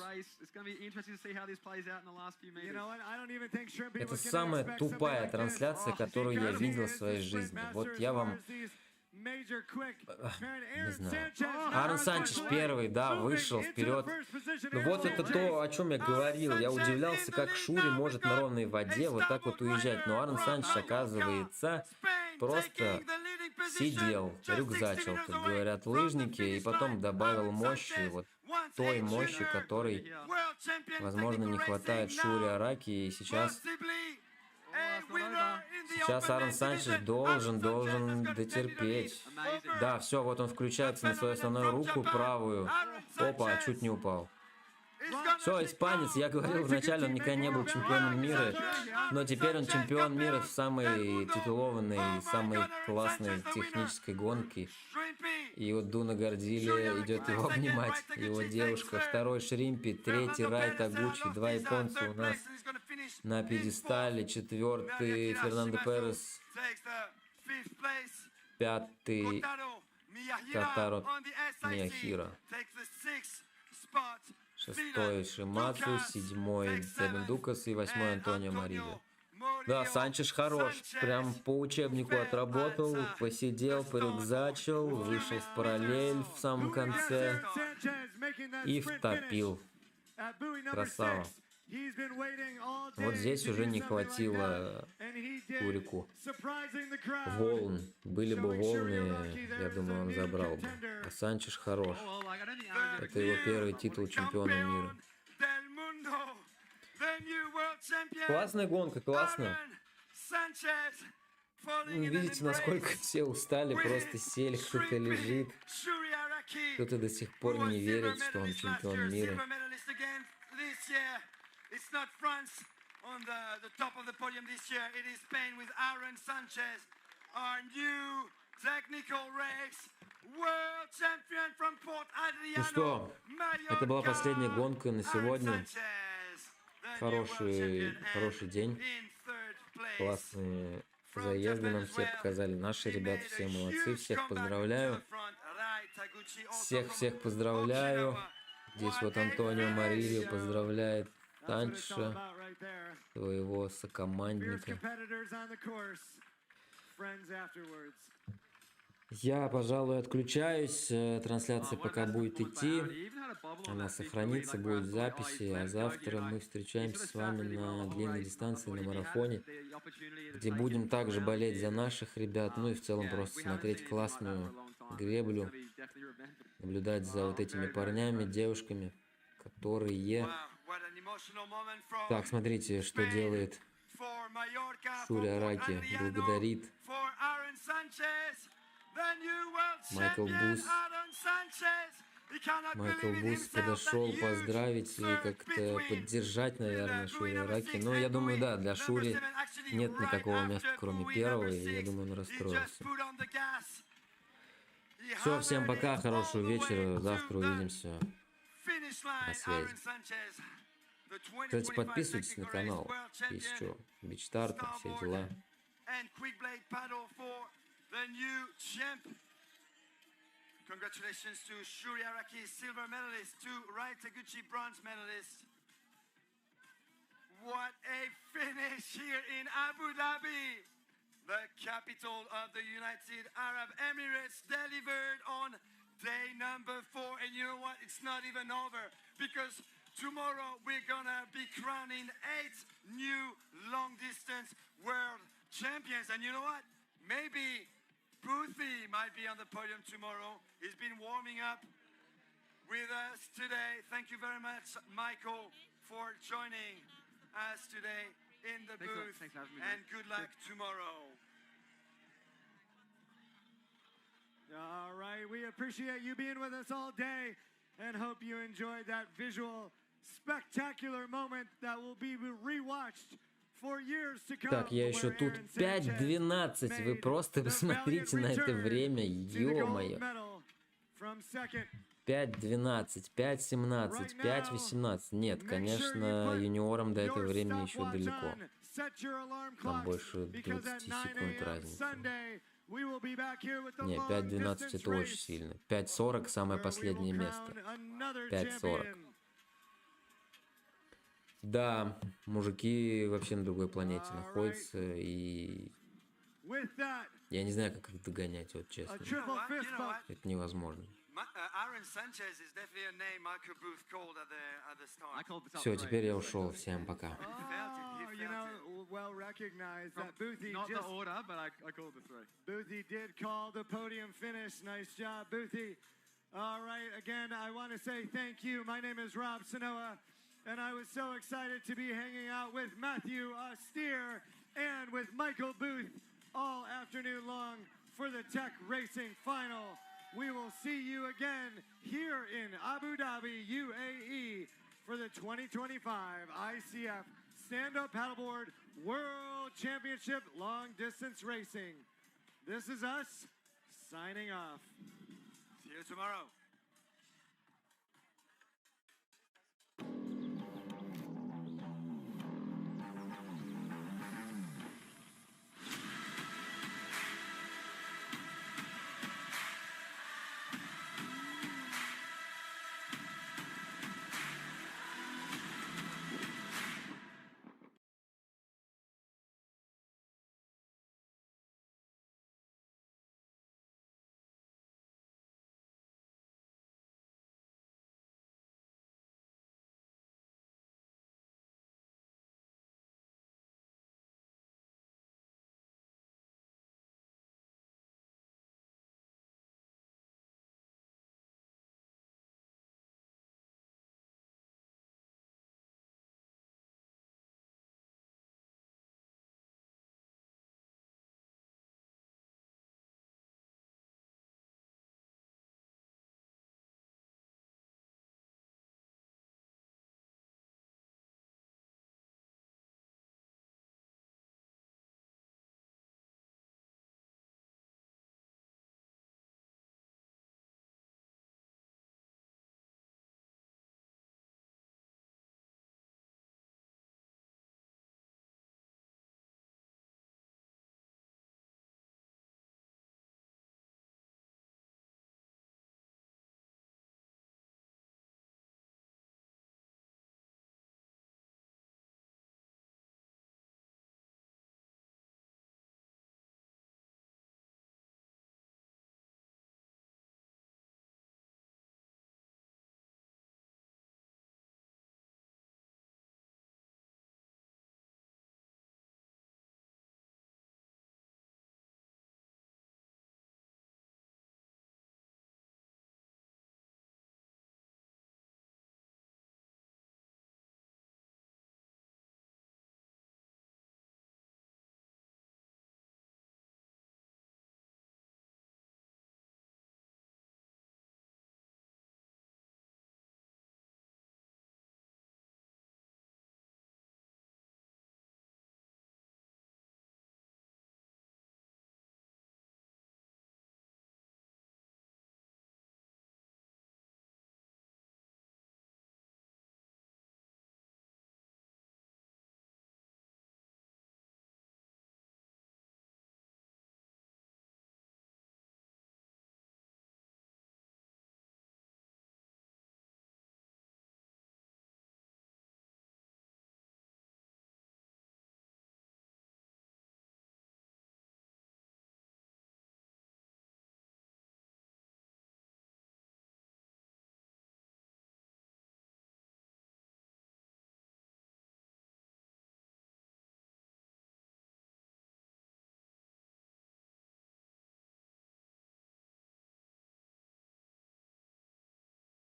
Это самая тупая трансляция, которую я видел в своей жизни. Вот я вам... Не знаю. Арон Санчеш первый, да, вышел вперед. Ну вот это то, о чем я говорил. Я удивлялся, как Шури может на ровной воде вот так вот уезжать. Но Арон Санчеш, оказывается, просто сидел, рюкзачил, как говорят лыжники, и потом добавил мощи, вот той мощи, которой, возможно, не хватает Шури Араки, и сейчас Арон Санчеш должен дотерпеть. Да, все, вот он включается на свою основную руку правую. Опа, чуть не упал. Все, испанец, я говорил вначале, он никогда не был чемпионом мира, но теперь он чемпион мира в самой титулованной, самой классной технической гонке. И вот Дуна Гордилия идет его обнимать, его девушка. Второй Шримпи, третий Райта Гуччи, два японца у нас на пьедестале, четвертый Фернандо Перес, пятый Катаро Мияхира, шестой Шимацу, седьмой Феден Дукас и восьмой Антонио Марильо. Да, Санчеш хорош, прям по учебнику отработал, посидел, порюкзачил, вышел в параллель в самом конце и втопил. Красава. He's been waiting all day Вот здесь to уже do не something like хватило that, and he did, Турику surprising the crowd. волн. Были бы Showing волны, Shuriaraki there я as думаю, a он new забрал бы. contender. А Санчеш хорош. Oh, well, like, I don't think Aaron's Это его первый титул чемпиона мира. Del mundo, the new world champion, Классная гонка, классно. Aaron Sanchez, falling in an Видите, насколько embrace все устали, with просто сели, кто-то лежит, Shuriaraki, кто-то до сих who пор was не silver верит, что он medalist last чемпион year, мира. silver medalist again this year. It's not France on the top of the podium this year. It is Spain with Aaron Sanchez, our new technical race world champion from Port Ну Adriano. что, это была последняя гонка на сегодня. Хороший день. Классные заезды нам все показали. Наши ребята все молодцы. Всех поздравляю. Всех поздравляю. Здесь вот Антонио Марильо поздравляет Танча, своего сокомандника. Я, пожалуй, отключаюсь. Трансляция пока будет идти. Она сохранится, будет в записи. А завтра мы встречаемся с вами на длинной дистанции, на марафоне, где будем также болеть за наших ребят. Ну и в целом просто смотреть классную греблю. Наблюдать за вот этими парнями, девушками, которые... Так, смотрите, что делает Шуриараки. Благодарит Майкл Бус. Майкл Бус подошел поздравить и как-то поддержать, наверное, Шуриараки. Но я думаю, да, для Шури нет никакого места, кроме первого, и я думаю, он расстроился. Все, всем пока, хорошего вечера, завтра увидимся на связи. Кстати, подписывайтесь на канал, если что, Бичстарт, все дела. Congratulations to Shuriaraki, silver medalist, to Rai Taguchi, bronze medalist. What a finish here in Abu Dhabi, the capital of the United Arab Emirates, delivered on day number 4. And you know what? It's not even over, because tomorrow we're gonna be crowning 8 new long-distance world champions. And you know what? Maybe Boothby might be on the podium tomorrow. He's been warming up with us today. Thank you very much, Michael, for joining us today in the booth. Thanks for having me, and mate. good luck tomorrow. All right, we appreciate you being with us all day and hope you enjoyed that visual, spectacular moment that will be rewatched for years to come. Так, я еще тут 5:12. Вы просто посмотрите на это время, ё-моё. 5:12, 5:17, 5:18. Нет, конечно, юниорам до этого времени еще далеко. Там больше 20 секунд разницы. Не, 5:12 это очень сильно. 5:40 самое последнее место. 5:40. Да, мужики вообще на другой планете находятся, и я не знаю, как их догонять, вот честно. Это невозможно. Aaron Sanchez is definitely a name Michael Booth called at the I start. called this up Все, great. теперь я ушел. Всем пока. Oh, you know, well recognized that Boothie Not the just... order, but I called the three. Boothie did call the podium finish. Nice job, Boothie. All right, again, I want to say thank you. My name is Rob Sanoa, and I was so excited to be hanging out with Matthew Austere and with Michael Booth all afternoon long for the Tech Racing Final. We will see you again here in Abu Dhabi, UAE, for the 2025 ICF Stand-Up Paddleboard World Championship Long Distance Racing. This is us signing off. See you tomorrow.